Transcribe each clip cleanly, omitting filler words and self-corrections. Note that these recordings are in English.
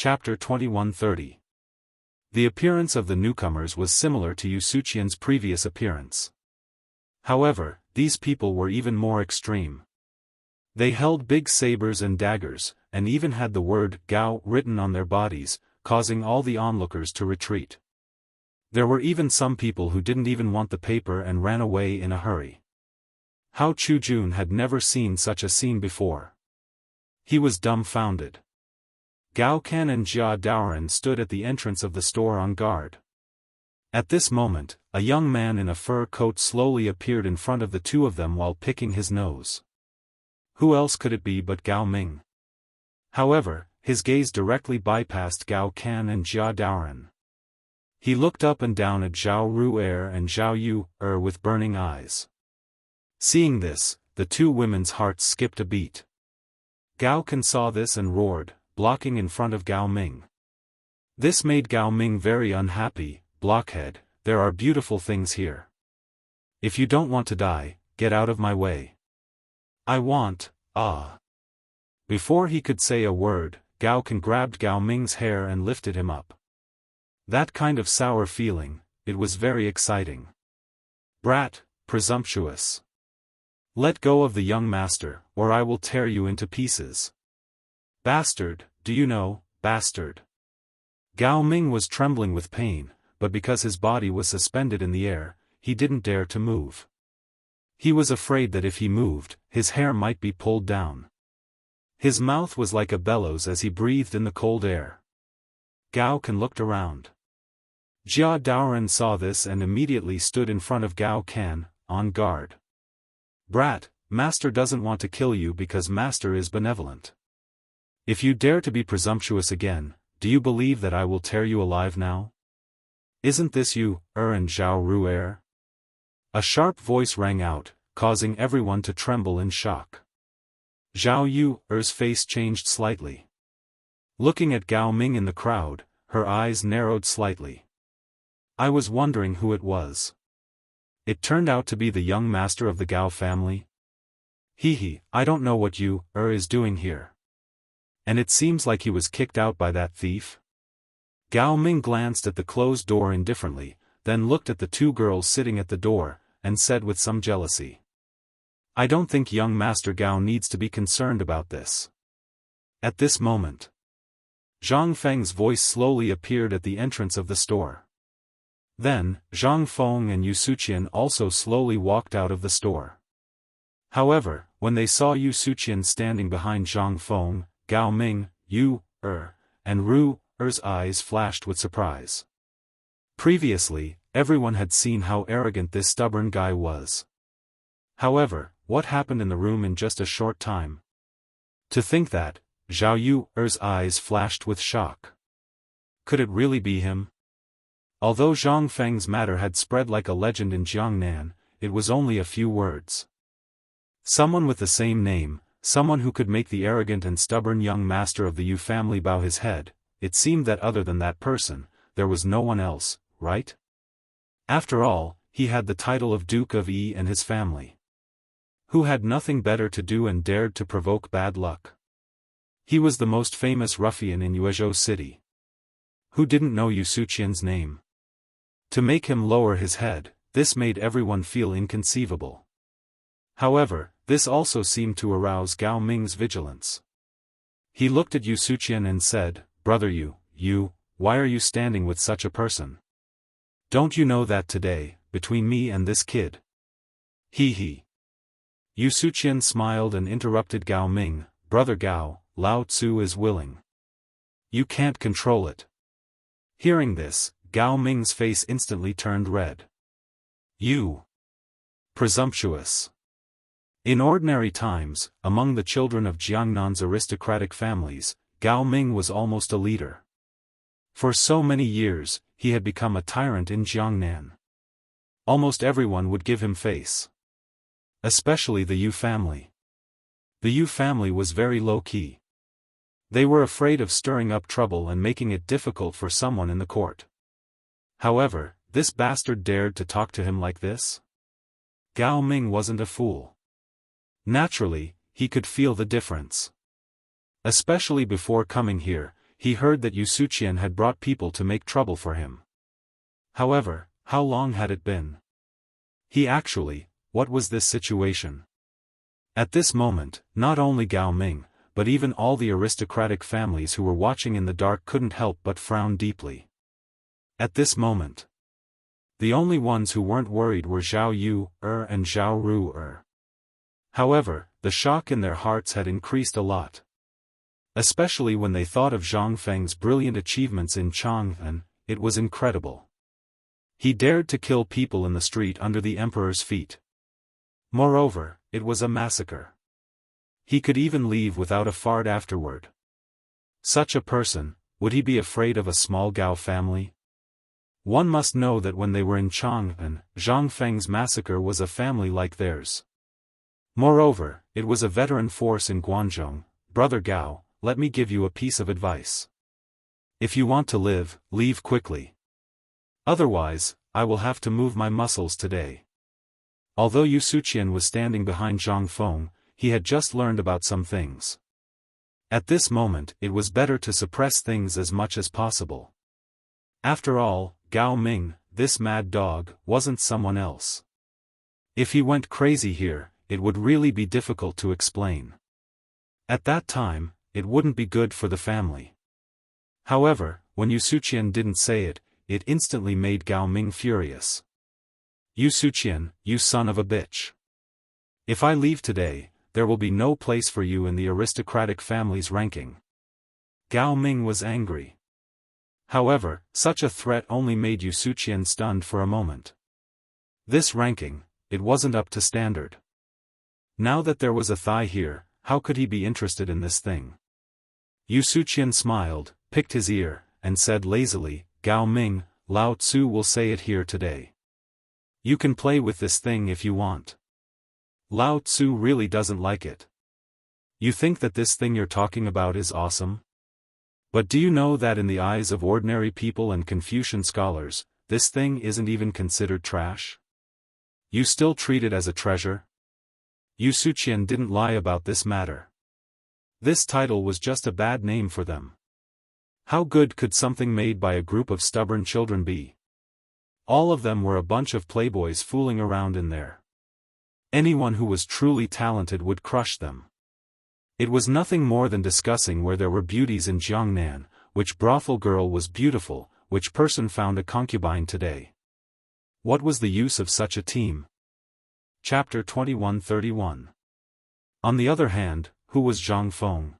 Chapter 2130. The appearance of the newcomers was similar to Yusuqian's previous appearance. However, these people were even more extreme. They held big sabers and daggers, and even had the word Gao written on their bodies, causing all the onlookers to retreat. There were even some people who didn't even want the paper and ran away in a hurry. Hao Chujun had never seen such a scene before. He was dumbfounded. Gao Kan and Jia Daoren stood at the entrance of the store on guard. At this moment, a young man in a fur coat slowly appeared in front of the two of them while picking his nose. Who else could it be but Gao Ming? However, his gaze directly bypassed Gao Kan and Jia Daoren. He looked up and down at Zhao Ru'er and Zhao Yu with burning eyes. Seeing this, the two women's hearts skipped a beat. Gao Kan saw this and roared, blocking in front of Gao Ming. This made Gao Ming very unhappy. Blockhead, there are beautiful things here. If you don't want to die, get out of my way. I want, Before he could say a word, Gao Kan grabbed Gao Ming's hair and lifted him up. That kind of sour feeling, it was very exciting. Brat, presumptuous. Let go of the young master, or I will tear you into pieces. Bastard, do you know, bastard. Gao Ming was trembling with pain, but because his body was suspended in the air, he didn't dare to move. He was afraid that if he moved, his hair might be pulled down. His mouth was like a bellows as he breathed in the cold air. Gao Kan looked around. Jia Daoren saw this and immediately stood in front of Gao Kan, on guard. Brat, master doesn't want to kill you because master is benevolent. If you dare to be presumptuous again, do you believe that I will tear you alive now? Isn't this you, and Zhao Ru'er? A sharp voice rang out, causing everyone to tremble in shock. Zhao Yu's face changed slightly. Looking at Gao Ming in the crowd, her eyes narrowed slightly. I was wondering who it was. It turned out to be the young master of the Gao family. I don't know what is doing here. And it seems like he was kicked out by that thief. Gao Ming glanced at the closed door indifferently, then looked at the two girls sitting at the door, and said with some jealousy. I don't think young Master Gao needs to be concerned about this. At this moment, Zhang Feng's voice slowly appeared at the entrance of the store. Then, Zhang Feng and Yusuqian also slowly walked out of the store. However, when they saw Yusuqian standing behind Zhang Feng, Gao Ming, and Ru'er's eyes flashed with surprise. Previously, everyone had seen how arrogant this stubborn guy was. However, what happened in the room in just a short time? To think that, Zhao Yu's eyes flashed with shock. Could it really be him? Although Zhang Feng's matter had spread like a legend in Jiangnan, it was only a few words. Someone with the same name, someone who could make the arrogant and stubborn young master of the Yu family bow his head. It seemed that other than that person, there was no one else, right? After all, he had the title of Duke of Yi and his family. Who had nothing better to do and dared to provoke bad luck. He was the most famous ruffian in Yuezhou city. Who didn't know Yusuqian's name? To make him lower his head, this made everyone feel inconceivable. However, this also seemed to arouse Gao Ming's vigilance. He looked at Yusuqian and said, Brother Yu, why are you standing with such a person? Don't you know that today, between me and this kid? Yusuqian smiled and interrupted Gao Ming, Brother Gao, Lao Tzu is willing. You can't control it. Hearing this, Gao Ming's face instantly turned red. You. Presumptuous. In ordinary times, among the children of Jiangnan's aristocratic families, Gao Ming was almost a leader. For so many years, he had become a tyrant in Jiangnan. Almost everyone would give him face. Especially the Yu family. The Yu family was very low-key. They were afraid of stirring up trouble and making it difficult for someone in the court. However, this bastard dared to talk to him like this? Gao Ming wasn't a fool. Naturally, he could feel the difference. Especially before coming here, he heard that Yusuqian had brought people to make trouble for him. However, how long had it been? What was this situation? At this moment, not only Gao Ming, but even all the aristocratic families who were watching in the dark couldn't help but frown deeply. At this moment, the only ones who weren't worried were Zhao Yu and Zhao Ru. However, the shock in their hearts had increased a lot. Especially when they thought of Zhang Feng's brilliant achievements in Chang'an, it was incredible. He dared to kill people in the street under the emperor's feet. Moreover, it was a massacre. He could even leave without a fart afterward. Such a person, would he be afraid of a small Gao family? One must know that when they were in Chang'an, Zhang Feng's massacre was a family like theirs. Moreover, it was a veteran force in Guangzhou. Brother Gao, let me give you a piece of advice. If you want to live, leave quickly. Otherwise, I will have to move my muscles today. Although Yusuqian was standing behind Zhang Feng, he had just learned about some things. At this moment, it was better to suppress things as much as possible. After all, Gao Ming, this mad dog, wasn't someone else. If he went crazy here, it would really be difficult to explain. At that time, it wouldn't be good for the family. However, when Yusuqian didn't say it, it instantly made Gao Ming furious. Yusuqian, you son of a bitch. If I leave today, there will be no place for you in the aristocratic family's ranking. Gao Ming was angry. However, such a threat only made Yusuqian stunned for a moment. This ranking, it wasn't up to standard. Now that there was a thigh here, how could he be interested in this thing? Yusuqian smiled, picked his ear, and said lazily, Gao Ming, Lao Tzu will say it here today. You can play with this thing if you want. Lao Tzu really doesn't like it. You think that this thing you're talking about is awesome? But do you know that in the eyes of ordinary people and Confucian scholars, this thing isn't even considered trash? You still treat it as a treasure? Yusuqian didn't lie about this matter. This title was just a bad name for them. How good could something made by a group of stubborn children be? All of them were a bunch of playboys fooling around in there. Anyone who was truly talented would crush them. It was nothing more than discussing where there were beauties in Jiangnan, which brothel girl was beautiful, which person found a concubine today. What was the use of such a team? Chapter 21:31. On the other hand, who was Zhang Feng?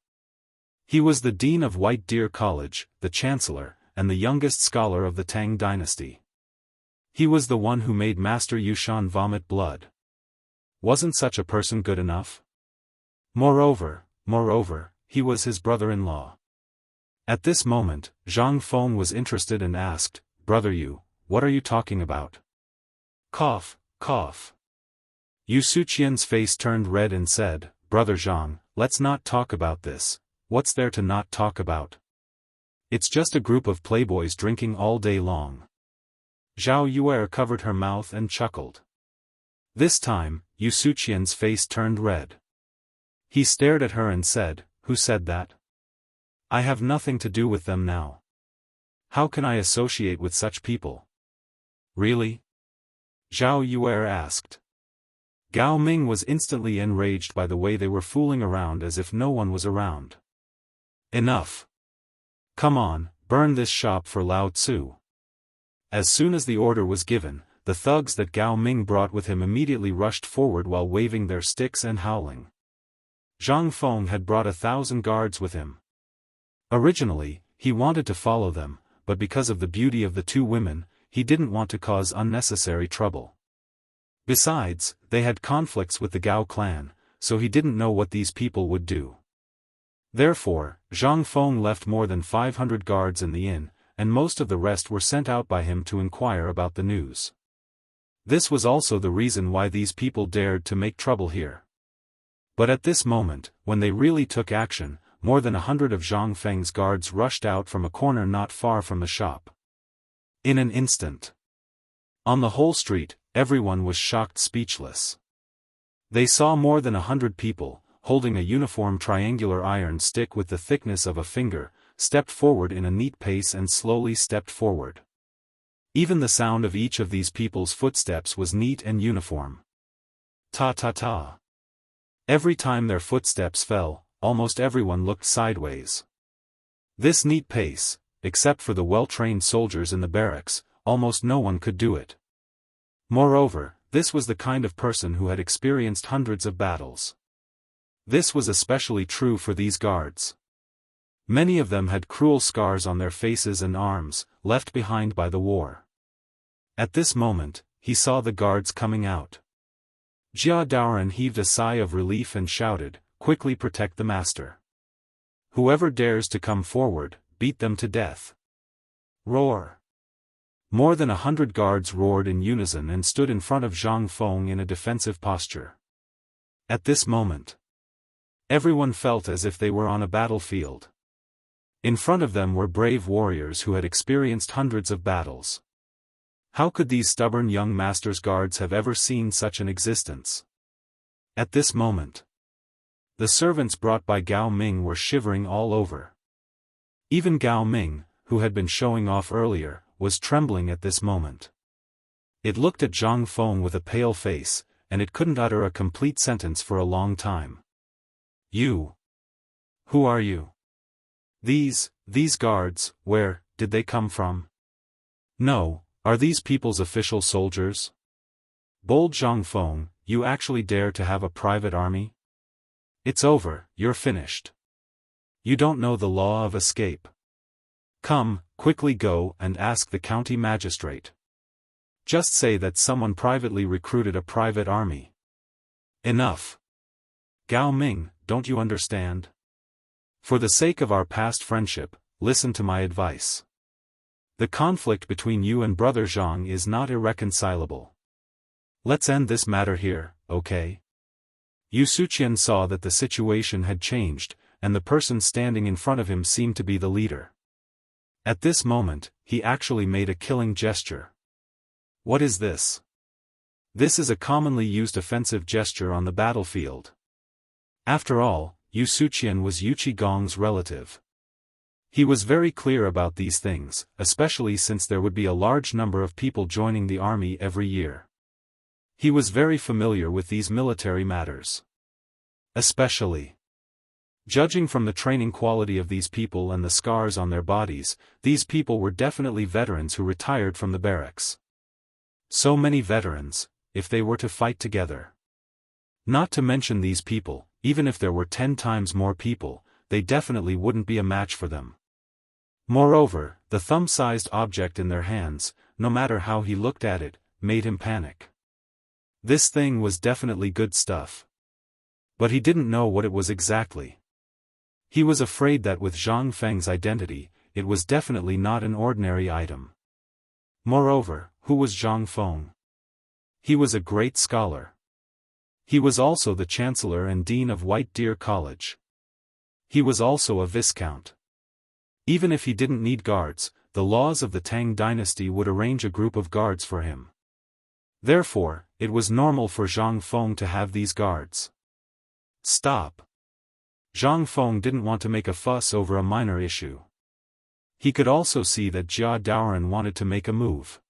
He was the dean of White Deer College, the chancellor, and the youngest scholar of the Tang dynasty. He was the one who made Master Yushan vomit blood. Wasn't such a person good enough? Moreover, he was his brother-in-law. At this moment, Zhang Feng was interested and asked, Brother Yu, what are you talking about? Cough, cough. Yusuqian's face turned red and said, Brother Zhang, let's not talk about this. What's there to not talk about? It's just a group of playboys drinking all day long. Zhao Yuer covered her mouth and chuckled. This time, Yusuqian's face turned red. He stared at her and said, Who said that? I have nothing to do with them now. How can I associate with such people? Really? Zhao Yuer asked. Gao Ming was instantly enraged by the way they were fooling around as if no one was around. Enough. Come on, burn this shop for Lao Tzu. As soon as the order was given, the thugs that Gao Ming brought with him immediately rushed forward while waving their sticks and howling. Zhang Feng had brought 1,000 guards with him. Originally, he wanted to follow them, but because of the beauty of the two women, he didn't want to cause unnecessary trouble. Besides, they had conflicts with the Gao clan, so he didn't know what these people would do. Therefore, Zhang Feng left more than 500 guards in the inn, and most of the rest were sent out by him to inquire about the news. This was also the reason why these people dared to make trouble here. But at this moment, when they really took action, more than 100 of Zhang Feng's guards rushed out from a corner not far from the shop. In an instant. On the whole street, everyone was shocked speechless. They saw more than 100 people, holding a uniform triangular iron stick with the thickness of a finger, stepped forward in a neat pace and slowly stepped forward. Even the sound of each of these people's footsteps was neat and uniform. Ta-ta-ta. Every time their footsteps fell, almost everyone looked sideways. This neat pace, except for the well-trained soldiers in the barracks, almost no one could do it. Moreover, this was the kind of person who had experienced hundreds of battles. This was especially true for these guards. Many of them had cruel scars on their faces and arms, left behind by the war. At this moment, he saw the guards coming out. Jia Daoran heaved a sigh of relief and shouted, "Quickly protect the master. Whoever dares to come forward, beat them to death." Roar! More than 100 guards roared in unison and stood in front of Zhang Feng in a defensive posture. At this moment, everyone felt as if they were on a battlefield. In front of them were brave warriors who had experienced hundreds of battles. How could these stubborn young master's guards have ever seen such an existence? At this moment, the servants brought by Gao Ming were shivering all over. Even Gao Ming, who had been showing off earlier, was trembling at this moment. It looked at Zhang Feng with a pale face, and it couldn't utter a complete sentence for a long time. "You? Who are you? These guards, where did they come from? No, are these people's official soldiers? Bold Zhang Feng, you actually dare to have a private army? It's over, you're finished. You don't know the law of escape. Come, quickly go and ask the county magistrate. Just say that someone privately recruited a private army." Enough. Gao Ming, don't you understand? For the sake of our past friendship, listen to my advice. The conflict between you and Brother Zhang is not irreconcilable. Let's end this matter here, okay? Yu Suqian saw that the situation had changed, and the person standing in front of him seemed to be the leader. At this moment, he actually made a killing gesture. What is this? This is a commonly used offensive gesture on the battlefield. After all, Yu Suqian was Yu Qigong's relative. He was very clear about these things, especially since there would be a large number of people joining the army every year. He was very familiar with these military matters. Especially, judging from the training quality of these people and the scars on their bodies, these people were definitely veterans who retired from the barracks. So many veterans, if they were to fight together. Not to mention these people, even if there were 10 times more people, they definitely wouldn't be a match for them. Moreover, the thumb-sized object in their hands, no matter how he looked at it, made him panic. This thing was definitely good stuff. But he didn't know what it was exactly. He was afraid that with Zhang Feng's identity, it was definitely not an ordinary item. Moreover, who was Zhang Feng? He was a great scholar. He was also the Chancellor and Dean of White Deer College. He was also a Viscount. Even if he didn't need guards, the laws of the Tang dynasty would arrange a group of guards for him. Therefore, it was normal for Zhang Feng to have these guards. Stop. Zhang Feng didn't want to make a fuss over a minor issue. He could also see that Jia Daoran wanted to make a move.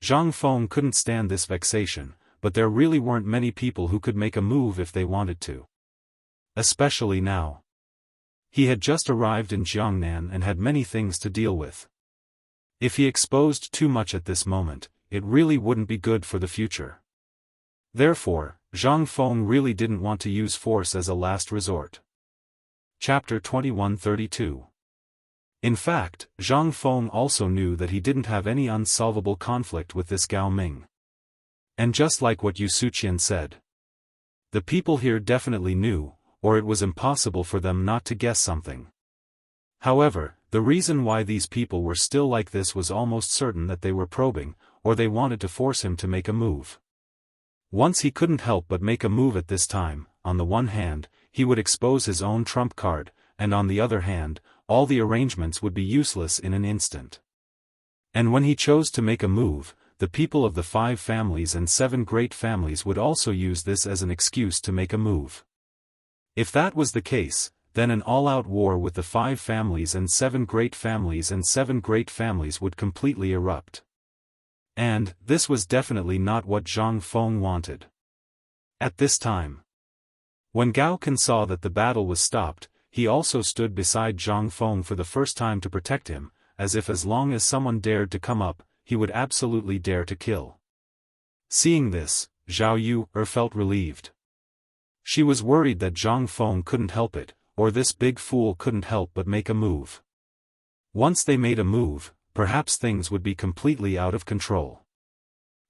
Zhang Feng couldn't stand this vexation, but there really weren't many people who could make a move if they wanted to. Especially now. He had just arrived in Jiangnan and had many things to deal with. If he exposed too much at this moment, it really wouldn't be good for the future. Therefore, Zhang Feng really didn't want to use force as a last resort. Chapter 2132. In fact, Zhang Feng also knew that he didn't have any unsolvable conflict with this Gao Ming. And just like what Yu Suqian said, the people here definitely knew, or it was impossible for them not to guess something. However, the reason why these people were still like this was almost certain that they were probing, or they wanted to force him to make a move. Once he couldn't help but make a move at this time. On the one hand, he would expose his own trump card, and on the other hand, all the arrangements would be useless in an instant. And when he chose to make a move, the people of the 5 families and 7 great families would also use this as an excuse to make a move. If that was the case, then an all-out war with the 5 families and 7 great families would completely erupt. And, this was definitely not what Zhang Feng wanted. At this time, when Gao Can saw that the battle was stopped, he also stood beside Zhang Feng for the first time to protect him, as if as long as someone dared to come up, he would absolutely dare to kill. Seeing this, Zhao Yu felt relieved. She was worried that Zhang Feng couldn't help it, or this big fool couldn't help but make a move. Once they made a move, perhaps things would be completely out of control.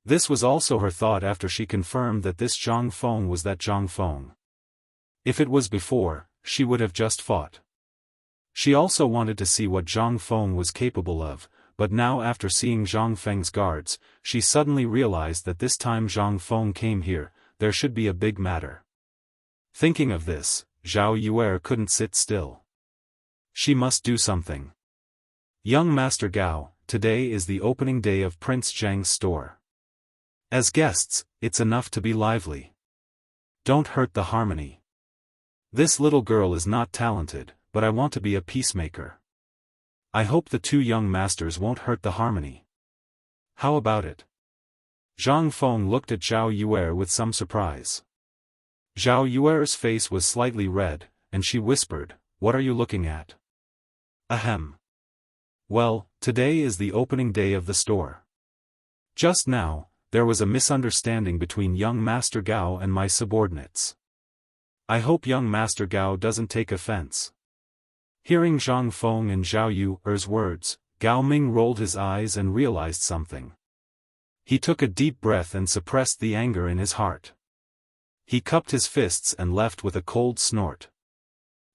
This was also her thought after she confirmed that this Zhang Feng was that Zhang Feng. If it was before, she would have just fought. She also wanted to see what Zhang Feng was capable of, but now after seeing Zhang Feng's guards, she suddenly realized that this time Zhang Feng came here, there should be a big matter. Thinking of this, Zhao Yue couldn't sit still. She must do something. Young Master Gao, today is the opening day of Prince Zhang's store. As guests, it's enough to be lively. Don't hurt the harmony. This little girl is not talented, but I want to be a peacemaker. I hope the 2 young masters won't hurt the harmony. How about it? Zhang Feng looked at Zhao Yue with some surprise. Zhao Yue's face was slightly red, and she whispered, "What are you looking at?" Ahem. Well, today is the opening day of the store. Just now, there was a misunderstanding between young Master Gao and my subordinates. I hope young Master Gao doesn't take offense. Hearing Zhang Feng and Zhao Yu's words, Gao Ming rolled his eyes and realized something. He took a deep breath and suppressed the anger in his heart. He cupped his fists and left with a cold snort.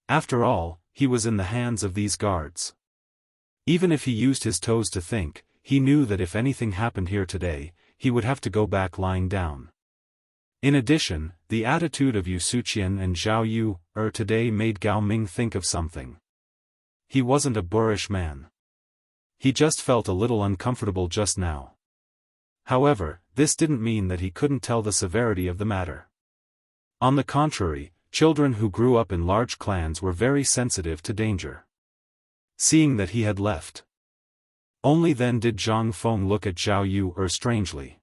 After all, he was in the hands of these guards. Even if he used his toes to think, he knew that if anything happened here today, he would have to go back lying down. In addition, the attitude of Yusuqian and Zhao Yu today made Gao Ming think of something. He wasn't a boorish man. He just felt a little uncomfortable just now. However, this didn't mean that he couldn't tell the severity of the matter. On the contrary, children who grew up in large clans were very sensitive to danger. Seeing that he had left, only then did Zhang Feng look at Zhao Yu strangely.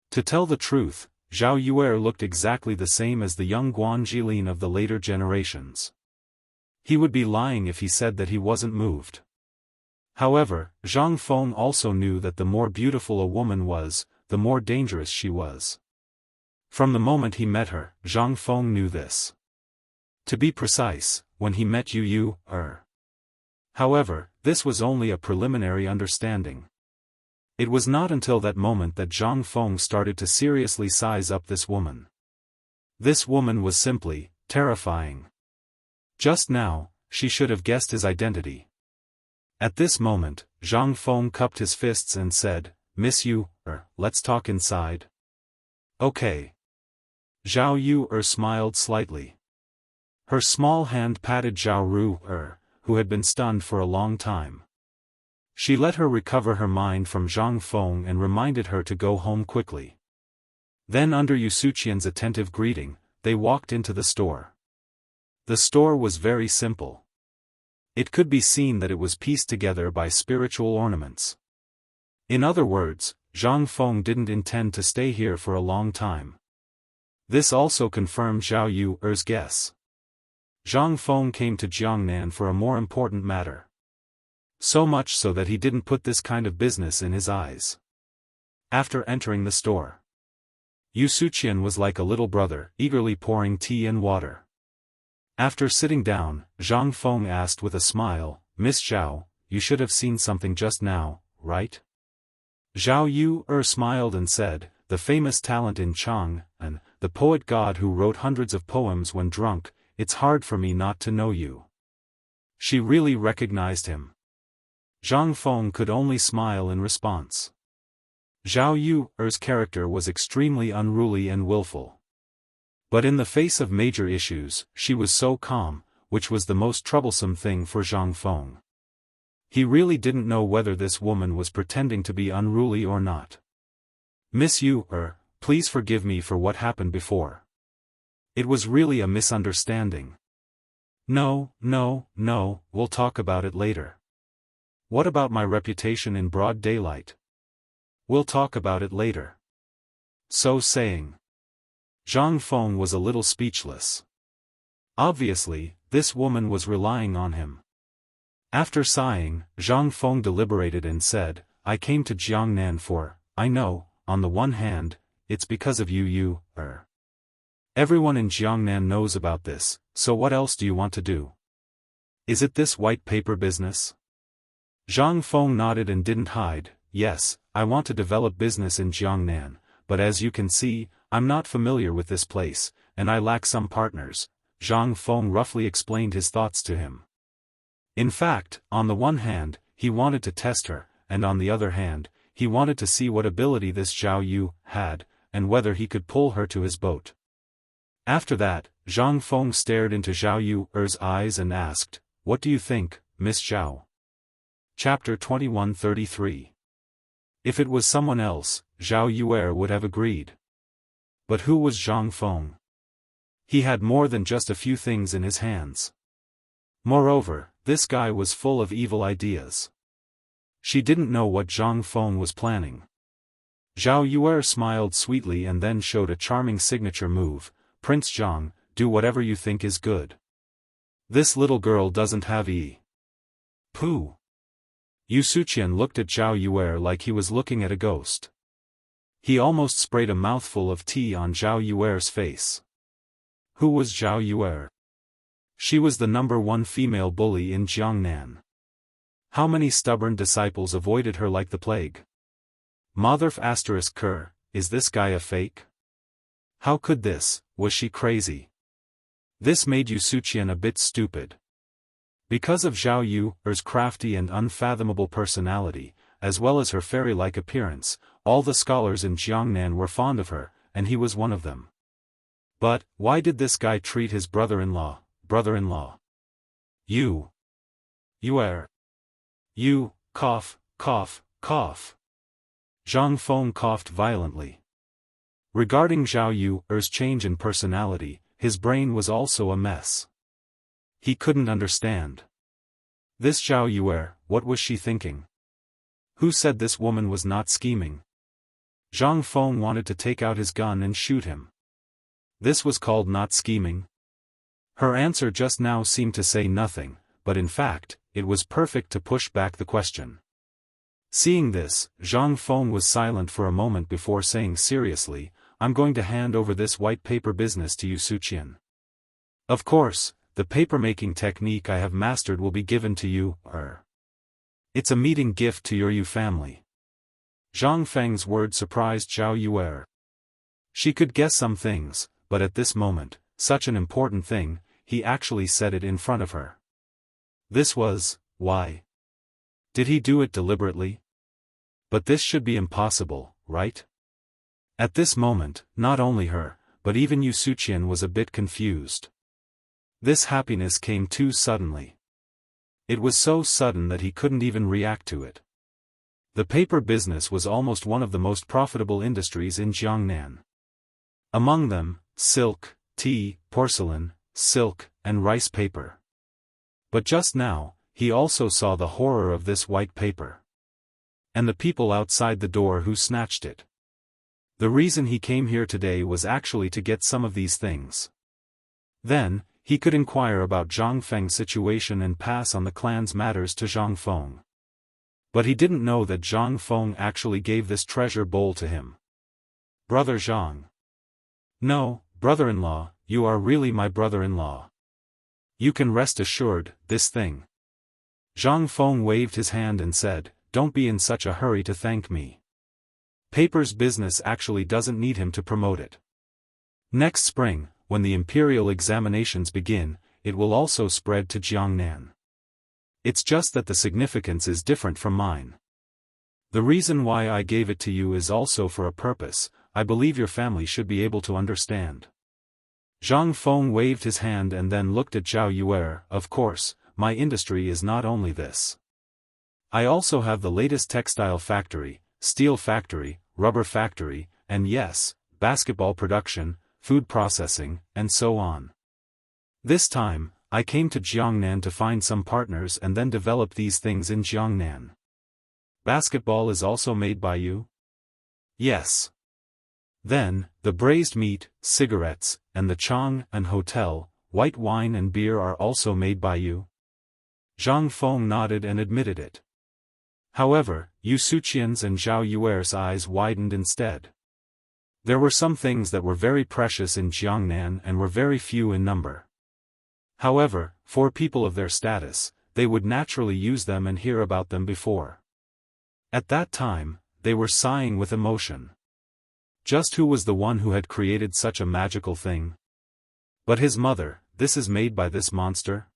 To tell the truth, Zhao Yue looked exactly the same as the young Guan Jilin of the later generations. He would be lying if he said that he wasn't moved. However, Zhang Feng also knew that the more beautiful a woman was, the more dangerous she was. From the moment he met her, Zhang Feng knew this. To be precise, when he met Yu. However, this was only a preliminary understanding. It was not until that moment that Zhang Feng started to seriously size up this woman. This woman was simply terrifying. Just now, she should have guessed his identity. At this moment, Zhang Feng cupped his fists and said, "Miss Yu, let's talk inside." Okay. Zhao Yu smiled slightly. Her small hand patted Zhao Ru who had been stunned for a long time. She let her recover her mind from Zhang Feng and reminded her to go home quickly. Then under Yusuqian's attentive greeting, they walked into the store. The store was very simple. It could be seen that it was pieced together by spiritual ornaments. In other words, Zhang Feng didn't intend to stay here for a long time. This also confirmed Zhao Yu's guess. Zhang Feng came to Jiangnan for a more important matter. So much so that he didn't put this kind of business in his eyes. After entering the store, Yusuqian was like a little brother, eagerly pouring tea and water. After sitting down, Zhang Feng asked with a smile, "Miss Zhao, you should have seen something just now, right?" Zhao Yu smiled and said, "The famous talent in Chang, and the poet god who wrote hundreds of poems when drunk, it's hard for me not to know you." She really recognized him. Zhang Feng could only smile in response. Zhao Yu's character was extremely unruly and willful. But in the face of major issues, she was so calm, which was the most troublesome thing for Zhang Feng. He really didn't know whether this woman was pretending to be unruly or not. "Miss Yu, please forgive me for what happened before. It was really a misunderstanding." No, no, no, we'll talk about it later. What about my reputation in broad daylight? We'll talk about it later. So saying, Zhang Feng was a little speechless. Obviously, this woman was relying on him. After sighing, Zhang Feng deliberated and said, I came to Jiangnan for, I know, on the one hand, it's because of you. Everyone in Jiangnan knows about this, so what else do you want to do? Is it this white paper business? Zhang Feng nodded and didn't hide. Yes, I want to develop business in Jiangnan, but as you can see, I'm not familiar with this place, and I lack some partners. Zhang Feng roughly explained his thoughts to him. In fact, on the one hand, he wanted to test her, and on the other hand, he wanted to see what ability this Zhao Yu had, and whether he could pull her to his boat. After that, Zhang Feng stared into Zhao Yu's eyes and asked, What do you think, Miss Zhao? Chapter 2133. If it was someone else, Zhao Yu would have agreed. But who was Zhang Feng? He had more than just a few things in his hands. Moreover, this guy was full of evil ideas. She didn't know what Zhang Feng was planning. Zhao Yu smiled sweetly and then showed a charming signature move. Prince Zhang, do whatever you think is good. This little girl doesn't have Pooh. Yu Suqian looked at Zhao Yu like he was looking at a ghost. He almost sprayed a mouthful of tea on Zhao Yu's face. Who was Zhao Yu? She was the #1 female bully in Jiangnan. How many stubborn disciples avoided her like the plague? Motherf **Ker, is this guy a fake? How could this, was she crazy? This made Yu Suqian a bit stupid. Because of Zhao Yu's crafty and unfathomable personality, as well as her fairy-like appearance, all the scholars in Jiangnan were fond of her, and he was one of them. But, why did this guy treat his brother-in-law? You, cough, cough, cough. Zhang Feng coughed violently. Regarding Zhao Yu's change in personality, his brain was also a mess. He couldn't understand. This Zhao Yu, what was she thinking? Who said this woman was not scheming? Zhang Feng wanted to take out his gun and shoot him. This was called not scheming? Her answer just now seemed to say nothing, but in fact, it was perfect to push back the question. Seeing this, Zhang Feng was silent for a moment before saying seriously, I'm going to hand over this white paper business to Yu Suqian. Of course, the paper-making technique I have mastered will be given to you. It's a meeting gift to your Yu family. Zhang Feng's word surprised Zhao Yu. She could guess some things, but at this moment, such an important thing, he actually said it in front of her. This was, why? Did he do it deliberately? But this should be impossible, right? At this moment, not only her, but even Yu Suqian was a bit confused. This happiness came too suddenly. It was so sudden that he couldn't even react to it. The paper business was almost one of the most profitable industries in Jiangnan. Among them, silk, tea, porcelain, silk, and rice paper. But just now, he also saw the horror of this white paper. And the people outside the door who snatched it. The reason he came here today was actually to get some of these things. Then, he could inquire about Zhang Feng's situation and pass on the clan's matters to Zhang Feng. But he didn't know that Zhang Feng actually gave this treasure bowl to him. Brother Zhang. No, brother-in-law, you are really my brother-in-law. You can rest assured, this thing. Zhang Feng waved his hand and said, don't be in such a hurry to thank me. Paper's business actually doesn't need him to promote it. Next spring, when the imperial examinations begin, it will also spread to Jiangnan. It's just that the significance is different from mine. The reason why I gave it to you is also for a purpose, I believe your family should be able to understand. Zhang Feng waved his hand and then looked at Zhao Yu. Of course, my industry is not only this. I also have the latest textile factory, steel factory, rubber factory, and yes, basketball production, food processing, and so on. This time, I came to Jiangnan to find some partners and then develop these things in Jiangnan. Basketball is also made by you? Yes. Then, the braised meat, cigarettes, and the Chang and hotel, white wine and beer are also made by you? Zhang Feng nodded and admitted it. However, Yu Suqian's and Zhao Yuer's eyes widened instead. There were some things that were very precious in Jiangnan and were very few in number. However, for people of their status, they would naturally use them and hear about them before. At that time, they were sighing with emotion. Just who was the one who had created such a magical thing? But his mother, this is made by this monster?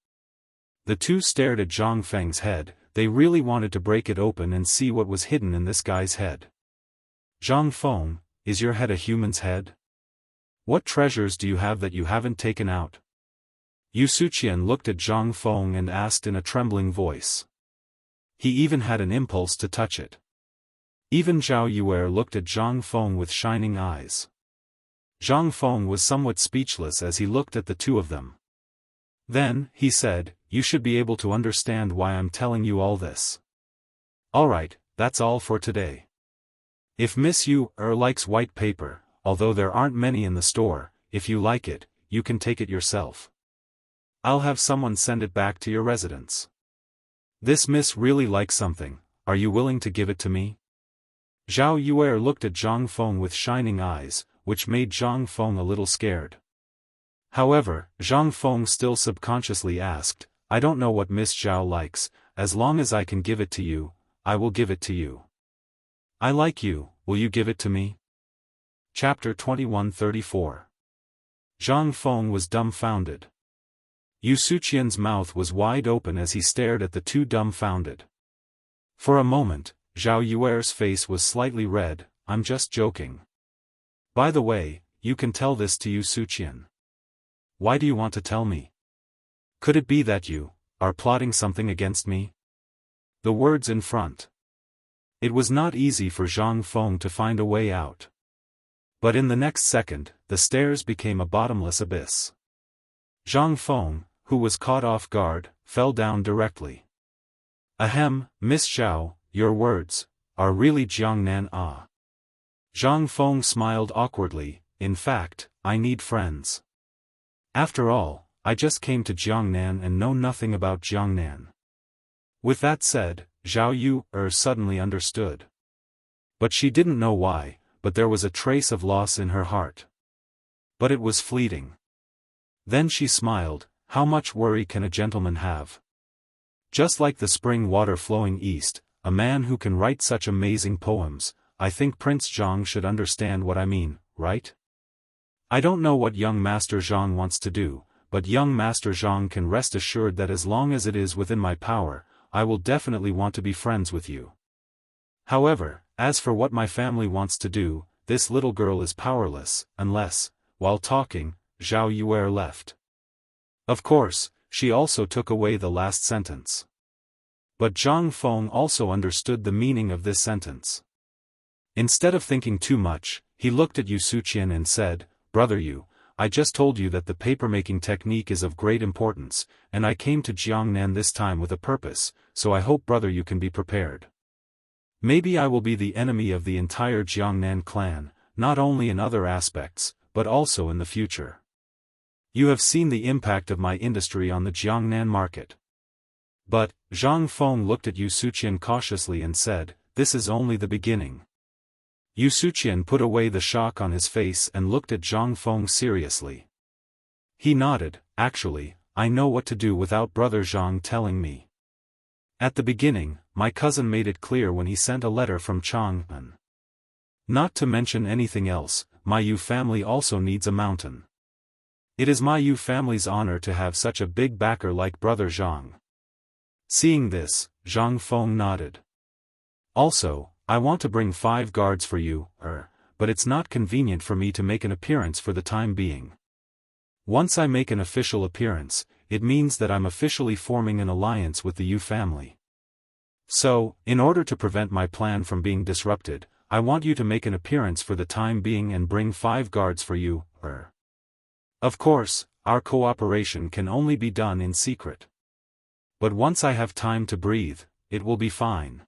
The two stared at Zhang Feng's head. They really wanted to break it open and see what was hidden in this guy's head. Zhang Feng, is your head a human's head? What treasures do you have that you haven't taken out? Yu Suqian looked at Zhang Feng and asked in a trembling voice. He even had an impulse to touch it. Even Zhao Yuer looked at Zhang Feng with shining eyes. Zhang Feng was somewhat speechless as he looked at the two of them. Then, he said, you should be able to understand why I'm telling you all this. Alright, that's all for today. If Miss Yu likes white paper, although there aren't many in the store, if you like it, you can take it yourself. I'll have someone send it back to your residence. This miss really likes something, are you willing to give it to me? Zhao Yuer looked at Zhang Feng with shining eyes, which made Zhang Feng a little scared. However, Zhang Feng still subconsciously asked, I don't know what Miss Zhao likes, as long as I can give it to you, I will give it to you. I like you, will you give it to me? Chapter 2134. Zhang Feng was dumbfounded. Yu Suqian's mouth was wide open as he stared at the two dumbfounded. For a moment, Zhao Yuer's face was slightly red, I'm just joking. By the way, you can tell this to Yu Suqian. Why do you want to tell me? Could it be that you are plotting something against me? The words in front. It was not easy for Zhang Feng to find a way out. But in the next second, the stairs became a bottomless abyss. Zhang Feng, who was caught off guard, fell down directly. Ahem, Miss Zhao, your words are really Jiangnan ah. Zhang Feng smiled awkwardly, in fact, I need friends. After all, I just came to Jiangnan and know nothing about Jiangnan. With that said, Zhao Yuer suddenly understood. But she didn't know why, but there was a trace of loss in her heart. But it was fleeting. Then she smiled, how much worry can a gentleman have? Just like the spring water flowing east, a man who can write such amazing poems, I think Prince Zhang should understand what I mean, right? I don't know what young Master Zhang wants to do, but young Master Zhang can rest assured that as long as it is within my power, I will definitely want to be friends with you. However, as for what my family wants to do, this little girl is powerless, unless, while talking, Zhao Yuer left. Of course, she also took away the last sentence. But Zhang Feng also understood the meaning of this sentence. Instead of thinking too much, he looked at Yu Suqian and said, Brother Yu, I just told you that the papermaking technique is of great importance, and I came to Jiangnan this time with a purpose, so I hope brother you can be prepared. Maybe I will be the enemy of the entire Jiangnan clan, not only in other aspects, but also in the future. You have seen the impact of my industry on the Jiangnan market. But, Zhang Feng looked at Yu Suqian cautiously and said, this is only the beginning. Yu Suqian put away the shock on his face and looked at Zhang Feng seriously. He nodded, actually, I know what to do without brother Zhang telling me. At the beginning, my cousin made it clear when he sent a letter from Chang'an. Not to mention anything else, my Yu family also needs a mountain. It is my Yu family's honor to have such a big backer like brother Zhang. Seeing this, Zhang Feng nodded. Also, I want to bring 5 guards for you, but it's not convenient for me to make an appearance for the time being. Once I make an official appearance, it means that I'm officially forming an alliance with the Yu family. So, in order to prevent my plan from being disrupted, I want you to make an appearance for the time being and bring 5 guards for you, Of course, our cooperation can only be done in secret. But once I have time to breathe, it will be fine.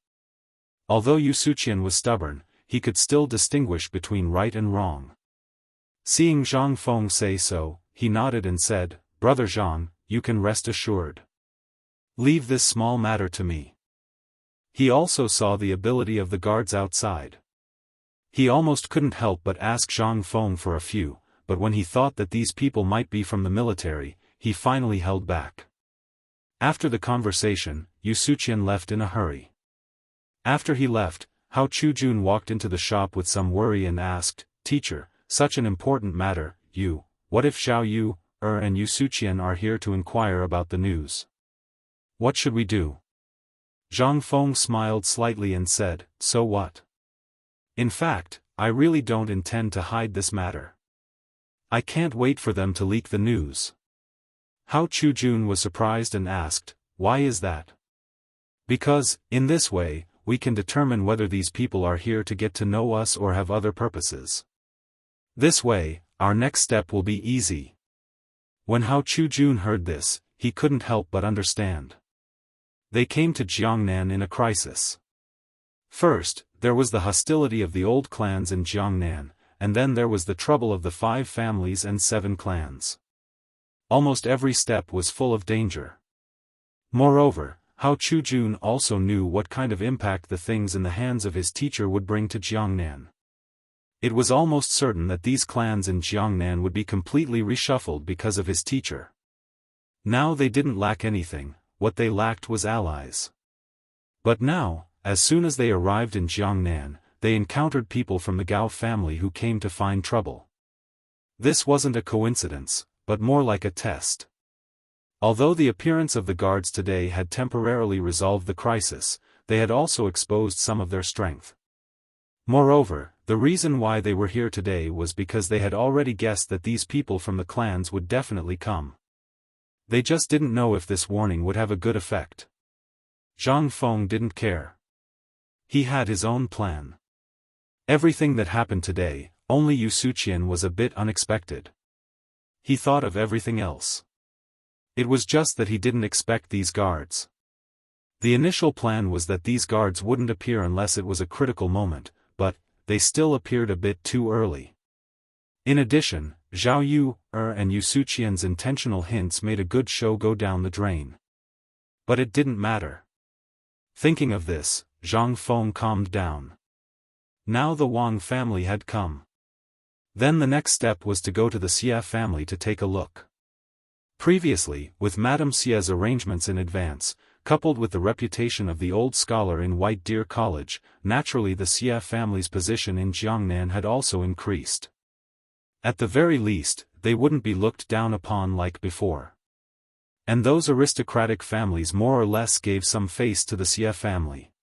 Although Yu Suqian was stubborn, he could still distinguish between right and wrong. Seeing Zhang Feng say so, he nodded and said, "Brother Zhang, you can rest assured. Leave this small matter to me." He also saw the ability of the guards outside. He almost couldn't help but ask Zhang Feng for a few, but when he thought that these people might be from the military, he finally held back. After the conversation, Yu Suqian left in a hurry. After he left, Hao Chujun walked into the shop with some worry and asked, "Teacher, such an important matter, what if Zhao Yu, and Yu Suqian are here to inquire about the news? What should we do?" Zhang Feng smiled slightly and said, "So what? In fact, I really don't intend to hide this matter. I can't wait for them to leak the news." Hao Chujun was surprised and asked, "Why is that?" "Because, in this way, we can determine whether these people are here to get to know us or have other purposes. This way, our next step will be easy." When Hao Chujun heard this, he couldn't help but understand. They came to Jiangnan in a crisis. First, there was the hostility of the old clans in Jiangnan, and then there was the trouble of the 5 families and 7 clans. Almost every step was full of danger. Moreover, Hao Chujun also knew what kind of impact the things in the hands of his teacher would bring to Jiangnan. It was almost certain that these clans in Jiangnan would be completely reshuffled because of his teacher. Now they didn't lack anything, what they lacked was allies. But now, as soon as they arrived in Jiangnan, they encountered people from the Gao family who came to find trouble. This wasn't a coincidence, but more like a test. Although the appearance of the guards today had temporarily resolved the crisis, they had also exposed some of their strength. Moreover, the reason why they were here today was because they had already guessed that these people from the clans would definitely come. They just didn't know if this warning would have a good effect. Zhang Feng didn't care. He had his own plan. Everything that happened today, only Yu Suqian was a bit unexpected. He thought of everything else. It was just that he didn't expect these guards. The initial plan was that these guards wouldn't appear unless it was a critical moment, but they still appeared a bit too early. In addition, Zhao Yu, and Yu Suqian's intentional hints made a good show go down the drain. But it didn't matter. Thinking of this, Zhang Feng calmed down. Now the Wang family had come. Then the next step was to go to the Xie family to take a look. Previously, with Madame Xie's arrangements in advance, coupled with the reputation of the old scholar in White Deer College, naturally the Xie family's position in Jiangnan had also increased. At the very least, they wouldn't be looked down upon like before. And those aristocratic families more or less gave some face to the Xie family.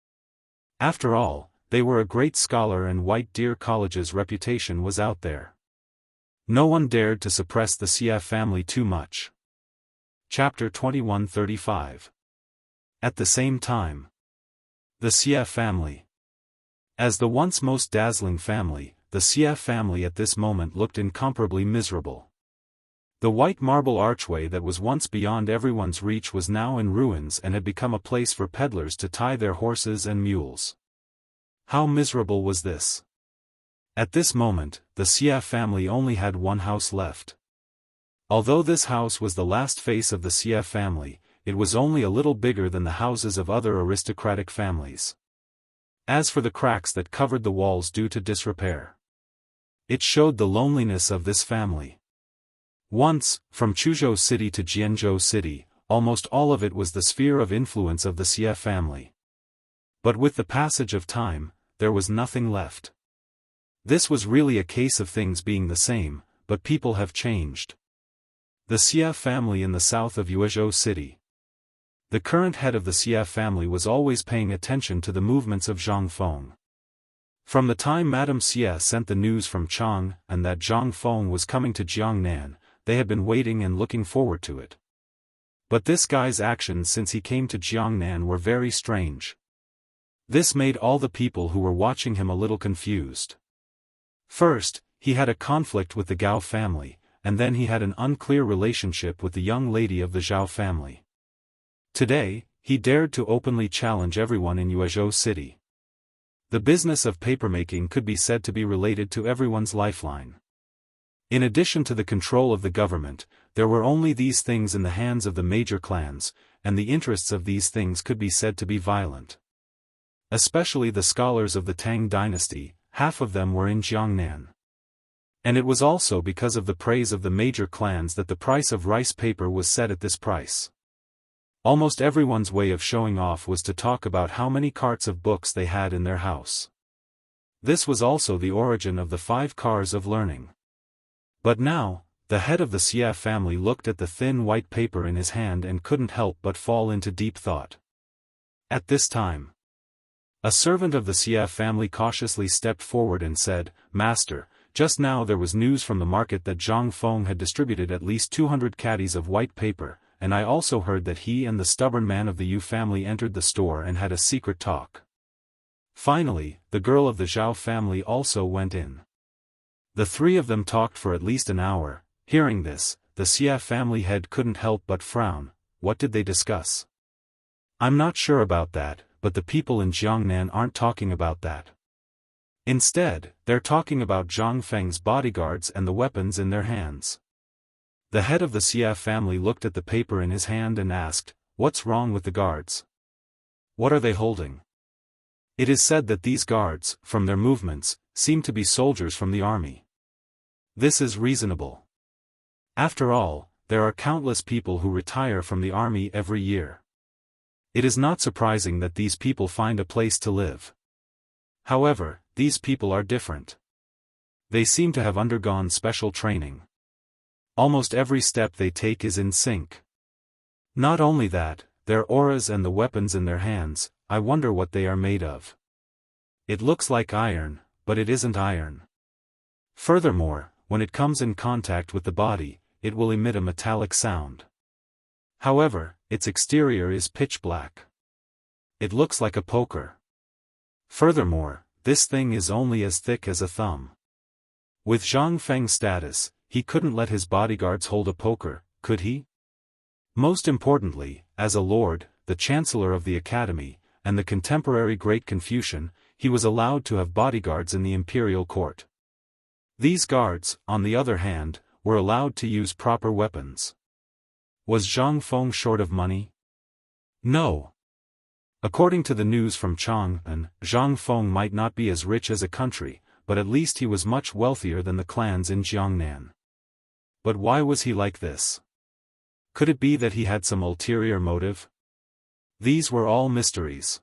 After all, they were a great scholar and White Deer College's reputation was out there. No one dared to suppress the Xie family too much. Chapter 2135. At the same time, the Xie family. As the once most dazzling family, the Xie family at this moment looked incomparably miserable. The white marble archway that was once beyond everyone's reach was now in ruins and had become a place for peddlers to tie their horses and mules. How miserable was this? At this moment, the Xie family only had one house left. Although this house was the last face of the Xie family, it was only a little bigger than the houses of other aristocratic families. As for the cracks that covered the walls due to disrepair, it showed the loneliness of this family. Once, from Chuzhou City to Jianzhou City, almost all of it was the sphere of influence of the Xie family. But with the passage of time, there was nothing left. This was really a case of things being the same, but people have changed. The Xie family in the south of Yuezhou City. The current head of the Xie family was always paying attention to the movements of Zhang Feng. From the time Madame Xie sent the news from Chang and that Zhang Feng was coming to Jiangnan, they had been waiting and looking forward to it. But this guy's actions since he came to Jiangnan were very strange. This made all the people who were watching him a little confused. First, he had a conflict with the Gao family, and then he had an unclear relationship with the young lady of the Zhao family. Today, he dared to openly challenge everyone in Yuezhou City. The business of papermaking could be said to be related to everyone's lifeline. In addition to the control of the government, there were only these things in the hands of the major clans, and the interests of these things could be said to be violent. Especially the scholars of the Tang dynasty, half of them were in Jiangnan. And it was also because of the praise of the major clans that the price of rice paper was set at this price. Almost everyone's way of showing off was to talk about how many carts of books they had in their house. This was also the origin of the 5 cars of learning. But now, the head of the Xia family looked at the thin white paper in his hand and couldn't help but fall into deep thought. At this time, a servant of the Xia family cautiously stepped forward and said, "Master, just now there was news from the market that Zhang Feng had distributed at least 200 caddies of white paper, and I also heard that he and the stubborn man of the Yu family entered the store and had a secret talk." Finally, the girl of the Zhao family also went in. The 3 of them talked for at least an hour. Hearing this, the Xia family head couldn't help but frown. What did they discuss? "I'm not sure about that, but the people in Jiangnan aren't talking about that. Instead, they're talking about Zhang Feng's bodyguards and the weapons in their hands." The head of the Xia family looked at the paper in his hand and asked, "What's wrong with the guards? What are they holding?" "It is said that these guards, from their movements, seem to be soldiers from the army." "This is reasonable. After all, there are countless people who retire from the army every year. It is not surprising that these people find a place to live. However, these people are different. They seem to have undergone special training. Almost every step they take is in sync. Not only that, their auras and the weapons in their hands, I wonder what they are made of. It looks like iron, but it isn't iron. Furthermore, when it comes in contact with the body, it will emit a metallic sound. However, its exterior is pitch black. It looks like a poker. Furthermore, this thing is only as thick as a thumb. With Zhang Feng's status, he couldn't let his bodyguards hold a poker, could he? Most importantly, as a lord, the chancellor of the academy, and the contemporary great Confucian, he was allowed to have bodyguards in the imperial court. These guards, on the other hand, were allowed to use proper weapons. Was Zhang Feng short of money? No. According to the news from Chang'an, Zhang Feng might not be as rich as a country, but at least he was much wealthier than the clans in Jiangnan. But why was he like this? Could it be that he had some ulterior motive? These were all mysteries.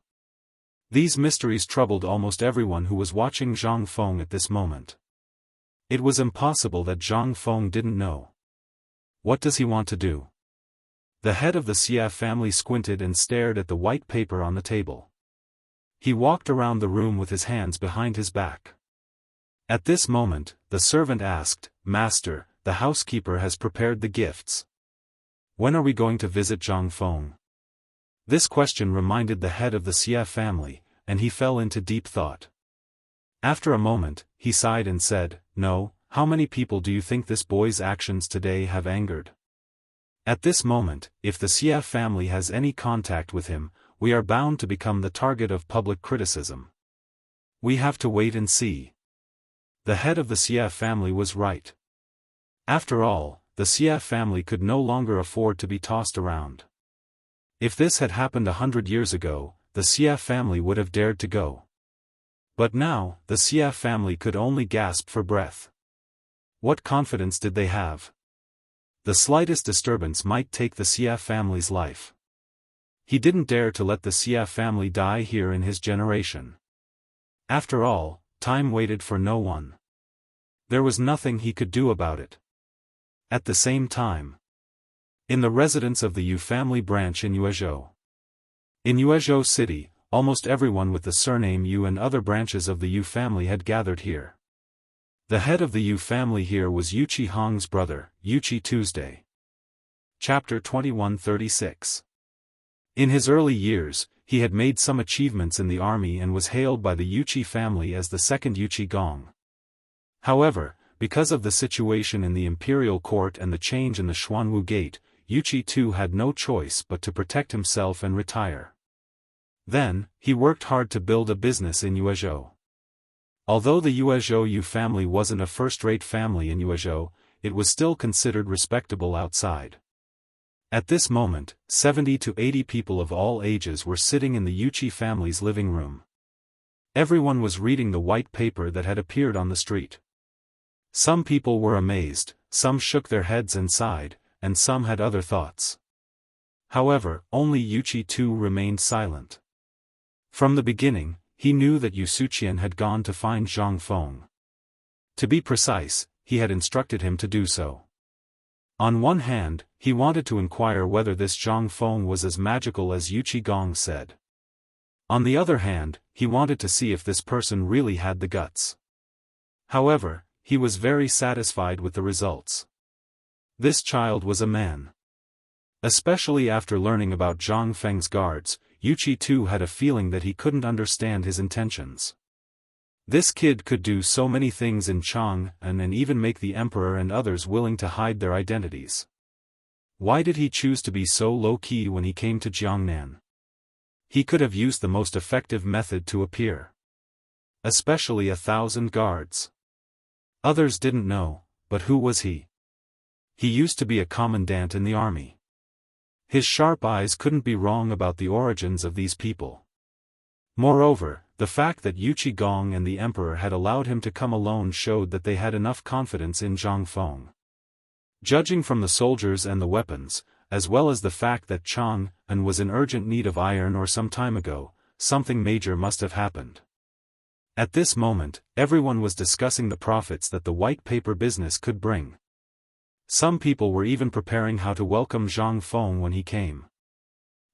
These mysteries troubled almost everyone who was watching Zhang Feng at this moment. It was impossible that Zhang Feng didn't know. What does he want to do? The head of the Xia family squinted and stared at the white paper on the table. He walked around the room with his hands behind his back. At this moment, the servant asked, "Master, the housekeeper has prepared the gifts. When are we going to visit Zhang Feng?" This question reminded the head of the Xia family, and he fell into deep thought. After a moment, he sighed and said, "No, how many people do you think this boy's actions today have angered? At this moment, if the Xia family has any contact with him, we are bound to become the target of public criticism. We have to wait and see." The head of the Xia family was right. After all, the Xia family could no longer afford to be tossed around. If this had happened 100 years ago, the Xia family would have dared to go. But now, the Xia family could only gasp for breath. What confidence did they have? The slightest disturbance might take the Xia family's life. He didn't dare to let the Xia family die here in his generation. After all, time waited for no one. There was nothing he could do about it. At the same time, in the residence of the Yu family branch in Yuezhou. In Yuezhou City, almost everyone with the surname Yu and other branches of the Yu family had gathered here. The head of the Yu family here was Yuqi Hong's brother, Yuqi Tuesday. Chapter 2136. In his early years, he had made some achievements in the army and was hailed by the Yuqi family as the second Yuqi Gong. However, because of the situation in the imperial court and the change in the Xuanwu Gate, Yuqi too had no choice but to protect himself and retire. Then, he worked hard to build a business in Yuezhou. Although the Yuezhou Yu family wasn't a first-rate family in Yuezhou, it was still considered respectable outside. At this moment, 70 to 80 people of all ages were sitting in the Yuqi family's living room. Everyone was reading the white paper that had appeared on the street. Some people were amazed, some shook their heads and sighed, and some had other thoughts. However, only Yuqi too remained silent. From the beginning, he knew that Yu Suqian had gone to find Zhang Feng. To be precise, he had instructed him to do so. On one hand, he wanted to inquire whether this Zhang Feng was as magical as Yu Qigong said. On the other hand, he wanted to see if this person really had the guts. However, he was very satisfied with the results. This child was a man. Especially after learning about Zhang Feng's guards, Yuqi too had a feeling that he couldn't understand his intentions. This kid could do so many things in Chang'an and even make the emperor and others willing to hide their identities. Why did he choose to be so low-key when he came to Jiangnan? He could have used the most effective method to appear. Especially 1,000 guards. Others didn't know, but who was he? He used to be a commandant in the army. His sharp eyes couldn't be wrong about the origins of these people. Moreover, the fact that Yu Qigong and the emperor had allowed him to come alone showed that they had enough confidence in Zhang Feng. Judging from the soldiers and the weapons, as well as the fact that Chang'an was in urgent need of iron or some time ago, something major must have happened. At this moment, everyone was discussing the profits that the white paper business could bring. Some people were even preparing how to welcome Zhang Feng when he came.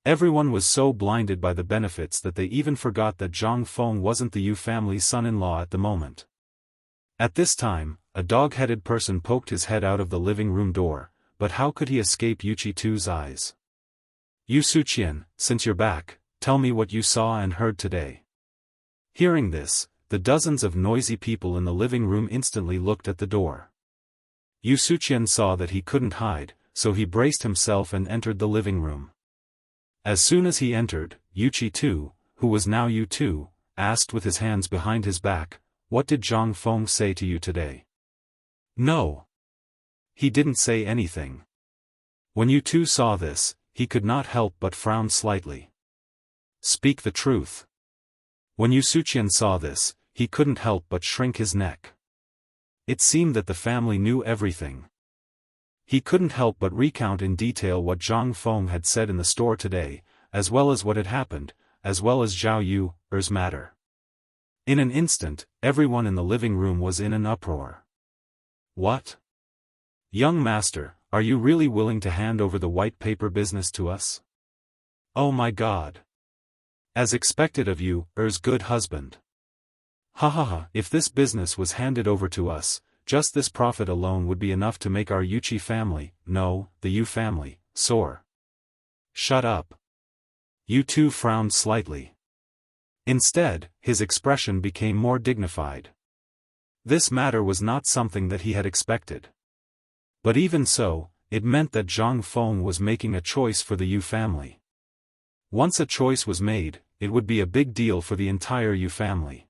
Everyone was so blinded by the benefits that they even forgot that Zhang Feng wasn't the Yu family's son-in-law at the moment. At this time, a dog-headed person poked his head out of the living room door, but how could he escape Yuqi too's eyes? Yu Suqian, since you're back, tell me what you saw and heard today. Hearing this, the dozens of noisy people in the living room instantly looked at the door. Yu Suqian saw that he couldn't hide, so he braced himself and entered the living room. As soon as he entered, Yuqi too, who was now Yu too, asked with his hands behind his back, "What did Zhang Feng say to you today?" "No. He didn't say anything." When Yu too saw this, he could not help but frown slightly. "Speak the truth." When Yu Suqian saw this, he couldn't help but shrink his neck. It seemed that the family knew everything. He couldn't help but recount in detail what Zhang Feng had said in the store today, as well as what had happened, as well as Zhao Yu's matter. In an instant, everyone in the living room was in an uproar. "What? Young master, are you really willing to hand over the white paper business to us? Oh my God! As expected of you, good husband. Ha ha ha, if this business was handed over to us, just this profit alone would be enough to make our Yuqi family, no, the Yu family, soar." "Shut up." Yu too frowned slightly. Instead, his expression became more dignified. This matter was not something that he had expected. But even so, it meant that Zhang Feng was making a choice for the Yu family. Once a choice was made, it would be a big deal for the entire Yu family.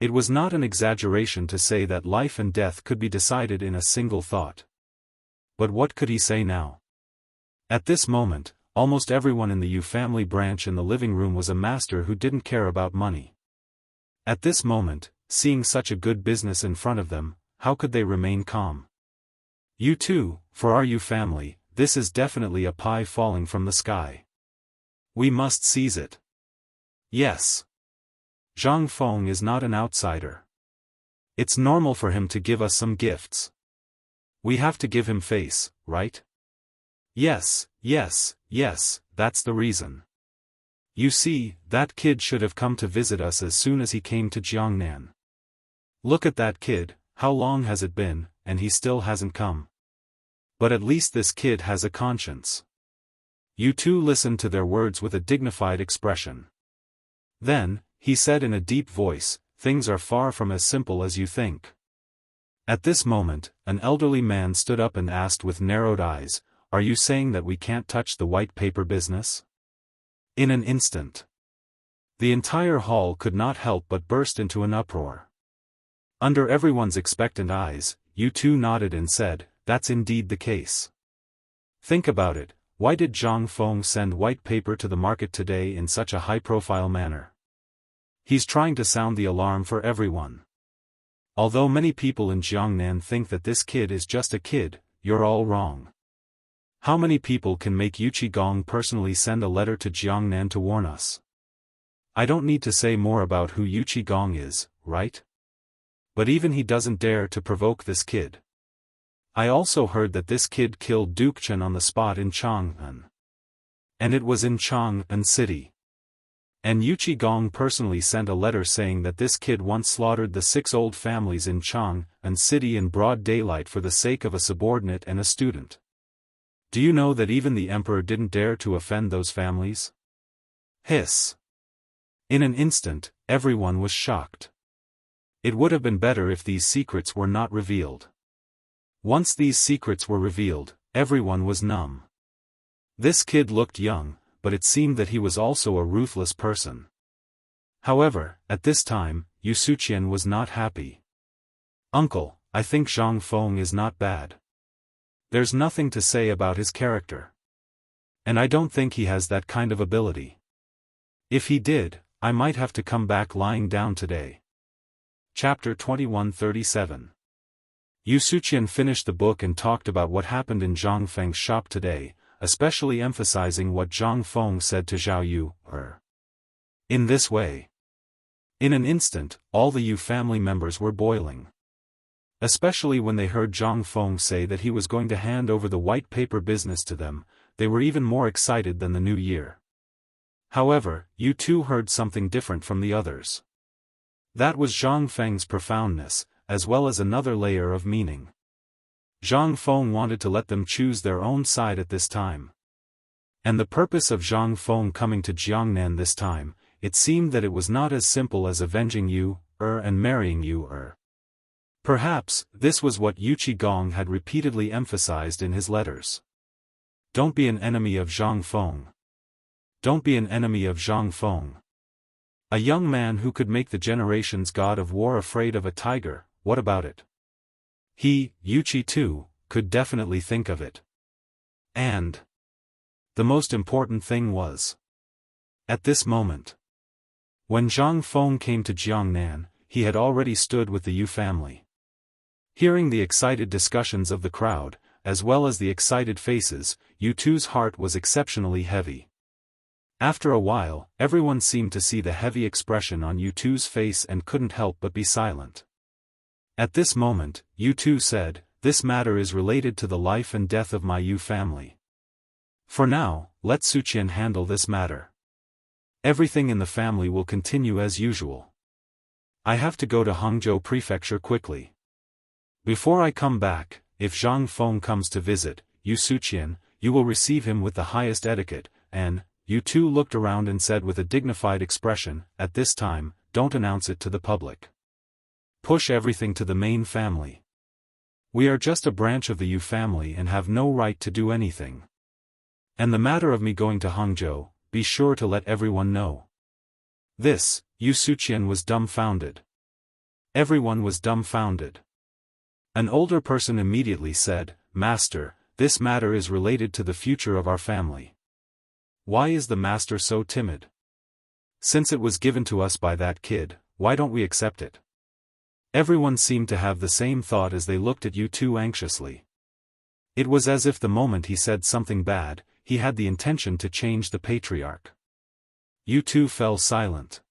It was not an exaggeration to say that life and death could be decided in a single thought. But what could he say now? At this moment, almost everyone in the Yu family branch in the living room was a master who didn't care about money. At this moment, seeing such a good business in front of them, how could they remain calm? "You too, for our Yu family, this is definitely a pie falling from the sky. We must seize it. Yes. Zhang Feng is not an outsider. It's normal for him to give us some gifts. We have to give him face, right? Yes, yes, yes, that's the reason. You see, that kid should have come to visit us as soon as he came to Jiangnan. Look at that kid, how long has it been, and he still hasn't come. But at least this kid has a conscience." You two listened to their words with a dignified expression. Then, he said in a deep voice, "Things are far from as simple as you think. At this moment, an elderly man stood up and asked with narrowed eyes, "Are you saying that we can't touch the white paper business?" In an instant, the entire hall could not help but burst into an uproar. Under everyone's expectant eyes, U2 nodded and said, "That's indeed the case. Think about it, why did Zhang Feng send white paper to the market today in such a high-profile manner? He's trying to sound the alarm for everyone. Although many people in Jiangnan think that this kid is just a kid, you're all wrong. How many people can make Yuqi Gong personally send a letter to Jiangnan to warn us? I don't need to say more about who Yuqi Gong is, right? But even he doesn't dare to provoke this kid. I also heard that this kid killed Duke Chen on the spot in Chang'an. And it was in Chang'an City. And Yuqi Gong personally sent a letter saying that this kid once slaughtered the 6 old families in Chang'an City in broad daylight for the sake of a subordinate and a student. Do you know that even the emperor didn't dare to offend those families?" Hiss. In an instant, everyone was shocked. It would have been better if these secrets were not revealed. Once these secrets were revealed, everyone was numb. This kid looked young, but it seemed that he was also a ruthless person. However, at this time, Yu Suqian was not happy. "Uncle, I think Zhang Feng is not bad. There's nothing to say about his character. And I don't think he has that kind of ability. If he did, I might have to come back lying down today." Chapter 2137. Yu Suqian finished the book and talked about what happened in Zhang Feng's shop today, especially emphasizing what Zhang Feng said to Zhao Yu, In this way, in an instant, all the Yu family members were boiling. Especially when they heard Zhang Feng say that he was going to hand over the white paper business to them, they were even more excited than the new year. However, Yu too heard something different from the others. That was Zhang Feng's profoundness, as well as another layer of meaning. Zhang Feng wanted to let them choose their own side at this time. And the purpose of Zhang Feng coming to Jiangnan this time, it seemed that it was not as simple as avenging Yu, and marrying Yu, Perhaps, this was what Yuqi Gong had repeatedly emphasized in his letters. Don't be an enemy of Zhang Feng. Don't be an enemy of Zhang Feng. A young man who could make the generation's god of war afraid of a tiger, what about it? He, Yuqi too, could definitely think of it. And the most important thing was, at this moment, when Zhang Feng came to Jiangnan, he had already stood with the Yu family. Hearing the excited discussions of the crowd, as well as the excited faces, Yu Tu's heart was exceptionally heavy. After a while, everyone seemed to see the heavy expression on Yu Tu's face and couldn't help but be silent. At this moment, Yu Tu said, "This matter is related to the life and death of my Yu family. For now, let Suqian handle this matter. Everything in the family will continue as usual. I have to go to Hangzhou Prefecture quickly. Before I come back, if Zhang Feng comes to visit, Yu Suqian, you will receive him with the highest etiquette," and Yu Tu looked around and said with a dignified expression, "At this time, don't announce it to the public. Push everything to the main family. We are just a branch of the Yu family and have no right to do anything. And the matter of me going to Hangzhou, be sure to let everyone know." This, Yu Suqian was dumbfounded. Everyone was dumbfounded. An older person immediately said, "Master, this matter is related to the future of our family. Why is the master so timid? Since it was given to us by that kid, why don't we accept it?" Everyone seemed to have the same thought as they looked at Yu Tu anxiously. It was as if the moment he said something bad, he had the intention to change the patriarch. Yu Tu fell silent.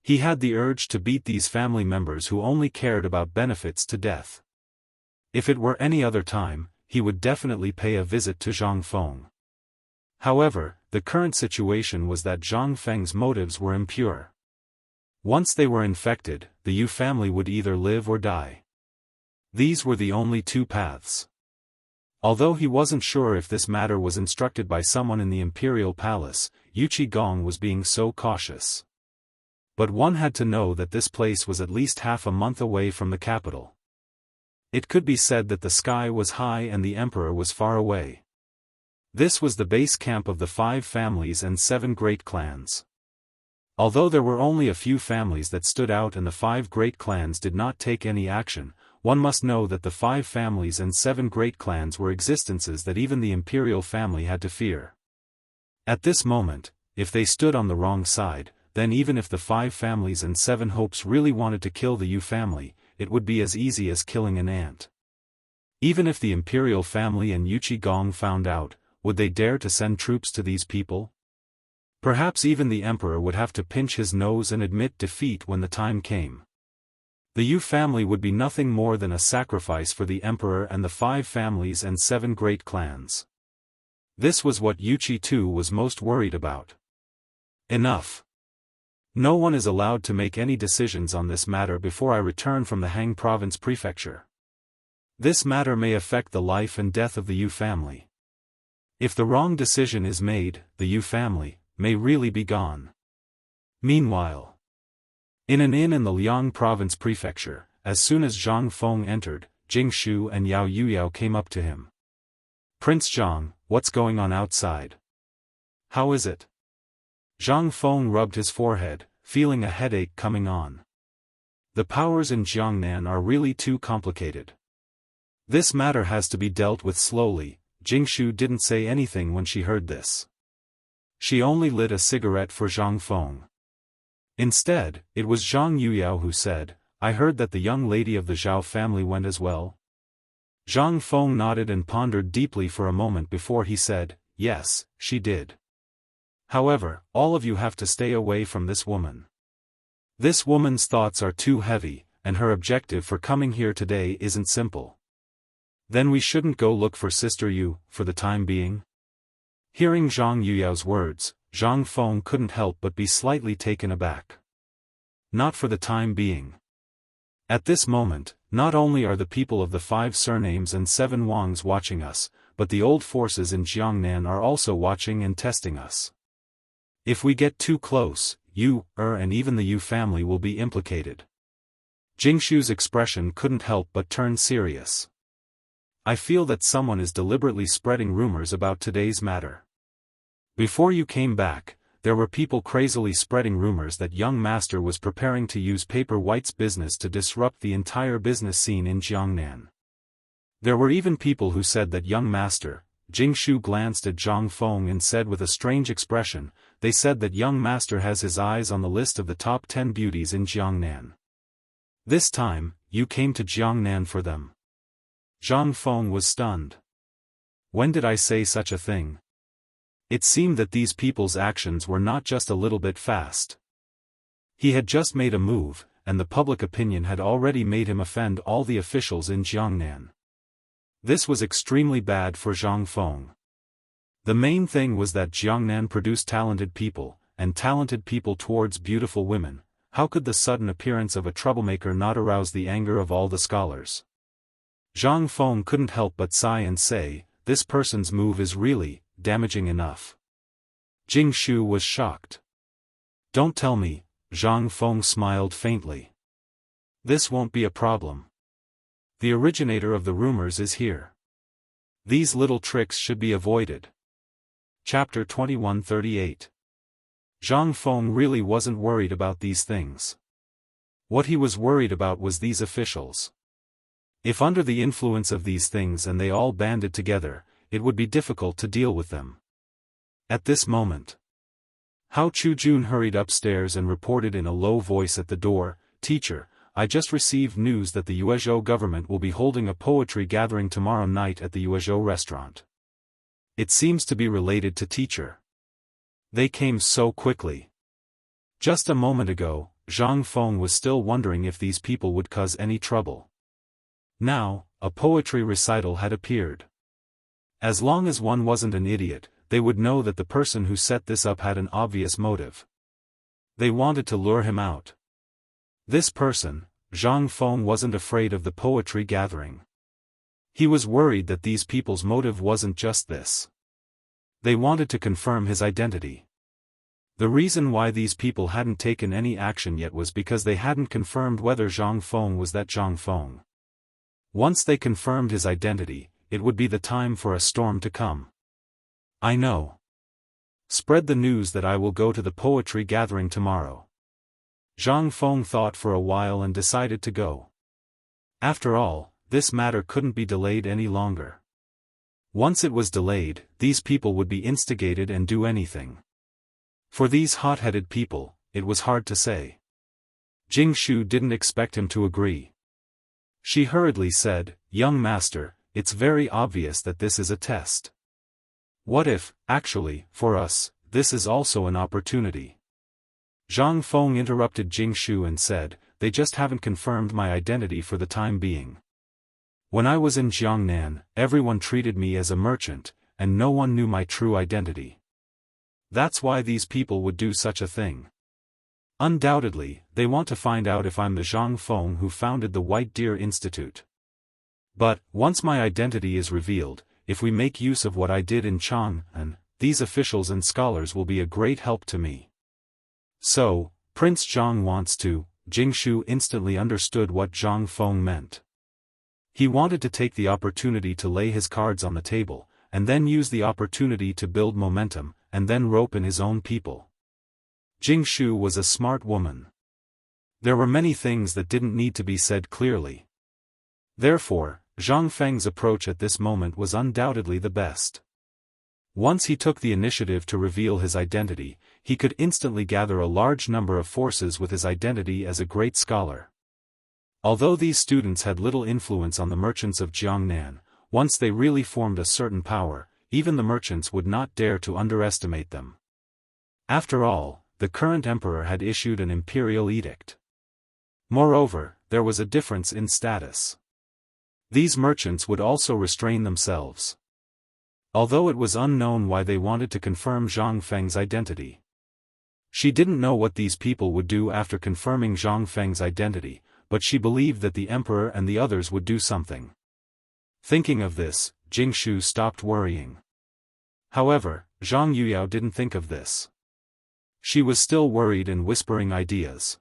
He had the urge to beat these family members who only cared about benefits to death. If it were any other time, he would definitely pay a visit to Zhang Feng. However, the current situation was that Zhang Feng's motives were impure. Once they were infected, the Yu family would either live or die. These were the only two paths. Although he wasn't sure if this matter was instructed by someone in the imperial palace, Yuqi Gong was being so cautious. But one had to know that this place was at least half a month away from the capital. It could be said that the sky was high and the emperor was far away. This was the base camp of the 5 families and 7 great clans. Although there were only a few families that stood out and the 5 great clans did not take any action, one must know that the 5 families and 7 great clans were existences that even the imperial family had to fear. At this moment, if they stood on the wrong side, then even if the 5 families and 7 hopes really wanted to kill the Yu family, it would be as easy as killing an ant. Even if the imperial family and Yuchi Gong found out, would they dare to send troops to these people? Perhaps even the emperor would have to pinch his nose and admit defeat when the time came. The Yu family would be nothing more than a sacrifice for the emperor and the 5 families and 7 great clans. This was what Yuchi too was most worried about. Enough. No one is allowed to make any decisions on this matter before I return from the Han Province Prefecture. This matter may affect the life and death of the Yu family. If the wrong decision is made, the Yu family may really be gone. Meanwhile, in an inn in the Liang Province Prefecture, as soon as Zhang Feng entered, Jing Shu and Yao Yuyao came up to him. "Prince Zhang, what's going on outside? How is it?" Zhang Feng rubbed his forehead, feeling a headache coming on. The powers in Jiangnan are really too complicated. This matter has to be dealt with slowly. Jingshu didn't say anything when she heard this. She only lit a cigarette for Zhang Feng. Instead, it was Zhang Yuyao who said, "I heard that the young lady of the Zhao family went as well." Zhang Feng nodded and pondered deeply for a moment before he said, "Yes, she did. However, all of you have to stay away from this woman. This woman's thoughts are too heavy, and her objective for coming here today isn't simple." "Then we shouldn't go look for Sister Yu, for the time being?" Hearing Zhang Yuyao's words, Zhang Feng couldn't help but be slightly taken aback. Not for the time being. At this moment, not only are the people of the 5 surnames and 7 Wangs watching us, but the old forces in Jiangnan are also watching and testing us. If we get too close, Yu, and even the Yu family will be implicated. Jingshu's expression couldn't help but turn serious. "I feel that someone is deliberately spreading rumors about today's matter. Before you came back, there were people crazily spreading rumors that young master was preparing to use Paper White's business to disrupt the entire business scene in Jiangnan. There were even people who said that young master," Jingshu glanced at Zhang Feng and said with a strange expression, "They said that young master has his eyes on the list of the top 10 beauties in Jiangnan. This time, you came to Jiangnan for them." Zhang Feng was stunned. "When did I say such a thing?" It seemed that these people's actions were not just a little bit fast. He had just made a move, and the public opinion had already made him offend all the officials in Jiangnan. This was extremely bad for Zhang Feng. The main thing was that Jiangnan produced talented people, and talented people towards beautiful women. How could the sudden appearance of a troublemaker not arouse the anger of all the scholars? Zhang Feng couldn't help but sigh and say, "This person's move is really damaging enough." Jing Shu was shocked. "Don't tell me," Zhang Feng smiled faintly. "This won't be a problem. The originator of the rumors is here. These little tricks should be avoided." Chapter 2138. Zhang Feng really wasn't worried about these things. What he was worried about was these officials. If under the influence of these things and they all banded together, it would be difficult to deal with them. At this moment, Hao Chujun hurried upstairs and reported in a low voice at the door, "Teacher, I just received news that the Yuezhou government will be holding a poetry gathering tomorrow night at the Yuezhou restaurant. It seems to be related to teacher." They came so quickly. Just a moment ago, Zhang Feng was still wondering if these people would cause any trouble. Now, a poetry recital had appeared. As long as one wasn't an idiot, they would know that the person who set this up had an obvious motive. They wanted to lure him out. This person, Zhang Feng, wasn't afraid of the poetry gathering. He was worried that these people's motive wasn't just this. They wanted to confirm his identity. The reason why these people hadn't taken any action yet was because they hadn't confirmed whether Zhang Feng was that Zhang Feng. Once they confirmed his identity, it would be the time for a storm to come. I know. Spread the news that I will go to the poetry gathering tomorrow. Zhang Feng thought for a while and decided to go. After all, this matter couldn't be delayed any longer. Once it was delayed, these people would be instigated and do anything. For these hot-headed people, it was hard to say. Jingshu didn't expect him to agree. She hurriedly said, "Young master, it's very obvious that this is a test. What if, actually, for us, this is also an opportunity?" Zhang Feng interrupted Jingshu and said, "They just haven't confirmed my identity for the time being. When I was in Jiangnan, everyone treated me as a merchant, and no one knew my true identity. That's why these people would do such a thing. Undoubtedly, they want to find out if I'm the Zhang Feng who founded the White Deer Institute. But, once my identity is revealed, if we make use of what I did in Chang'an, these officials and scholars will be a great help to me." So, Prince Zhang wants to. Jingshu instantly understood what Zhang Feng meant. He wanted to take the opportunity to lay his cards on the table, and then use the opportunity to build momentum, and then rope in his own people. Jingshu was a smart woman. There were many things that didn't need to be said clearly. Therefore, Zhang Feng's approach at this moment was undoubtedly the best. Once he took the initiative to reveal his identity, he could instantly gather a large number of forces with his identity as a great scholar. Although these students had little influence on the merchants of Jiangnan, once they really formed a certain power, even the merchants would not dare to underestimate them. After all, the current emperor had issued an imperial edict. Moreover, there was a difference in status. These merchants would also restrain themselves. Although it was unknown why they wanted to confirm Zhang Feng's identity. She didn't know what these people would do after confirming Zhang Feng's identity, but she believed that the emperor and the others would do something. Thinking of this, Jingshu stopped worrying. However, Zhang Yuyao didn't think of this. She was still worried and whispering ideas.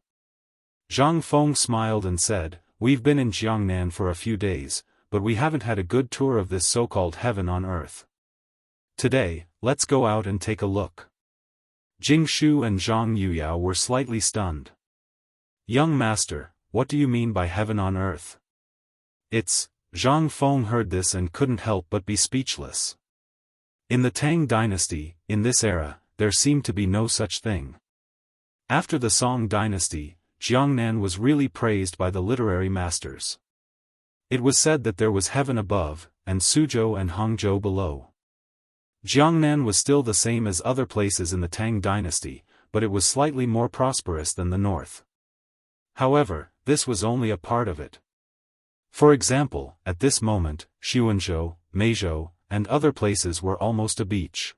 Zhang Feng smiled and said, "We've been in Jiangnan for a few days, but we haven't had a good tour of this so-called heaven on earth. Today, let's go out and take a look." Jingshu and Zhang Yuyao were slightly stunned. "Young master, what do you mean by heaven on earth?" Zhang Feng heard this and couldn't help but be speechless. In the Tang dynasty, in this era, there seemed to be no such thing. After the Song dynasty, Jiangnan was really praised by the literary masters. It was said that there was heaven above, and Suzhou and Hangzhou below. Jiangnan was still the same as other places in the Tang dynasty, but it was slightly more prosperous than the north. However, this was only a part of it. For example, at this moment, Xuanzhou, Meizhou, and other places were almost a beach.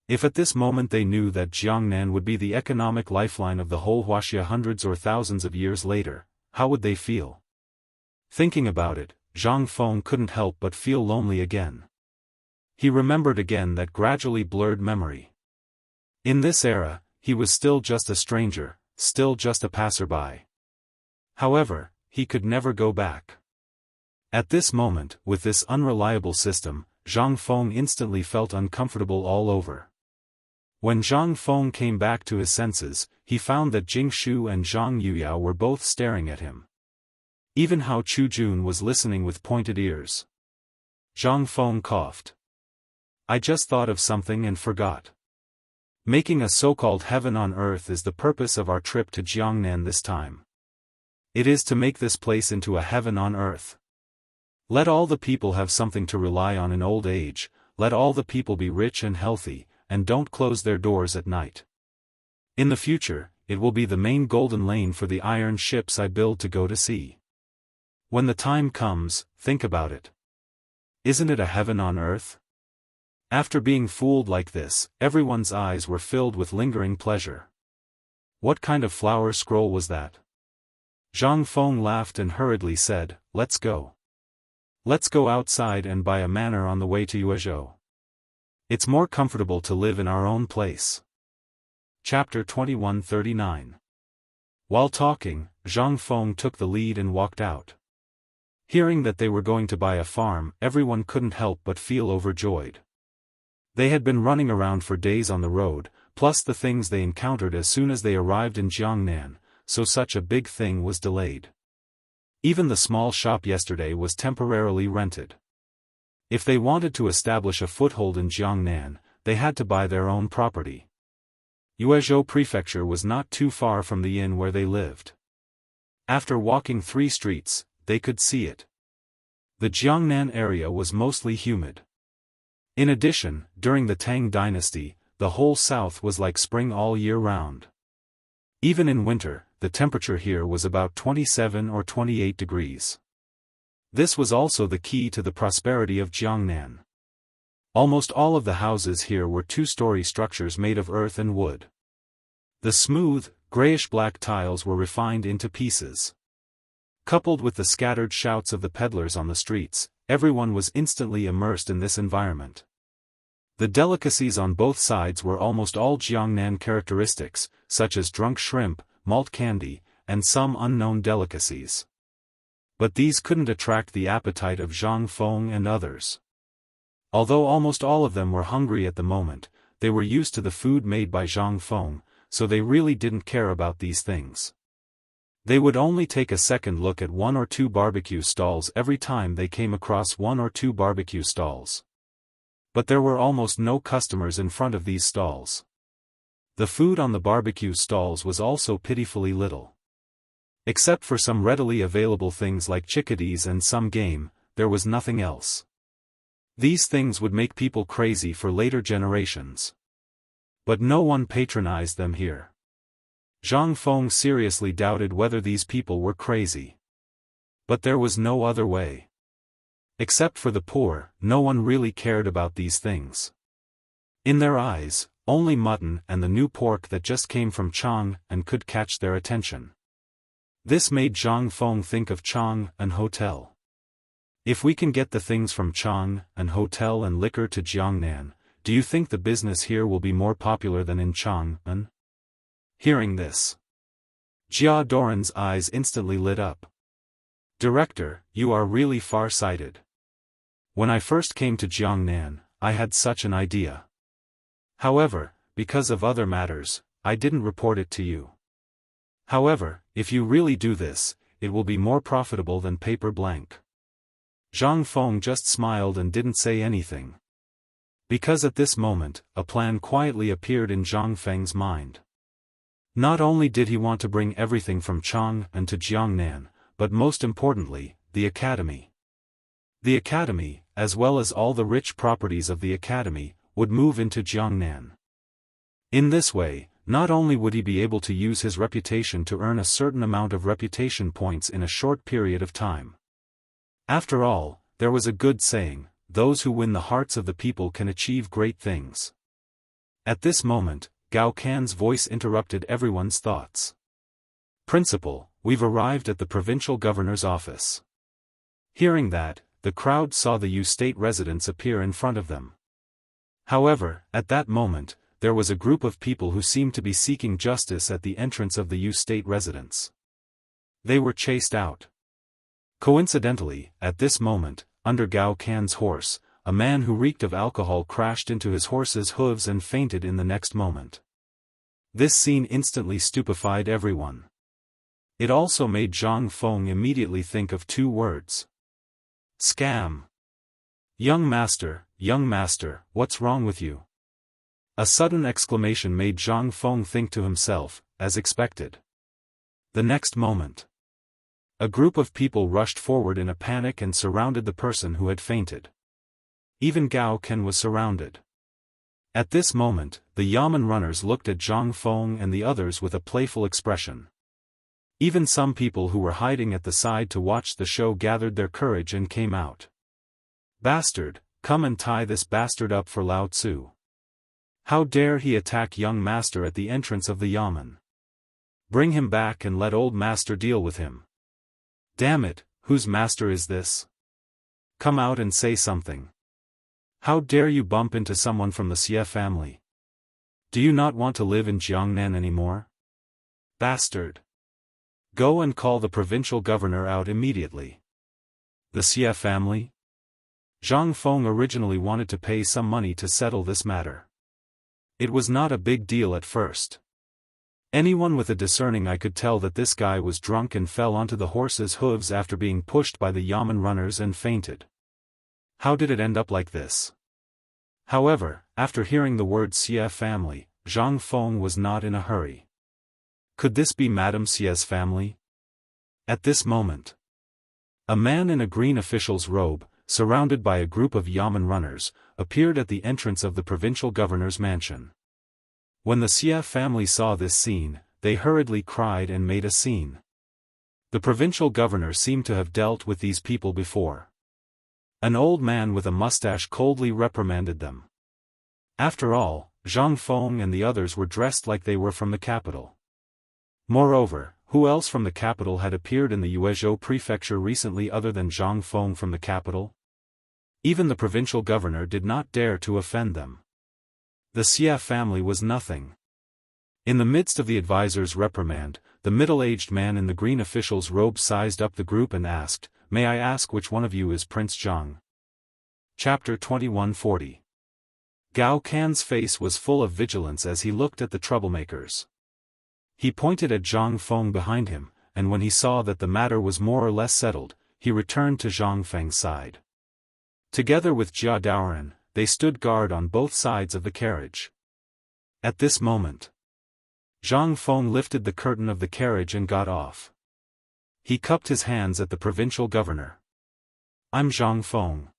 If at this moment they knew that Jiangnan would be the economic lifeline of the whole Wuxia hundreds or thousands of years later, how would they feel? Thinking about it, Zhang Feng couldn't help but feel lonely again. He remembered again that gradually blurred memory. In this era, he was still just a stranger, still just a passerby. However, he could never go back. At this moment, with this unreliable system, Zhang Feng instantly felt uncomfortable all over. When Zhang Feng came back to his senses, he found that Jingshu and Zhang Yuyao were both staring at him. Even Hao Chujun was listening with pointed ears. Zhang Feng coughed. "I just thought of something and forgot. Making a so-called heaven on earth is the purpose of our trip to Jiangnan this time. It is to make this place into a heaven on earth. Let all the people have something to rely on in old age, let all the people be rich and healthy, and don't close their doors at night. In the future, it will be the main golden lane for the iron ships I build to go to sea. When the time comes, think about it. Isn't it a heaven on earth?" After being fooled like this, everyone's eyes were filled with lingering pleasure. What kind of flower scroll was that? Zhang Feng laughed and hurriedly said, "Let's go. Let's go outside and buy a manor on the way to Yuezhou. It's more comfortable to live in our own place." Chapter 2139. While talking, Zhang Feng took the lead and walked out. Hearing that they were going to buy a farm, everyone couldn't help but feel overjoyed. They had been running around for days on the road, plus the things they encountered as soon as they arrived in Jiangnan, so such a big thing was delayed. Even the small shop yesterday was temporarily rented. If they wanted to establish a foothold in Jiangnan, they had to buy their own property. Yuezhou Prefecture was not too far from the inn where they lived. After walking 3 streets, they could see it. The Jiangnan area was mostly humid. In addition, during the Tang dynasty, the whole south was like spring all year round. Even in winter, the temperature here was about 27 or 28 degrees. This was also the key to the prosperity of Jiangnan. Almost all of the houses here were 2-story structures made of earth and wood. The smooth, grayish-black tiles were refined into pieces. Coupled with the scattered shouts of the peddlers on the streets, everyone was instantly immersed in this environment. The delicacies on both sides were almost all Jiangnan characteristics, such as drunk shrimp, malt candy, and some unknown delicacies. But these couldn't attract the appetite of Zhang Feng and others. Although almost all of them were hungry at the moment, they were used to the food made by Zhang Feng, so they really didn't care about these things. They would only take a second look at 1 or 2 barbecue stalls every time they came across 1 or 2 barbecue stalls. But there were almost no customers in front of these stalls. The food on the barbecue stalls was also pitifully little. Except for some readily available things like chickadees and some game, there was nothing else. These things would make people crazy for later generations. But no one patronized them here. Zhang Feng seriously doubted whether these people were crazy. But there was no other way. Except for the poor, no one really cared about these things. In their eyes, only mutton and the new pork that just came from Chang and could catch their attention. This made Zhang Feng think of Chang and hotel. If we can get the things from Chang and hotel and liquor to Jiangnan, do you think the business here will be more popular than in Chang'an? Hearing this, Jia Doran's eyes instantly lit up. Director, you are really far-sighted. When I first came to Jiangnan, I had such an idea. However, because of other matters, I didn't report it to you. However, if you really do this, it will be more profitable than paper blank. Zhang Feng just smiled and didn't say anything. Because at this moment, a plan quietly appeared in Zhang Feng's mind. Not only did he want to bring everything from Chang'an to Jiangnan, but most importantly, the academy. The academy, as well as all the rich properties of the academy, would move into Jiangnan. In this way, not only would he be able to use his reputation to earn a certain amount of reputation points in a short period of time. After all, there was a good saying, those who win the hearts of the people can achieve great things. At this moment, Gao Can's voice interrupted everyone's thoughts. Principal, we've arrived at the provincial governor's office. Hearing that, the crowd saw the Yu state residents appear in front of them. However, at that moment, there was a group of people who seemed to be seeking justice at the entrance of the Yu state residence. They were chased out. Coincidentally, at this moment, under Gao Can's horse, a man who reeked of alcohol crashed into his horse's hooves and fainted in the next moment. This scene instantly stupefied everyone. It also made Zhang Feng immediately think of 2 words. Scam. Young master, what's wrong with you? A sudden exclamation made Zhang Feng think to himself, as expected. The next moment, a group of people rushed forward in a panic and surrounded the person who had fainted. Even Gao Can was surrounded. At this moment, the Yamen runners looked at Zhang Feng and the others with a playful expression. Even some people who were hiding at the side to watch the show gathered their courage and came out. Bastard, come and tie this bastard up for Lao Tzu. How dare he attack young master at the entrance of the Yamen? Bring him back and let old master deal with him. Damn it, whose master is this? Come out and say something. How dare you bump into someone from the Xie family? Do you not want to live in Jiangnan anymore? Bastard. Go and call the provincial governor out immediately. The Xie family? Zhang Feng originally wanted to pay some money to settle this matter. It was not a big deal at first. Anyone with a discerning eye could tell that this guy was drunk and fell onto the horse's hooves after being pushed by the yamen runners and fainted. How did it end up like this? However, after hearing the word Xie family, Zhang Feng was not in a hurry. Could this be Madame Xie's family? At this moment, a man in a green official's robe, surrounded by a group of yamen runners, appeared at the entrance of the provincial governor's mansion. When the Xie family saw this scene, they hurriedly cried and made a scene. The provincial governor seemed to have dealt with these people before. An old man with a mustache coldly reprimanded them. After all, Zhang Feng and the others were dressed like they were from the capital. Moreover, who else from the capital had appeared in the Yuezhou prefecture recently other than Zhang Feng from the capital? Even the provincial governor did not dare to offend them. The Xie family was nothing. In the midst of the advisor's reprimand, the middle-aged man in the green official's robe sized up the group and asked, "May I ask which one of you is Prince Zhang?" Chapter 2140. Gao Can's face was full of vigilance as he looked at the troublemakers. He pointed at Zhang Feng behind him, and when he saw that the matter was more or less settled, he returned to Zhang Feng's side. Together with Jia Daoran, they stood guard on both sides of the carriage. At this moment, Zhang Feng lifted the curtain of the carriage and got off. He cupped his hands at the provincial governor. "I'm Zhang Feng."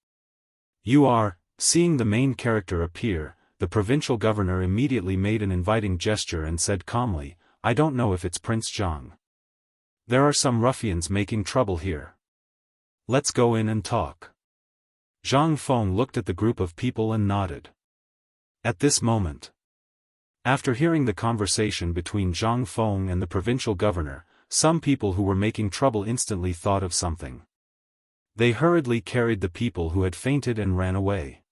"You are." Seeing the main character appear, the provincial governor immediately made an inviting gesture and said calmly, "I don't know if it's Prince Zhang. There are some ruffians making trouble here. Let's go in and talk." Zhang Feng looked at the group of people and nodded. At this moment, after hearing the conversation between Zhang Feng and the provincial governor, some people who were making trouble instantly thought of something. They hurriedly carried the people who had fainted and ran away.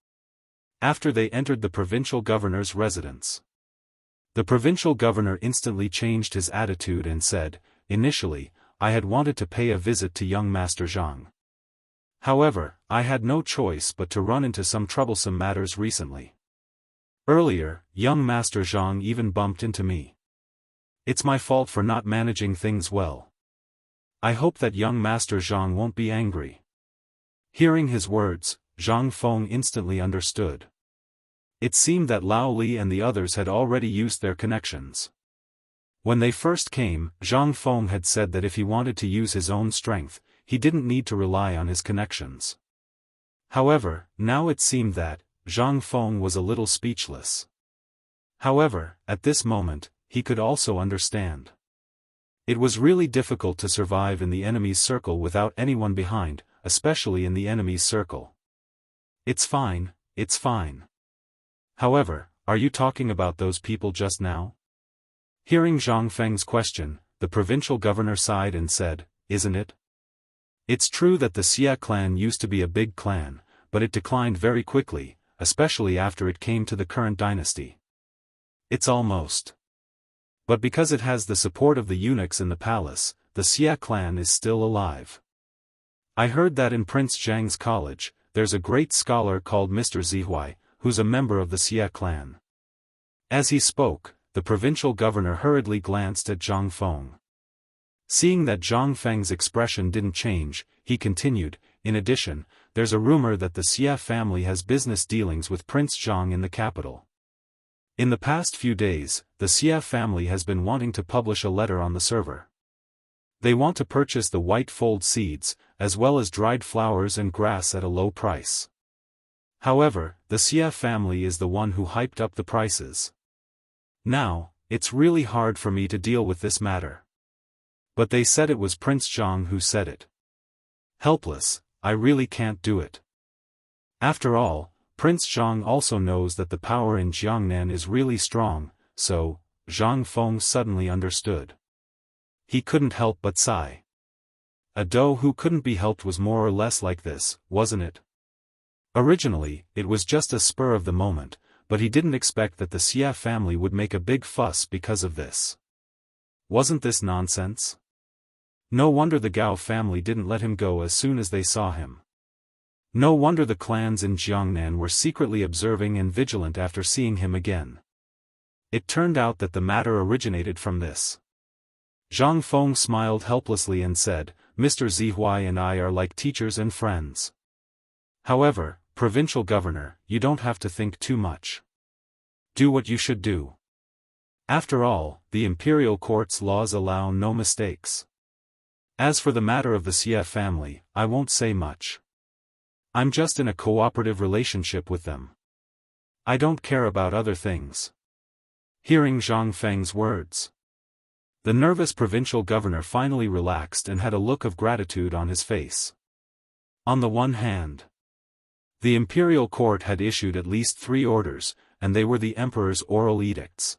After they entered the provincial governor's residence, the provincial governor instantly changed his attitude and said, "Initially, I had wanted to pay a visit to young Master Zhang. However, I had no choice but to run into some troublesome matters recently. Earlier, young Master Zhang even bumped into me. It's my fault for not managing things well. I hope that young Master Zhang won't be angry." Hearing his words, Zhang Feng instantly understood. It seemed that Lao Li and the others had already used their connections. When they first came, Zhang Feng had said that if he wanted to use his own strength, he didn't need to rely on his connections. However, now it seemed that Zhang Feng was a little speechless. However, at this moment, he could also understand. It was really difficult to survive in the enemy's circle without anyone behind, especially in the enemy's circle. "It's fine, it's fine. However, are you talking about those people just now?" Hearing Zhang Feng's question, the provincial governor sighed and said, "Isn't it? It's true that the Xie clan used to be a big clan, but it declined very quickly, especially after it came to the current dynasty. It's almost. But because it has the support of the eunuchs in the palace, the Xie clan is still alive. I heard that in Prince Zhang's college, there's a great scholar called Mr. Zihui, who's a member of the Xie clan." As he spoke, the provincial governor hurriedly glanced at Zhang Feng. Seeing that Zhang Feng's expression didn't change, he continued, "In addition, there's a rumor that the Xie family has business dealings with Prince Zhang in the capital. In the past few days, the Xie family has been wanting to publish a letter on the server. They want to purchase the white fold seeds, as well as dried flowers and grass at a low price. However, the Xie family is the one who hyped up the prices. Now, it's really hard for me to deal with this matter. But they said it was Prince Zhang who said it. Helpless, I really can't do it. After all, Prince Zhang also knows that the power in Jiangnan is really strong, so," Zhang Feng suddenly understood. He couldn't help but sigh. A doe who couldn't be helped was more or less like this, wasn't it? Originally, it was just a spur of the moment, but he didn't expect that the Xie family would make a big fuss because of this. Wasn't this nonsense? No wonder the Gao family didn't let him go as soon as they saw him. No wonder the clans in Jiangnan were secretly observing and vigilant after seeing him again. It turned out that the matter originated from this. Zhang Feng smiled helplessly and said, Mr. Zihuai and I are like teachers and friends. However, provincial governor, you don't have to think too much. Do what you should do. After all, the imperial court's laws allow no mistakes. As for the matter of the Xie family, I won't say much. I'm just in a cooperative relationship with them. I don't care about other things. Hearing Zhang Feng's words, the nervous provincial governor finally relaxed and had a look of gratitude on his face. On the one hand, the imperial court had issued at least 3 orders, and they were the emperor's oral edicts.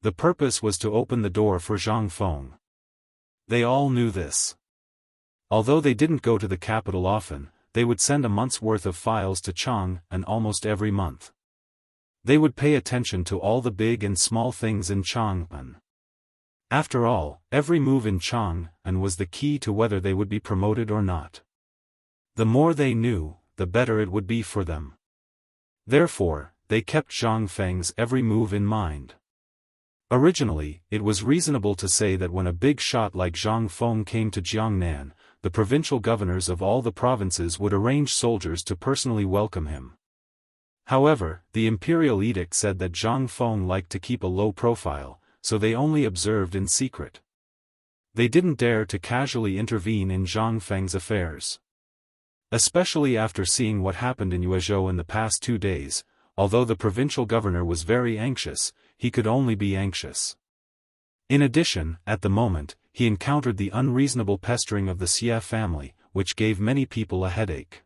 The purpose was to open the door for Zhang Feng. They all knew this. Although they didn't go to the capital often, they would send a month's worth of files to Chang'an almost every month. They would pay attention to all the big and small things in Chang'an. After all, every move in Chang'an was the key to whether they would be promoted or not. The more they knew, the better it would be for them. Therefore, they kept Zhang Feng's every move in mind. Originally, it was reasonable to say that when a big shot like Zhang Feng came to Jiangnan, the provincial governors of all the provinces would arrange soldiers to personally welcome him. However, the imperial edict said that Zhang Feng liked to keep a low profile, so they only observed in secret. They didn't dare to casually intervene in Zhang Feng's affairs. Especially after seeing what happened in Yuezhou in the past 2 days, although the provincial governor was very anxious, he could only be anxious. In addition, at the moment, he encountered the unreasonable pestering of the Xie family, which gave many people a headache.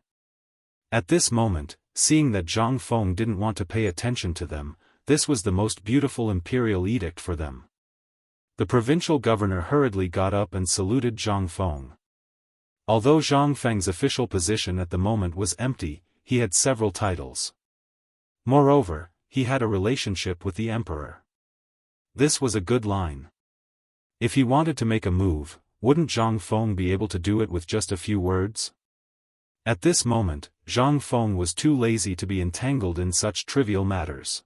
At this moment, seeing that Zhang Feng didn't want to pay attention to them, this was the most beautiful imperial edict for them. The provincial governor hurriedly got up and saluted Zhang Feng. Although Zhang Feng's official position at the moment was empty, he had several titles. Moreover, he had a relationship with the emperor. This was a good line. If he wanted to make a move, wouldn't Zhang Feng be able to do it with just a few words? At this moment, Zhang Feng was too lazy to be entangled in such trivial matters.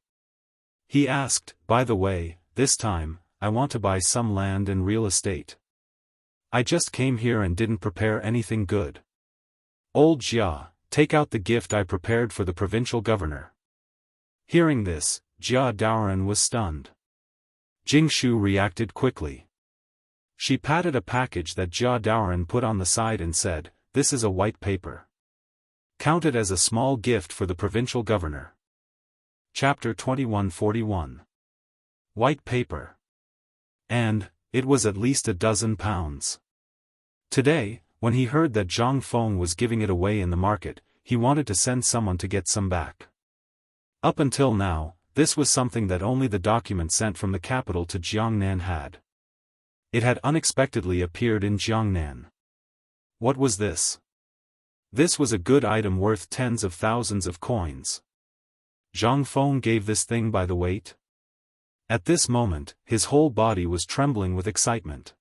He asked, by the way, this time, I want to buy some land and real estate. I just came here and didn't prepare anything good. Old Jia, take out the gift I prepared for the provincial governor. Hearing this, Jia Daoran was stunned. Jingshu reacted quickly. She patted a package that Jia Daoran put on the side and said, this is a white paper. Count it as a small gift for the provincial governor. Chapter 2141. White paper. And, it was at least £12. Today, when he heard that Zhang Feng was giving it away in the market, he wanted to send someone to get some back. Up until now, this was something that only the document sent from the capital to Jiangnan had. It had unexpectedly appeared in Jiangnan. What was this? This was a good item worth tens of thousands of coins. Zhang Feng gave this thing by the weight. At this moment, his whole body was trembling with excitement.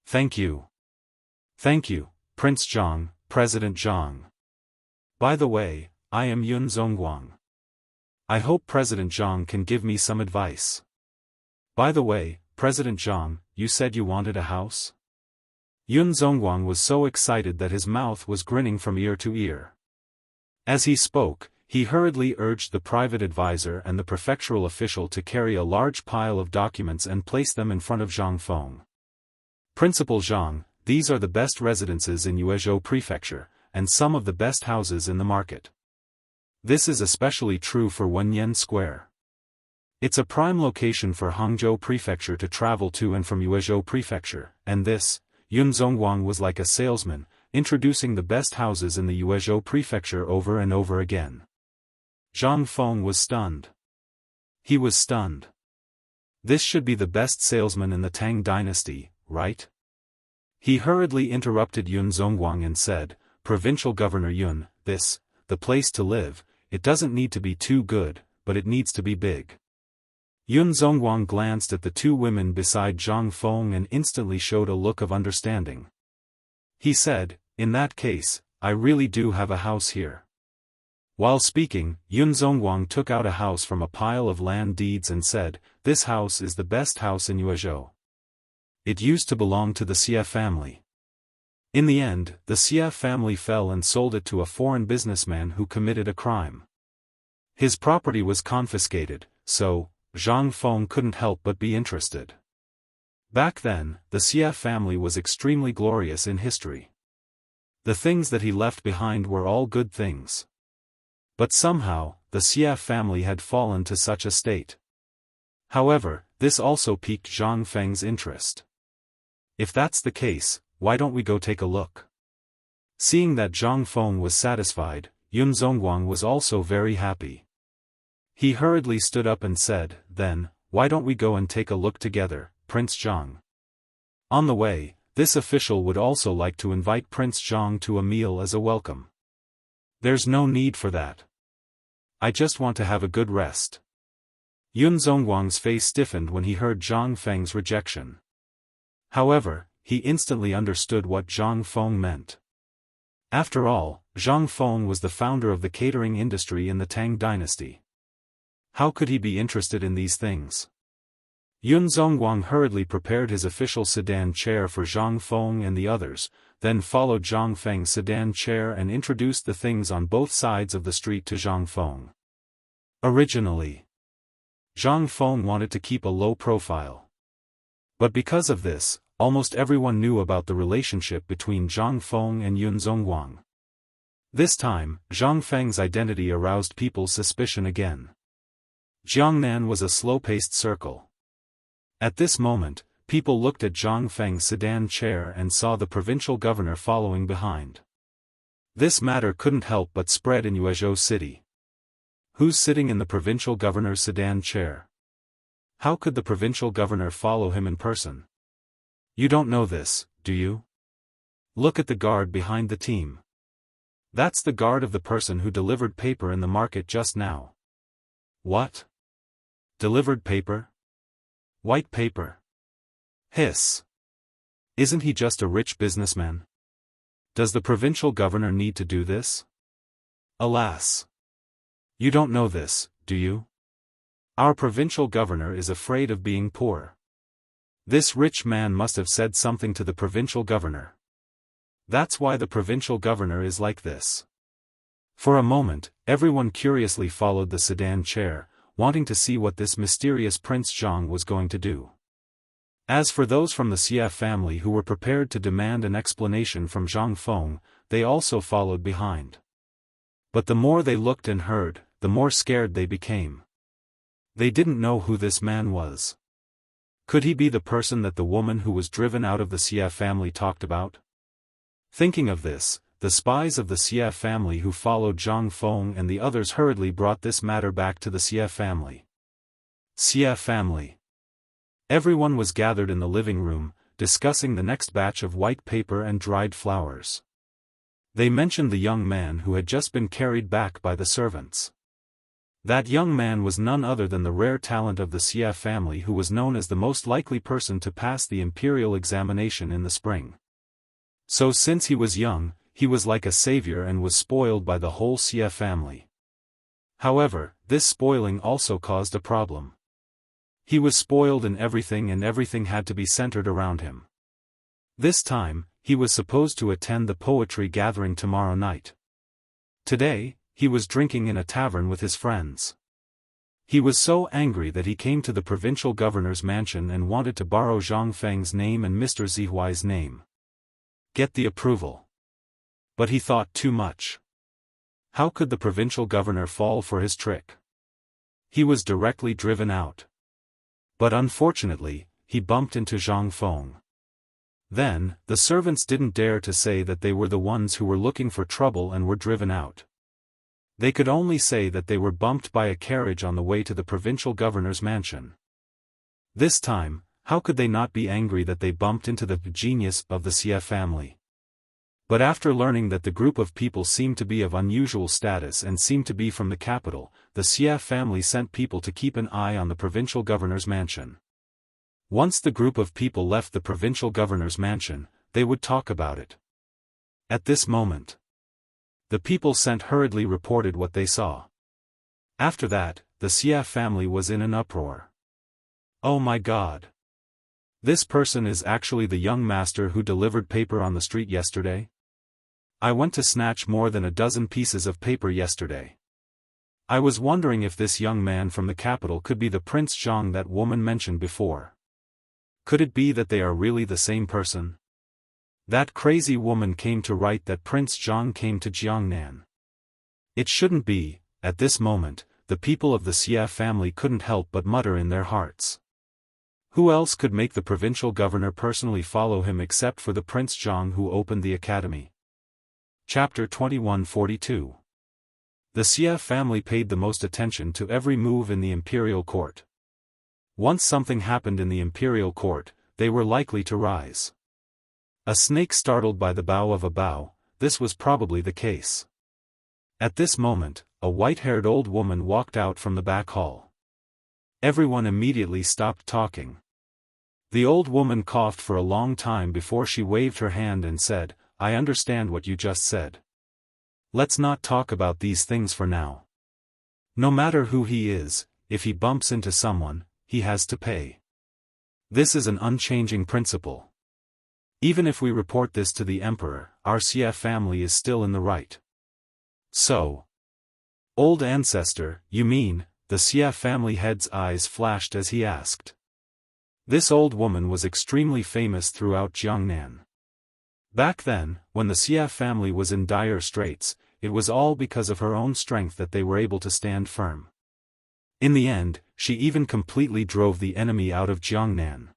Thank you. Thank you, Prince Zhang, President Zhang. By the way, I am Yun Zongguang. I hope President Zhang can give me some advice. By the way, President Zhang, you said you wanted a house? Yun Zongguang was so excited that his mouth was grinning from ear to ear. As he spoke, he hurriedly urged the private advisor and the prefectural official to carry a large pile of documents and place them in front of Zhang Feng. Principal Zhang, these are the best residences in Yuezhou Prefecture, and some of the best houses in the market. This is especially true for Wenyan Square. It's a prime location for Hangzhou Prefecture to travel to and from Yuezhou Prefecture, and this, Yun Zongguang was like a salesman, introducing the best houses in the Yuezhou Prefecture over and over again. Zhang Feng was stunned. He was stunned. This should be the best salesman in the Tang dynasty, right? He hurriedly interrupted Yun Zongguang and said, Provincial Governor Yun, the place to live, it doesn't need to be too good, but it needs to be big. Yun Zhongguang glanced at the two women beside Zhang Feng and instantly showed a look of understanding. He said, "In that case, I really do have a house here." While speaking, Yun Zhongguang took out a house from a pile of land deeds and said, "This house is the best house in Yuezhou. It used to belong to the Xie family. In the end, the Xie family fell and sold it to a foreign businessman who committed a crime. His property was confiscated, so Zhang Feng couldn't help but be interested. Back then, the Xie family was extremely glorious in history. The things that he left behind were all good things. But somehow, the Xie family had fallen to such a state. However, this also piqued Zhang Feng's interest. If that's the case, why don't we go take a look? Seeing that Zhang Feng was satisfied, Yun Zhongguang was also very happy. He hurriedly stood up and said, "Then, why don't we go and take a look together, Prince Zhang?" On the way, this official would also like to invite Prince Zhang to a meal as a welcome. "There's no need for that. I just want to have a good rest." Yun Zhongguang's face stiffened when he heard Zhang Feng's rejection. However, he instantly understood what Zhang Feng meant. After all, Zhang Feng was the founder of the catering industry in the Tang dynasty. How could he be interested in these things? Yun Zhongguang hurriedly prepared his official sedan chair for Zhang Feng and the others, then followed Zhang Feng's sedan chair and introduced the things on both sides of the street to Zhang Feng. Originally, Zhang Feng wanted to keep a low profile. But because of this, almost everyone knew about the relationship between Zhang Feng and Yun Zhongguang. This time, Zhang Feng's identity aroused people's suspicion again. Jiangnan was a slow-paced circle. At this moment, people looked at Zhang Feng's sedan chair and saw the provincial governor following behind. This matter couldn't help but spread in Yuezhou City. Who's sitting in the provincial governor's sedan chair? How could the provincial governor follow him in person? You don't know this, do you? Look at the guard behind the team. That's the guard of the person who delivered paper in the market just now. What? Delivered paper? White paper? Hiss. Isn't he just a rich businessman? Does the provincial governor need to do this? Alas. You don't know this, do you? Our provincial governor is afraid of being poor. This rich man must have said something to the provincial governor. That's why the provincial governor is like this. For a moment, everyone curiously followed the sedan chair, wanting to see what this mysterious Prince Zhang was going to do. As for those from the Xie family who were prepared to demand an explanation from Zhang Feng, they also followed behind. But the more they looked and heard, the more scared they became. They didn't know who this man was. Could he be the person that the woman who was driven out of the Xie family talked about? Thinking of this, the spies of the Xie family who followed Zhang Feng and the others hurriedly brought this matter back to the Xie family. Xie family. Everyone was gathered in the living room, discussing the next batch of white paper and dried flowers. They mentioned the young man who had just been carried back by the servants. That young man was none other than the rare talent of the Xie family who was known as the most likely person to pass the imperial examination in the spring. So since he was young, he was like a savior and was spoiled by the whole Xie family. However, this spoiling also caused a problem. He was spoiled in everything and everything had to be centered around him. This time, he was supposed to attend the poetry gathering tomorrow night. Today, he was drinking in a tavern with his friends. He was so angry that he came to the provincial governor's mansion and wanted to borrow Zhang Feng's name and Mr. Zihuai's name. Get the approval. But he thought too much. How could the provincial governor fall for his trick? He was directly driven out. But unfortunately, he bumped into Zhang Feng. Then, the servants didn't dare to say that they were the ones who were looking for trouble and were driven out. They could only say that they were bumped by a carriage on the way to the provincial governor's mansion. This time, how could they not be angry that they bumped into the genius of the Xie family? But after learning that the group of people seemed to be of unusual status and seemed to be from the capital, the Xia family sent people to keep an eye on the provincial governor's mansion. Once the group of people left the provincial governor's mansion, they would talk about it. At this moment, the people sent hurriedly reported what they saw. After that, the Xia family was in an uproar. Oh my God! This person is actually the young master who delivered paper on the street yesterday? I went to snatch more than a dozen pieces of paper yesterday. I was wondering if this young man from the capital could be the Prince Zhang that woman mentioned before. Could it be that they are really the same person? That crazy woman came to write that Prince Zhang came to Jiangnan. It shouldn't be. At this moment, the people of the Xia family couldn't help but mutter in their hearts. Who else could make the provincial governor personally follow him except for the Prince Zhang who opened the academy? Chapter 2142. The Xia family paid the most attention to every move in the imperial court. Once something happened in the imperial court, they were likely to rise. A snake startled by the bow of a bough, this was probably the case. At this moment, a white-haired old woman walked out from the back hall. Everyone immediately stopped talking. The old woman coughed for a long time before she waved her hand and said, "I understand what you just said. Let's not talk about these things for now. No matter who he is, if he bumps into someone, he has to pay. This is an unchanging principle. Even if we report this to the emperor, our Xia family is still in the right." So, old ancestor, you mean? The Xia family head's eyes flashed as he asked. This old woman was extremely famous throughout Jiangnan. Back then, when the Xia family was in dire straits, it was all because of her own strength that they were able to stand firm. In the end, she even completely drove the enemy out of Jiangnan.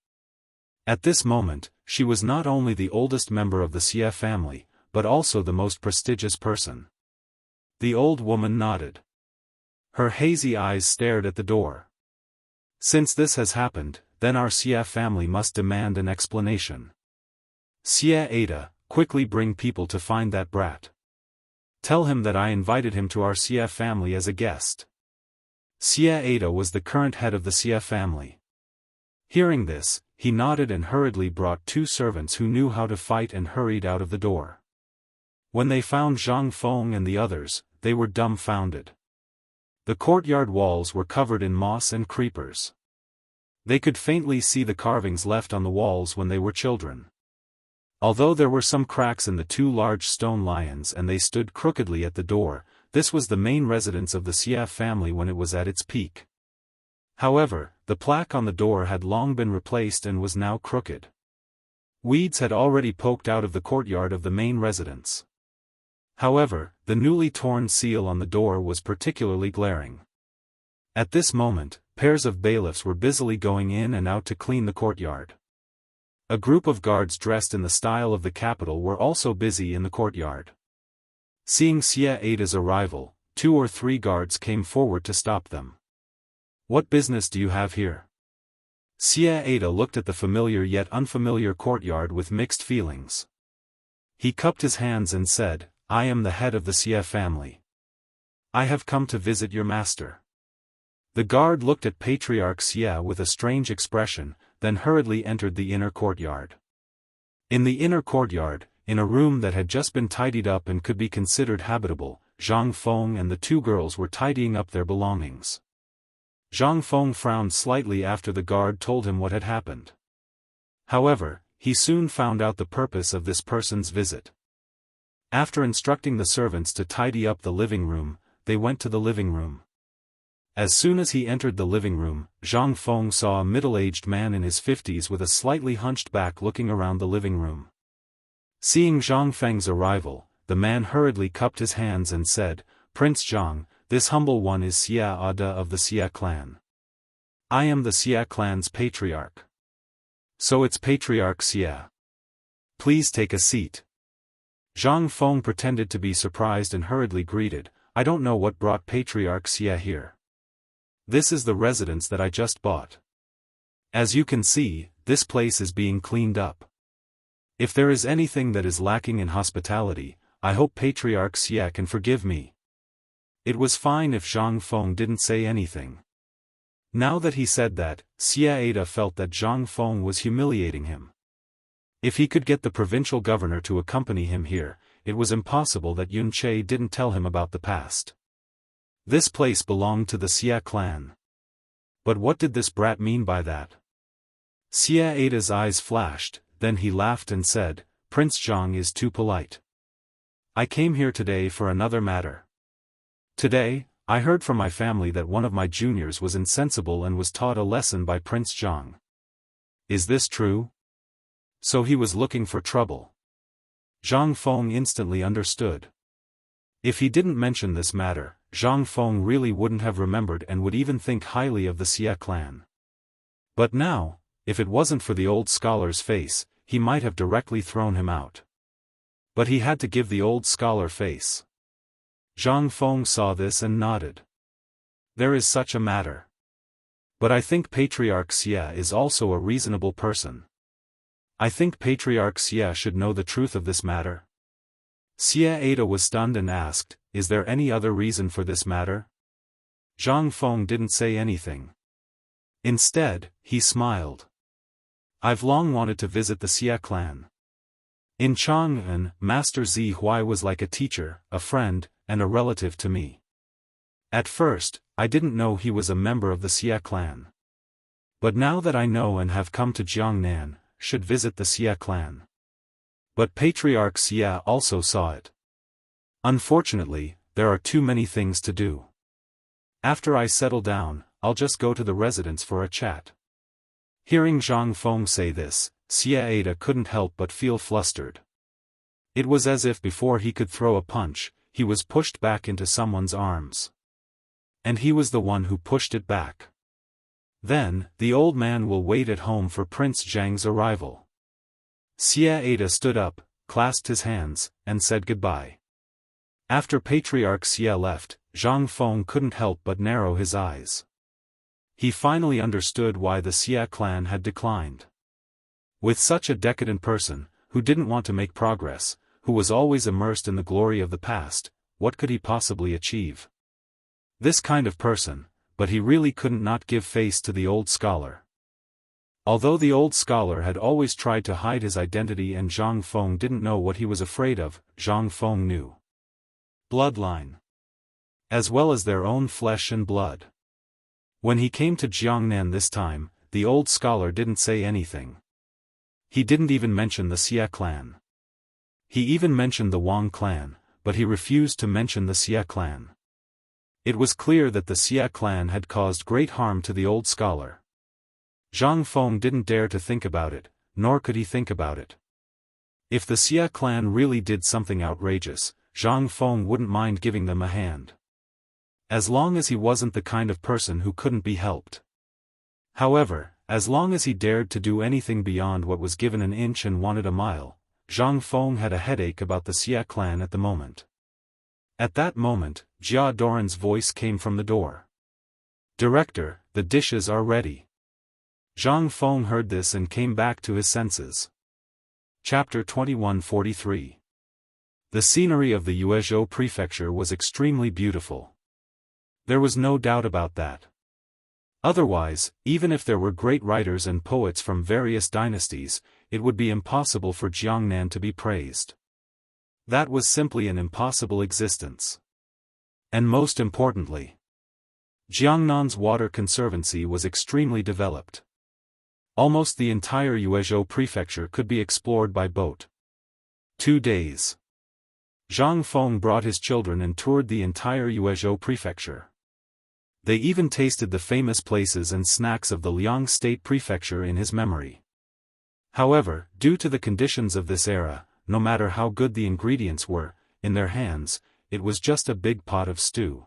At this moment, she was not only the oldest member of the Xia family, but also the most prestigious person. The old woman nodded. Her hazy eyes stared at the door. Since this has happened, then our Xia family must demand an explanation. Xia Ada, quickly bring people to find that brat. Tell him that I invited him to our Xia family as a guest. Xia Ada was the current head of the Xia family. Hearing this, he nodded and hurriedly brought two servants who knew how to fight and hurried out of the door. When they found Zhang Feng and the others, they were dumbfounded. The courtyard walls were covered in moss and creepers. They could faintly see the carvings left on the walls when they were children. Although there were some cracks in the two large stone lions and they stood crookedly at the door, this was the main residence of the Xia family when it was at its peak. However, the plaque on the door had long been replaced and was now crooked. Weeds had already poked out of the courtyard of the main residence. However, the newly torn seal on the door was particularly glaring. At this moment, pairs of bailiffs were busily going in and out to clean the courtyard. A group of guards dressed in the style of the capital were also busy in the courtyard. Seeing Xia Ada's arrival, 2 or 3 guards came forward to stop them. What business do you have here? Xia Ada looked at the familiar yet unfamiliar courtyard with mixed feelings. He cupped his hands and said, I am the head of the Xia family. I have come to visit your master. The guard looked at Patriarch Xia with a strange expression, then hurriedly entered the inner courtyard. In the inner courtyard, in a room that had just been tidied up and could be considered habitable, Zhang Feng and the 2 girls were tidying up their belongings. Zhang Feng frowned slightly after the guard told him what had happened. However, he soon found out the purpose of this person's visit. After instructing the servants to tidy up the living room, they went to the living room. As soon as he entered the living room, Zhang Feng saw a middle-aged man in his 50s with a slightly hunched back looking around the living room. Seeing Zhang Feng's arrival, the man hurriedly cupped his hands and said, Prince Zhang, this humble one is Xia Ada of the Xia clan. I am the Xia clan's patriarch. So it's Patriarch Xia. Please take a seat. Zhang Feng pretended to be surprised and hurriedly greeted, I don't know what brought Patriarch Xia here. This is the residence that I just bought. As you can see, this place is being cleaned up. If there is anything that is lacking in hospitality, I hope Patriarch Xie can forgive me. It was fine if Zhang Feng didn't say anything. Now that he said that, Xie Ada felt that Zhang Feng was humiliating him. If he could get the provincial governor to accompany him here, it was impossible that Yun Che didn't tell him about the past. This place belonged to the Xie clan. But what did this brat mean by that? Xie Ada's eyes flashed, then he laughed and said, Prince Zhang is too polite. I came here today for another matter. Today, I heard from my family that one of my juniors was insensible and was taught a lesson by Prince Zhang. Is this true? So he was looking for trouble. Zhang Feng instantly understood. If he didn't mention this matter, Zhang Feng really wouldn't have remembered and would even think highly of the Xie clan. But now, if it wasn't for the old scholar's face, he might have directly thrown him out. But he had to give the old scholar face. Zhang Feng saw this and nodded. There is such a matter. But I think Patriarch Xie is also a reasonable person. I think Patriarch Xie should know the truth of this matter. Xie Ada was stunned and asked, is there any other reason for this matter? Zhang Feng didn't say anything. Instead, he smiled. I've long wanted to visit the Xie clan. In Chang'an, Master Zi Huai was like a teacher, a friend, and a relative to me. At first, I didn't know he was a member of the Xie clan. But now that I know and have come to Jiangnan, should visit the Xie clan. But Patriarch Xie also saw it. Unfortunately, there are too many things to do. After I settle down, I'll just go to the residence for a chat. Hearing Zhang Feng say this, Xie Ada couldn't help but feel flustered. It was as if before he could throw a punch, he was pushed back into someone's arms. And he was the one who pushed it back. Then, the old man will wait at home for Prince Zhang's arrival. Xie Ada stood up, clasped his hands, and said goodbye. After Patriarch Xie left, Zhang Feng couldn't help but narrow his eyes. He finally understood why the Xie clan had declined. With such a decadent person, who didn't want to make progress, who was always immersed in the glory of the past, what could he possibly achieve? This kind of person, but he really couldn't not give face to the old scholar. Although the old scholar had always tried to hide his identity and Zhang Feng didn't know what he was afraid of, Zhang Feng knew. Bloodline. As well as their own flesh and blood. When he came to Jiangnan this time, the old scholar didn't say anything. He didn't even mention the Xie clan. He even mentioned the Wang clan, but he refused to mention the Xie clan. It was clear that the Xie clan had caused great harm to the old scholar. Zhang Feng didn't dare to think about it, nor could he think about it. If the Xie clan really did something outrageous, Zhang Feng wouldn't mind giving them a hand. As long as he wasn't the kind of person who couldn't be helped. However, as long as he dared to do anything beyond what was given an inch and wanted a mile, Zhang Feng had a headache about the Xie clan at the moment. At that moment, Jia Doran's voice came from the door. Director, the dishes are ready. Zhang Feng heard this and came back to his senses. Chapter 2143. The scenery of the Yuezhou prefecture was extremely beautiful. There was no doubt about that. Otherwise, even if there were great writers and poets from various dynasties, it would be impossible for Jiangnan to be praised. That was simply an impossible existence. And most importantly, Jiangnan's water conservancy was extremely developed. Almost the entire Yuezhou prefecture could be explored by boat. 2 days. Zhang Feng brought his children and toured the entire Yuezhou prefecture. They even tasted the famous places and snacks of the Liang State Prefecture in his memory. However, due to the conditions of this era, no matter how good the ingredients were, in their hands, it was just a big pot of stew.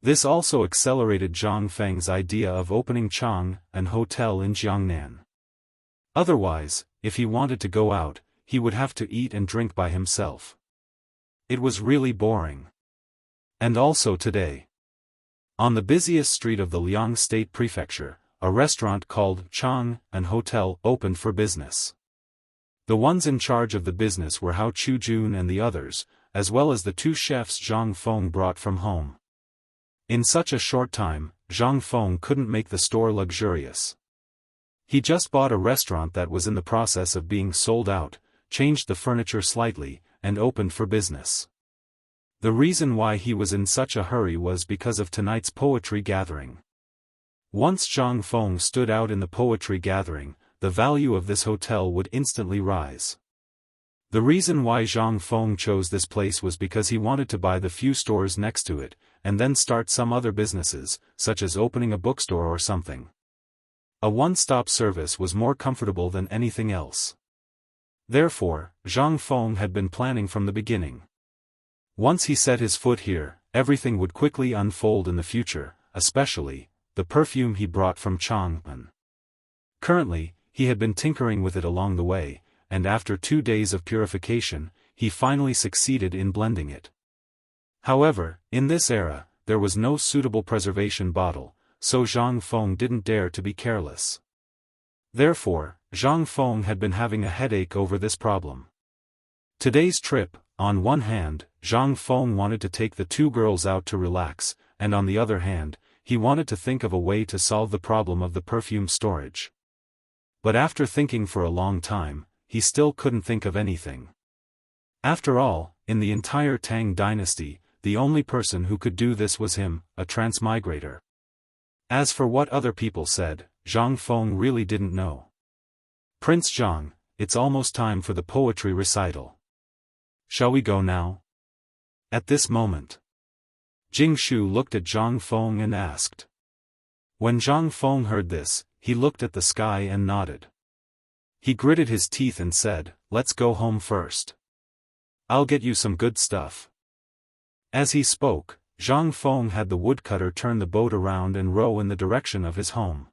This also accelerated Zhang Feng's idea of opening an hotel in Jiangnan. Otherwise, if he wanted to go out, he would have to eat and drink by himself. It was really boring. And also today. On the busiest street of the Liang State Prefecture, a restaurant called an Hotel opened for business. The ones in charge of the business were Hao Chujun and the others, as well as the two chefs Zhang Feng brought from home. In such a short time, Zhang Feng couldn't make the store luxurious. He just bought a restaurant that was in the process of being sold out, changed the furniture slightly, and opened for business. The reason why he was in such a hurry was because of tonight's poetry gathering. Once Zhang Feng stood out in the poetry gathering, the value of this hotel would instantly rise. The reason why Zhang Feng chose this place was because he wanted to buy the few stores next to it, and then start some other businesses, such as opening a bookstore or something. A one-stop service was more comfortable than anything else. Therefore, Zhang Feng had been planning from the beginning. Once he set his foot here, everything would quickly unfold in the future, especially the perfume he brought from Chang'an. Currently, he had been tinkering with it along the way, and after 2 days of purification, he finally succeeded in blending it. However, in this era, there was no suitable preservation bottle, so Zhang Feng didn't dare to be careless. Therefore, Zhang Feng had been having a headache over this problem. Today's trip, on one hand, Zhang Feng wanted to take the two girls out to relax, and on the other hand, he wanted to think of a way to solve the problem of the perfume storage. But after thinking for a long time, he still couldn't think of anything. After all, in the entire Tang dynasty, the only person who could do this was him, a transmigrator. As for what other people said, Zhang Feng really didn't know. Prince Zhang, it's almost time for the poetry recital. Shall we go now? At this moment, Jingshu looked at Zhang Feng and asked. When Zhang Feng heard this, he looked at the sky and nodded. He gritted his teeth and said, "Let's go home first. I'll get you some good stuff." As he spoke, Zhang Feng had the woodcutter turn the boat around and row in the direction of his home.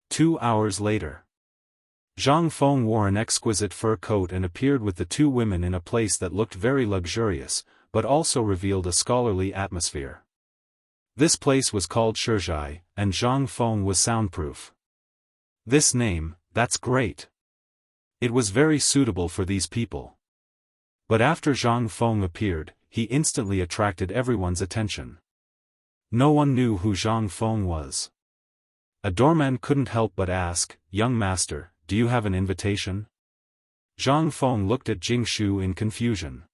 2 hours later, Zhang Feng wore an exquisite fur coat and appeared with the two women in a place that looked very luxurious, but also revealed a scholarly atmosphere. This place was called Shizhai, and Zhang Feng was soundproof. This name, that's great. It was very suitable for these people. But after Zhang Feng appeared, he instantly attracted everyone's attention. No one knew who Zhang Feng was. A doorman couldn't help but ask, "Young master, do you have an invitation?" Zhang Feng looked at Jingshu in confusion.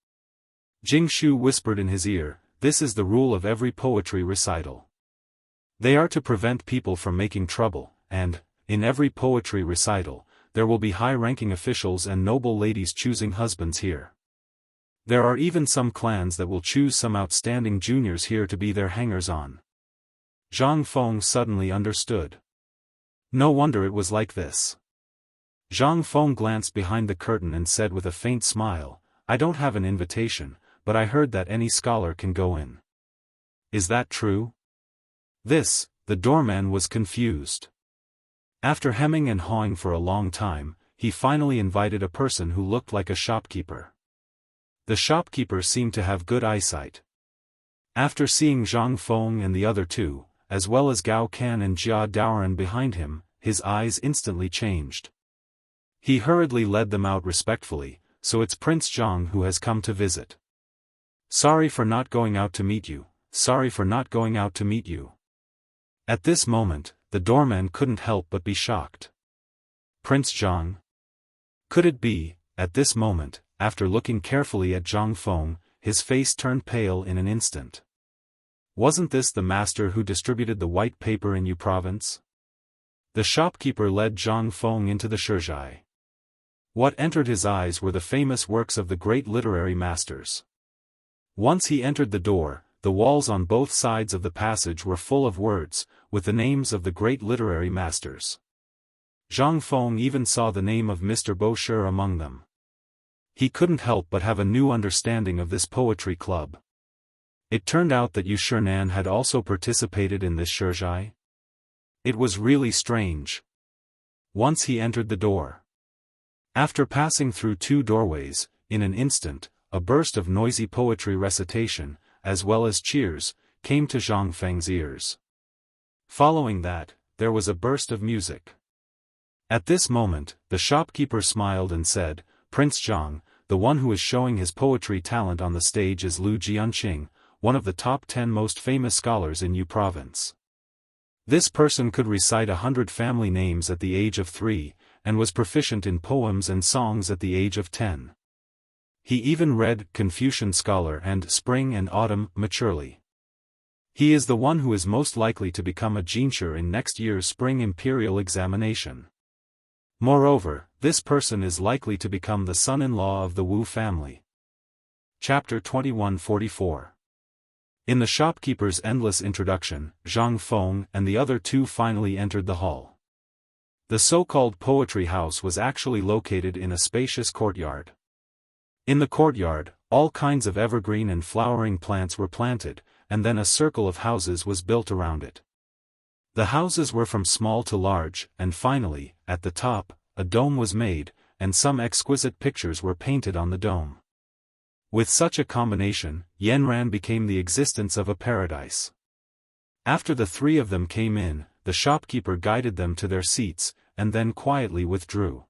Jingshu whispered in his ear, "This is the rule of every poetry recital. They are to prevent people from making trouble, and, in every poetry recital, there will be high-ranking officials and noble ladies choosing husbands here. There are even some clans that will choose some outstanding juniors here to be their hangers-on." Zhang Feng suddenly understood. No wonder it was like this. Zhang Feng glanced behind the curtain and said with a faint smile, "I don't have an invitation, but I heard that any scholar can go in. Is that true?" The doorman was confused. After hemming and hawing for a long time, he finally invited a person who looked like a shopkeeper. The shopkeeper seemed to have good eyesight. After seeing Zhang Feng and the other two, as well as Gao Kan and Jia Daoran behind him, his eyes instantly changed. He hurriedly led them out respectfully, "So it's Prince Zhang who has come to visit. Sorry for not going out to meet you, sorry for not going out to meet you." At this moment, the doorman couldn't help but be shocked. Prince Zhang? Could it be? At this moment, after looking carefully at Zhang Feng, his face turned pale in an instant. Wasn't this the master who distributed the white paper in Yu province? The shopkeeper led Zhang Feng into the Shizhai. What entered his eyes were the famous works of the great literary masters. Once he entered the door, the walls on both sides of the passage were full of words, with the names of the great literary masters. Zhang Feng even saw the name of Mr. Bosher among them. He couldn't help but have a new understanding of this poetry club. It turned out that Yu Shinan had also participated in this Shizhai. It was really strange. Once he entered the door. After passing through 2 doorways, in an instant, a burst of noisy poetry recitation, as well as cheers, came to Zhang Feng's ears. Following that, there was a burst of music. At this moment, the shopkeeper smiled and said, Prince Jiang, the one who is showing his poetry talent on the stage is Lu Jianqing, one of the top 10 most famous scholars in Yu province. This person could recite 100 family names at the age of 3, and was proficient in poems and songs at the age of 10. He even read Confucian Scholar and Spring and Autumn maturely. He is the one who is most likely to become a Jinshi in next year's spring imperial examination. Moreover, this person is likely to become the son-in-law of the Wu family. Chapter 2144. In the shopkeeper's endless introduction, Zhang Feng and the other two finally entered the hall. The so-called poetry house was actually located in a spacious courtyard. In the courtyard, all kinds of evergreen and flowering plants were planted, and then a circle of houses was built around it. The houses were from small to large, and finally, at the top, a dome was made, and some exquisite pictures were painted on the dome. With such a combination, Yanran became the existence of a paradise. After the three of them came in, the shopkeeper guided them to their seats, and then quietly withdrew.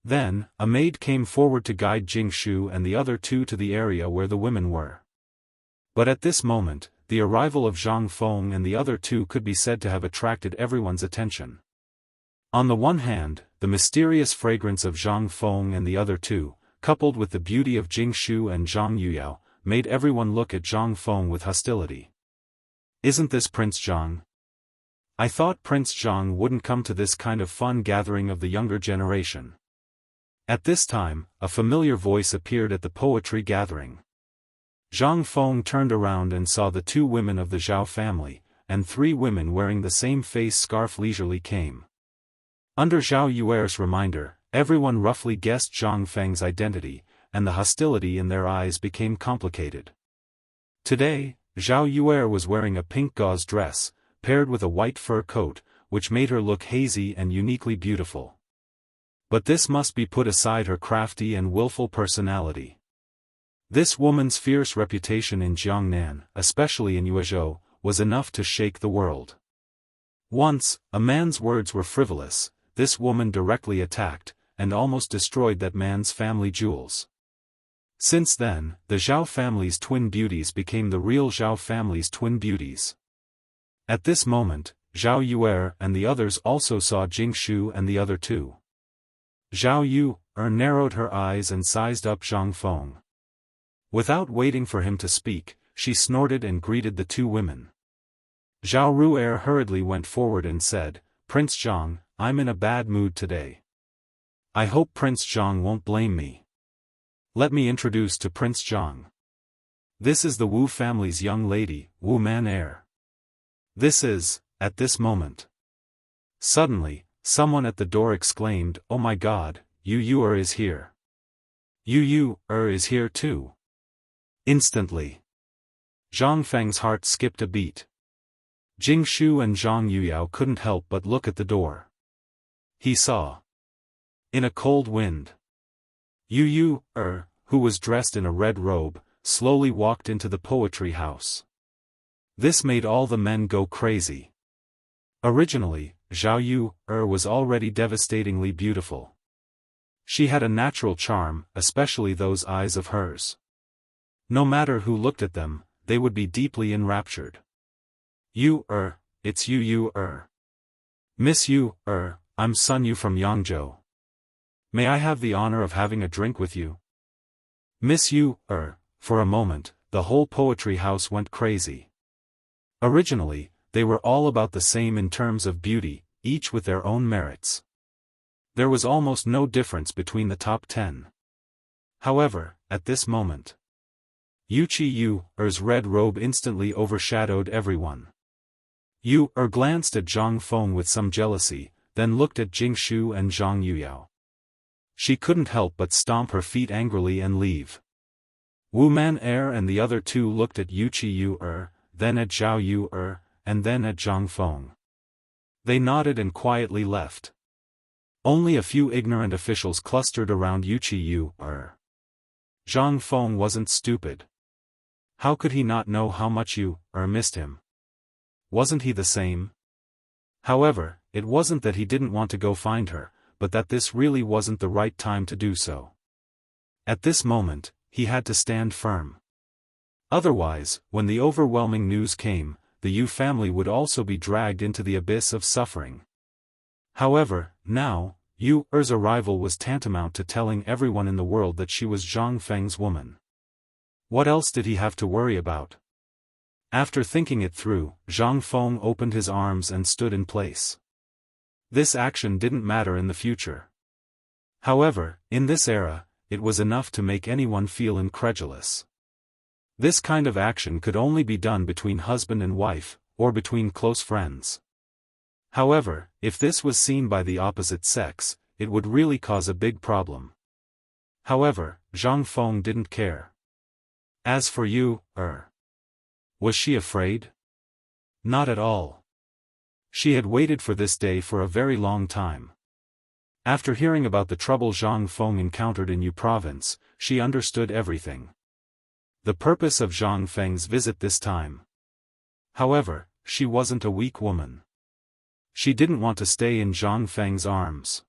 Then, a maid came forward to guide Jingshu and the other two to the area where the women were. But at this moment, the arrival of Zhang Feng and the other two could be said to have attracted everyone's attention. On the one hand, the mysterious fragrance of Zhang Feng and the other two, coupled with the beauty of Jingshu and Zhang Yuyao, made everyone look at Zhang Feng with hostility. Isn't this Prince Zhang? I thought Prince Zhang wouldn't come to this kind of fun gathering of the younger generation. At this time, a familiar voice appeared at the poetry gathering. Zhang Feng turned around and saw the two women of the Zhao family, and three women wearing the same face scarf leisurely came. Under Zhao Yuer's reminder, everyone roughly guessed Zhang Feng's identity, and the hostility in their eyes became complicated. Today, Zhao Yuer was wearing a pink gauze dress, paired with a white fur coat, which made her look hazy and uniquely beautiful. But this must be put aside her crafty and willful personality. This woman's fierce reputation in Jiangnan, especially in Yuezhou, was enough to shake the world. Once, a man's words were frivolous, this woman directly attacked, and almost destroyed that man's family jewels. Since then, the Zhao family's twin beauties became the real Zhao family's twin beauties. At this moment, Zhao Yuer and the others also saw Jingshu and the other two. Zhao Yuer narrowed her eyes and sized up Zhang Feng. Without waiting for him to speak, she snorted and greeted the two women. Zhao Ruer hurriedly went forward and said, "Prince Zhang, I'm in a bad mood today. I hope Prince Zhang won't blame me. Let me introduce to Prince Zhang. This is the Wu family's young lady, Wu Man heir." This is, at this moment. Suddenly, someone at the door exclaimed, "Oh my God, Yu Yuer is here. Yu Yuer is here too." Instantly, Zhang Feng's heart skipped a beat. Jingshu and Zhang Yuyao couldn't help but look at the door. He saw, in a cold wind, Yu Yuer, who was dressed in a red robe, slowly walked into the poetry house. This made all the men go crazy. Originally, Zhao Yuer was already devastatingly beautiful. She had a natural charm, especially those eyes of hers. No matter who looked at them, they would be deeply enraptured. Yuer, it's Yu Yuer. Miss Yuer, I'm Sun Yu from Yangzhou. May I have the honor of having a drink with you? Miss Yuer, for a moment, the whole poetry house went crazy. Originally, they were all about the same in terms of beauty, each with their own merits. There was almost no difference between the top 10. However, at this moment, Yuchi Yuer's red robe instantly overshadowed everyone. Yuer glanced at Zhang Feng with some jealousy, then looked at Jingshu and Zhang Yuyao. She couldn't help but stomp her feet angrily and leave. Wu Man heir and the other two looked at Yuchi Yuer, then at Zhao Yuer, and then at Zhang Feng. They nodded and quietly left. Only a few ignorant officials clustered around Yuchi Yuer. Zhang Feng wasn't stupid. How could he not know how much Yuer missed him? Wasn't he the same? However, it wasn't that he didn't want to go find her, but that this really wasn't the right time to do so. At this moment, he had to stand firm. Otherwise, when the overwhelming news came, the Yu family would also be dragged into the abyss of suffering. However, now, Yu Er's arrival was tantamount to telling everyone in the world that she was Zhang Feng's woman. What else did he have to worry about? After thinking it through, Zhang Feng opened his arms and stood in place. This action didn't matter in the future. However, in this era, it was enough to make anyone feel incredulous. This kind of action could only be done between husband and wife, or between close friends. However, if this was seen by the opposite sex, it would really cause a big problem. However, Zhang Feng didn't care. As for Yu Er, was she afraid? Not at all. She had waited for this day for a very long time. After hearing about the trouble Zhang Feng encountered in Yu province, she understood everything. The purpose of Zhang Feng's visit this time. However, she wasn't a weak woman. She didn't want to stay in Zhang Feng's arms.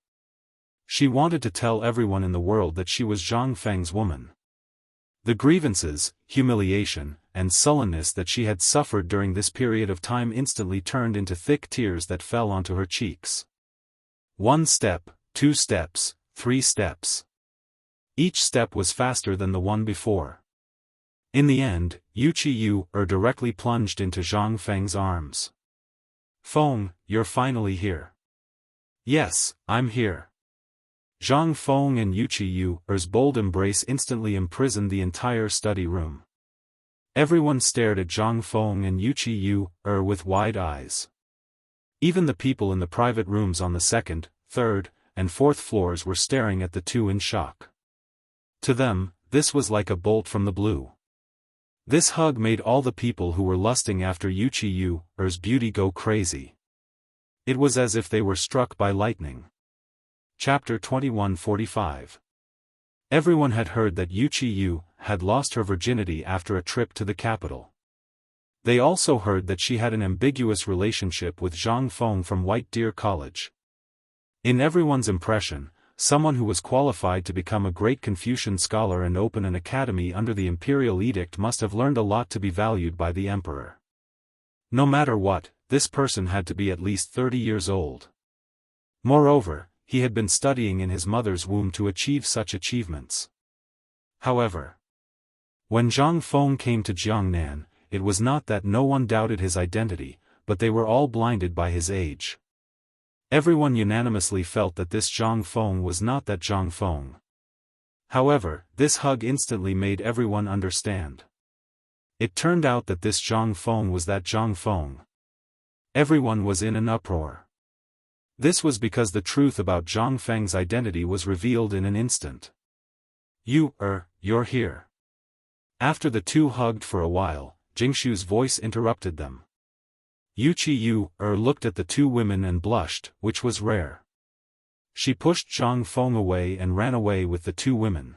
She wanted to tell everyone in the world that she was Zhang Feng's woman. The grievances, humiliation, and sullenness that she had suffered during this period of time instantly turned into thick tears that fell onto her cheeks. 1 step, 2 steps, 3 steps. Each step was faster than the one before. In the end, Yu Er directly plunged into Zhang Feng's arms. Feng, you're finally here. Yes, I'm here. Zhang Feng and Yu Er's bold embrace instantly imprisoned the entire study room. Everyone stared at Zhang Feng and Yu Er with wide eyes. Even the people in the private rooms on the 2nd, 3rd, and 4th floors were staring at the two in shock. To them, this was like a bolt from the blue. This hug made all the people who were lusting after Yu Er's beauty go crazy. It was as if they were struck by lightning. Chapter 21:45. Everyone had heard that Yu had lost her virginity after a trip to the capital. They also heard that she had an ambiguous relationship with Zhang Feng from White Deer College. In everyone's impression, someone who was qualified to become a great Confucian scholar and open an academy under the imperial edict must have learned a lot to be valued by the emperor. No matter what, this person had to be at least 30 years old. Moreover, he had been studying in his mother's womb to achieve such achievements. However, when Zhang Feng came to Jiangnan, it was not that no one doubted his identity, but they were all blinded by his age. Everyone unanimously felt that this Zhang Feng was not that Zhang Feng. However, this hug instantly made everyone understand. It turned out that this Zhang Feng was that Zhang Feng. Everyone was in an uproar. This was because the truth about Zhang Feng's identity was revealed in an instant. Yu Er, you're here. After the two hugged for a while, Jingshu's voice interrupted them. Yu Er looked at the two women and blushed, which was rare. She pushed Zhang Feng away and ran away with the two women.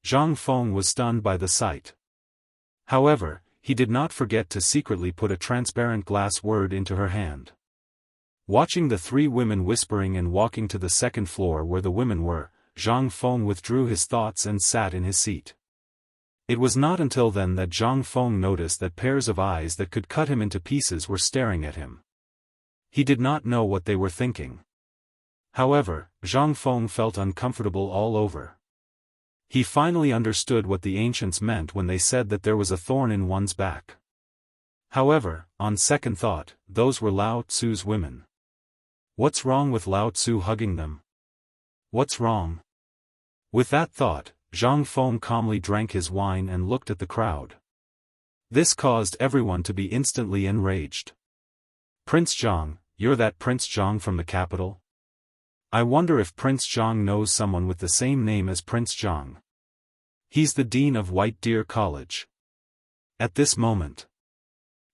Zhang Feng was stunned by the sight. However, he did not forget to secretly put a transparent glass word into her hand. Watching the three women whispering and walking to the 2nd floor where the women were, Zhang Feng withdrew his thoughts and sat in his seat. It was not until then that Zhang Feng noticed that pairs of eyes that could cut him into pieces were staring at him. He did not know what they were thinking. However, Zhang Feng felt uncomfortable all over. He finally understood what the ancients meant when they said that there was a thorn in one's back. However, on second thought, those were Lao Tzu's women. What's wrong with Lao Tzu hugging them? What's wrong? With that thought, Zhang Feng calmly drank his wine and looked at the crowd. This caused everyone to be instantly enraged. Prince Zhang, you're that Prince Zhang from the capital? I wonder if Prince Zhang knows someone with the same name as Prince Zhang. He's the dean of White Deer College. At this moment,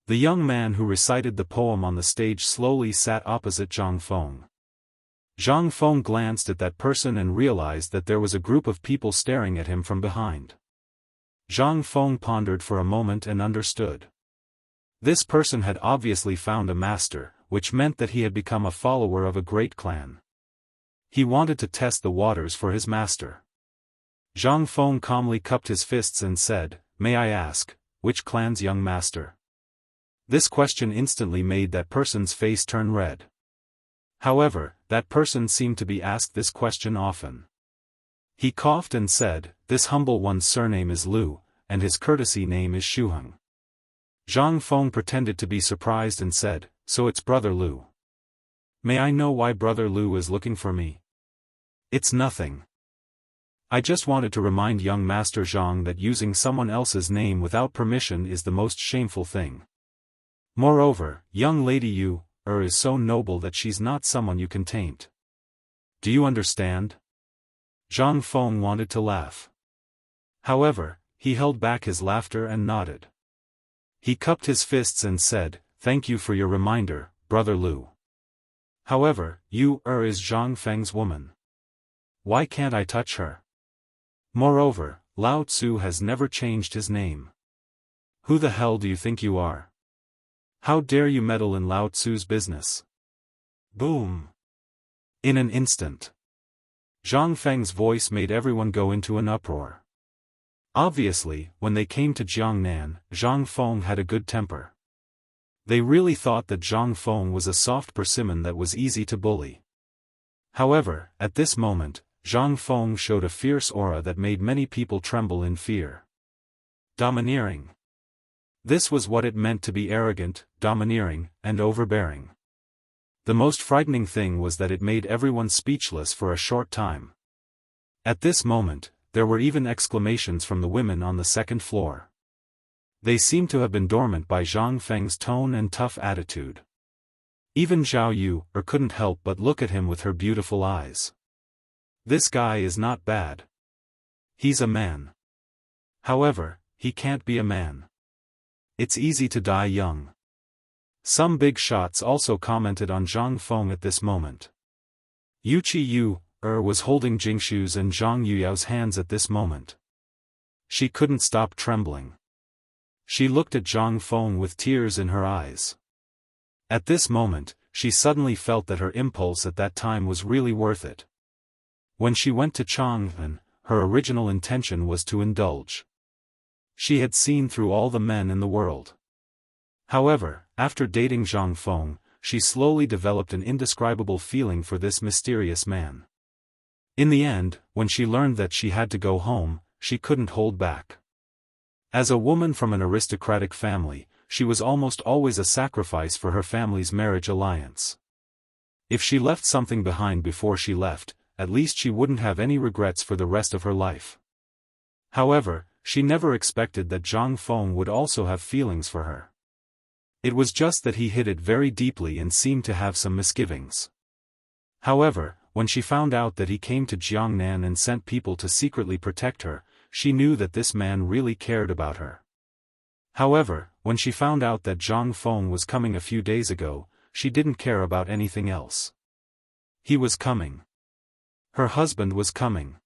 the young man who recited the poem on the stage slowly sat opposite Zhang Feng. Zhang Feng glanced at that person and realized that there was a group of people staring at him from behind. Zhang Feng pondered for a moment and understood. This person had obviously found a master, which meant that he had become a follower of a great clan. He wanted to test the waters for his master. Zhang Feng calmly cupped his fists and said, "May I ask, which clan's young master?" This question instantly made that person's face turn red. However, that person seemed to be asked this question often. He coughed and said, "This humble one's surname is Liu, and his courtesy name is Shuheng." Zhang Feng pretended to be surprised and said, "So it's Brother Liu. May I know why Brother Liu is looking for me?" "It's nothing. I just wanted to remind young Master Zhang that using someone else's name without permission is the most shameful thing. Moreover, young lady Yu is so noble that she's not someone you can taint. Do you understand?" Zhang Feng wanted to laugh. However, he held back his laughter and nodded. He cupped his fists and said, "Thank you for your reminder, Brother Liu. However, Yu is Zhang Feng's woman. Why can't I touch her? Moreover, Lao Tzu has never changed his name. Who the hell do you think you are? How dare you meddle in Lao Tzu's business?" Boom! In an instant, Zhang Feng's voice made everyone go into an uproar. Obviously, when they came to Jiangnan, Zhang Feng had a good temper. They really thought that Zhang Feng was a soft persimmon that was easy to bully. However, at this moment, Zhang Feng showed a fierce aura that made many people tremble in fear. Domineering. This was what it meant to be arrogant, domineering, and overbearing. The most frightening thing was that it made everyone speechless for a short time. At this moment, there were even exclamations from the women on the second floor. They seemed to have been dormant by Zhang Feng's tone and tough attitude. Even Zhao Yu couldn't help but look at him with her beautiful eyes. This guy is not bad. He's a man. However, he can't be a man. It's easy to die young. Some big shots also commented on Zhang Feng at this moment. Yuqi Yu was holding Jingshu's and Zhang Yuyao's hands at this moment. She couldn't stop trembling. She looked at Zhang Feng with tears in her eyes. At this moment, she suddenly felt that her impulse at that time was really worth it. When she went to Chang'an, her original intention was to indulge. She had seen through all the men in the world. However, after dating Zhang Feng, she slowly developed an indescribable feeling for this mysterious man. In the end, when she learned that she had to go home, she couldn't hold back. As a woman from an aristocratic family, she was almost always a sacrifice for her family's marriage alliance. If she left something behind before she left, at least she wouldn't have any regrets for the rest of her life. However, she never expected that Zhang Feng would also have feelings for her. It was just that he hid it very deeply and seemed to have some misgivings. However, when she found out that he came to Jiangnan and sent people to secretly protect her, she knew that this man really cared about her. However, when she found out that Zhang Feng was coming a few days ago, she didn't care about anything else. He was coming. Her husband was coming.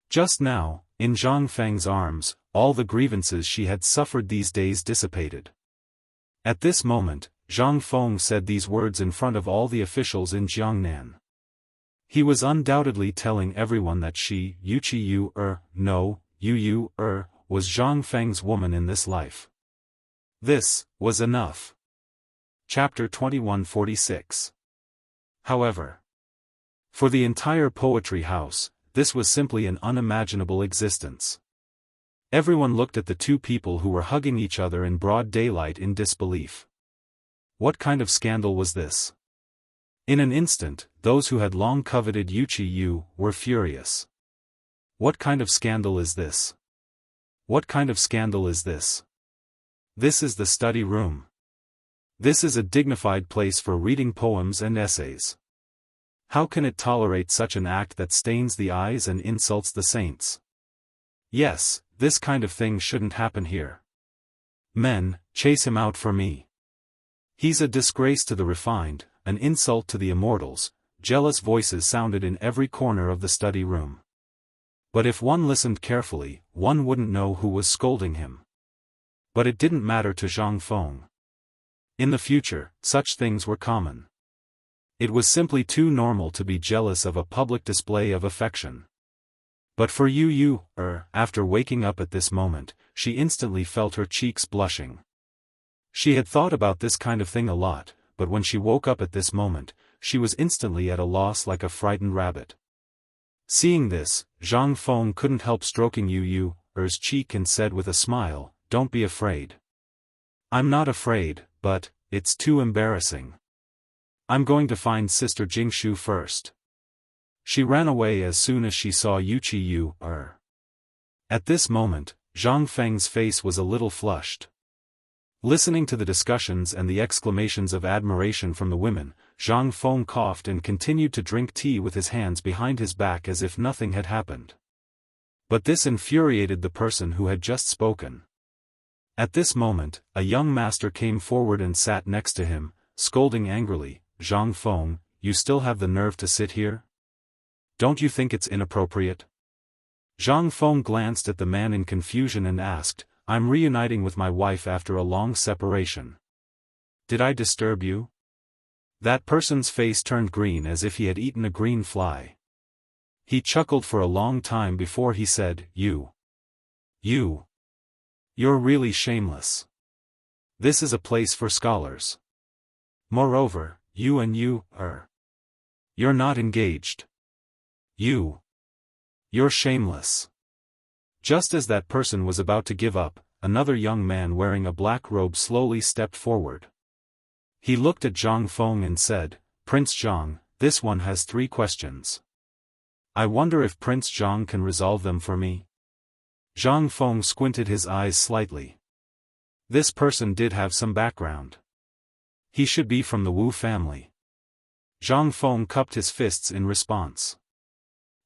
Just now, in Zhang Feng's arms, all the grievances she had suffered these days dissipated. At this moment, Zhang Feng said these words in front of all the officials in Jiangnan. He was undoubtedly telling everyone that she, Yuqi Yu Yu was Zhang Feng's woman in this life. This was enough. Chapter 2146. However, for the entire poetry house, this was simply an unimaginable existence. Everyone looked at the two people who were hugging each other in broad daylight in disbelief. What kind of scandal was this? In an instant, those who had long coveted Yuqi Yu were furious. What kind of scandal is this? What kind of scandal is this? This is the study room. This is a dignified place for reading poems and essays. How can it tolerate such an act that stains the eyes and insults the saints? Yes, this kind of thing shouldn't happen here. Men, chase him out for me. He's a disgrace to the refined, an insult to the immortals. Jealous voices sounded in every corner of the study room. But if one listened carefully, one wouldn't know who was scolding him. But it didn't matter to Zhang Feng. In the future, such things were common. It was simply too normal to be jealous of a public display of affection. But for you, after waking up at this moment, she instantly felt her cheeks blushing. She had thought about this kind of thing a lot, but when she woke up at this moment, she was instantly at a loss like a frightened rabbit. Seeing this, Zhang Feng couldn't help stroking Yu's cheek and said with a smile, "Don't be afraid." "I'm not afraid, but it's too embarrassing. I'm going to find Sister Jingshu first." She ran away as soon as she saw Yu. At this moment, Zhang Feng's face was a little flushed. Listening to the discussions and the exclamations of admiration from the women, Zhang Feng coughed and continued to drink tea with his hands behind his back as if nothing had happened. But this infuriated the person who had just spoken. At this moment, a young master came forward and sat next to him, scolding angrily, "Zhang Feng, you still have the nerve to sit here? Don't you think it's inappropriate?" Zhang Feng glanced at the man in confusion and asked, "I'm reuniting with my wife after a long separation. Did I disturb you?" That person's face turned green as if he had eaten a green fly. He chuckled for a long time before he said, You're really shameless. This is a place for scholars. Moreover, you're not engaged. You're shameless." Just as that person was about to give up, another young man wearing a black robe slowly stepped forward. He looked at Zhang Feng and said, "Prince Zhang, this one has 3 questions. I wonder if Prince Zhang can resolve them for me." Zhang Feng squinted his eyes slightly. This person did have some background. He should be from the Wu family. Zhang Feng cupped his fists in response.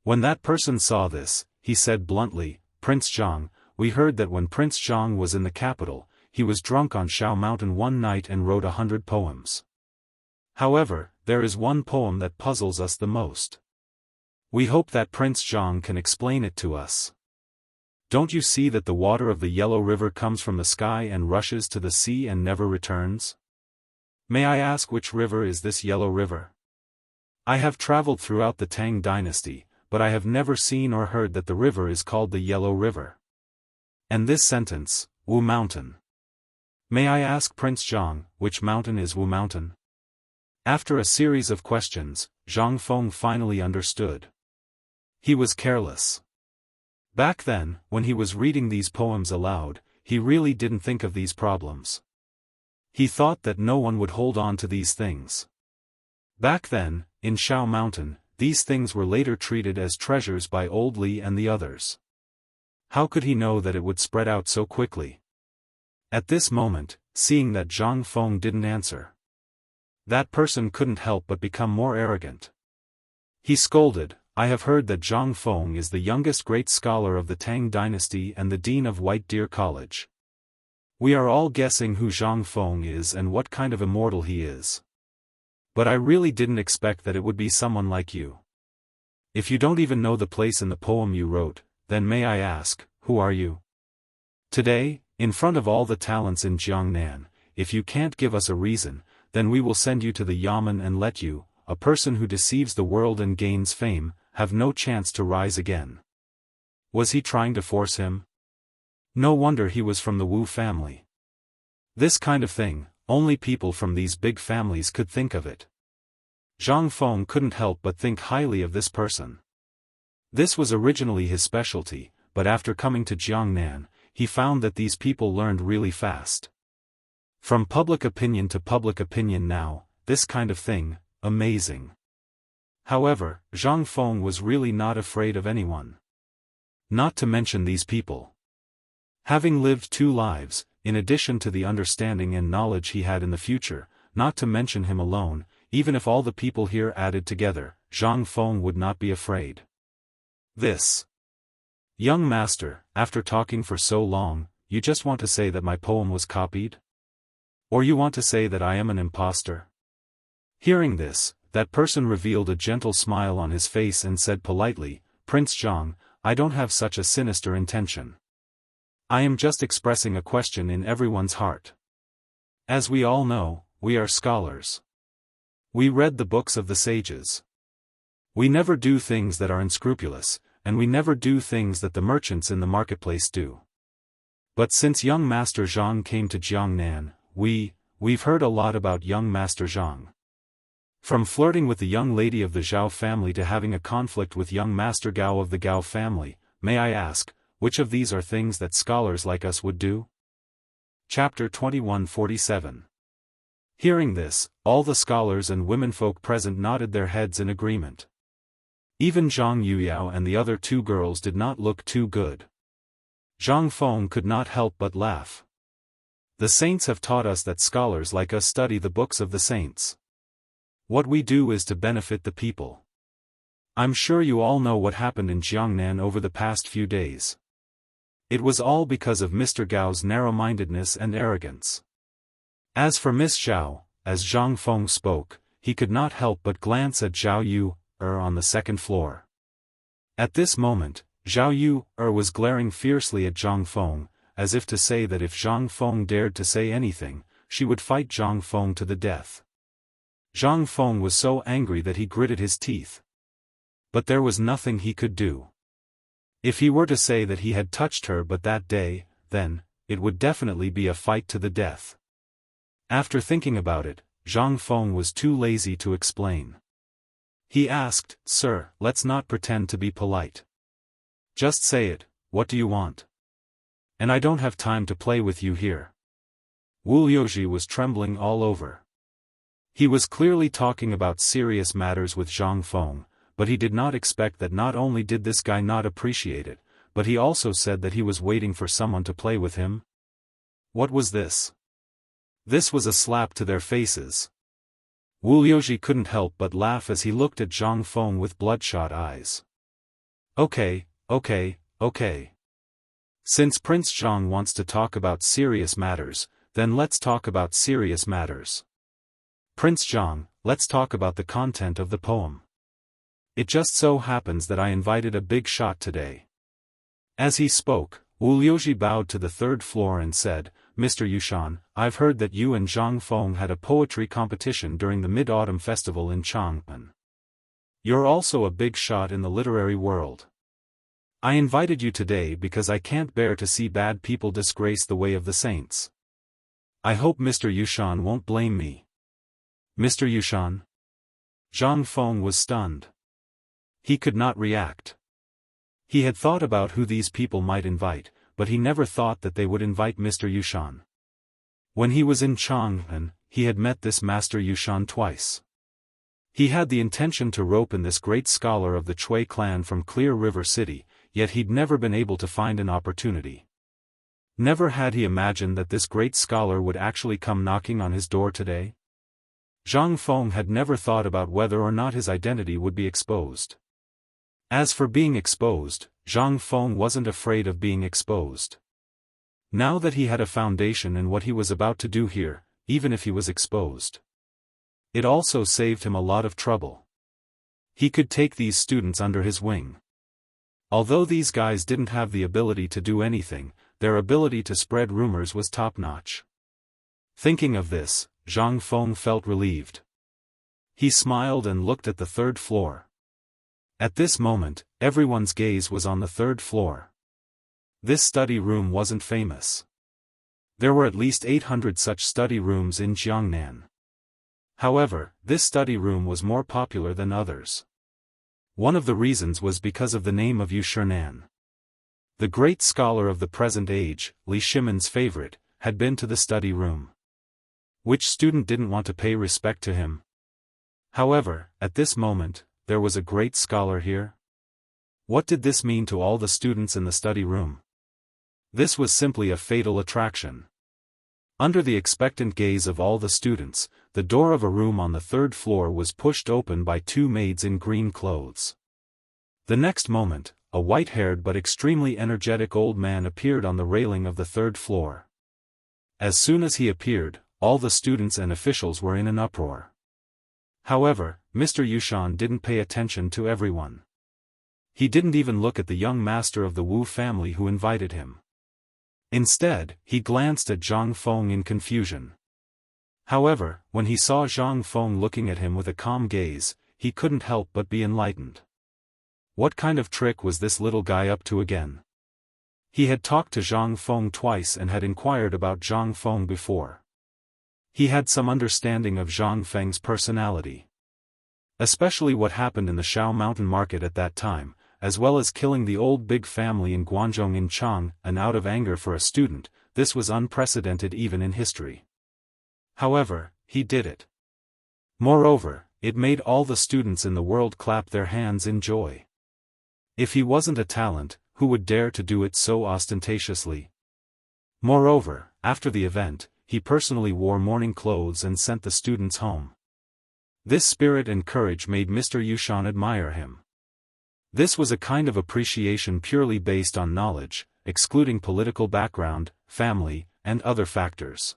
When that person saw this, he said bluntly, "Prince Zhang, we heard that when Prince Zhang was in the capital, he was drunk on Shao Mountain one night and wrote 100 poems. However, there is one poem that puzzles us the most. We hope that Prince Zhang can explain it to us. Don't you see that the water of the Yellow River comes from the sky and rushes to the sea and never returns? May I ask which river is this Yellow River? I have traveled throughout the Tang dynasty, but I have never seen or heard that the river is called the Yellow River. And this sentence, Wu Mountain. May I ask Prince Zhang, which mountain is Wu Mountain?" After a series of questions, Zhang Feng finally understood. He was careless. Back then, when he was reading these poems aloud, he really didn't think of these problems. He thought that no one would hold on to these things. Back then, in Shao Mountain, these things were later treated as treasures by Old Li and the others. How could he know that it would spread out so quickly? At this moment, seeing that Zhang Feng didn't answer, that person couldn't help but become more arrogant. He scolded, "I have heard that Zhang Feng is the youngest great scholar of the Tang dynasty and the dean of White Deer College. We are all guessing who Zhang Feng is and what kind of immortal he is. But I really didn't expect that it would be someone like you. If you don't even know the place in the poem you wrote, then may I ask, who are you? Today, in front of all the talents in Jiangnan, if you can't give us a reason, then we will send you to the yamen and let you, a person who deceives the world and gains fame, have no chance to rise again." Was he trying to force him? No wonder he was from the Wu family. This kind of thing, only people from these big families could think of it. Zhang Feng couldn't help but think highly of this person. This was originally his specialty, but after coming to Jiangnan, he found that these people learned really fast. From public opinion to public opinion now, this kind of thing, amazing. However, Zhang Feng was really not afraid of anyone. Not to mention these people. Having lived 2 lives, in addition to the understanding and knowledge he had in the future, not to mention him alone, even if all the people here added together, Zhang Feng would not be afraid. This young master, after talking for so long, you just want to say that my poem was copied? Or you want to say that I am an imposter? Hearing this, that person revealed a gentle smile on his face and said politely, "Prince Zhang, I don't have such a sinister intention. I am just expressing a question in everyone's heart. As we all know, we are scholars. We read the books of the sages. We never do things that are unscrupulous, and we never do things that the merchants in the marketplace do. But since young Master Zhang came to Jiangnan, we've heard a lot about young Master Zhang. From flirting with the young lady of the Zhao family to having a conflict with young Master Gao of the Gao family, may I ask, which of these are things that scholars like us would do? Chapter 2147. Hearing this, all the scholars and womenfolk present nodded their heads in agreement. Even Zhang Yuyao and the other two girls did not look too good. Zhang Feng could not help but laugh. The saints have taught us that scholars like us study the books of the saints. What we do is to benefit the people. I'm sure you all know what happened in Jiangnan over the past few days. It was all because of Mr. Gao's narrow-mindedness and arrogance. As for Miss Zhao, as Zhang Feng spoke, he could not help but glance at Zhao Yu on the second floor. At this moment, Zhao Yu was glaring fiercely at Zhang Feng, as if to say that if Zhang Feng dared to say anything, she would fight Zhang Feng to the death. Zhang Feng was so angry that he gritted his teeth. But there was nothing he could do. If he were to say that he had touched her but that day, then, it would definitely be a fight to the death. After thinking about it, Zhang Feng was too lazy to explain. He asked, "Sir, let's not pretend to be polite. Just say it, what do you want? And I don't have time to play with you here." Wu Liuji was trembling all over. He was clearly talking about serious matters with Zhang Feng, but he did not expect that not only did this guy not appreciate it, but he also said that he was waiting for someone to play with him. What was this? This was a slap to their faces. Wu Liuji couldn't help but laugh as he looked at Zhang Feng with bloodshot eyes. Okay. Since Prince Zhang wants to talk about serious matters, then let's talk about serious matters. Prince Zhang, let's talk about the content of the poem. It just so happens that I invited a big shot today. As he spoke, Wu Liuji bowed to the third floor and said, "Mr. Yushan, I've heard that you and Zhang Feng had a poetry competition during the Mid-Autumn Festival in Chang'an. You're also a big shot in the literary world. I invited you today because I can't bear to see bad people disgrace the way of the saints. I hope Mr. Yushan won't blame me." Mr. Yushan? Zhang Feng was stunned. He could not react. He had thought about who these people might invite, but he never thought that they would invite Mr. Yushan. When he was in Chang'an, he had met this Master Yushan twice. He had the intention to rope in this great scholar of the Chui clan from Clear River City, yet he'd never been able to find an opportunity. Never had he imagined that this great scholar would actually come knocking on his door today. Zhang Feng had never thought about whether or not his identity would be exposed. As for being exposed, Zhang Feng wasn't afraid of being exposed. Now that he had a foundation in what he was about to do here, even if he was exposed, it also saved him a lot of trouble. He could take these students under his wing. Although these guys didn't have the ability to do anything, their ability to spread rumors was top-notch. Thinking of this, Zhang Feng felt relieved. He smiled and looked at the third floor. At this moment, everyone's gaze was on the third floor. This study room wasn't famous. There were at least 800 such study rooms in Jiangnan. However, this study room was more popular than others. One of the reasons was because of the name of Yu Shinan. The great scholar of the present age, Li Shimon's favorite, had been to the study room. Which student didn't want to pay respect to him? However, at this moment, there was a great scholar here. What did this mean to all the students in the study room? This was simply a fatal attraction. Under the expectant gaze of all the students, the door of a room on the third floor was pushed open by two maids in green clothes. The next moment, a white-haired but extremely energetic old man appeared on the railing of the third floor. As soon as he appeared, all the students and officials were in an uproar. However, Mr. Yushan didn't pay attention to everyone. He didn't even look at the young master of the Wu family who invited him. Instead, he glanced at Zhang Feng in confusion. However, when he saw Zhang Feng looking at him with a calm gaze, he couldn't help but be enlightened. What kind of trick was this little guy up to again? He had talked to Zhang Feng twice and had inquired about Zhang Feng before. He had some understanding of Zhang Feng's personality. Especially what happened in the Shao Mountain Market at that time, as well as killing the old big family in Guangzhong in Chang, and out of anger for a student, this was unprecedented even in history. However, he did it. Moreover, it made all the students in the world clap their hands in joy. If he wasn't a talent, who would dare to do it so ostentatiously? Moreover, after the event, he personally wore mourning clothes and sent the students home. This spirit and courage made Mr. Yushan admire him. This was a kind of appreciation purely based on knowledge, excluding political background, family, and other factors.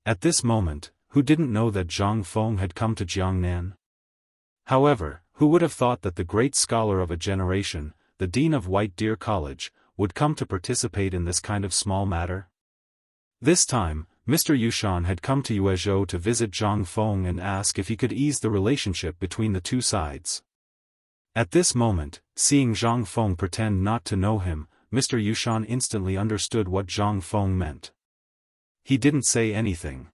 At this moment, who didn't know that Zhang Feng had come to Jiangnan? However, who would have thought that the great scholar of a generation, the dean of White Deer College, would come to participate in this kind of small matter? This time, Mr. Yushan had come to Yuezhou to visit Zhang Feng and ask if he could ease the relationship between the two sides. At this moment, seeing Zhang Feng pretend not to know him, Mr. Yushan instantly understood what Zhang Feng meant. He didn't say anything.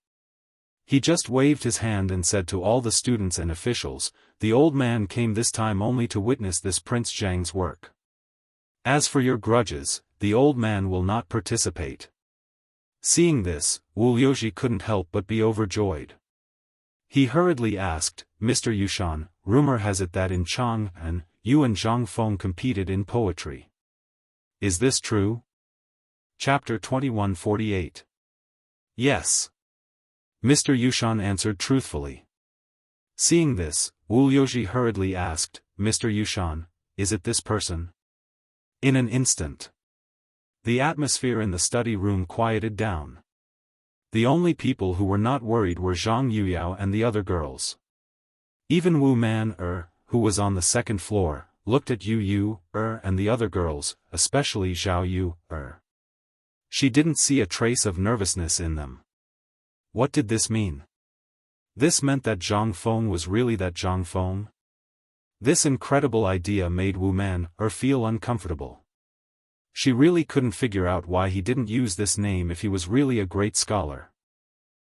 He just waved his hand and said to all the students and officials, "The old man came this time only to witness this Prince Zhang's work. As for your grudges, the old man will not participate." Seeing this, Wu Liuji couldn't help but be overjoyed. He hurriedly asked, "Mr. Yushan, rumor has it that in Chang'an, you and Zhang Feng competed in poetry. Is this true?" Chapter 2148. Yes. Mr. Yushan answered truthfully. Seeing this, Wu Liuji hurriedly asked, "Mr. Yushan, is it this person?" In an instant, the atmosphere in the study room quieted down. The only people who were not worried were Zhang Yuyao and the other girls. Even Wu Man who was on the second floor, looked at Yu and the other girls, especially Zhao Yu She didn't see a trace of nervousness in them. What did this mean? This meant that Zhang Feng was really that Zhang Feng? This incredible idea made Wu Man feel uncomfortable. She really couldn't figure out why he didn't use this name if he was really a great scholar.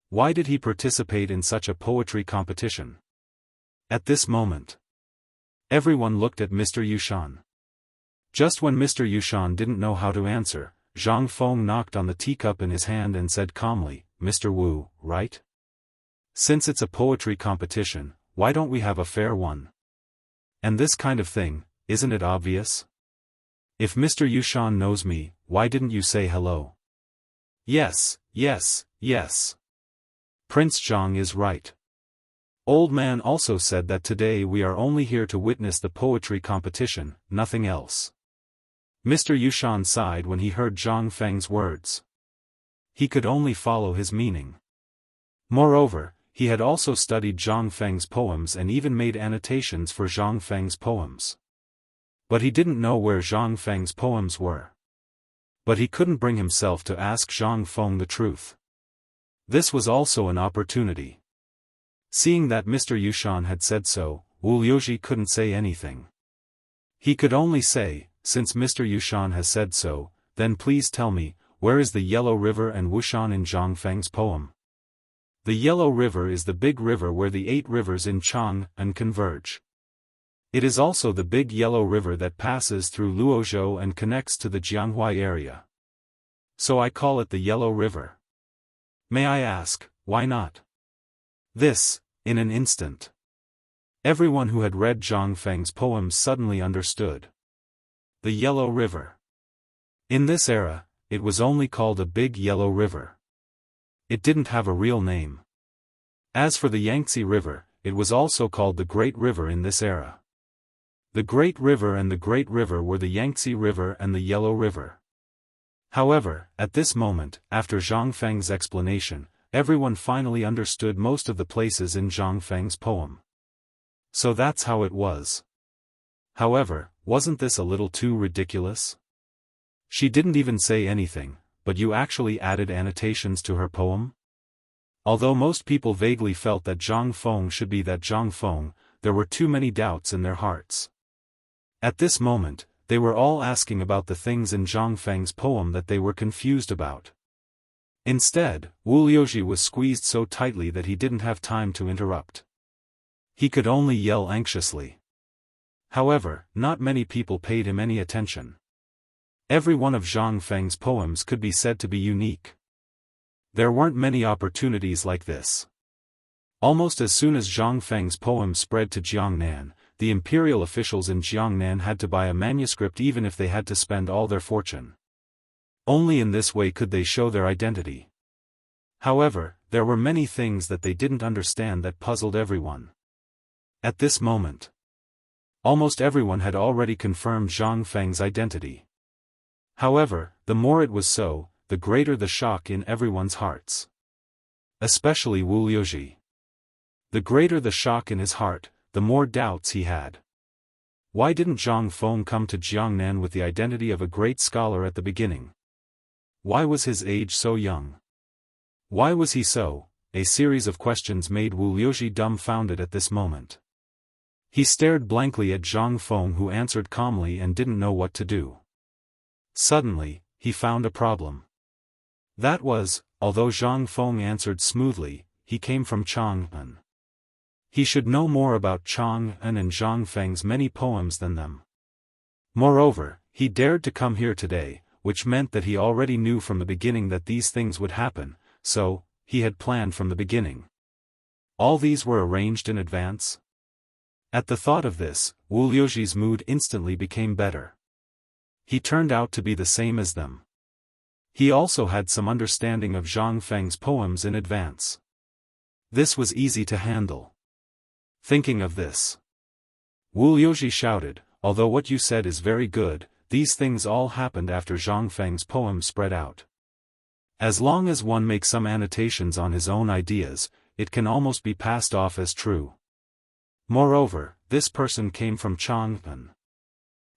Why did he participate in such a poetry competition? At this moment, everyone looked at Mr. Yushan. Just when Mr. Yushan didn't know how to answer, Zhang Feng knocked on the teacup in his hand and said calmly, "Mr. Wu, right? Since it's a poetry competition, why don't we have a fair one? And this kind of thing, isn't it obvious? If Mr. Yushan knows me, why didn't you say hello?" Yes. Prince Zhang is right. Old Man also said that today we are only here to witness the poetry competition, nothing else. Mr. Yushan sighed when he heard Zhang Feng's words. He could only follow his meaning. Moreover, he had also studied Zhang Feng's poems and even made annotations for Zhang Feng's poems. But he didn't know where Zhang Feng's poems were. But he couldn't bring himself to ask Zhang Feng the truth. This was also an opportunity. Seeing that Mr. Yushan had said so, Wu Liuji couldn't say anything. He could only say, "Since Mr. Yushan has said so, then please tell me, where is the Yellow River and Wushan in Zhang Feng's poem?" The Yellow River is the big river where the 8 rivers in Chang'an converge. It is also the big Yellow River that passes through Luozhou and connects to the Jianghu area. So I call it the Yellow River. May I ask, why not? This, in an instant. Everyone who had read Zhang Feng's poems suddenly understood. The Yellow River. In this era, it was only called a big Yellow River. It didn't have a real name. As for the Yangtze River, it was also called the Great River in this era. The Great River and the Great River were the Yangtze River and the Yellow River. However, at this moment, after Zhang Feng's explanation, everyone finally understood most of the places in Zhang Feng's poem. So that's how it was. However, wasn't this a little too ridiculous? She didn't even say anything, but you actually added annotations to her poem? Although most people vaguely felt that Zhang Feng should be that Zhang Feng, there were too many doubts in their hearts. At this moment, they were all asking about the things in Zhang Feng's poem that they were confused about. Instead, Wu Liuji was squeezed so tightly that he didn't have time to interrupt. He could only yell anxiously. However, not many people paid him any attention. Every one of Zhang Feng's poems could be said to be unique. There weren't many opportunities like this. Almost as soon as Zhang Feng's poem spread to Jiangnan, the imperial officials in Jiangnan had to buy a manuscript even if they had to spend all their fortune. Only in this way could they show their identity. However, there were many things that they didn't understand that puzzled everyone. At this moment, almost everyone had already confirmed Zhang Feng's identity. However, the more it was so, the greater the shock in everyone's hearts. Especially Wu Liuji. The greater the shock in his heart, the more doubts he had. Why didn't Zhang Feng come to Jiangnan with the identity of a great scholar at the beginning? Why was his age so young? Why was he so? A series of questions made Wu Liuji dumbfounded at this moment. He stared blankly at Zhang Feng, who answered calmly and didn't know what to do. Suddenly, he found a problem. That was, although Zhang Feng answered smoothly, he came from Chang'an. He should know more about Chang'an and Zhang Feng's many poems than them. Moreover, he dared to come here today, which meant that he already knew from the beginning that these things would happen, so, he had planned from the beginning. All these were arranged in advance? At the thought of this, Wu Liuji's mood instantly became better. He turned out to be the same as them. He also had some understanding of Zhang Feng's poems in advance. This was easy to handle. Thinking of this, Wu Liuji shouted, "Although what you said is very good, these things all happened after Zhang Feng's poem spread out. As long as one makes some annotations on his own ideas, it can almost be passed off as true. Moreover, this person came from Chang'an.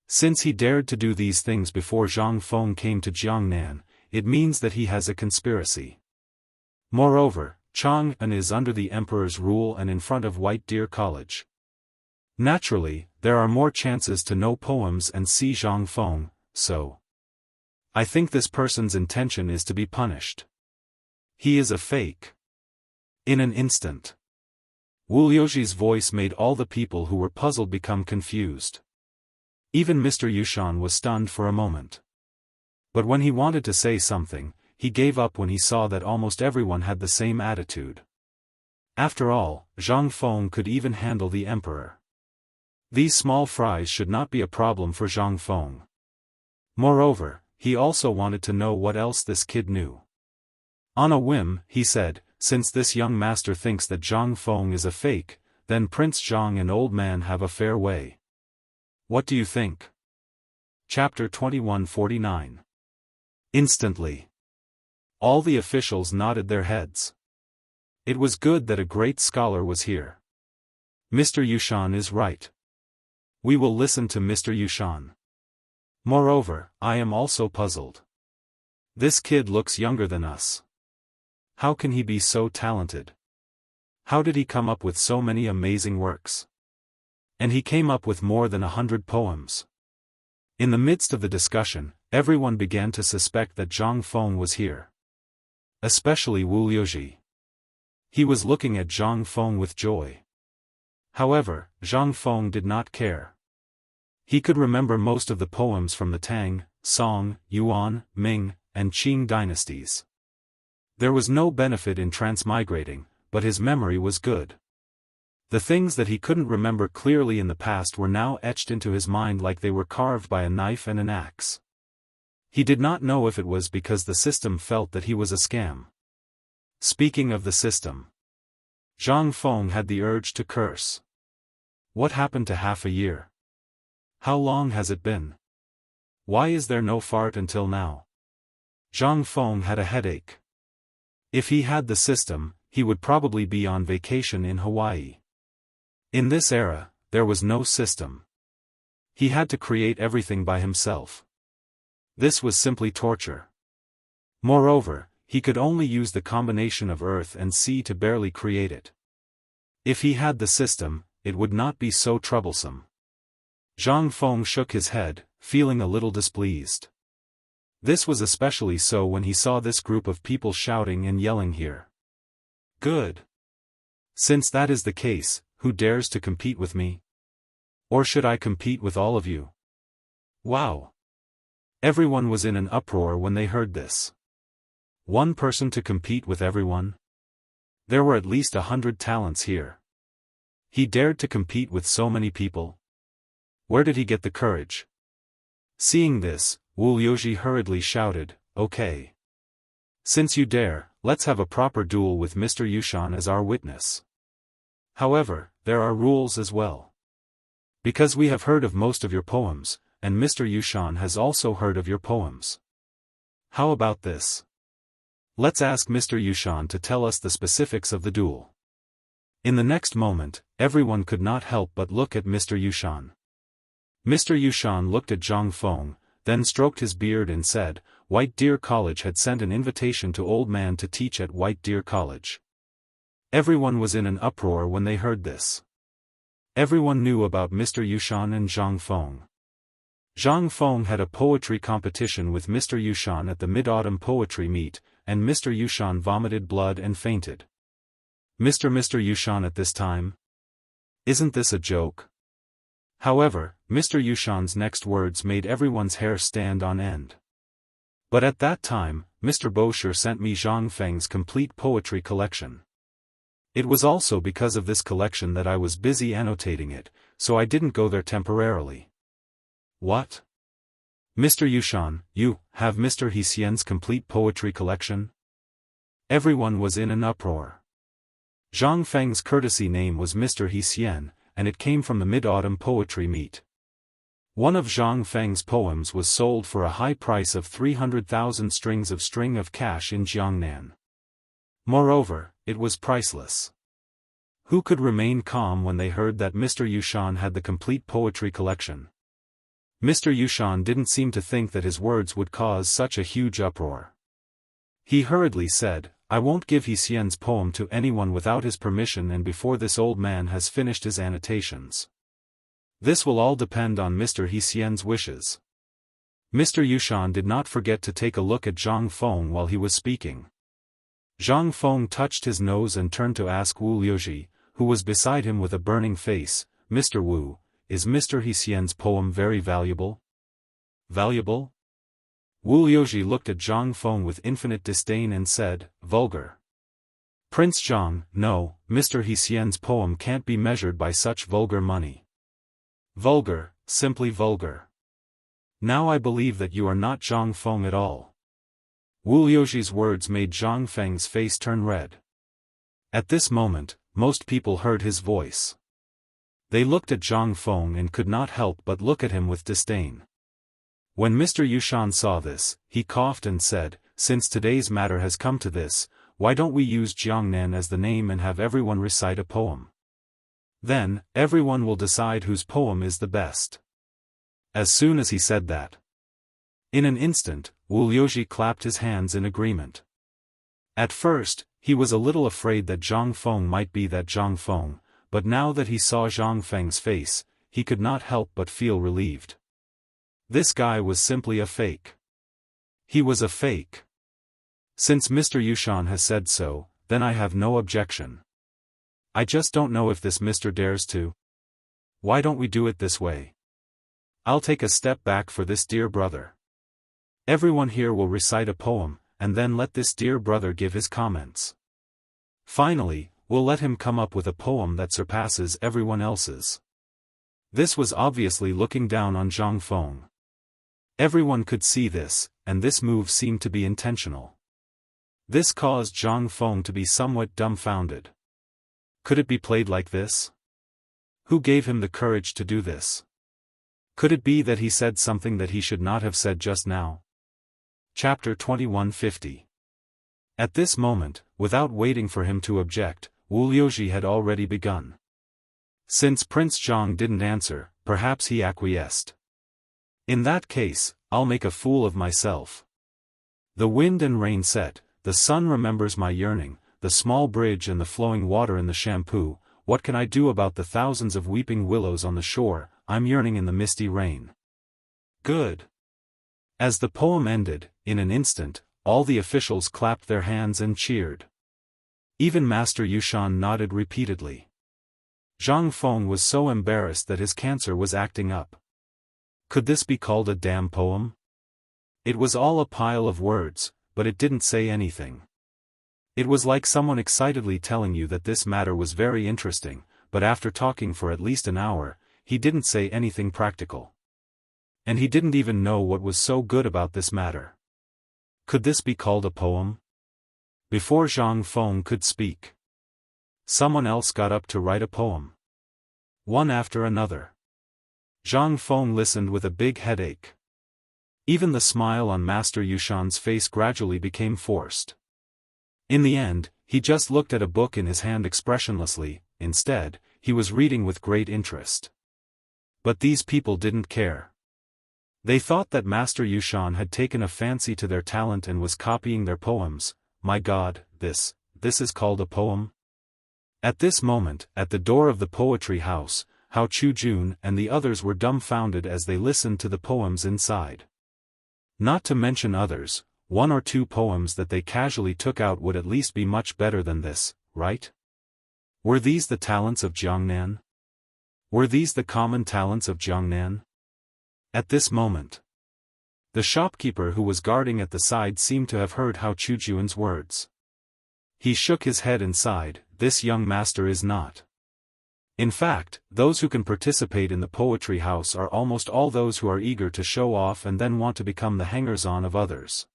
Since he dared to do these things before Zhang Feng came to Jiangnan, it means that he has a conspiracy. Moreover, Chang'an is under the emperor's rule and in front of White Deer College. Naturally, there are more chances to know poems and see Zhang Feng, so I think this person's intention is to be punished. He is a fake." In an instant, Wu Liuji's voice made all the people who were puzzled become confused. Even Mr. Yushan was stunned for a moment. But when he wanted to say something, he gave up when he saw that almost everyone had the same attitude. After all, Zhang Feng could even handle the emperor. These small fries should not be a problem for Zhang Feng. Moreover, he also wanted to know what else this kid knew. On a whim, he said, "Since this young master thinks that Zhang Feng is a fake, then Prince Zhang and Old Man have a fair way. What do you think?" Chapter 2149. Instantly, all the officials nodded their heads. It was good that a great scholar was here. Mr. Yushan is right. We will listen to Mr. Yushan. Moreover, I am also puzzled. This kid looks younger than us. How can he be so talented? How did he come up with so many amazing works? And he came up with more than 100 poems. In the midst of the discussion, everyone began to suspect that Zhang Feng was here. Especially Wu Liuji. He was looking at Zhang Feng with joy. However, Zhang Feng did not care. He could remember most of the poems from the Tang, Song, Yuan, Ming, and Qing dynasties. There was no benefit in transmigrating, but his memory was good. The things that he couldn't remember clearly in the past were now etched into his mind like they were carved by a knife and an axe. He did not know if it was because the system felt that he was a scam. Speaking of the system, Zhang Feng had the urge to curse. What happened to half a year? How long has it been? Why is there no fart until now? Zhang Feng had a headache. If he had the system, he would probably be on vacation in Hawaii. In this era, there was no system. He had to create everything by himself. This was simply torture. Moreover, he could only use the combination of earth and sea to barely create it. If he had the system, it would not be so troublesome. Zhang Feng shook his head, feeling a little displeased. This was especially so when he saw this group of people shouting and yelling here. Good. Since that is the case, who dares to compete with me? Or should I compete with all of you? Wow! Everyone was in an uproar when they heard this. One person to compete with everyone? There were at least 100 talents here. He dared to compete with so many people? Where did he get the courage? Seeing this, Wu Liuji hurriedly shouted, "Okay. Since you dare, let's have a proper duel with Mr. Yushan as our witness. However, there are rules as well. Because we have heard of most of your poems, and Mr. Yushan has also heard of your poems. How about this? Let's ask Mr. Yushan to tell us the specifics of the duel." In the next moment, everyone could not help but look at Mr. Yushan. Mr. Yushan looked at Zhang Feng, then stroked his beard and said, "White Deer College had sent an invitation to old man to teach at White Deer College." Everyone was in an uproar when they heard this. Everyone knew about Mr. Yushan and Zhang Feng. Zhang Feng had a poetry competition with Mr. Yushan at the Mid-Autumn Poetry Meet, and Mr. Yushan vomited blood and fainted. Mr. Yushan at this time? Isn't this a joke? However, Mr. Yushan's next words made everyone's hair stand on end. But at that time, Mr. Bosher sent me Zhang Feng's complete poetry collection. It was also because of this collection that I was busy annotating it, so I didn't go there temporarily. What? Mr. Yushan, you have Mr. Xian's complete poetry collection? Everyone was in an uproar. Zhang Feng's courtesy name was Mr. Xian, and it came from the Mid-Autumn Poetry Meet. One of Zhang Feng's poems was sold for a high price of 300,000 strings of cash in Jiangnan. Moreover, it was priceless. Who could remain calm when they heard that Mr. Yushan had the complete poetry collection? Mr. Yushan didn't seem to think that his words would cause such a huge uproar. He hurriedly said, "I won't give Xian's poem to anyone without his permission and before this old man has finished his annotations. This will all depend on Mr. Xian's wishes." Mr. Yushan did not forget to take a look at Zhang Feng while he was speaking. Zhang Feng touched his nose and turned to ask Wu Liuji, who was beside him with a burning face, "Mr. Wu, is Mr. Xian's poem very valuable?" Valuable? Wu Liuji looked at Zhang Feng with infinite disdain and said, "Vulgar." "Prince Zhang, no, Mr. Xian's poem can't be measured by such vulgar money." "Vulgar, simply vulgar. Now I believe that you are not Zhang Feng at all." Wu Liuji's words made Zhang Feng's face turn red. At this moment, most people heard his voice. They looked at Zhang Feng and could not help but look at him with disdain. When Mr. Yushan saw this, he coughed and said, "Since today's matter has come to this, why don't we use Jiangnan as the name and have everyone recite a poem? Then, everyone will decide whose poem is the best." As soon as he said that, in an instant, Wu Liuji clapped his hands in agreement. At first, he was a little afraid that Zhang Feng might be that Zhang Feng, but now that he saw Zhang Feng's face, he could not help but feel relieved. This guy was simply a fake. He was a fake. Since Mr. Yushan has said so, then I have no objection. I just don't know if this Mr. dares to. Why don't we do it this way? I'll take a step back for this dear brother. Everyone here will recite a poem, and then let this dear brother give his comments. Finally, we'll let him come up with a poem that surpasses everyone else's. This was obviously looking down on Zhang Feng. Everyone could see this, and this move seemed to be intentional. This caused Zhang Feng to be somewhat dumbfounded. Could it be played like this? Who gave him the courage to do this? Could it be that he said something that he should not have said just now? Chapter 2150. At this moment, without waiting for him to object, Wu Liuji had already begun. Since Prince Zhang didn't answer, perhaps he acquiesced. In that case, I'll make a fool of myself. The wind and rain set, the sun remembers my yearning, the small bridge and the flowing water in the shampoo. What can I do about the thousands of weeping willows on the shore? I'm yearning in the misty rain. Good. As the poem ended, in an instant, all the officials clapped their hands and cheered. Even Master Yushan nodded repeatedly. Zhang Feng was so embarrassed that his cancer was acting up. Could this be called a damn poem? It was all a pile of words, but it didn't say anything. It was like someone excitedly telling you that this matter was very interesting, but after talking for at least an hour, he didn't say anything practical. And he didn't even know what was so good about this matter. Could this be called a poem? Before Zhang Feng could speak, someone else got up to write a poem. One after another. Zhang Feng listened with a big headache. Even the smile on Master Yushan's face gradually became forced. In the end, he just looked at a book in his hand expressionlessly. Instead, he was reading with great interest. But these people didn't care. They thought that Master Yushan had taken a fancy to their talent and was copying their poems. My God, this is called a poem? At this moment, at the door of the poetry house, Hao Chujun and the others were dumbfounded as they listened to the poems inside. Not to mention others, 1 or 2 poems that they casually took out would at least be much better than this, right? Were these the talents of Jiangnan? Were these the common talents of Jiangnan? At this moment, the shopkeeper who was guarding at the side seemed to have heard Hao Chujun's words. He shook his head and sighed, this young master is not. In fact, those who can participate in the poetry house are almost all those who are eager to show off and then want to become the hangers-on of others.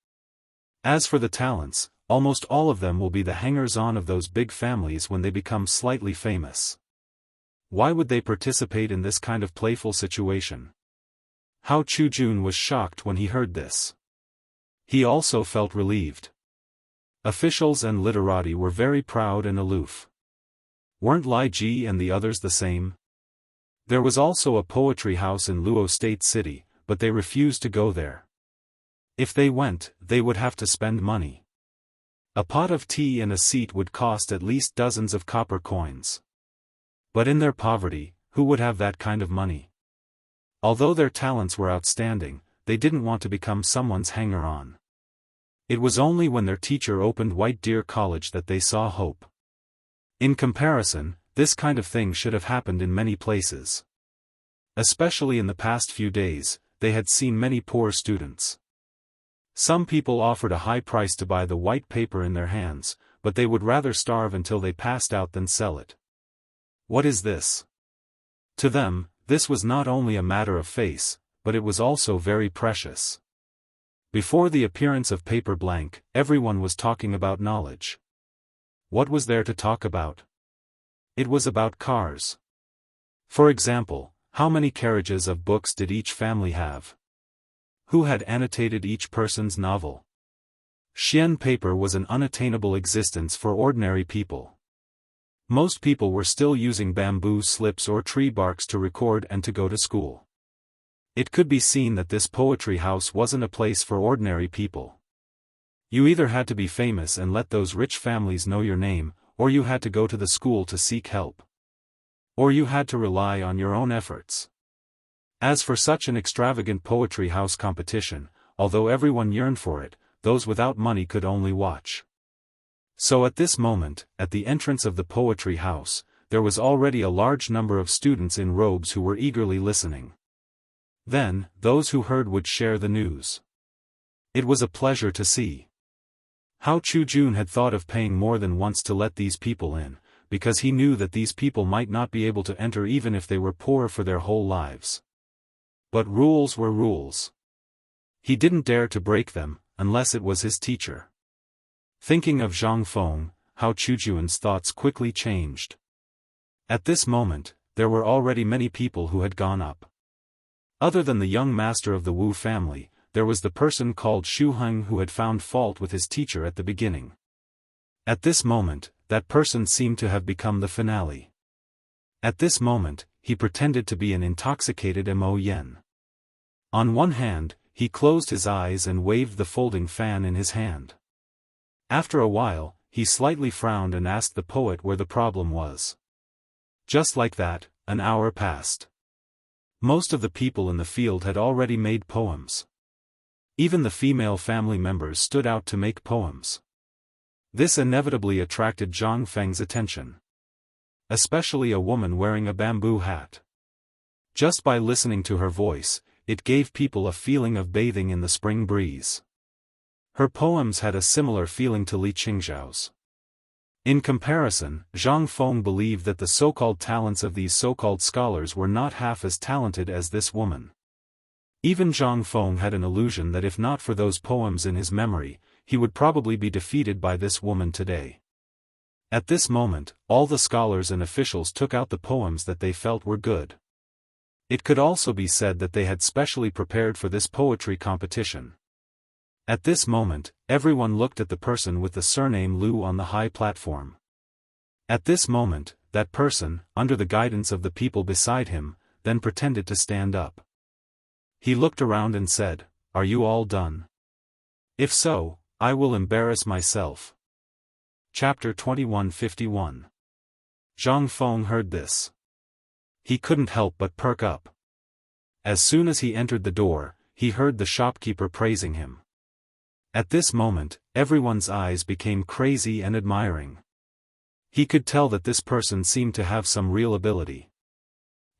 As for the talents, almost all of them will be the hangers-on of those big families when they become slightly famous. Why would they participate in this kind of playful situation? Hao Chujun was shocked when he heard this. He also felt relieved. Officials and literati were very proud and aloof. Weren't Lai Ji and the others the same? There was also a poetry house in Luo State City, but they refused to go there. If they went, they would have to spend money. A pot of tea and a seat would cost at least dozens of copper coins. But in their poverty, who would have that kind of money? Although their talents were outstanding, they didn't want to become someone's hanger-on. It was only when their teacher opened White Deer College that they saw hope. In comparison, this kind of thing should have happened in many places. Especially in the past few days, they had seen many poor students. Some people offered a high price to buy the white paper in their hands, but they would rather starve until they passed out than sell it. What is this? To them, this was not only a matter of face, but it was also very precious. Before the appearance of paper blank, everyone was talking about knowledge. What was there to talk about? It was about cars. For example, how many carriages of books did each family have? Who had annotated each person's novel? Xian paper was an unattainable existence for ordinary people. Most people were still using bamboo slips or tree barks to record and to go to school. It could be seen that this poetry house wasn't a place for ordinary people. You either had to be famous and let those rich families know your name, or you had to go to the school to seek help. Or you had to rely on your own efforts. As for such an extravagant poetry house competition, although everyone yearned for it, those without money could only watch. So at this moment, at the entrance of the poetry house, there was already a large number of students in robes who were eagerly listening. Then, those who heard would share the news. It was a pleasure to see. Hao Chujun had thought of paying more than once to let these people in, because he knew that these people might not be able to enter even if they were poor for their whole lives. But rules were rules. He didn't dare to break them, unless it was his teacher. Thinking of Zhang Feng, Hao Chujun's thoughts quickly changed. At this moment, there were already many people who had gone up. Other than the young master of the Wu family, there was the person called Shu Heng who had found fault with his teacher at the beginning. At this moment, that person seemed to have become the finale. At this moment, he pretended to be an intoxicated Mo Yen. On one hand, he closed his eyes and waved the folding fan in his hand. After a while, he slightly frowned and asked the poet where the problem was. Just like that, an hour passed. Most of the people in the field had already made poems. Even the female family members stood out to make poems. This inevitably attracted Zhang Feng's attention. Especially a woman wearing a bamboo hat. Just by listening to her voice, it gave people a feeling of bathing in the spring breeze. Her poems had a similar feeling to Li Qingzhao's. In comparison, Zhang Feng believed that the so-called talents of these so-called scholars were not half as talented as this woman. Even Zhang Feng had an illusion that if not for those poems in his memory, he would probably be defeated by this woman today. At this moment, all the scholars and officials took out the poems that they felt were good. It could also be said that they had specially prepared for this poetry competition. At this moment, everyone looked at the person with the surname Lu on the high platform. At this moment, that person, under the guidance of the people beside him, then pretended to stand up. He looked around and said, "Are you all done? If so, I will embarrass myself." Chapter 2151. Zhang Feng heard this. He couldn't help but perk up. As soon as he entered the door, he heard the shopkeeper praising him. At this moment, everyone's eyes became crazy and admiring. He could tell that this person seemed to have some real ability.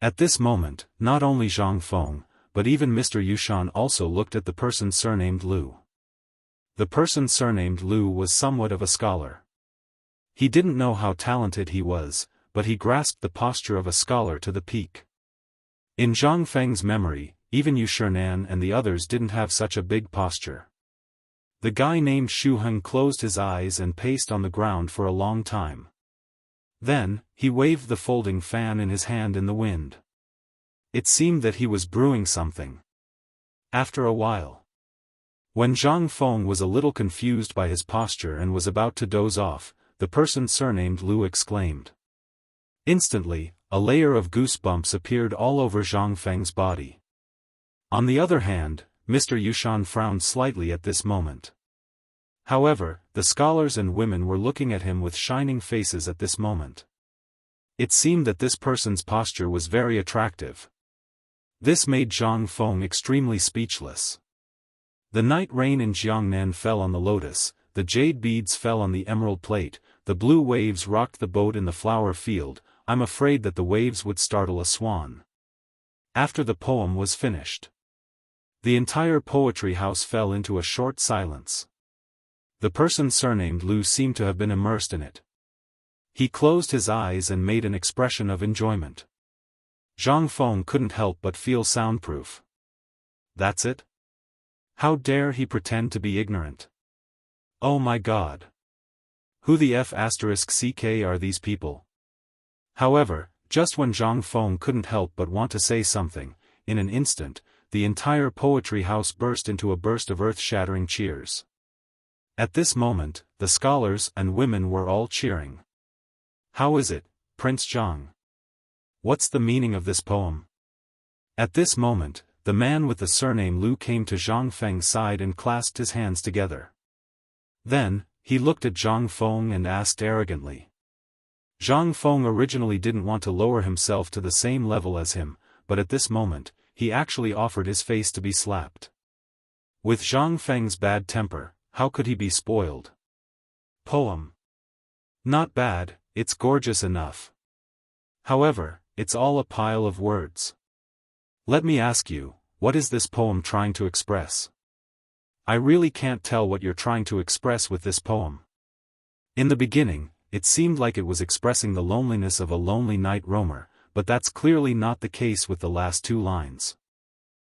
At this moment, not only Zhang Feng, but even Mr. Yushan also looked at the person surnamed Lu. The person surnamed Lu was somewhat of a scholar. He didn't know how talented he was, but he grasped the posture of a scholar to the peak. In Zhang Feng's memory, even Yu Shernan and the others didn't have such a big posture. The guy named Xu Heng closed his eyes and paced on the ground for a long time. Then, he waved the folding fan in his hand in the wind. It seemed that he was brewing something. After a while, when Zhang Feng was a little confused by his posture and was about to doze off, the person surnamed Lu exclaimed. Instantly, a layer of goosebumps appeared all over Zhang Feng's body. On the other hand, Mr. Yushan frowned slightly at this moment. However, the scholars and women were looking at him with shining faces at this moment. It seemed that this person's posture was very attractive. This made Zhang Feng extremely speechless. The night rain in Jiangnan fell on the lotus, the jade beads fell on the emerald plate, the blue waves rocked the boat in the flower field. I'm afraid that the waves would startle a swan. After the poem was finished, the entire poetry house fell into a short silence. The person surnamed Lu seemed to have been immersed in it. He closed his eyes and made an expression of enjoyment. Zhang Feng couldn't help but feel soundproof. That's it? How dare he pretend to be ignorant? Oh my God! Who the **ck are these people? However, just when Zhang Feng couldn't help but want to say something, in an instant, the entire poetry house burst into a burst of earth-shattering cheers. At this moment, the scholars and women were all cheering. How is it, Prince Zhang? What's the meaning of this poem? At this moment, the man with the surname Lu came to Zhang Feng's side and clasped his hands together. Then, he looked at Zhang Feng and asked arrogantly. Zhang Feng originally didn't want to lower himself to the same level as him, but at this moment, he actually offered his face to be slapped. With Zhang Feng's bad temper, how could he be spoiled? Poem. Not bad, it's gorgeous enough. However, it's all a pile of words. Let me ask you, what is this poem trying to express? I really can't tell what you're trying to express with this poem. In the beginning, it seemed like it was expressing the loneliness of a lonely night roamer, but that's clearly not the case with the last two lines.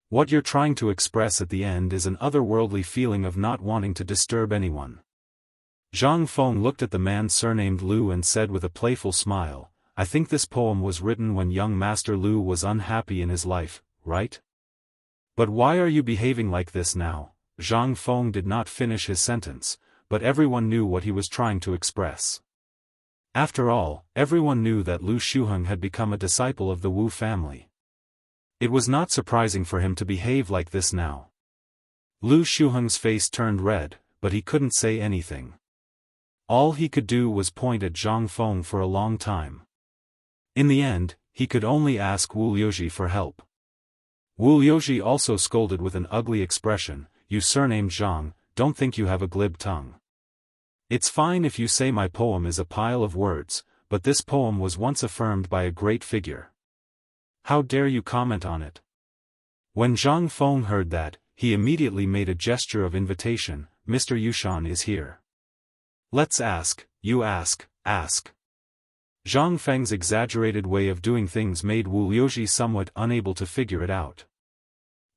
What you're trying to express at the end is an otherworldly feeling of not wanting to disturb anyone. Zhang Feng looked at the man surnamed Lu and said with a playful smile, I think this poem was written when young Master Lu was unhappy in his life, right? But why are you behaving like this now? Zhang Feng did not finish his sentence, but everyone knew what he was trying to express. After all, everyone knew that Lu Shuheng had become a disciple of the Wu family. It was not surprising for him to behave like this now. Lu Shuheng's face turned red, but he couldn't say anything. All he could do was point at Zhang Feng for a long time. In the end, he could only ask Wu Liuji for help. Wu Yoji also scolded with an ugly expression, "You surnamed Zhang, don't think you have a glib tongue. It's fine if you say my poem is a pile of words, but this poem was once affirmed by a great figure. How dare you comment on it?" When Zhang Feng heard that, he immediately made a gesture of invitation. "Mr. Yushan is here. Let's ask, you ask." Zhang Feng's exaggerated way of doing things made Wu Yoji somewhat unable to figure it out.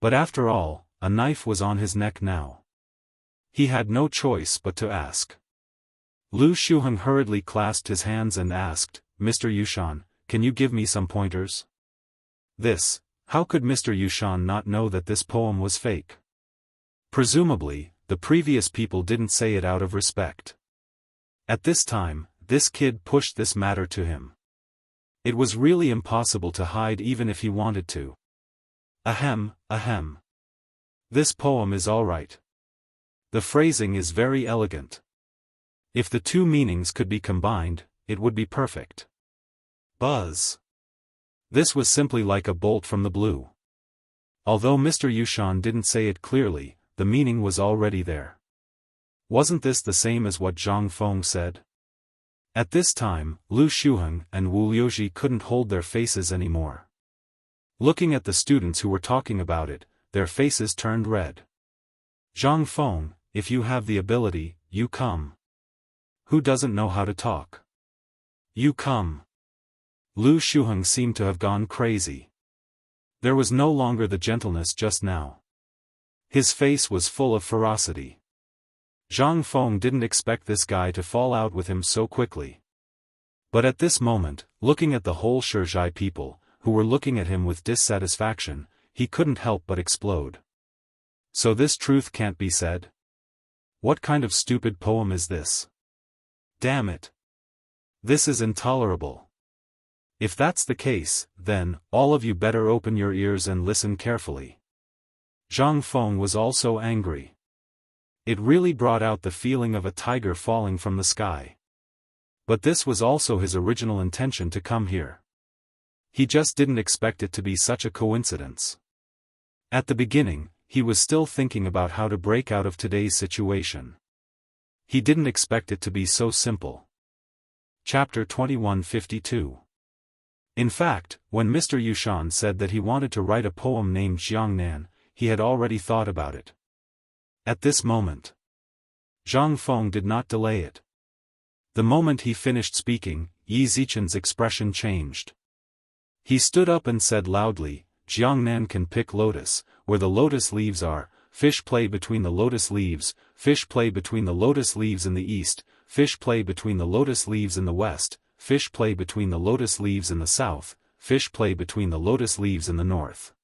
But after all, a knife was on his neck now. He had no choice but to ask. Lu Shuheng hurriedly clasped his hands and asked, "Mr. Yushan, can you give me some pointers?" How could Mr. Yushan not know that this poem was fake? Presumably, the previous people didn't say it out of respect. At this time, this kid pushed this matter to him. It was really impossible to hide even if he wanted to. Ahem. This poem is alright. The phrasing is very elegant. If the two meanings could be combined, it would be perfect. Buzz. This was simply like a bolt from the blue. Although Mr. Yushan didn't say it clearly, the meaning was already there. Wasn't this the same as what Zhang Feng said? At this time, Lu Shuheng and Wu Yoji couldn't hold their faces anymore. Looking at the students who were talking about it, their faces turned red. "Zhang Feng, if you have the ability, you come. Who doesn't know how to talk? You come." Lu Shuheng seemed to have gone crazy. There was no longer the gentleness just now. His face was full of ferocity. Zhang Feng didn't expect this guy to fall out with him so quickly. But at this moment, looking at the whole Shizhai people, who were looking at him with dissatisfaction, he couldn't help but explode. So this truth can't be said? What kind of stupid poem is this? Damn it. This is intolerable. If that's the case, then, all of you better open your ears and listen carefully. Zhang Feng was also angry. It really brought out the feeling of a tiger falling from the sky. But this was also his original intention to come here. He just didn't expect it to be such a coincidence. At the beginning, he was still thinking about how to break out of today's situation. He didn't expect it to be so simple. Chapter 2152. In fact, when Mr. Yushan said that he wanted to write a poem named Jiangnan, he had already thought about it. At this moment, Zhang Feng did not delay it. The moment he finished speaking, Yi Zichen's expression changed. He stood up and said loudly, "Jiangnan can pick lotus, where the lotus leaves are, fish play between the lotus leaves, fish play between the lotus leaves in the east, fish play between the lotus leaves in the west, fish play between the lotus leaves in the south, fish play between the lotus leaves in the north."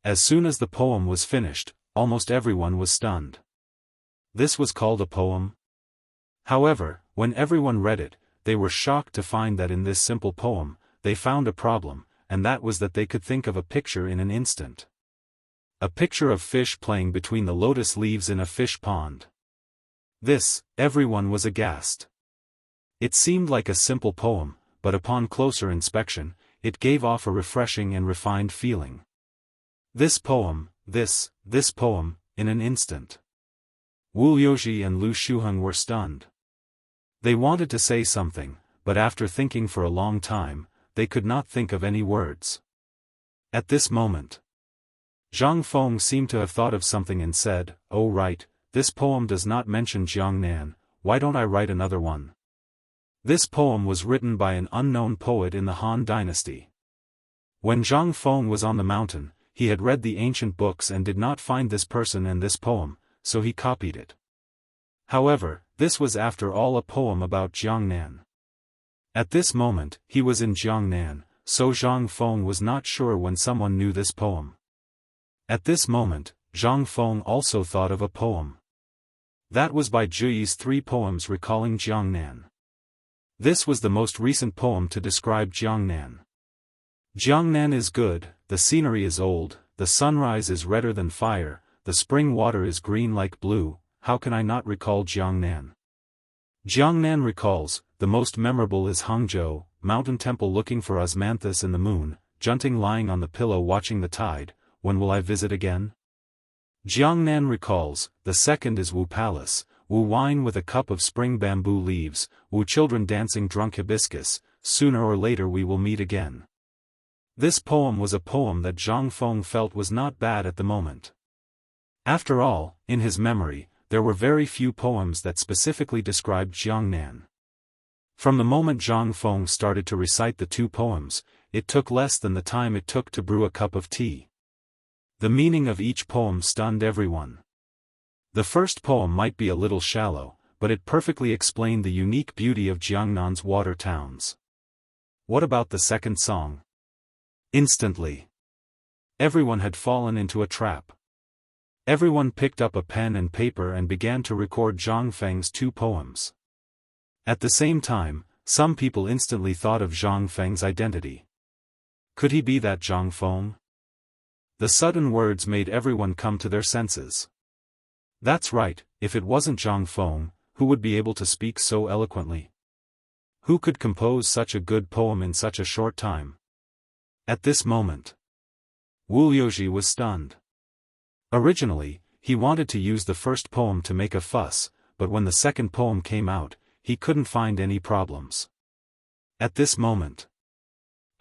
As soon as the poem was finished, almost everyone was stunned. This was called a poem? However, when everyone read it, they were shocked to find that in this simple poem, they found a problem, and that was that they could think of a picture in an instant. A picture of fish playing between the lotus leaves in a fish pond. Everyone was aghast. It seemed like a simple poem, but upon closer inspection, it gave off a refreshing and refined feeling. This poem, in an instant. Wu Yoji and Lu Shuheng were stunned. They wanted to say something, but after thinking for a long time, they could not think of any words. At this moment, Zhang Feng seemed to have thought of something and said, "Oh right, this poem does not mention Jiangnan, why don't I write another one?" This poem was written by an unknown poet in the Han Dynasty. When Zhang Feng was on the mountain, he had read the ancient books and did not find this person and this poem, so he copied it. However, this was after all a poem about Jiangnan. At this moment, he was in Jiangnan, so Zhang Feng was not sure when someone knew this poem. At this moment, Zhang Feng also thought of a poem. That was by Zhuyi's 3 poems recalling Jiangnan. This was the most recent poem to describe Jiangnan. Jiangnan is good, the scenery is old, the sunrise is redder than fire, the spring water is green like blue, how can I not recall Jiangnan? Jiangnan recalls, the most memorable is Hangzhou, mountain temple looking for osmanthus in the moon, Junting lying on the pillow watching the tide, when will I visit again? Jiangnan recalls, the second is Wu Palace, Wu wine with a cup of spring bamboo leaves, Wu children dancing drunk hibiscus, sooner or later we will meet again. This poem was a poem that Zhang Feng felt was not bad at the moment. After all, in his memory, there were very few poems that specifically described Jiangnan. From the moment Zhang Feng started to recite the two poems, it took less than the time it took to brew a cup of tea. The meaning of each poem stunned everyone. The first poem might be a little shallow, but it perfectly explained the unique beauty of Jiangnan's water towns. What about the second song? Instantly, everyone had fallen into a trap. Everyone picked up a pen and paper and began to record Zhang Feng's two poems. At the same time, some people instantly thought of Zhang Feng's identity. Could he be that Zhang Feng? The sudden words made everyone come to their senses. That's right, if it wasn't Zhang Feng, who would be able to speak so eloquently? Who could compose such a good poem in such a short time? At this moment, Wu Liuji was stunned. Originally, he wanted to use the first poem to make a fuss, but when the second poem came out, he couldn't find any problems. At this moment,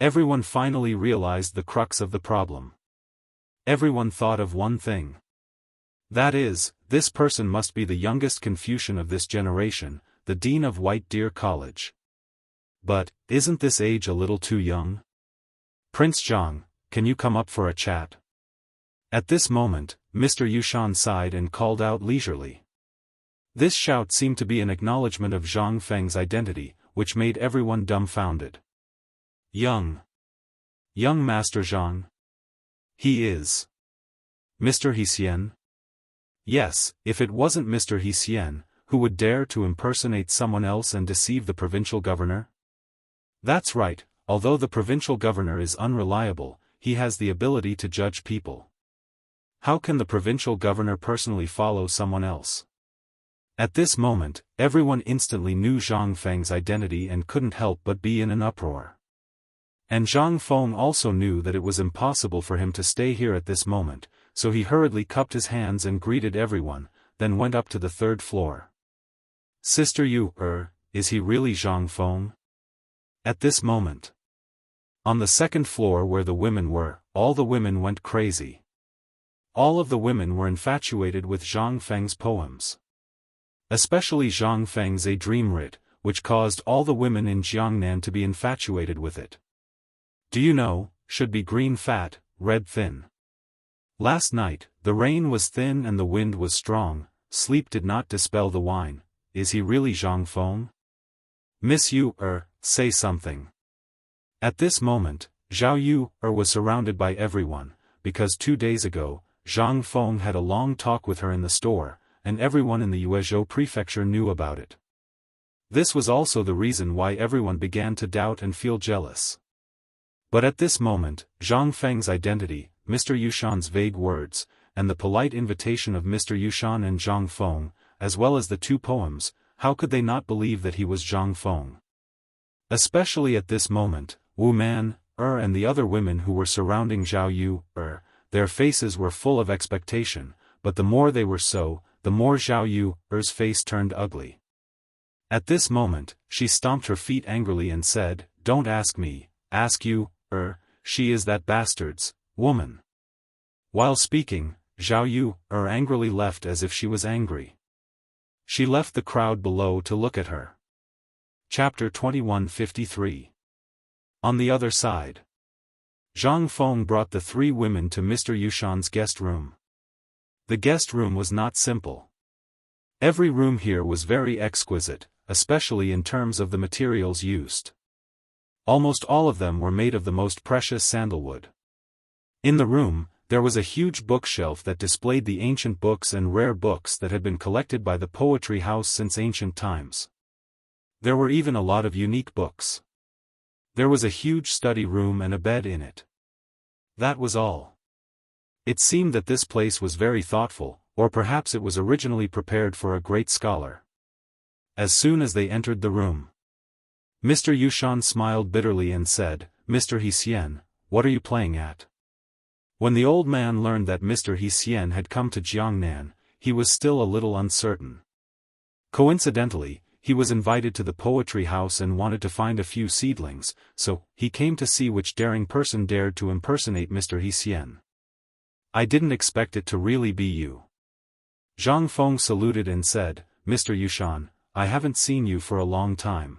everyone finally realized the crux of the problem. Everyone thought of one thing. That is, this person must be the youngest Confucian of this generation, the dean of White Deer College. But, isn't this age a little too young? Prince Zhang, can you come up for a chat? At this moment, Mr. Yushan sighed and called out leisurely. This shout seemed to be an acknowledgement of Zhang Feng's identity, which made everyone dumbfounded. Young Master Zhang? He is Mr. Xian? Yes, if it wasn't Mr. Xian, who would dare to impersonate someone else and deceive the provincial governor? That's right, although the provincial governor is unreliable, he has the ability to judge people. How can the provincial governor personally follow someone else? At this moment, everyone instantly knew Zhang Feng's identity and couldn't help but be in an uproar. And Zhang Feng also knew that it was impossible for him to stay here at this moment, so he hurriedly cupped his hands and greeted everyone, then went up to the third floor. Sister Yu, is he really Zhang Feng? At this moment, on the second floor where the women were, all the women went crazy. All of the women were infatuated with Zhang Feng's poems. Especially Zhang Feng's A Dream Writ, which caused all the women in Jiangnan to be infatuated with it. Do you know, should be green fat, red thin. Last night, the rain was thin and the wind was strong, sleep did not dispel the wine. Is he really Zhang Feng? Miss Yu, say something. At this moment, Zhao Yu, was surrounded by everyone, because 2 days ago, Zhang Feng had a long talk with her in the store, and everyone in the Yuezhou prefecture knew about it. This was also the reason why everyone began to doubt and feel jealous. But at this moment, Zhang Feng's identity, Mr. Yushan's vague words, and the polite invitation of Mr. Yushan and Zhang Feng, as well as the two poems, how could they not believe that he was Zhang Feng? Especially at this moment, Wu Man, and the other women who were surrounding Zhao Yu, their faces were full of expectation, but the more they were so, the more Zhao Yu's face turned ugly. At this moment, she stomped her feet angrily and said, "Don't ask me, ask you, she is that bastard's woman." While speaking, Zhao Yu, angrily left as if she was angry. She left the crowd below to look at her. Chapter 2153. On the other side, Zhang Feng brought the three women to Mr. Yushan's guest room. The guest room was not simple. Every room here was very exquisite, especially in terms of the materials used. Almost all of them were made of the most precious sandalwood. In the room, there was a huge bookshelf that displayed the ancient books and rare books that had been collected by the poetry house since ancient times. There were even a lot of unique books. There was a huge study room and a bed in it. That was all. It seemed that this place was very thoughtful, or perhaps it was originally prepared for a great scholar. As soon as they entered the room, Mr. Yushan smiled bitterly and said, "Mr. Xian, what are you playing at?" When the old man learned that Mr. Xian had come to Jiangnan, he was still a little uncertain. Coincidentally, he was invited to the poetry house and wanted to find a few seedlings, so he came to see which daring person dared to impersonate Mr. Xian. I didn't expect it to really be you. Zhang Feng saluted and said, Mr. Yushan, I haven't seen you for a long time.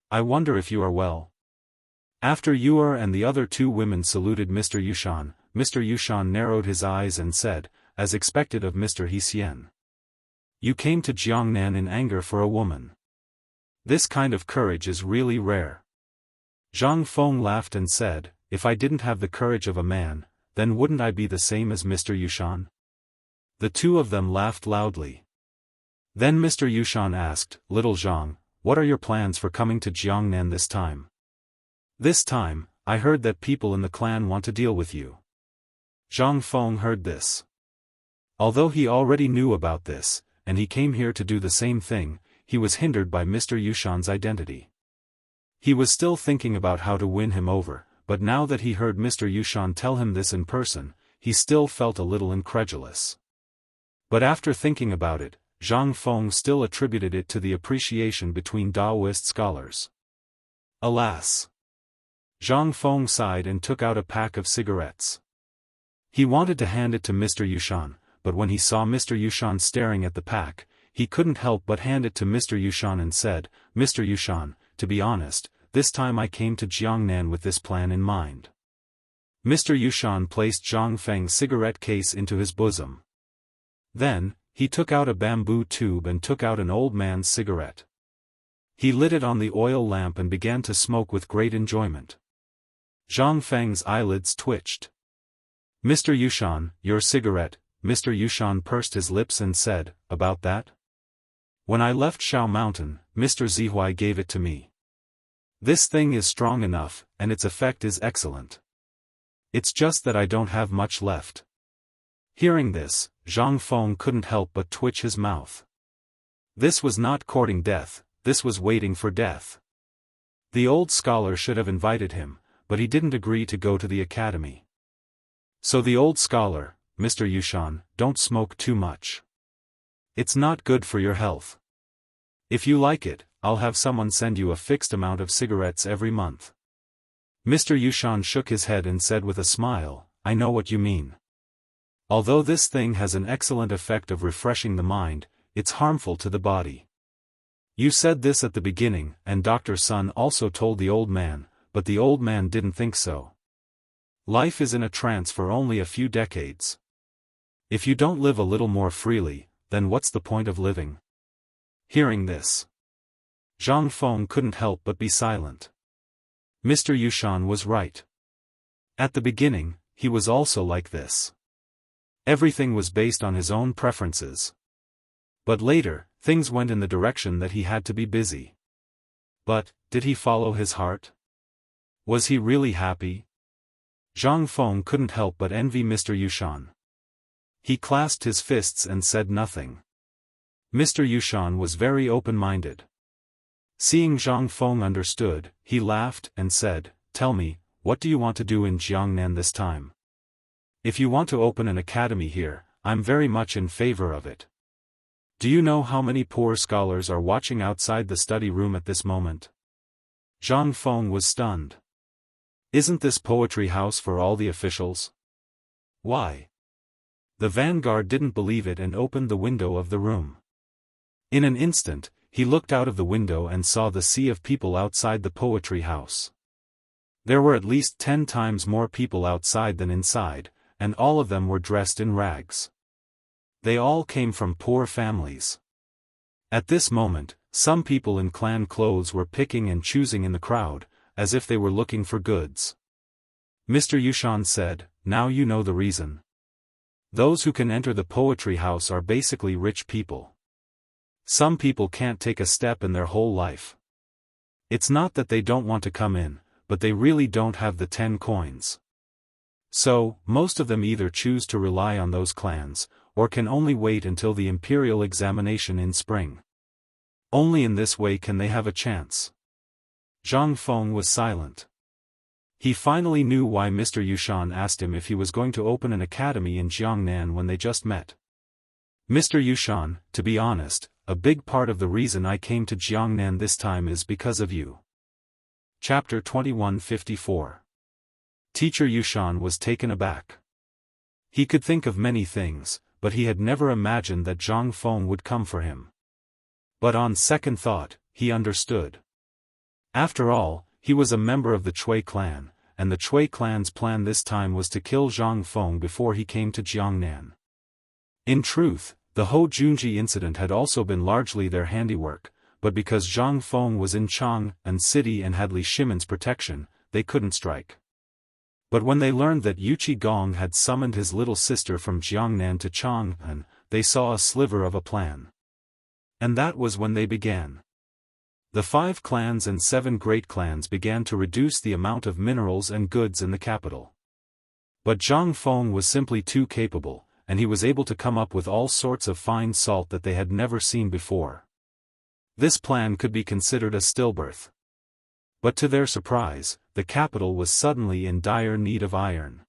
I wonder if you are well. After Yuer and the other two women saluted Mr. Yushan narrowed his eyes and said, as expected of Mr. Xian. You came to Jiangnan in anger for a woman. This kind of courage is really rare. Zhang Feng laughed and said, if I didn't have the courage of a man, then wouldn't I be the same as Mr. Yushan? The two of them laughed loudly. Then Mr. Yushan asked, Little Zhang, what are your plans for coming to Jiangnan this time? This time, I heard that people in the clan want to deal with you. Zhang Feng heard this. Although he already knew about this, and he came here to do the same thing, he was hindered by Mr. Yushan's identity. He was still thinking about how to win him over, but now that he heard Mr. Yushan tell him this in person, he still felt a little incredulous. But after thinking about it, Zhang Feng still attributed it to the appreciation between Daoist scholars. Alas! Zhang Feng sighed and took out a pack of cigarettes. He wanted to hand it to Mr. Yushan, but when he saw Mr. Yushan staring at the pack, he couldn't help but hand it to Mr. Yushan and said, Mr. Yushan, to be honest, this time I came to Jiangnan with this plan in mind. Mr. Yushan placed Zhang Feng's cigarette case into his bosom. Then, he took out a bamboo tube and took out an old man's cigarette. He lit it on the oil lamp and began to smoke with great enjoyment. Zhang Feng's eyelids twitched. Mr. Yushan, your cigarette. Mr. Yushan pursed his lips and said, about that? When I left Shao Mountain, Mr. Zihuai gave it to me. This thing is strong enough, and its effect is excellent. It's just that I don't have much left. Hearing this, Zhang Feng couldn't help but twitch his mouth. This was not courting death, this was waiting for death. The old scholar should have invited him, but he didn't agree to go to the academy. So the old scholar, Mr. Yushan, don't smoke too much. It's not good for your health. If you like it, I'll have someone send you a fixed amount of cigarettes every month. Mr. Yushan shook his head and said with a smile, I know what you mean. Although this thing has an excellent effect of refreshing the mind, it's harmful to the body. You said this at the beginning, and Dr. Sun also told the old man, but the old man didn't think so. Life is in a trance for only a few decades. If you don't live a little more freely, then what's the point of living? Hearing this, Zhang Feng couldn't help but be silent. Mr. Yushan was right. At the beginning, he was also like this. Everything was based on his own preferences. But later, things went in the direction that he had to be busy. But, did he follow his heart? Was he really happy? Zhang Feng couldn't help but envy Mr. Yushan. He clasped his fists and said nothing. Mr. Yushan was very open-minded. Seeing Zhang Feng understood, he laughed and said, Tell me, what do you want to do in Jiangnan this time? If you want to open an academy here, I'm very much in favor of it. Do you know how many poor scholars are watching outside the study room at this moment? Zhang Feng was stunned. Isn't this poetry house for all the officials? Why? The vanguard didn't believe it and opened the window of the room. In an instant, he looked out of the window and saw the sea of people outside the poetry house. There were at least 10 times more people outside than inside, and all of them were dressed in rags. They all came from poor families. At this moment, some people in clan clothes were picking and choosing in the crowd, as if they were looking for goods. Mr. Yushan said, Now you know the reason. Those who can enter the poetry house are basically rich people. Some people can't take a step in their whole life. It's not that they don't want to come in, but they really don't have the 10 coins. So, most of them either choose to rely on those clans, or can only wait until the imperial examination in spring. Only in this way can they have a chance. Zhang Feng was silent. He finally knew why Mr. Yushan asked him if he was going to open an academy in Jiangnan when they just met. Mr. Yushan, to be honest, a big part of the reason I came to Jiangnan this time is because of you. Chapter 2154. Teacher Yushan was taken aback. He could think of many things, but he had never imagined that Zhang Feng would come for him. But on second thought, he understood. After all, he was a member of the Cui clan, and the Cui clan's plan this time was to kill Zhang Feng before he came to Jiangnan. In truth, the Ho Junji incident had also been largely their handiwork, but because Zhang Feng was in Chang'an City and had Li Shimon's protection, they couldn't strike. But when they learned that Yuqi Gong had summoned his little sister from Jiangnan to Chang'an, they saw a sliver of a plan. And that was when they began. The 5 clans and 7 great clans began to reduce the amount of minerals and goods in the capital. But Zhang Feng was simply too capable, and he was able to come up with all sorts of fine salt that they had never seen before. This plan could be considered a stillbirth. But to their surprise, the capital was suddenly in dire need of iron.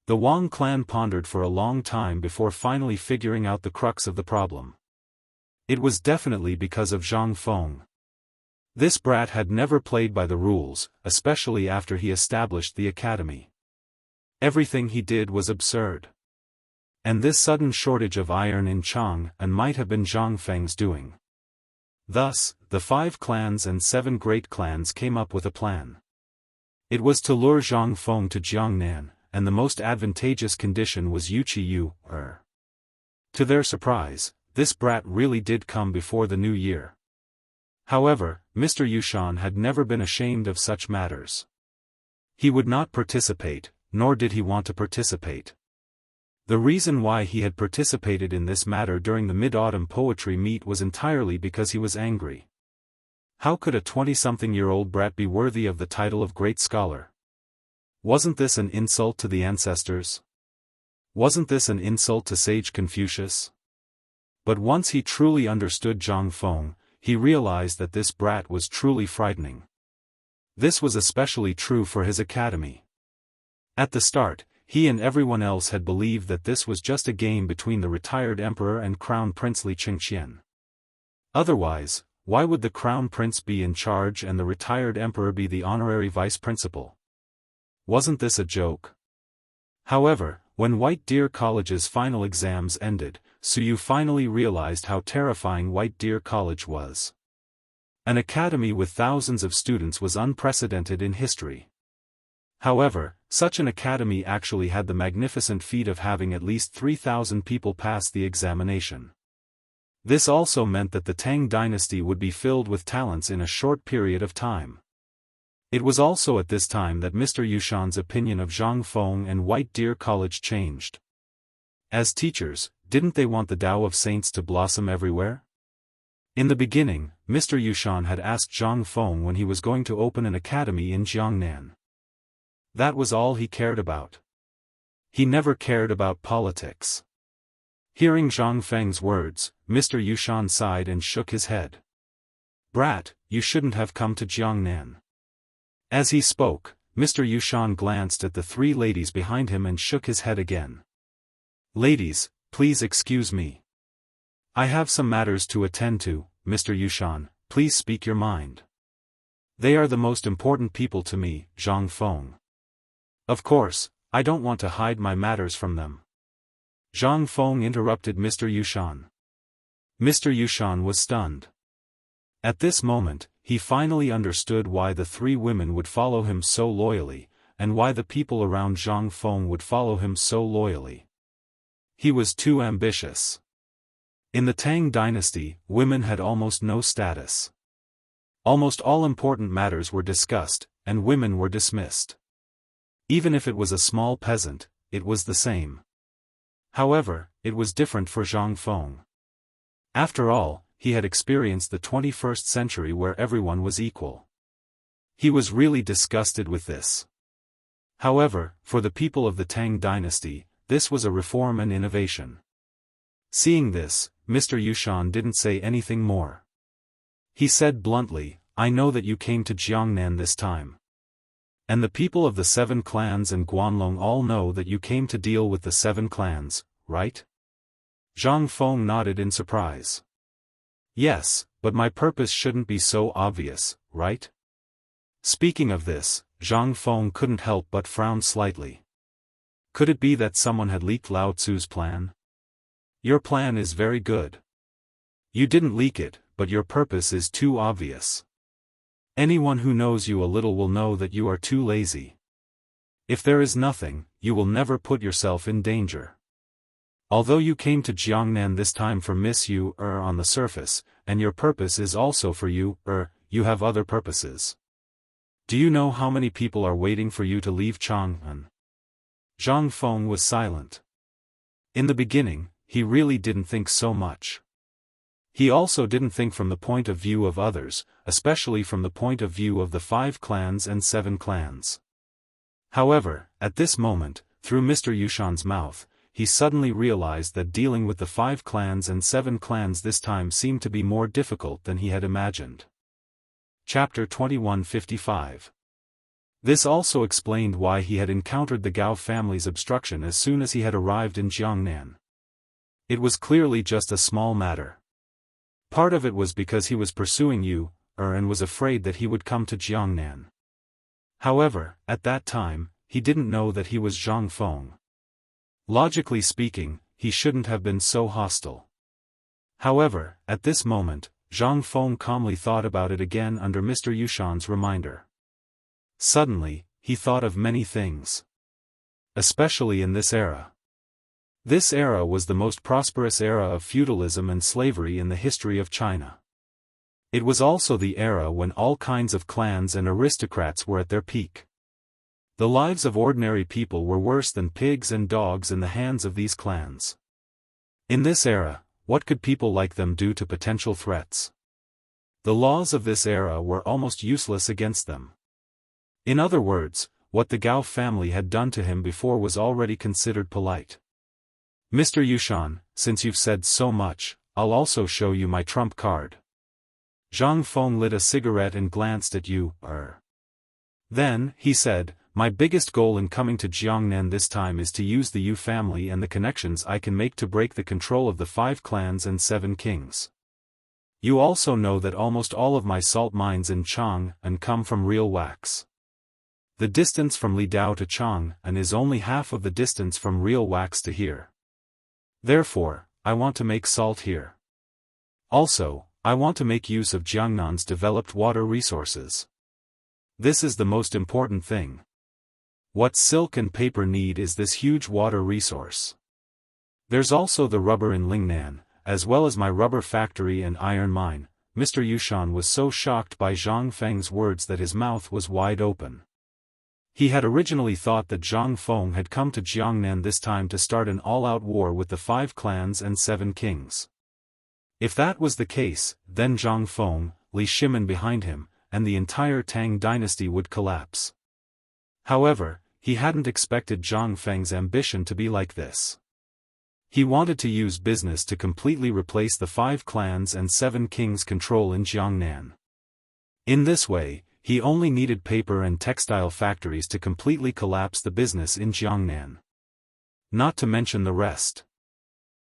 The Wang clan pondered for a long time before finally figuring out the crux of the problem. It was definitely because of Zhang Feng. This brat had never played by the rules, especially after he established the academy. Everything he did was absurd. And this sudden shortage of iron in Chang'an might have been Zhang Feng's doing. Thus, the 5 clans and 7 great clans came up with a plan. It was to lure Zhang Feng to Jiangnan, and the most advantageous condition was Yuqi Yu. To their surprise, this brat really did come before the new year. However, Mr. Yushan had never been ashamed of such matters. He would not participate, nor did he want to participate. The reason why he had participated in this matter during the mid-autumn poetry meet was entirely because he was angry. How could a 20-something-year-old brat be worthy of the title of great scholar? Wasn't this an insult to the ancestors? Wasn't this an insult to sage Confucius? But once he truly understood Zhang Feng, he realized that this brat was truly frightening. This was especially true for his academy. At the start, he and everyone else had believed that this was just a game between the retired emperor and Crown Prince Li Qingqian. Otherwise, why would the Crown Prince be in charge and the retired emperor be the honorary vice principal? Wasn't this a joke? However, when White Deer College's final exams ended, Suyu finally realized how terrifying White Deer College was. An academy with thousands of students was unprecedented in history. However, such an academy actually had the magnificent feat of having at least 3,000 people pass the examination. This also meant that the Tang dynasty would be filled with talents in a short period of time. It was also at this time that Mr. Yushan's opinion of Zhang Feng and White Deer College changed. As teachers, didn't they want the Tao of Saints to blossom everywhere? In the beginning, Mr. Yushan had asked Zhang Feng when he was going to open an academy in Jiangnan. That was all he cared about. He never cared about politics. Hearing Zhang Feng's words, Mr. Yushan sighed and shook his head. Brat, you shouldn't have come to Jiangnan. As he spoke, Mr. Yushan glanced at the 3 ladies behind him and shook his head again. Ladies, please excuse me. I have some matters to attend to, Mr. Yushan, please speak your mind. They are the most important people to me, Zhang Feng. Of course, I don't want to hide my matters from them. Zhang Feng interrupted Mr. Yushan. Mr. Yushan was stunned. At this moment, he finally understood why the 3 women would follow him so loyally, and why the people around Zhang Feng would follow him so loyally. He was too ambitious. In the Tang dynasty, women had almost no status. Almost all important matters were discussed, and women were dismissed. Even if it was a small peasant, it was the same. However, it was different for Zhang Feng. After all, he had experienced the 21st century where everyone was equal. He was really disgusted with this. However, for the people of the Tang dynasty, this was a reform and innovation. Seeing this, Mr. Yushan didn't say anything more. He said bluntly, I know that you came to Jiangnan this time. And the people of the 7 clans and Guanlong all know that you came to deal with the 7 clans, right? Zhang Feng nodded in surprise. Yes, but my purpose shouldn't be so obvious, right? Speaking of this, Zhang Feng couldn't help but frown slightly. Could it be that someone had leaked Lao Tzu's plan? Your plan is very good. You didn't leak it, but your purpose is too obvious. Anyone who knows you a little will know that you are too lazy. If there is nothing, you will never put yourself in danger. Although you came to Jiangnan this time for Miss Yu on the surface, and your purpose is also for you you have other purposes. Do you know how many people are waiting for you to leave Chang'an? Zhang Feng was silent. In the beginning, he really didn't think so much. He also didn't think from the point of view of others, especially from the point of view of the 5 clans and 7 clans. However, at this moment, through Mr. Yushan's mouth, he suddenly realized that dealing with the 5 clans and 7 clans this time seemed to be more difficult than he had imagined. Chapter 2155. This also explained why he had encountered the Gao family's obstruction as soon as he had arrived in Jiangnan. It was clearly just a small matter. Part of it was because he was pursuing you, and was afraid that he would come to Jiangnan. However, at that time, he didn't know that he was Zhang Feng. Logically speaking, he shouldn't have been so hostile. However, at this moment, Zhang Feng calmly thought about it again under Mr. Yushan's reminder. Suddenly, he thought of many things. Especially in this era. This era was the most prosperous era of feudalism and slavery in the history of China. It was also the era when all kinds of clans and aristocrats were at their peak. The lives of ordinary people were worse than pigs and dogs in the hands of these clans. In this era, what could people like them do to potential threats? The laws of this era were almost useless against them. In other words, what the Gao family had done to him before was already considered polite. Mr. Yushan, since you've said so much, I'll also show you my trump card. Zhang Feng lit a cigarette and glanced at you, Then, he said, my biggest goal in coming to Jiangnan this time is to use the Yu family and the connections I can make to break the control of the 5 clans and 7 kings. You also know that almost all of my salt mines in Chang'an come from real wax. The distance from Lidao to Chang'an is only half of the distance from real wax to here. Therefore, I want to make salt here. Also, I want to make use of Jiangnan's developed water resources. This is the most important thing. What silk and paper need is this huge water resource. There's also the rubber in Lingnan, as well as my rubber factory and iron mine. Mr. Yushan was so shocked by Zhang Feng's words that his mouth was wide open. He had originally thought that Zhang Feng had come to Jiangnan this time to start an all-out war with the 5 clans and 7 kings. If that was the case, then Zhang Feng, Li Shimin behind him, and the entire Tang dynasty would collapse. However, he hadn't expected Zhang Feng's ambition to be like this. He wanted to use business to completely replace the 5 clans and 7 kings' control in Jiangnan. In this way, he only needed paper and textile factories to completely collapse the business in Jiangnan. Not to mention the rest.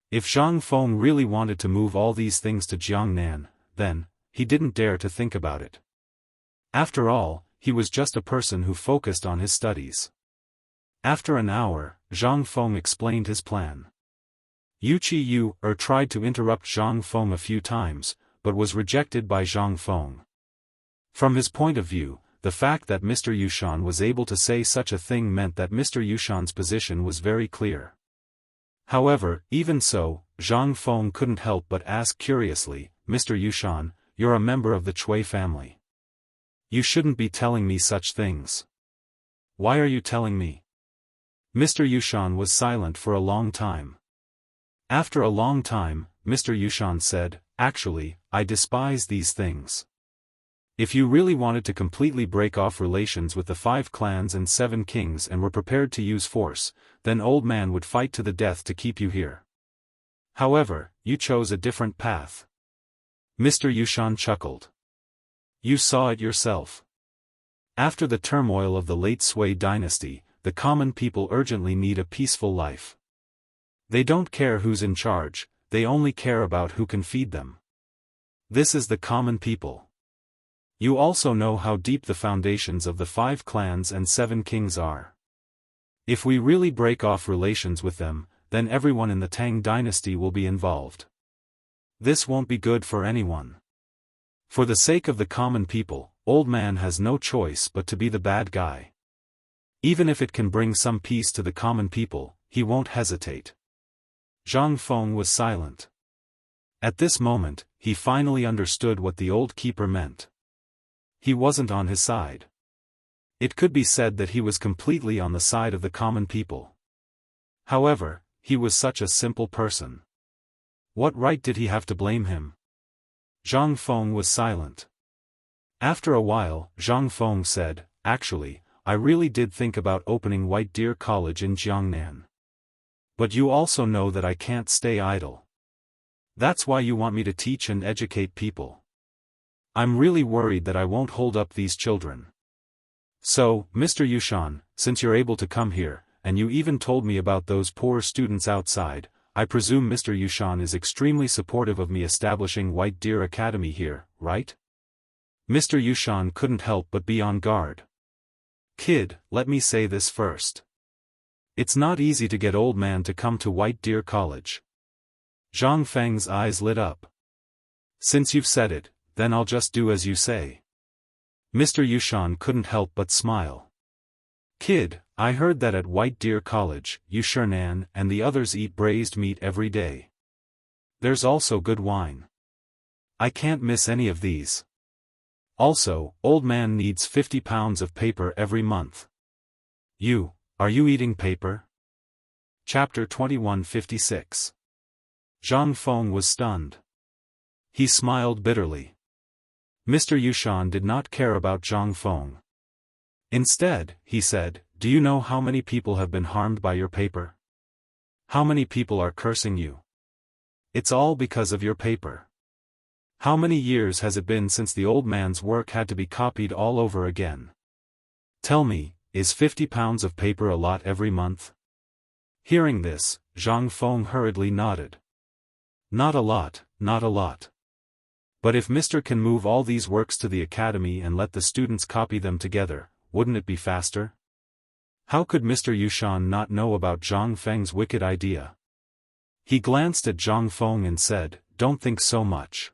If Zhang Feng really wanted to move all these things to Jiangnan, then, he didn't dare to think about it. After all, he was just a person who focused on his studies. After an hour, Zhang Feng explained his plan. Yuqi Yu tried to interrupt Zhang Feng a few times, but was rejected by Zhang Feng. From his point of view, the fact that Mr. Yushan was able to say such a thing meant that Mr. Yushan's position was very clear. However, even so, Zhang Feng couldn't help but ask curiously, Mr. Yushan, you're a member of the Cui family. You shouldn't be telling me such things. Why are you telling me? Mr. Yushan was silent for a long time. After a long time, Mr. Yushan said, actually, I despise these things. If you really wanted to completely break off relations with the 5 clans and 7 kings and were prepared to use force, then old man would fight to the death to keep you here. However, you chose a different path. Mr. Yushan chuckled. You saw it yourself. After the turmoil of the late Sui dynasty, the common people urgently need a peaceful life. They don't care who's in charge, they only care about who can feed them. This is the common people. You also know how deep the foundations of the 5 clans and 7 kings are. If we really break off relations with them, then everyone in the Tang dynasty will be involved. This won't be good for anyone. For the sake of the common people, Old Man has no choice but to be the bad guy. Even if it can bring some peace to the common people, he won't hesitate. Zhang Feng was silent. At this moment, he finally understood what the old keeper meant. He wasn't on his side. It could be said that he was completely on the side of the common people. However, he was such a simple person. What right did he have to blame him? Zhang Feng was silent. After a while, Zhang Feng said, "Actually, I really did think about opening White Deer College in Jiangnan. But you also know that I can't stay idle. That's why you want me to teach and educate people. I'm really worried that I won't hold up these children. So, Mr. Yushan, since you're able to come here, and you even told me about those poor students outside, I presume Mr. Yushan is extremely supportive of me establishing White Deer Academy here, right?" Mr. Yushan couldn't help but be on guard. "Kid, let me say this first. It's not easy to get Old Man to come to White Deer College." Zhang Feng's eyes lit up. "Since you've said it, then I'll just do as you say." Mr. Yushan couldn't help but smile. "Kid, I heard that at White Deer College, Yushernan and the others eat braised meat every day. There's also good wine. I can't miss any of these. Also, Old Man needs 50 pounds of paper every month. Are you eating paper?" Chapter 2156. Zhang Feng was stunned. He smiled bitterly. Mr. Yushan did not care about Zhang Feng. Instead, he said, "Do you know how many people have been harmed by your paper? How many people are cursing you? It's all because of your paper. How many years has it been since the old man's work had to be copied all over again? Tell me, is 50 pounds of paper a lot every month?" Hearing this, Zhang Feng hurriedly nodded. "Not a lot, not a lot. But if Mr. can move all these works to the academy and let the students copy them together, wouldn't it be faster?" How could Mr. Yushan not know about Zhang Feng's wicked idea? He glanced at Zhang Feng and said, "Don't think so much.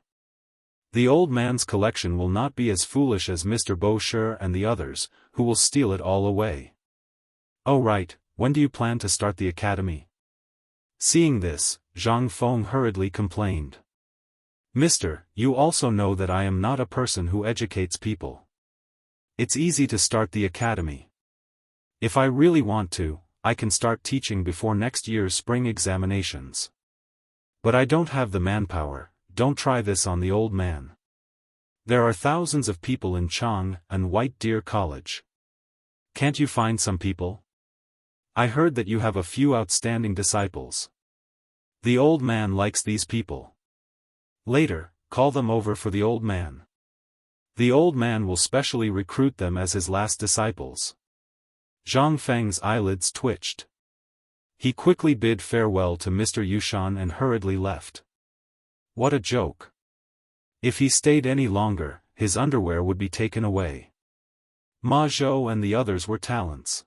The old man's collection will not be as foolish as Mr. Bo Shi and the others, who will steal it all away." "Oh right, when do you plan to start the academy?" Seeing this, Zhang Feng hurriedly complained. "Mister, you also know that I am not a person who educates people. It's easy to start the academy. If I really want to, I can start teaching before next year's spring examinations. But I don't have the manpower. Don't try this on the old man. There are thousands of people in Chang and White Deer College. Can't you find some people? I heard that you have a few outstanding disciples. The old man likes these people. Later, call them over for the old man. The old man will specially recruit them as his last disciples." Zhang Feng's eyelids twitched. He quickly bid farewell to Mr. Yushan and hurriedly left. What a joke. If he stayed any longer, his underwear would be taken away. Ma Zhou and the others were talents.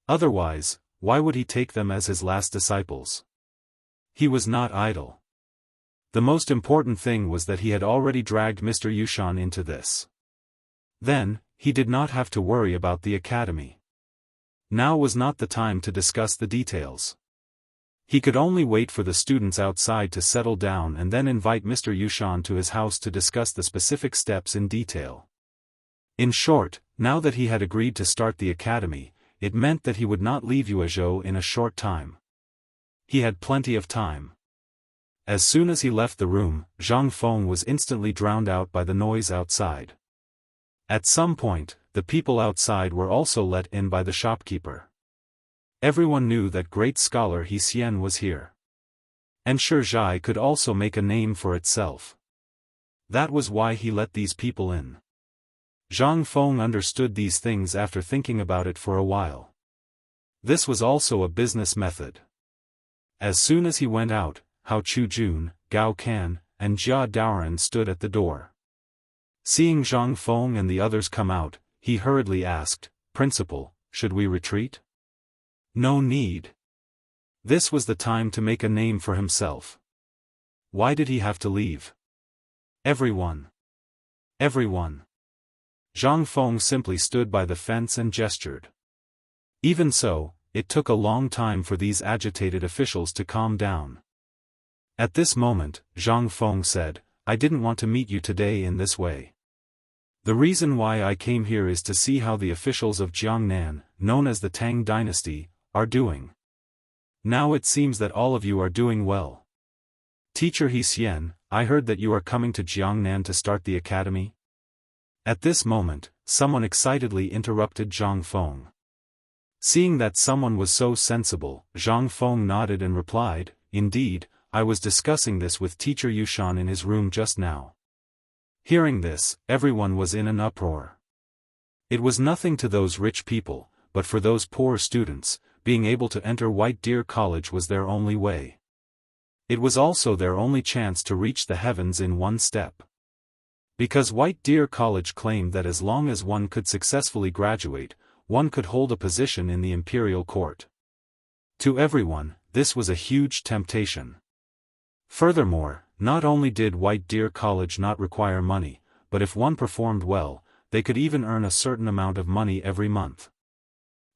Otherwise, why would he take them as his last disciples? He was not idle. The most important thing was that he had already dragged Mr. Yushan into this. Then, he did not have to worry about the academy. Now was not the time to discuss the details. He could only wait for the students outside to settle down and then invite Mr. Yushan to his house to discuss the specific steps in detail. In short, now that he had agreed to start the academy, it meant that he would not leave Yuezhou in a short time. He had plenty of time. As soon as he left the room, Zhang Feng was instantly drowned out by the noise outside. At some point, the people outside were also let in by the shopkeeper. Everyone knew that great scholar He Xian was here. And Shizhai could also make a name for itself. That was why he let these people in. Zhang Feng understood these things after thinking about it for a while. This was also a business method. As soon as he went out, Hao Chujun, Gao Kan, and Jia Daoran stood at the door. Seeing Zhang Feng and the others come out, he hurriedly asked, "Principal, should we retreat?" "No need." This was the time to make a name for himself. Why did he have to leave? Everyone. Zhang Feng simply stood by the fence and gestured. Even so, it took a long time for these agitated officials to calm down. At this moment, Zhang Feng said, "I didn't want to meet you today in this way. The reason why I came here is to see how the officials of Jiangnan, known as the Tang dynasty, are doing. Now it seems that all of you are doing well. Teacher He Xian, I heard that you are coming to Jiangnan to start the academy." At this moment, someone excitedly interrupted Zhang Feng. Seeing that someone was so sensible, Zhang Feng nodded and replied, "Indeed, I was discussing this with Teacher Yushan in his room just now." Hearing this, everyone was in an uproar. It was nothing to those rich people, but for those poor students, being able to enter White Deer College was their only way. It was also their only chance to reach the heavens in one step. Because White Deer College claimed that as long as one could successfully graduate, one could hold a position in the imperial court. To everyone, this was a huge temptation. Furthermore, not only did White Deer College not require money, but if one performed well, they could even earn a certain amount of money every month.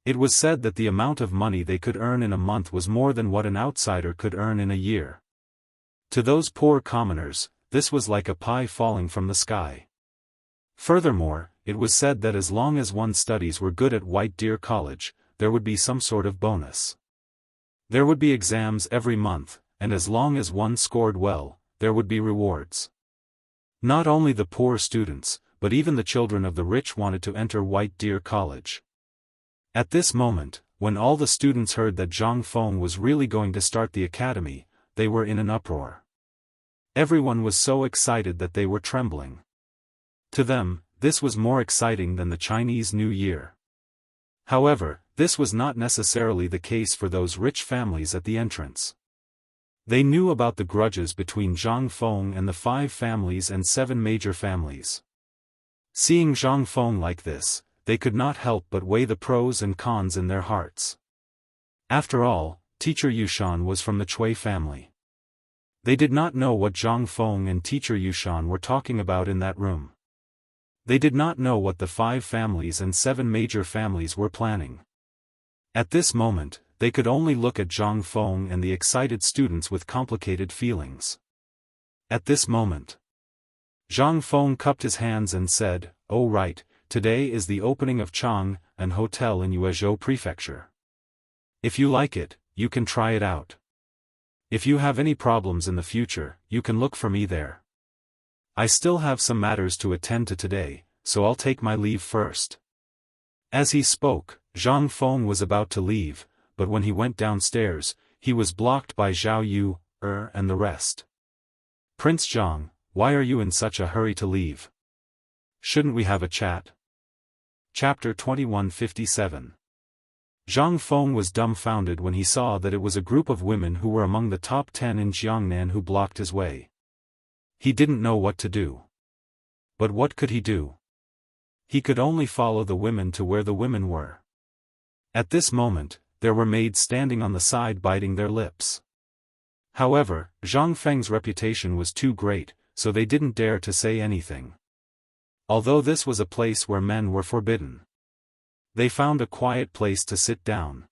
It was said that the amount of money they could earn in a month was more than what an outsider could earn in a year. To those poor commoners, this was like a pie falling from the sky. Furthermore, it was said that as long as one's studies were good at White Deer College, there would be some sort of bonus. There would be exams every month, and as long as one scored well, there would be rewards. Not only the poor students, but even the children of the rich wanted to enter White Deer College. At this moment, when all the students heard that Zhang Feng was really going to start the academy, they were in an uproar. Everyone was so excited that they were trembling. To them, this was more exciting than the Chinese New Year. However, this was not necessarily the case for those rich families at the entrance. They knew about the grudges between Zhang Feng and the 5 families and 7 major families. Seeing Zhang Feng like this, they could not help but weigh the pros and cons in their hearts. After all, Teacher Yushan was from the Cui family. They did not know what Zhang Feng and Teacher Yushan were talking about in that room. They did not know what the 5 families and 7 major families were planning. At this moment, they could only look at Zhang Feng and the excited students with complicated feelings. At this moment, Zhang Feng cupped his hands and said, "Oh right, today is the opening of Chang, an hotel in Yuezhou Prefecture. If you like it, you can try it out. If you have any problems in the future, you can look for me there. I still have some matters to attend to today, so I'll take my leave first." As he spoke, Zhang Feng was about to leave, but when he went downstairs, he was blocked by Zhao Yu, and the rest. "Prince Zhang, why are you in such a hurry to leave? Shouldn't we have a chat?" Chapter 2157. Zhang Feng was dumbfounded when he saw that it was a group of women who were among the top 10 in Jiangnan who blocked his way. He didn't know what to do. But what could he do? He could only follow the women to where the women were. At this moment, there were maids standing on the side biting their lips. However, Zhang Feng's reputation was too great, so they didn't dare to say anything. Although this was a place where men were forbidden. They found a quiet place to sit down.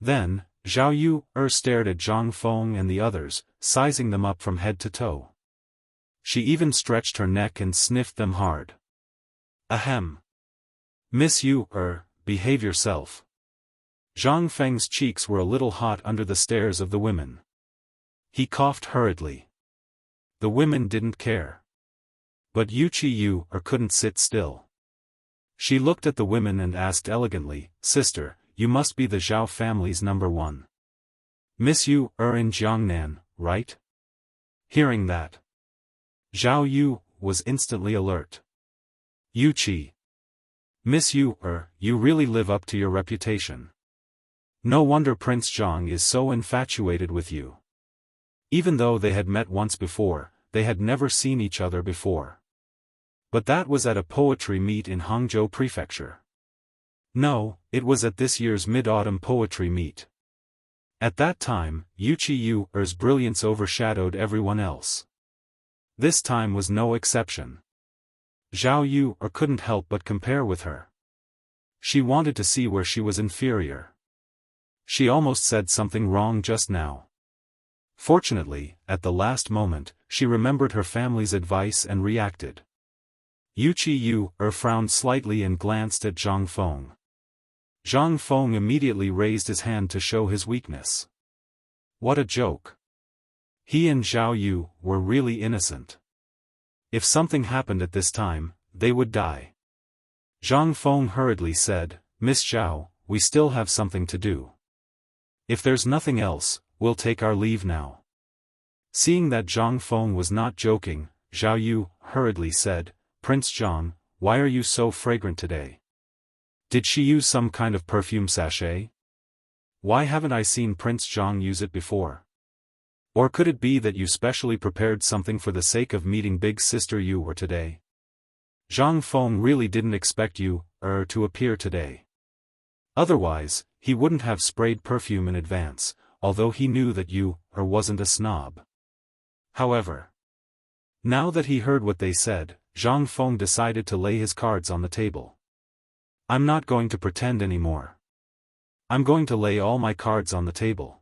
Then, Zhao Yu stared at Zhang Feng and the others, sizing them up from head to toe. She even stretched her neck and sniffed them hard. "Ahem. Miss Yu, behave yourself." Zhang Feng's cheeks were a little hot under the stares of the women. He coughed hurriedly. The women didn't care. But Yuqi Yu couldn't sit still. She looked at the women and asked elegantly, "Sister, you must be the Zhao family's number 1. Miss Yu in Jiangnan, right?" Hearing that, Zhao Yu was instantly alert. Yu Qi. Miss Yu, you really live up to your reputation. No wonder Prince Jiang is so infatuated with you. Even though they had met once before, they had never seen each other before. But that was at a poetry meet in Hangzhou Prefecture. No, it was at this year's Mid-Autumn Poetry Meet. At that time, Yu Qi's brilliance overshadowed everyone else. This time was no exception. Zhao Yu couldn't help but compare with her. She wanted to see where she was inferior. She almost said something wrong just now. Fortunately, at the last moment, she remembered her family's advice and reacted. Yu frowned slightly and glanced at Zhang Feng. Zhang Feng immediately raised his hand to show his weakness. What a joke. He and Zhao Yu were really innocent. If something happened at this time, they would die. Zhang Feng hurriedly said, Miss Zhao, we still have something to do. If there's nothing else, we'll take our leave now. Seeing that Zhang Feng was not joking, Zhao Yu hurriedly said, Prince Jiang, why are you so fragrant today? Did she use some kind of perfume sachet? Why haven't I seen Prince Jiang use it before? Or could it be that you specially prepared something for the sake of meeting big sister Yu today? Zhang Feng really didn't expect you to appear today. Otherwise, he wouldn't have sprayed perfume in advance, although he knew that Yu wasn't a snob. However, now that he heard what they said, Zhang Feng decided to lay his cards on the table. I'm not going to pretend anymore. I'm going to lay all my cards on the table.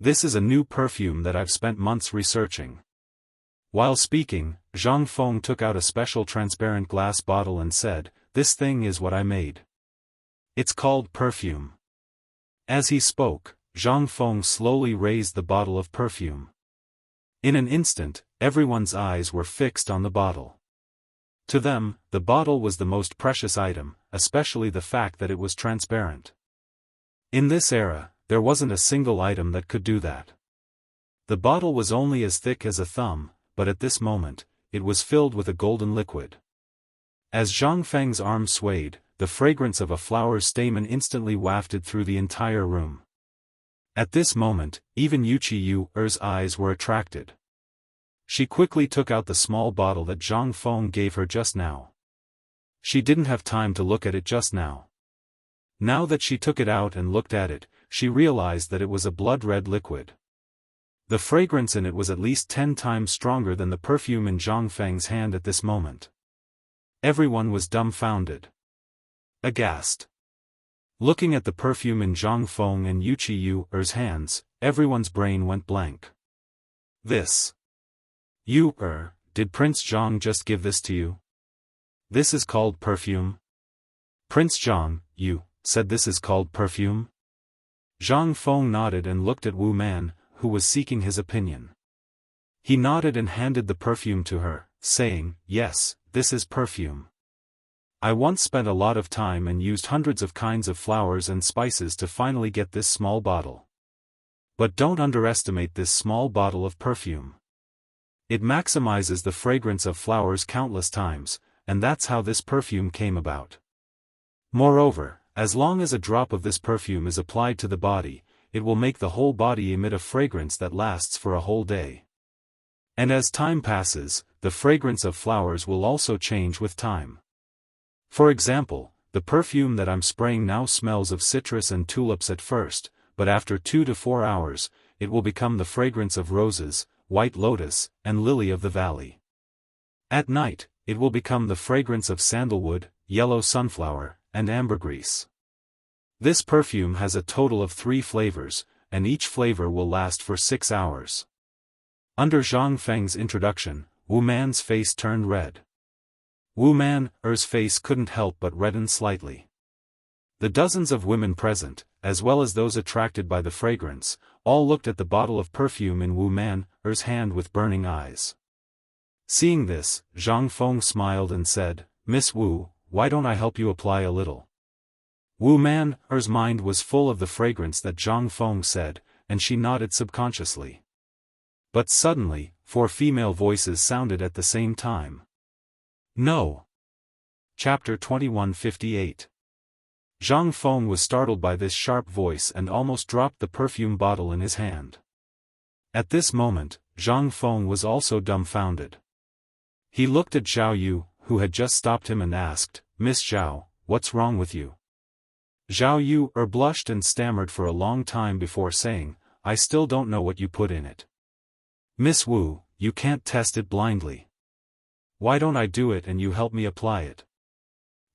This is a new perfume that I've spent months researching. While speaking, Zhang Feng took out a special transparent glass bottle and said, This thing is what I made. It's called perfume. As he spoke, Zhang Feng slowly raised the bottle of perfume. In an instant, everyone's eyes were fixed on the bottle. To them, the bottle was the most precious item, especially the fact that it was transparent. In this era, there wasn't a single item that could do that. The bottle was only as thick as a thumb, but at this moment, it was filled with a golden liquid. As Zhang Feng's arm swayed, the fragrance of a flower's stamen instantly wafted through the entire room. At this moment, even Yu Qi's eyes were attracted. She quickly took out the small bottle that Zhang Feng gave her just now. She didn't have time to look at it just now. Now that she took it out and looked at it, she realized that it was a blood-red liquid. The fragrance in it was at least 10 times stronger than the perfume in Zhang Feng's hand at this moment. Everyone was dumbfounded. Aghast. Looking at the perfume in Zhang Feng and Yu Qi's hands, everyone's brain went blank. This. You, did Prince Jiang just give this to you? This is called perfume? Prince Jiang, you said this is called perfume? Zhang Feng nodded and looked at Wu Man, who was seeking his opinion. He nodded and handed the perfume to her, saying, Yes, this is perfume. I once spent a lot of time and used hundreds of kinds of flowers and spices to finally get this small bottle. But don't underestimate this small bottle of perfume. It maximizes the fragrance of flowers countless times, and that's how this perfume came about. Moreover, as long as a drop of this perfume is applied to the body, it will make the whole body emit a fragrance that lasts for a whole day. And as time passes, the fragrance of flowers will also change with time. For example, the perfume that I'm spraying now smells of citrus and tulips at first, but after 2 to 4 hours, it will become the fragrance of roses, white lotus, and lily of the valley. At night, it will become the fragrance of sandalwood, yellow sunflower, and ambergris. This perfume has a total of 3 flavors, and each flavor will last for 6 hours. Under Zhang Feng's introduction, Wu Man's face turned red. Wu Man's face couldn't help but redden slightly. The dozens of women present, as well as those attracted by the fragrance, all looked at the bottle of perfume in Wu Man's hand with burning eyes. Seeing this, Zhang Feng smiled and said, Miss Wu, why don't I help you apply a little? Wu Man's mind was full of the fragrance that Zhang Feng said, and she nodded subconsciously. But suddenly, 4 female voices sounded at the same time. No. Chapter 2158. Zhang Feng was startled by this sharp voice and almost dropped the perfume bottle in his hand. At this moment, Zhang Feng was also dumbfounded. He looked at Zhao Yu, who had just stopped him, and asked, "Miss Zhao, what's wrong with you?" Zhao Yu blushed and stammered for a long time before saying, "I still don't know what you put in it." "Miss Wu, you can't test it blindly. Why don't I do it and you help me apply it?"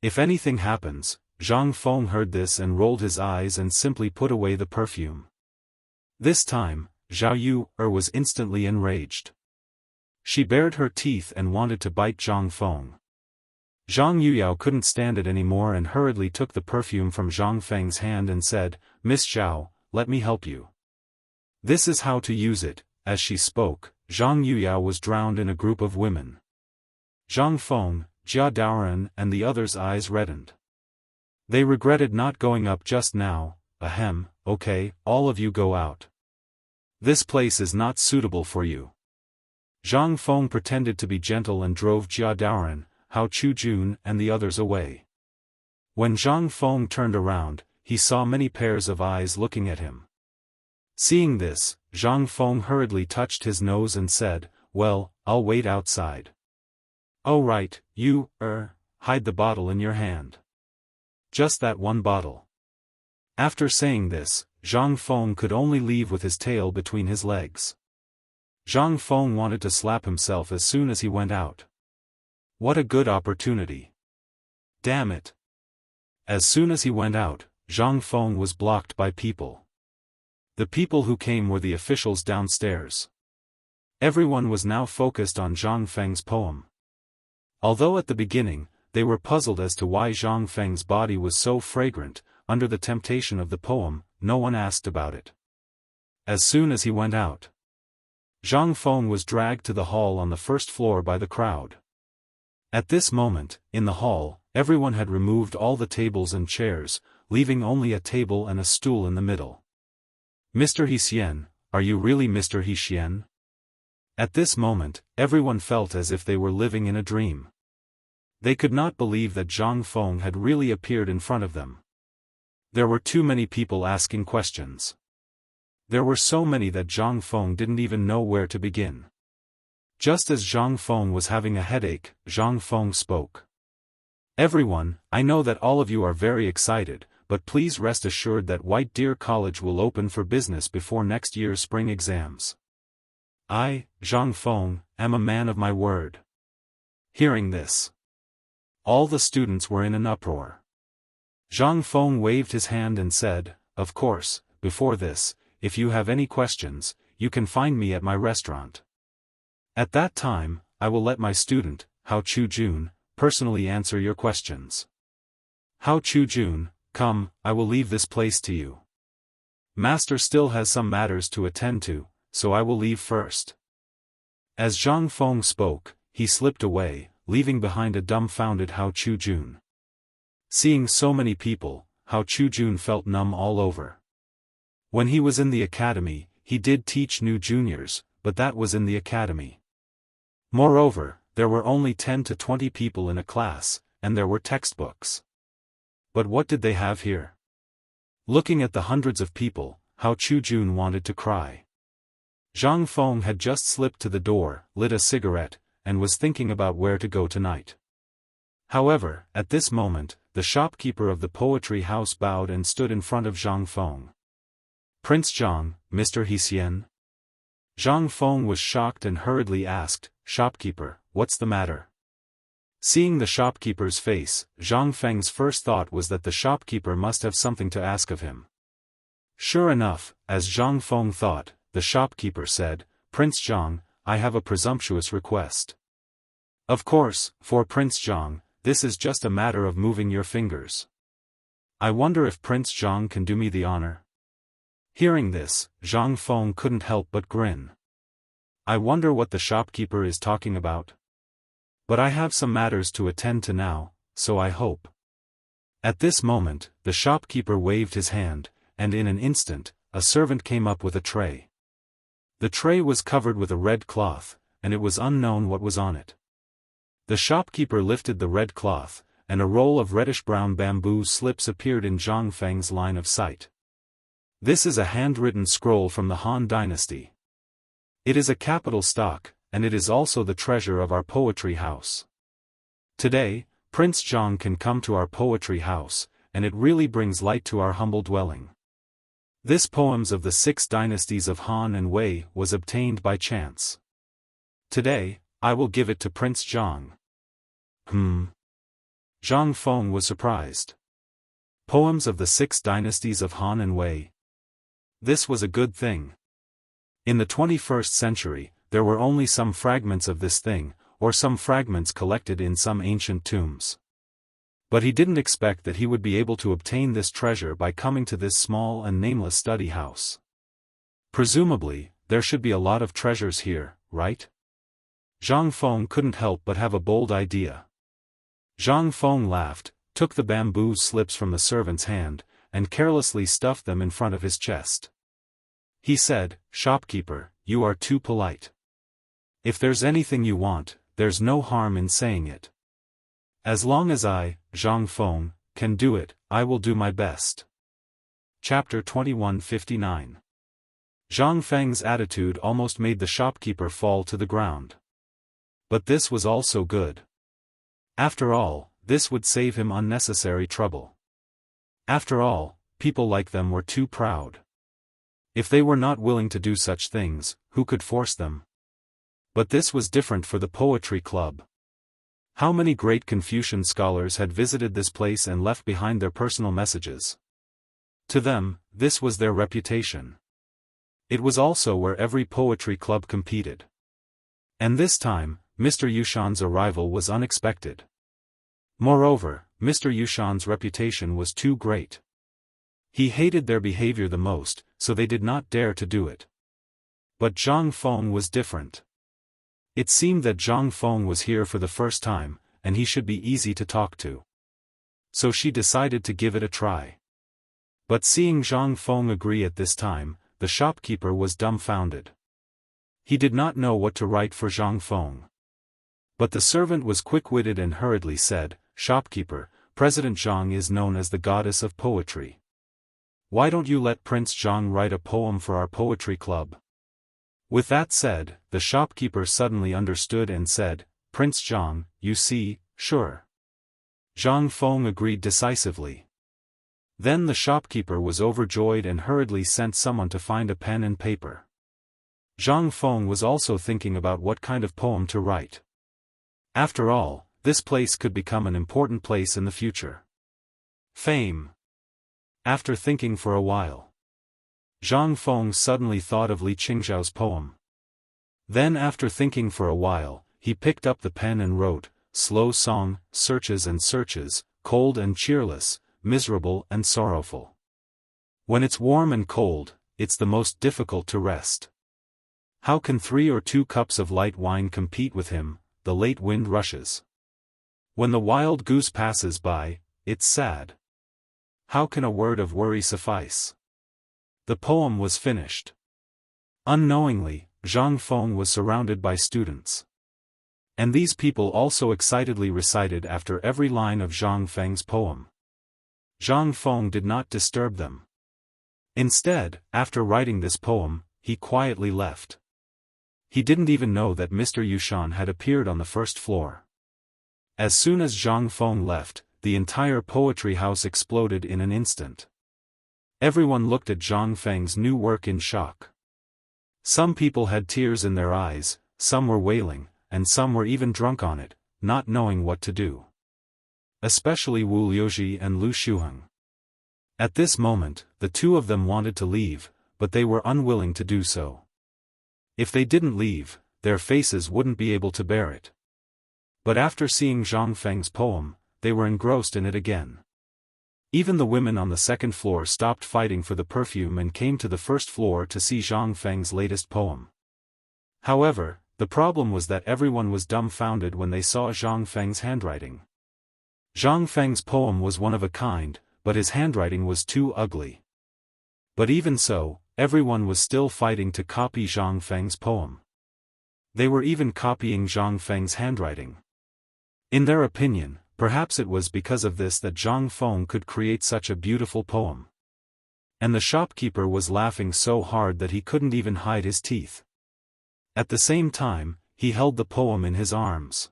"If anything happens," Zhang Feng heard this and rolled his eyes and simply put away the perfume. This time, Zhao Yu was instantly enraged. She bared her teeth and wanted to bite Zhang Feng. Zhang Yuyao couldn't stand it anymore and hurriedly took the perfume from Zhang Feng's hand and said, "Miss Zhao, let me help you. This is how to use it." As she spoke, Zhang Yuyao was drowned in a group of women. Zhang Feng, Jia Daoran and the others' eyes reddened. They regretted not going up just now. Ahem, okay, all of you go out. This place is not suitable for you. Zhang Feng pretended to be gentle and drove Jia Daoran, Hao Chujun and the others away. When Zhang Feng turned around, he saw many pairs of eyes looking at him. Seeing this, Zhang Feng hurriedly touched his nose and said, "Well, I'll wait outside." "Oh right, you, hide the bottle in your hand. Just that one bottle." After saying this, Zhang Feng could only leave with his tail between his legs. Zhang Feng wanted to slap himself as soon as he went out. What a good opportunity. Damn it. As soon as he went out, Zhang Feng was blocked by people. The people who came were the officials downstairs. Everyone was now focused on Zhang Feng's poem. Although at the beginning, they were puzzled as to why Zhang Feng's body was so fragrant, under the temptation of the poem, no one asked about it. As soon as he went out, Zhang Feng was dragged to the hall on the first floor by the crowd. At this moment, in the hall, everyone had removed all the tables and chairs, leaving only a table and a stool in the middle. "Mr. Xian, are you really Mr. Xian?" At this moment, everyone felt as if they were living in a dream. They could not believe that Zhang Feng had really appeared in front of them. There were too many people asking questions. There were so many that Zhang Feng didn't even know where to begin. Just as Zhang Feng was having a headache, Zhang Feng spoke. "Everyone, I know that all of you are very excited, but please rest assured that White Deer College will open for business before next year's spring exams. I, Zhang Feng, am a man of my word." Hearing this, all the students were in an uproar. Zhang Feng waved his hand and said, "Of course, before this, if you have any questions, you can find me at my restaurant. At that time, I will let my student, Hao Chujun, personally answer your questions. Hao Chujun, come, I will leave this place to you. Master still has some matters to attend to, so I will leave first." As Zhang Feng spoke, he slipped away, leaving behind a dumbfounded Hao Chujun. Seeing so many people, Hao Chujun felt numb all over. When he was in the academy, he did teach new juniors, but that was in the academy. Moreover, there were only 10 to 20 people in a class, and there were textbooks. But what did they have here? Looking at the hundreds of people, Hao Chujun wanted to cry. Zhang Feng had just slipped to the door, lit a cigarette, and was thinking about where to go tonight. However, at this moment, the shopkeeper of the poetry house bowed and stood in front of Zhang Feng. "Prince Zhang, Mr. Xian?" Zhang Feng was shocked and hurriedly asked, "Shopkeeper, what's the matter?" Seeing the shopkeeper's face, Zhang Feng's first thought was that the shopkeeper must have something to ask of him. Sure enough, as Zhang Feng thought, the shopkeeper said, "Prince Zhang, I have a presumptuous request." "Of course, for Prince Zhang, this is just a matter of moving your fingers. I wonder if Prince Zhang can do me the honor." Hearing this, Zhang Feng couldn't help but grin. I wonder what the shopkeeper is talking about. But I have some matters to attend to now, so I hope. At this moment, the shopkeeper waved his hand, and in an instant, a servant came up with a tray. The tray was covered with a red cloth, and it was unknown what was on it. The shopkeeper lifted the red cloth, and a roll of reddish-brown bamboo slips appeared in Zhang Feng's line of sight. This is a handwritten scroll from the Han Dynasty. It is a capital stock, and it is also the treasure of our poetry house. Today, Prince Zhang can come to our poetry house, and it really brings light to our humble dwelling. This poems of the 6 dynasties of Han and Wei was obtained by chance. Today, I will give it to Prince Zhang. Zhang Feng was surprised. Poems of the 6 dynasties of Han and Wei. This was a good thing. In the 21st century, there were only some fragments of this thing, or some fragments collected in some ancient tombs. But he didn't expect that he would be able to obtain this treasure by coming to this small and nameless study house. Presumably, there should be a lot of treasures here, right? Zhang Feng couldn't help but have a bold idea. Zhang Feng laughed, took the bamboo slips from the servant's hand, and carelessly stuffed them in front of his chest. He said, "Shopkeeper, you are too polite. If there's anything you want, there's no harm in saying it. As long as I, Zhang Feng, can do it, I will do my best." Chapter 2159. Zhang Feng's attitude almost made the shopkeeper fall to the ground. But this was also good. After all, this would save him unnecessary trouble. After all, people like them were too proud. If they were not willing to do such things, who could force them? But this was different for the poetry club. How many great Confucian scholars had visited this place and left behind their personal messages? To them, this was their reputation. It was also where every poetry club competed. And this time, Mr. Yushan's arrival was unexpected. Moreover, Mr. Yushan's reputation was too great. He hated their behavior the most, so they did not dare to do it. But Zhang Feng was different. It seemed that Zhang Feng was here for the first time, and he should be easy to talk to. So she decided to give it a try. But seeing Zhang Feng agree at this time, the shopkeeper was dumbfounded. He did not know what to write for Zhang Feng. But the servant was quick-witted and hurriedly said, "Shopkeeper, President Zhang is known as the goddess of poetry. Why don't you let Prince Zhang write a poem for our poetry club?" With that said, the shopkeeper suddenly understood and said, "Prince Zhang, you see, sure." Zhang Feng agreed decisively. Then the shopkeeper was overjoyed and hurriedly sent someone to find a pen and paper. Zhang Feng was also thinking about what kind of poem to write. After all, this place could become an important place in the future. Fame. After thinking for a while, Zhang Feng suddenly thought of Li Qingzhao's poem. Then after thinking for a while, he picked up the pen and wrote, "Slow song, searches and searches, cold and cheerless, miserable and sorrowful. When it's warm and cold, it's the most difficult to rest. How can 3 or 2 cups of light wine compete with him? The late wind rushes. When the wild goose passes by, it's sad. How can a word of worry suffice?" The poem was finished. Unknowingly, Zhang Feng was surrounded by students. And these people also excitedly recited after every line of Zhang Feng's poem. Zhang Feng did not disturb them. Instead, after writing this poem, he quietly left. He didn't even know that Mr. Yushan had appeared on the first floor. As soon as Zhang Feng left, the entire poetry house exploded in an instant. Everyone looked at Zhang Feng's new work in shock. Some people had tears in their eyes, some were wailing, and some were even drunk on it, not knowing what to do. Especially Wu Liuji and Lu Shuheng. At this moment, the two of them wanted to leave, but they were unwilling to do so. If they didn't leave, their faces wouldn't be able to bear it. But after seeing Zhang Feng's poem, they were engrossed in it again. Even the women on the second floor stopped fighting for the perfume and came to the first floor to see Zhang Feng's latest poem. However, the problem was that everyone was dumbfounded when they saw Zhang Feng's handwriting. Zhang Feng's poem was one of a kind, but his handwriting was too ugly. But even so, everyone was still fighting to copy Zhang Feng's poem. They were even copying Zhang Feng's handwriting. In their opinion, Perhaps it was because of this that Zhang Feng could create such a beautiful poem. And the shopkeeper was laughing so hard that he couldn't even hide his teeth. At the same time, he held the poem in his arms.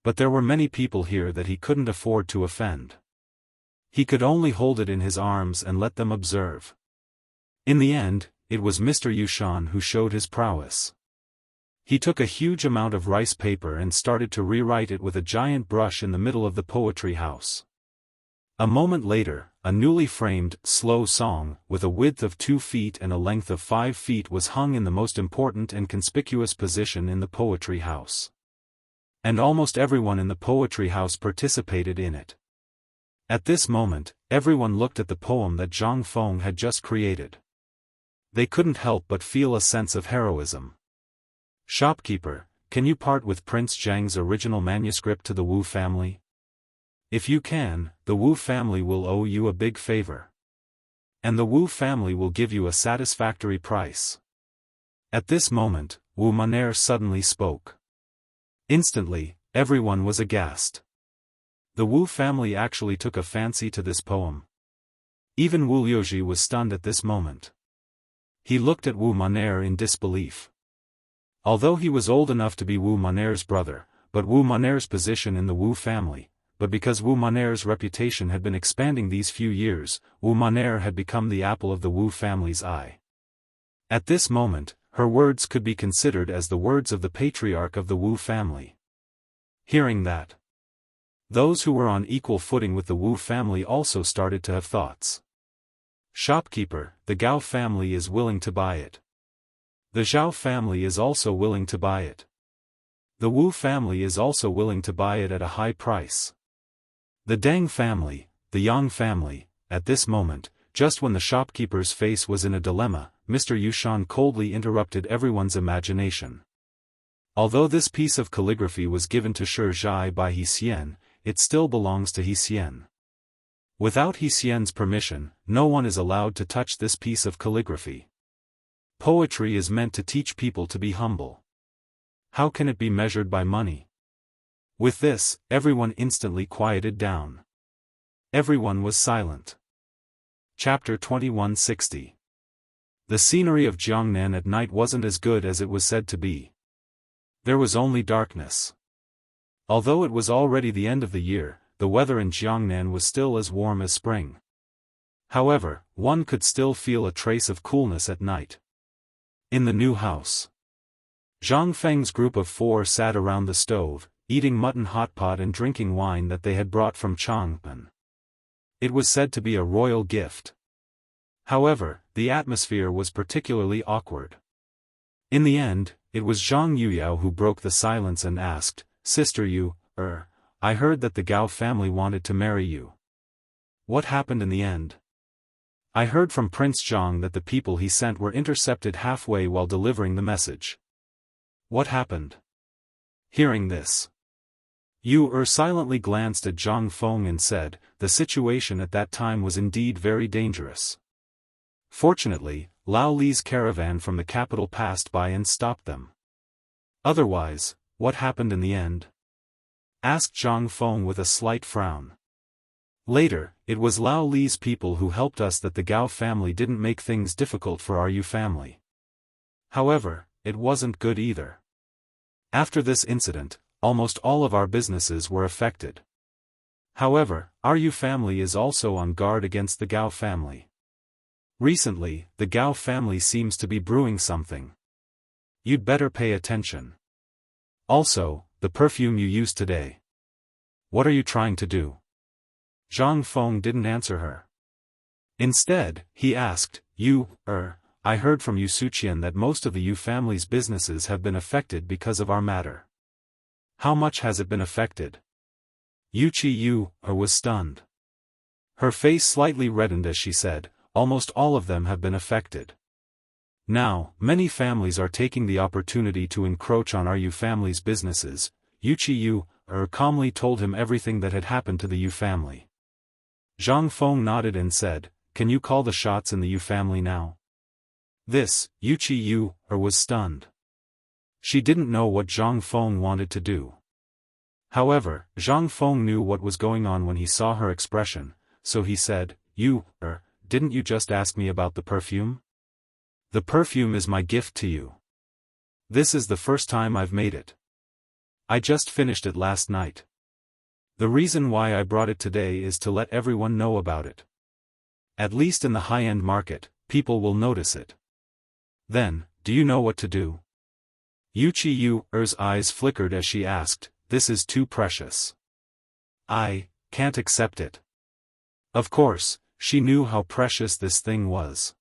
But there were many people here that he couldn't afford to offend. He could only hold it in his arms and let them observe. In the end, it was Mr. Yushan who showed his prowess. He took a huge amount of rice paper and started to rewrite it with a giant brush in the middle of the poetry house. A moment later, a newly framed, slow song, with a width of 2 feet and a length of 5 feet was hung in the most important and conspicuous position in the poetry house. And almost everyone in the poetry house participated in it. At this moment, everyone looked at the poem that Zhang Feng had just created. They couldn't help but feel a sense of heroism. Shopkeeper, can you part with Prince Zhang's original manuscript to the Wu family? If you can, the Wu family will owe you a big favor. And the Wu family will give you a satisfactory price. At this moment, Wu Maner suddenly spoke. Instantly, everyone was aghast. The Wu family actually took a fancy to this poem. Even Wu Liuji was stunned at this moment. He looked at Wu Maner in disbelief. Although he was old enough to be Wu Maner's brother, but Wu Maner's position in the Wu family, but because Wu Maner's reputation had been expanding these few years, Wu Maner had become the apple of the Wu family's eye. At this moment, her words could be considered as the words of the patriarch of the Wu family. Hearing that, those who were on equal footing with the Wu family also started to have thoughts. Shopkeeper, the Gao family is willing to buy it. The Zhao family is also willing to buy it. The Wu family is also willing to buy it at a high price. The Deng family, the Yang family, at this moment, just when the shopkeeper's face was in a dilemma, Mr. Yushan coldly interrupted everyone's imagination. Although this piece of calligraphy was given to Shi Zhai by He Xian, it still belongs to He Xian. Without He Xian's permission, no one is allowed to touch this piece of calligraphy. Poetry is meant to teach people to be humble. How can it be measured by money? With this, everyone instantly quieted down. Everyone was silent. Chapter 2160. The scenery of Jiangnan at night wasn't as good as it was said to be. There was only darkness. Although it was already the end of the year, the weather in Jiangnan was still as warm as spring. However, one could still feel a trace of coolness at night. In the new house, Zhang Feng's group of 4 sat around the stove, eating mutton hotpot and drinking wine that they had brought from Chang'an. It was said to be a royal gift. However, the atmosphere was particularly awkward. In the end, it was Zhang Yuyao who broke the silence and asked, "Sister Yu, I heard that the Gao family wanted to marry you. What happened in the end?" "I heard from Prince Zhang that the people he sent were intercepted halfway while delivering the message." "What happened?" Hearing this, Yu silently glanced at Zhang Feng and said, "The situation at that time was indeed very dangerous. Fortunately, Lao Li's caravan from the capital passed by and stopped them. Otherwise, what happened in the end?" asked Zhang Feng with a slight frown. "Later, it was Lao Li's people who helped us that the Gao family didn't make things difficult for our Yu family. However, it wasn't good either. After this incident, almost all of our businesses were affected. However, our Yu family is also on guard against the Gao family. Recently, the Gao family seems to be brewing something. You'd better pay attention. Also, the perfume you used today. What are you trying to do?" Zhang Feng didn't answer her. Instead, he asked, I heard from Yu Suqian that most of the Yu family's businesses have been affected because of our matter. How much has it been affected?" Yu was stunned. Her face slightly reddened as she said, "Almost all of them have been affected. Now, many families are taking the opportunity to encroach on our Yu family's businesses." Yu calmly told him everything that had happened to the Yu family. Zhang Feng nodded and said, "Can you call the shots in the Yu family now?" This, was stunned. She didn't know what Zhang Feng wanted to do. However, Zhang Feng knew what was going on when he saw her expression, so he said, didn't you just ask me about the perfume? The perfume is my gift to you. This is the first time I've made it. I just finished it last night. The reason why I brought it today is to let everyone know about it. At least in the high-end market, people will notice it. Then, do you know what to do? Wuxia's eyes flickered as she asked, "This is too precious. I can't accept it." Of course, she knew how precious this thing was.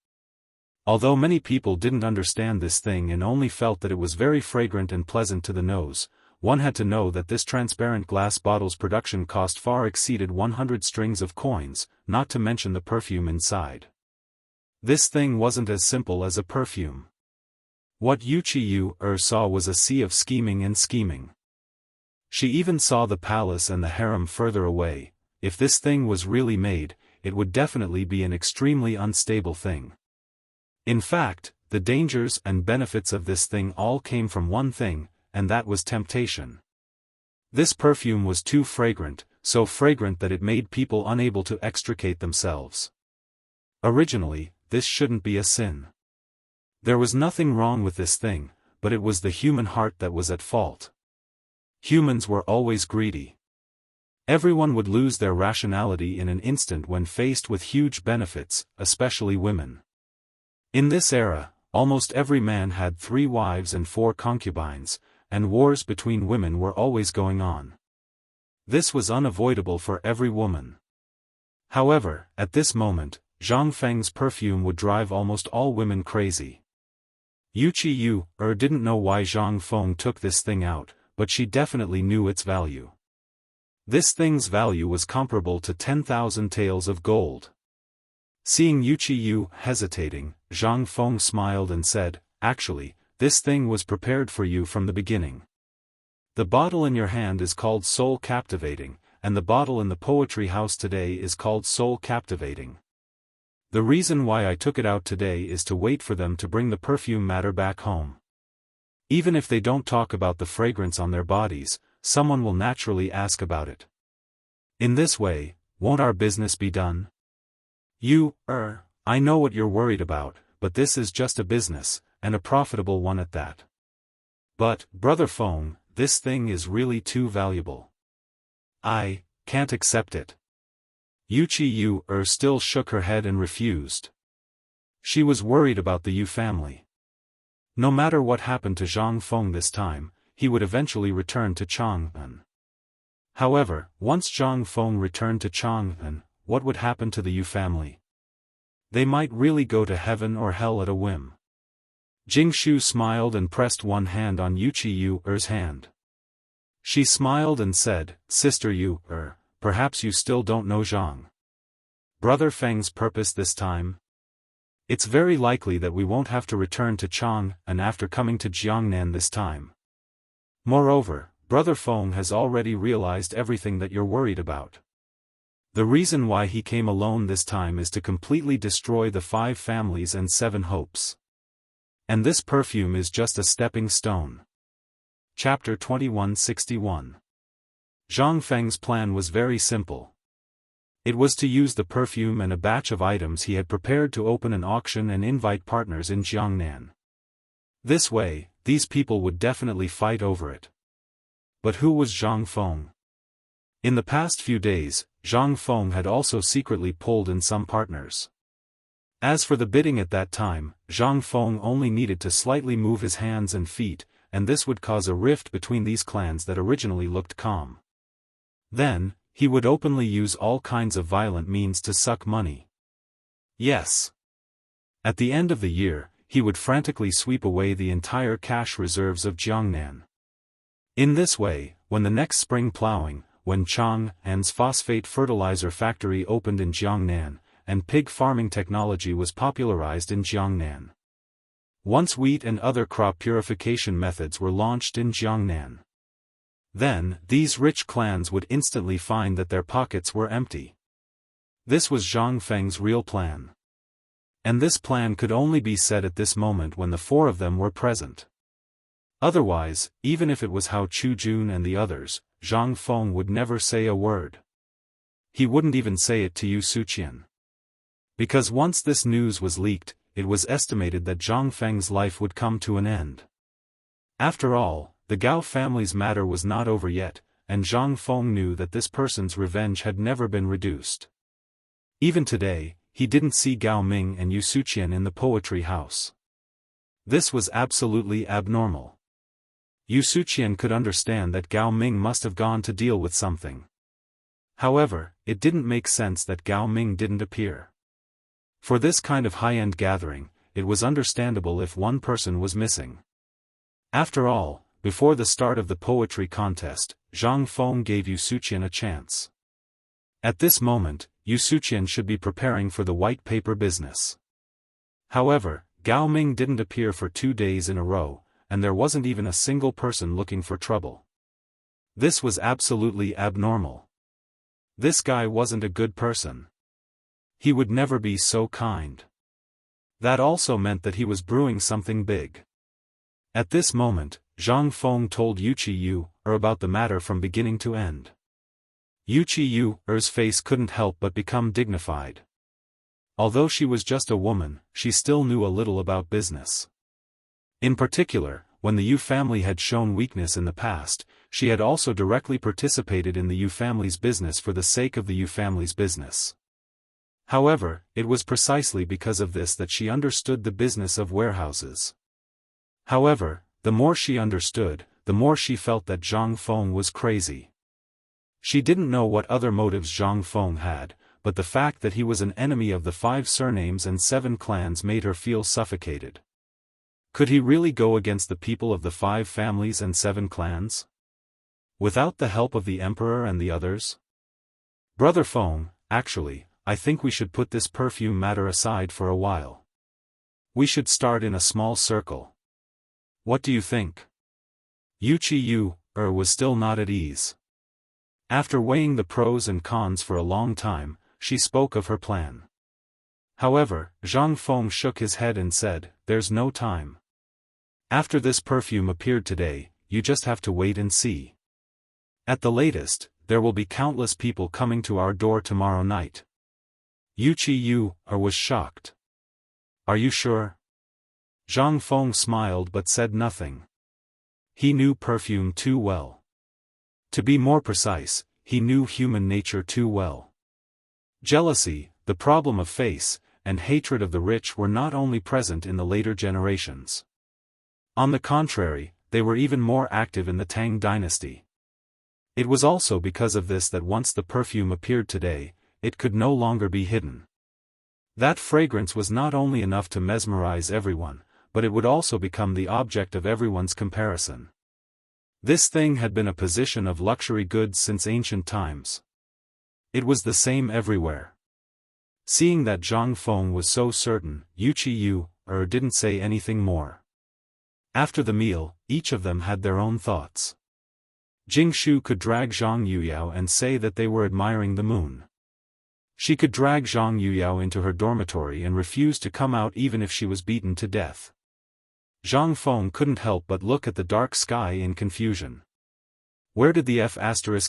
Although many people didn't understand this thing and only felt that it was very fragrant and pleasant to the nose, one had to know that this transparent glass bottle's production cost far exceeded 100 strings of coins, not to mention the perfume inside. This thing wasn't as simple as a perfume. What Wuxia saw was a sea of scheming and scheming. She even saw the palace and the harem further away. If this thing was really made, it would definitely be an extremely unstable thing. In fact, the dangers and benefits of this thing all came from one thing, and that was temptation. This perfume was too fragrant, so fragrant that it made people unable to extricate themselves. Originally, this shouldn't be a sin. There was nothing wrong with this thing, but it was the human heart that was at fault. Humans were always greedy. Everyone would lose their rationality in an instant when faced with huge benefits, especially women. In this era, almost every man had 3 wives and 4 concubines, and wars between women were always going on. This was unavoidable for every woman. However, at this moment, Zhang Feng's perfume would drive almost all women crazy. Wuxia didn't know why Zhang Feng took this thing out, but she definitely knew its value. This thing's value was comparable to 10,000 taels of gold. Seeing Wuxia hesitating, Zhang Feng smiled and said, "Actually, this thing was prepared for you from the beginning. The bottle in your hand is called Soul Captivating, and the bottle in the poetry house today is called Soul Captivating. The reason why I took it out today is to wait for them to bring the perfume matter back home. Even if they don't talk about the fragrance on their bodies, someone will naturally ask about it. In this way, won't our business be done? I know what you're worried about, but this is just a business, and a profitable one at that. But, Brother Feng, this thing is really too valuable. I can't accept it." Wuxia still shook her head and refused. She was worried about the Yu family. No matter what happened to Zhang Feng this time, he would eventually return to Chang'an. However, once Zhang Feng returned to Chang'an, what would happen to the Yu family? They might really go to heaven or hell at a whim. Jingshu smiled and pressed one hand on Wuxia's hand. She smiled and said, "Sister Yu, perhaps you still don't know Zhang Brother Feng's purpose this time? It's very likely that we won't have to return to Chang'an after coming to Jiangnan this time. Moreover, Brother Feng has already realized everything that you're worried about. The reason why he came alone this time is to completely destroy the 5 families and 7 hopes. And this perfume is just a stepping stone." Chapter 2161. Zhang Feng's plan was very simple. It was to use the perfume and a batch of items he had prepared to open an auction and invite partners in Jiangnan. This way, these people would definitely fight over it. But who was Zhang Feng? In the past few days, Zhang Feng had also secretly pulled in some partners. As for the bidding at that time, Zhang Feng only needed to slightly move his hands and feet, and this would cause a rift between these clans that originally looked calm. Then, he would openly use all kinds of violent means to suck money. Yes. At the end of the year, he would frantically sweep away the entire cash reserves of Jiangnan. In this way, when the next spring plowing, when Chang'an's phosphate fertilizer factory opened in Jiangnan, and pig farming technology was popularized in Jiangnan. Once wheat and other crop purification methods were launched in Jiangnan. Then, these rich clans would instantly find that their pockets were empty. This was Zhang Feng's real plan. And this plan could only be said at this moment when the 4 of them were present. Otherwise, even if it was Hao Chujun and the others, Zhang Feng would never say a word. He wouldn't even say it to Yu Suqian. Because once this news was leaked, it was estimated that Zhang Feng's life would come to an end. After all, the Gao family's matter was not over yet, and Zhang Feng knew that this person's revenge had never been reduced. Even today, he didn't see Gao Ming and Yu Suqian in the poetry house. This was absolutely abnormal. Yu Suqian could understand that Gao Ming must have gone to deal with something. However, it didn't make sense that Gao Ming didn't appear. For this kind of high-end gathering, it was understandable if one person was missing. After all, before the start of the poetry contest, Zhang Feng gave Yu Suqian a chance. At this moment, Yu Suqian should be preparing for the white paper business. However, Gao Ming didn't appear for 2 days in a row, and there wasn't even a single person looking for trouble. This was absolutely abnormal. This guy wasn't a good person. He would never be so kind. That also meant that he was brewing something big. At this moment, Zhang Feng told Yuqi about the matter from beginning to end. Yuqi's face couldn't help but become dignified. Although she was just a woman, she still knew a little about business. In particular, when the Yu family had shown weakness in the past, she had also directly participated in the Yu family's business for the sake of the Yu family's business. However, it was precisely because of this that she understood the business of warehouses. However, the more she understood, the more she felt that Zhang Feng was crazy. She didn't know what other motives Zhang Feng had, but the fact that he was an enemy of the 5 surnames and 7 clans made her feel suffocated. Could he really go against the people of the 5 families and 7 clans? Without the help of the emperor and the others? Brother Feng, actually, I think we should put this perfume matter aside for a while. We should start in a small circle. What do you think? Yuqi was still not at ease. After weighing the pros and cons for a long time, she spoke of her plan. However, Zhang Feng shook his head and said, "There's no time. After this perfume appeared today, you just have to wait and see. At the latest, there will be countless people coming to our door tomorrow night." Yuqi was shocked. "Are you sure?" Zhang Feng smiled but said nothing. He knew perfume too well. To be more precise, he knew human nature too well. Jealousy, the problem of face, and hatred of the rich were not only present in the later generations. On the contrary, they were even more active in the Tang dynasty. It was also because of this that once the perfume appeared today, it could no longer be hidden. That fragrance was not only enough to mesmerize everyone, but it would also become the object of everyone's comparison. This thing had been a position of luxury goods since ancient times. It was the same everywhere. Seeing that Zhang Feng was so certain, Yuqi didn't say anything more. After the meal, each of them had their own thoughts. Jingshu could drag Zhang Yuyao and say that they were admiring the moon. She could drag Zhang Yuyao into her dormitory and refuse to come out even if she was beaten to death. Zhang Feng couldn't help but look at the dark sky in confusion. Where did the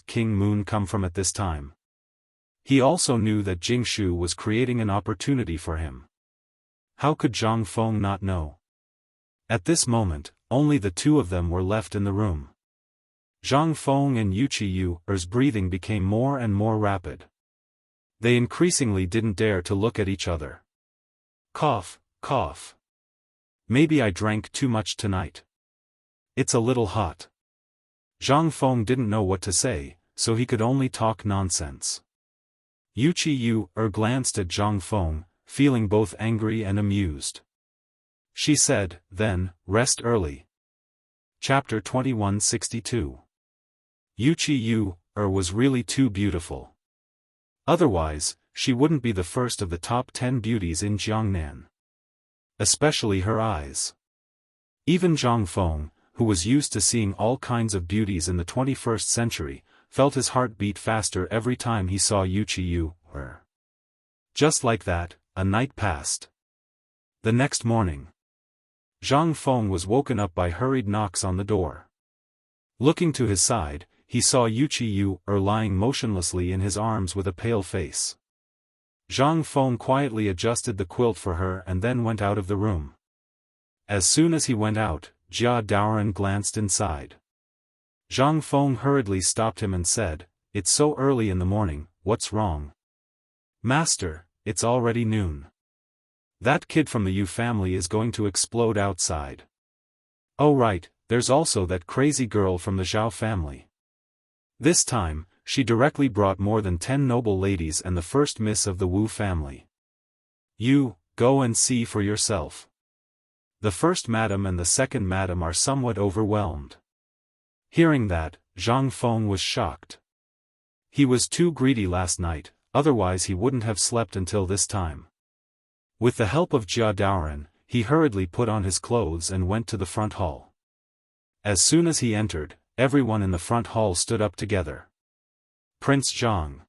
King moon come from at this time? He also knew that Jingshu was creating an opportunity for him. How could Zhang Feng not know? At this moment, only the two of them were left in the room. Zhang Feng and Yuqi's breathing became more and more rapid. They increasingly didn't dare to look at each other. Cough, cough. Maybe I drank too much tonight. It's a little hot. Zhang Feng didn't know what to say, so he could only talk nonsense. Yuqi glanced at Zhang Feng, feeling both angry and amused. She said, "Then, rest early." Chapter 2162. Yuqi was really too beautiful. Otherwise, she wouldn't be the first of the top 10 beauties in Jiangnan. Especially her eyes. Even Zhang Feng, who was used to seeing all kinds of beauties in the 21st century, felt his heart beat faster every time he saw Yuqi. Just like that, a night passed. The next morning, Zhang Feng was woken up by hurried knocks on the door. Looking to his side, he saw Yuchi lying motionlessly in his arms with a pale face. Zhang Feng quietly adjusted the quilt for her and then went out of the room. As soon as he went out, Jia Daoran glanced inside. Zhang Feng hurriedly stopped him and said, "It's so early in the morning, what's wrong?" "Master, it's already noon. That kid from the Yu family is going to explode outside. Oh right, there's also that crazy girl from the Zhao family. This time, she directly brought more than 10 noble ladies and the first miss of the Wu family. You, go and see for yourself. The first madam and the second madam are somewhat overwhelmed." Hearing that, Zhang Feng was shocked. He was too greedy last night, otherwise he wouldn't have slept until this time. With the help of Jia Daoran, he hurriedly put on his clothes and went to the front hall. As soon as he entered, everyone in the front hall stood up together. "Prince Zhang."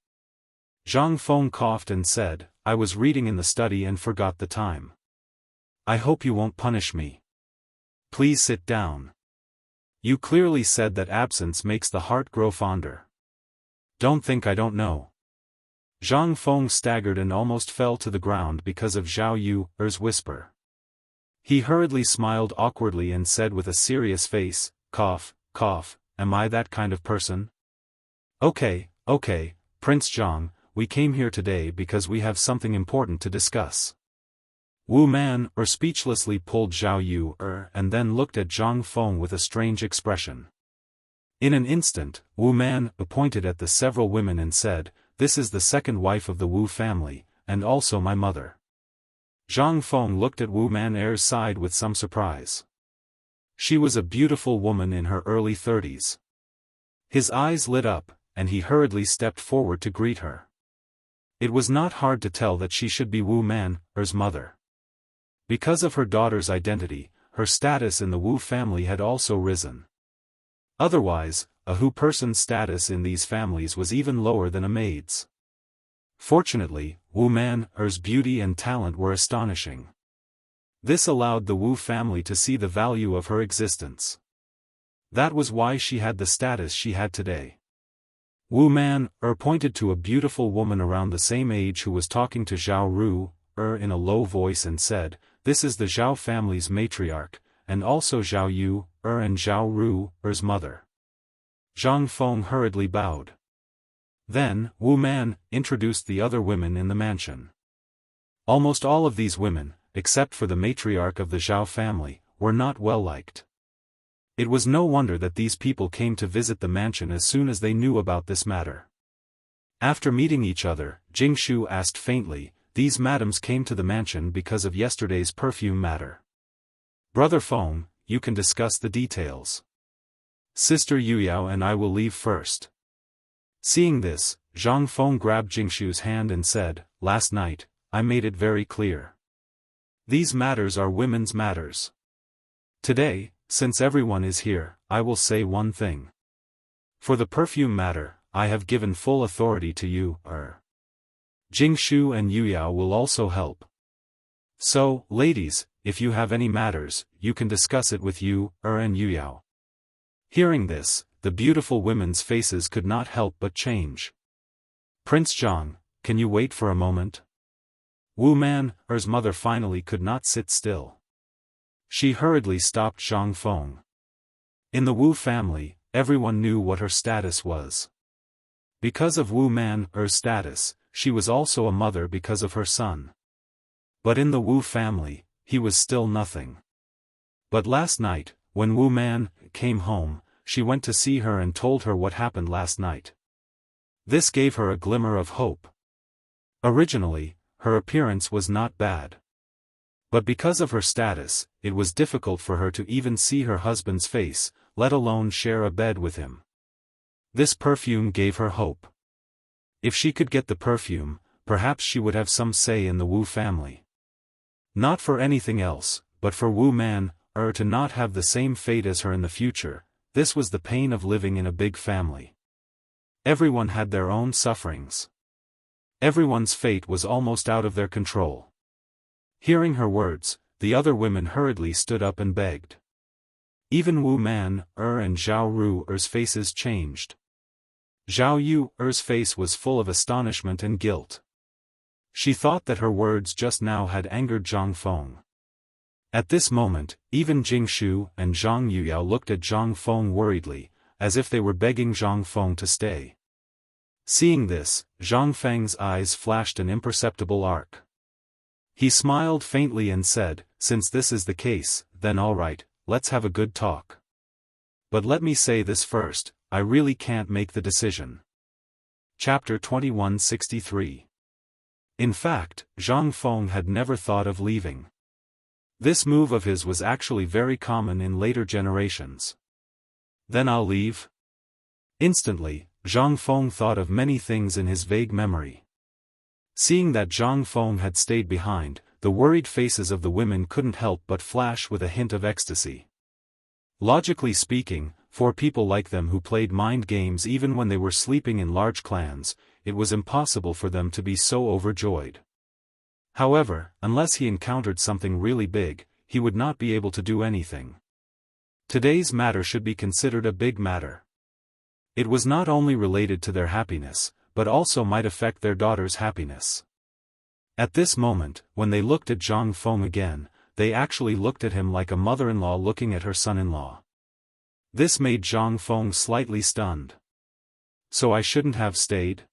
Zhang Feng coughed and said, "I was reading in the study and forgot the time. I hope you won't punish me. Please sit down. You clearly said that absence makes the heart grow fonder. Don't think I don't know." Zhang Feng staggered and almost fell to the ground because of Zhao Yu's whisper. He hurriedly smiled awkwardly and said with a serious face, "Cough, cough, am I that kind of person?" Okay, Prince Zhang, we came here today because we have something important to discuss." Wu Man speechlessly pulled Zhao Yu and then looked at Zhang Feng with a strange expression. In an instant, Wu Man pointed at the several women and said, "This is the second wife of the Wu family, and also my mother." Zhang Feng looked at Wu Man's side with some surprise. She was a beautiful woman in her early 30s. His eyes lit up, and he hurriedly stepped forward to greet her. It was not hard to tell that she should be Wu Man's mother. Because of her daughter's identity, her status in the Wu family had also risen. Otherwise, a Hu person's status in these families was even lower than a maid's. Fortunately, Wu Man's beauty and talent were astonishing. This allowed the Wu family to see the value of her existence. That was why she had the status she had today. Wu Man pointed to a beautiful woman around the same age who was talking to Zhao Ru in a low voice and said, "This is the Zhao family's matriarch, and also Zhao Yu and Zhao Ru's mother." Zhang Feng hurriedly bowed. Then, Wu Man introduced the other women in the mansion. Almost all of these women, except for the matriarch of the Zhao family, were not well liked. It was no wonder that these people came to visit the mansion as soon as they knew about this matter. After meeting each other, Jingshu asked faintly, "These madams came to the mansion because of yesterday's perfume matter. Brother Feng, you can discuss the details. Sister Yuyao and I will leave first." Seeing this, Zhang Feng grabbed Jingshu's hand and said, "Last night, I made it very clear. These matters are women's matters. Today, since everyone is here, I will say one thing. For the perfume matter, I have given full authority to you, Jingshu and Yuyao will also help. So, ladies, if you have any matters, you can discuss it with you and Yuyao." Hearing this, the beautiful women's faces could not help but change. "Prince Zhang, can you wait for a moment?" Wu Man's mother finally could not sit still. She hurriedly stopped Zhang Feng. In the Wu family, everyone knew what her status was. Because of Wu Man's status, she was also a mother because of her son. But in the Wu family, he was still nothing. But last night, when Wu Man came home, she went to see her and told her what happened last night. This gave her a glimmer of hope. Originally, her appearance was not bad. But because of her status, it was difficult for her to even see her husband's face, let alone share a bed with him. This perfume gave her hope. If she could get the perfume, perhaps she would have some say in the Wu family. Not for anything else, but for Wu Man to not have the same fate as her in the future. This was the pain of living in a big family. Everyone had their own sufferings. Everyone's fate was almost out of their control. Hearing her words, the other women hurriedly stood up and begged. Even Wu Man and Zhao Ru's faces changed. Zhao Yu's face was full of astonishment and guilt. She thought that her words just now had angered Zhang Feng. At this moment, even Jingshu and Zhang Yuyao looked at Zhang Feng worriedly, as if they were begging Zhang Feng to stay. Seeing this, Zhang Feng's eyes flashed an imperceptible arc. He smiled faintly and said, "Since this is the case, then all right, let's have a good talk. But let me say this first, I really can't make the decision." Chapter 2163. In fact, Zhang Feng had never thought of leaving. This move of his was actually very common in later generations. Then I'll leave? Instantly, Zhang Feng thought of many things in his vague memory. Seeing that Zhang Feng had stayed behind, the worried faces of the women couldn't help but flash with a hint of ecstasy. Logically speaking, for people like them who played mind games even when they were sleeping in large clans, it was impossible for them to be so overjoyed. However, unless he encountered something really big, he would not be able to do anything. Today's matter should be considered a big matter. It was not only related to their happiness, but also might affect their daughter's happiness. At this moment, when they looked at Zhang Feng again, they actually looked at him like a mother-in-law looking at her son-in-law. This made Zhang Feng slightly stunned. So I shouldn't have stayed?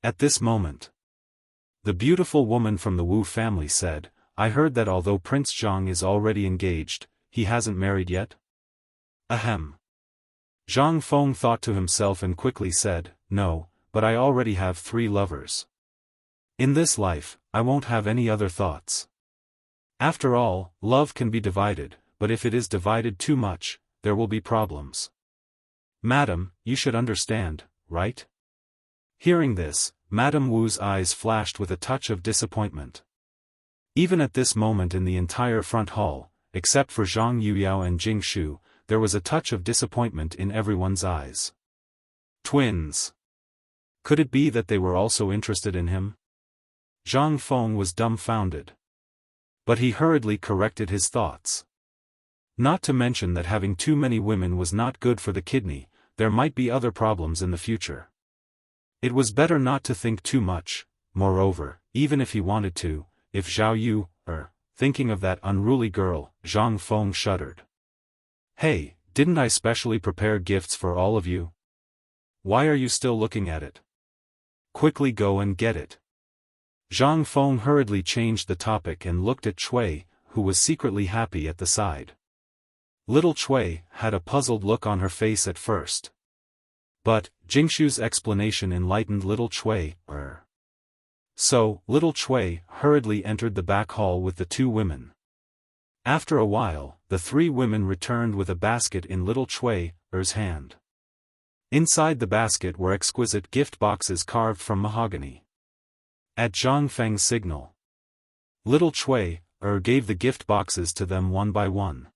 At this moment, the beautiful woman from the Wu family said, "I heard that although Prince Zhang is already engaged, he hasn't married yet?" Ahem. Zhang Feng thought to himself and quickly said, "No, but I already have 3 lovers. In this life, I won't have any other thoughts. After all, love can be divided, but if it is divided too much, there will be problems. Madam, you should understand, right?" Hearing this, Madame Wu's eyes flashed with a touch of disappointment. Even at this moment in the entire front hall, except for Zhang Yuyao and Jingshu, there was a touch of disappointment in everyone's eyes. Twins. Could it be that they were also interested in him? Zhang Feng was dumbfounded. But he hurriedly corrected his thoughts. Not to mention that having too many women was not good for the kidney, there might be other problems in the future. It was better not to think too much. Moreover, even if he wanted to, if Zhao Yu, thinking of that unruly girl, Zhang Feng shuddered. "Hey, didn't I specially prepare gifts for all of you? Why are you still looking at it? Quickly go and get it." Zhang Feng hurriedly changed the topic and looked at Cui, who was secretly happy at the side. Little Cui had a puzzled look on her face at first. But, Jingshu's explanation enlightened little Cui. So, little Cui hurriedly entered the back hall with the 2 women. After a while, the 3 women returned with a basket in little Cui's hand. Inside the basket were exquisite gift boxes carved from mahogany. At Zhang Feng's signal, little Cui gave the gift boxes to them one by one.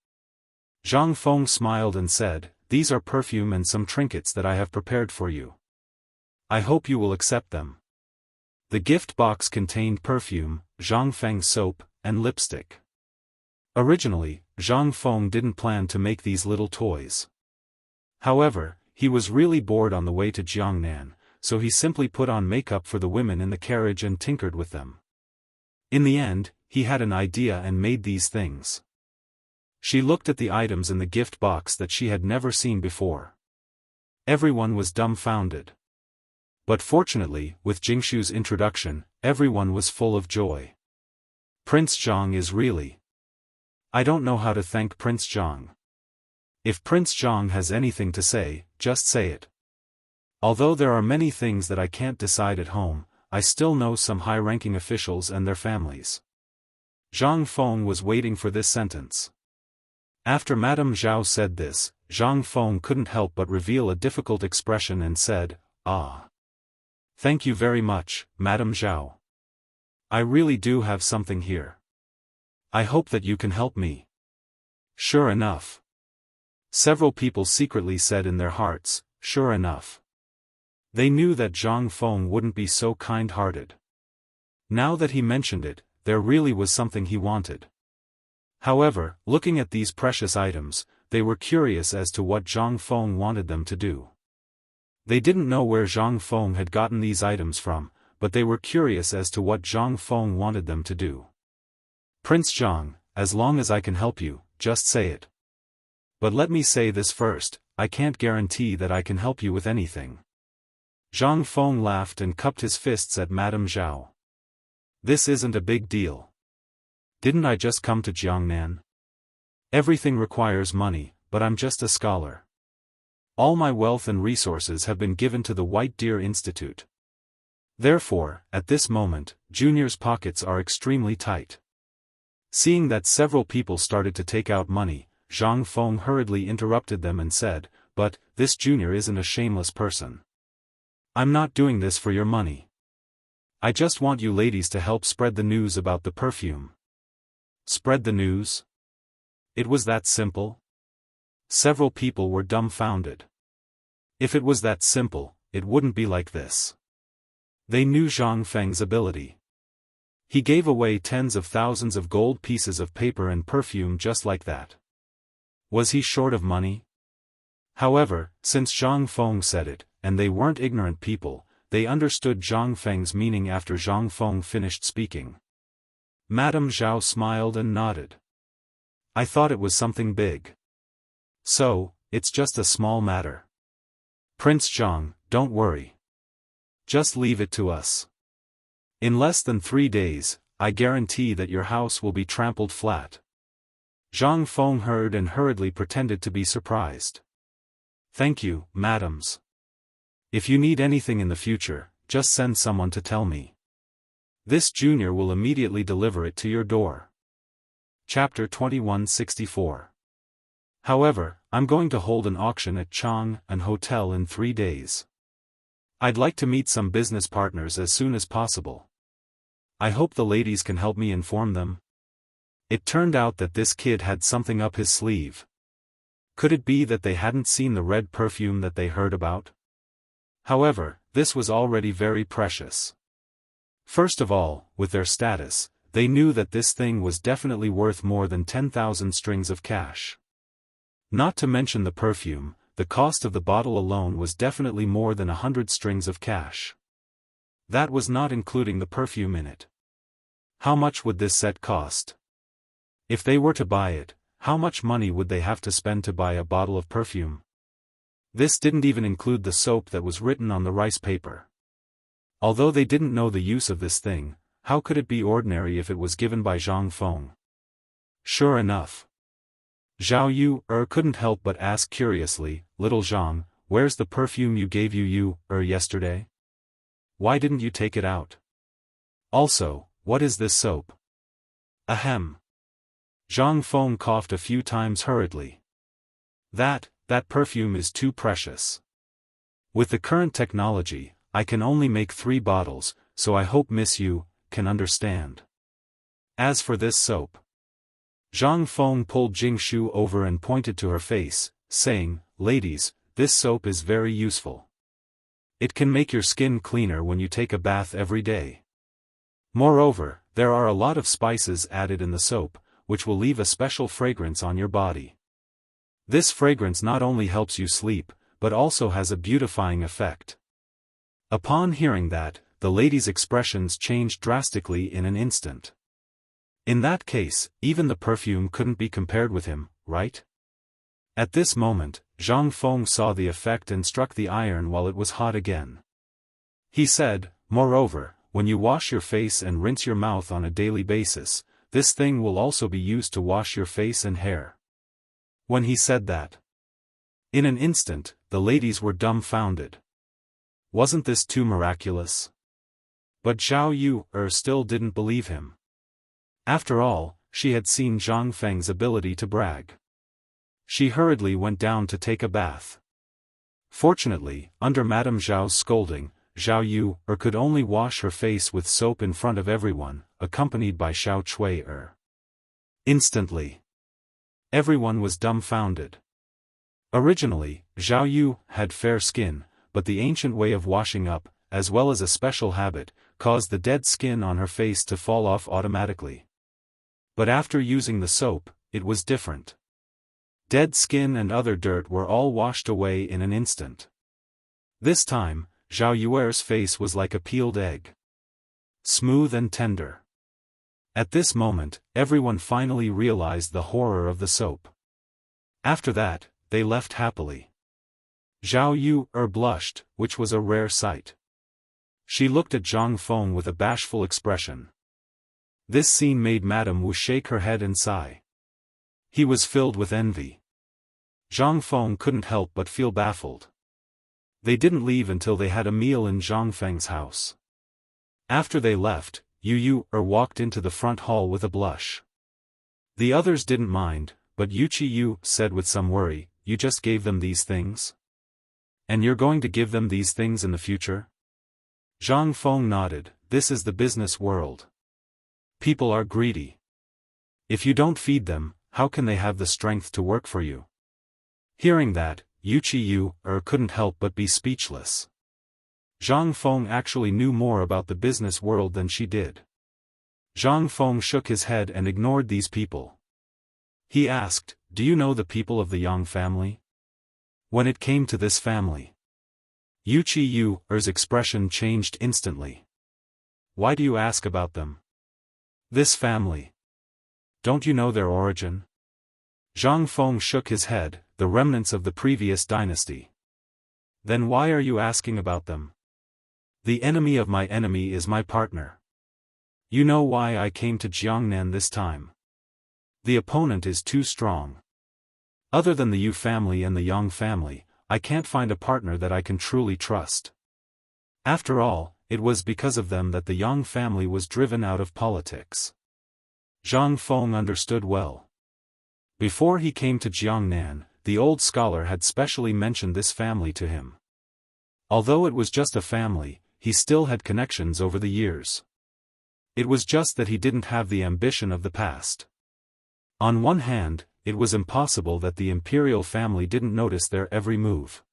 Zhang Feng smiled and said, "These are perfume and some trinkets that I have prepared for you. I hope you will accept them." The gift box contained perfume, Zhang Feng soap, and lipstick. Originally, Zhang Feng didn't plan to make these little toys. However, he was really bored on the way to Jiangnan, so he simply put on makeup for the women in the carriage and tinkered with them. In the end, he had an idea and made these things. She looked at the items in the gift box that she had never seen before. Everyone was dumbfounded. But fortunately, with Jingshu's introduction, everyone was full of joy. Prince Zhang is really... I don't know how to thank Prince Zhang. If Prince Zhang has anything to say, just say it. Although there are many things that I can't decide at home, I still know some high-ranking officials and their families. Zhang Feng was waiting for this sentence. After Madame Zhao said this, Zhang Feng couldn't help but reveal a difficult expression and said, "Ah. Thank you very much, Madame Zhao. I really do have something here. I hope that you can help me." Sure enough. Several people secretly said in their hearts, "Sure enough." They knew that Zhang Feng wouldn't be so kind-hearted. Now that he mentioned it, there really was something he wanted. However, looking at these precious items, they were curious as to what Zhang Feng wanted them to do. They didn't know where Zhang Feng had gotten these items from, but they were curious as to what Zhang Feng wanted them to do. Prince Zhang, as long as I can help you, just say it. But let me say this first, I can't guarantee that I can help you with anything. Zhang Feng laughed and cupped his fists at Madame Zhao. This isn't a big deal. Didn't I just come to Jiangnan? Everything requires money, but I'm just a scholar. All my wealth and resources have been given to the White Deer Institute. Therefore, at this moment, Junior's pockets are extremely tight. Seeing that several people started to take out money, Zhang Feng hurriedly interrupted them and said, "But, this Junior isn't a shameless person. I'm not doing this for your money. I just want you ladies to help spread the news about the perfume." Spread the news? It was that simple? Several people were dumbfounded. If it was that simple, it wouldn't be like this. They knew Zhang Feng's ability. He gave away tens of thousands of gold pieces of paper and perfume just like that. Was he short of money? However, since Zhang Feng said it, and they weren't ignorant people, they understood Zhang Feng's meaning after Zhang Feng finished speaking. Madame Zhao smiled and nodded. I thought it was something big. So, it's just a small matter. Prince Zhang, don't worry. Just leave it to us. In less than 3 days, I guarantee that your house will be trampled flat. Zhang Feng heard and hurriedly pretended to be surprised. Thank you, madams. If you need anything in the future, just send someone to tell me. This Junior will immediately deliver it to your door. Chapter 2164. However, I'm going to hold an auction at Chang'an Hotel in 3 days. I'd like to meet some business partners as soon as possible. I hope the ladies can help me inform them. It turned out that this kid had something up his sleeve. Could it be that they hadn't seen the red perfume that they heard about? However, this was already very precious. First of all, with their status, they knew that this thing was definitely worth more than 10,000 strings of cash. Not to mention the perfume, the cost of the bottle alone was definitely more than 100 strings of cash. That was not including the perfume in it. How much would this set cost? If they were to buy it, how much money would they have to spend to buy a bottle of perfume? This didn't even include the soap that was written on the rice paper. Although they didn't know the use of this thing, how could it be ordinary if it was given by Zhang Feng? Sure enough. Zhao Yu couldn't help but ask curiously, Little Zhang, where's the perfume you gave yesterday? Why didn't you take it out? Also, what is this soap? Ahem. Zhang Feng coughed a few times hurriedly. That perfume is too precious. With the current technology, I can only make 3 bottles, so I hope Miss Yu can understand. As for this soap. Zhang Feng pulled Jingshu over and pointed to her face, saying, Ladies, this soap is very useful. It can make your skin cleaner when you take a bath every day. Moreover, there are a lot of spices added in the soap, which will leave a special fragrance on your body. This fragrance not only helps you sleep, but also has a beautifying effect. Upon hearing that, the lady's expressions changed drastically in an instant. In that case, even the perfume couldn't be compared with him, right? At this moment, Zhang Feng saw the effect and struck the iron while it was hot again. He said, Moreover, when you wash your face and rinse your mouth on a daily basis, this thing will also be used to wash your face and hair. When he said that, in an instant, the ladies were dumbfounded. Wasn't this too miraculous? But Zhao Yu still didn't believe him. After all, she had seen Zhang Feng's ability to brag. She hurriedly went down to take a bath. Fortunately, under Madame Zhao's scolding, Zhao Yu could only wash her face with soap in front of everyone, accompanied by Xiao Chui. Instantly, everyone was dumbfounded. Originally, Zhao Yu had fair skin, but the ancient way of washing up, as well as a special habit, caused the dead skin on her face to fall off automatically. But after using the soap, it was different. Dead skin and other dirt were all washed away in an instant. This time, Zhao Yuer's face was like a peeled egg. Smooth and tender. At this moment, everyone finally realized the horror of the soap. After that, they left happily. Zhao Yuer blushed, which was a rare sight. She looked at Zhang Feng with a bashful expression. This scene made Madame Wu shake her head and sigh. He was filled with envy. Zhang Feng couldn't help but feel baffled. They didn't leave until they had a meal in Zhang Feng's house. After they left, Yu walked into the front hall with a blush. The others didn't mind, but Yu said with some worry, "You just gave them these things? And you're going to give them these things in the future?" Zhang Feng nodded. "This is the business world. People are greedy. If you don't feed them, how can they have the strength to work for you?" Hearing that, Yu couldn't help but be speechless. Zhang Feng actually knew more about the business world than she did. Zhang Feng shook his head and ignored these people. He asked, "Do you know the people of the Yang family?" When it came to this family, Yu's expression changed instantly. "Why do you ask about them? This family. Don't you know their origin?" Zhang Feng shook his head, "The remnants of the previous dynasty." "Then why are you asking about them?" "The enemy of my enemy is my partner. You know why I came to Jiangnan this time. The opponent is too strong. Other than the Yu family and the Yang family, I can't find a partner that I can truly trust. After all, it was because of them that the Yang family was driven out of politics." Zhang Feng understood well. Before he came to Jiangnan, the old scholar had specially mentioned this family to him. Although it was just a family, he still had connections over the years. It was just that he didn't have the ambition of the past. On one hand, it was impossible that the imperial family didn't notice their every move.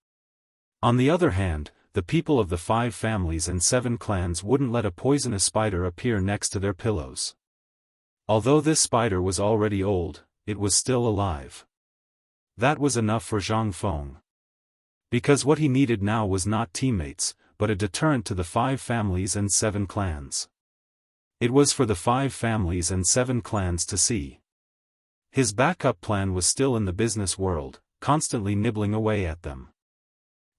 On the other hand, the people of the 5 families and 7 clans wouldn't let a poisonous spider appear next to their pillows. Although this spider was already old, it was still alive. That was enough for Zhang Feng. Because what he needed now was not teammates, but a deterrent to the 5 families and 7 clans. It was for the 5 families and 7 clans to see. His backup plan was still in the business world, constantly nibbling away at them.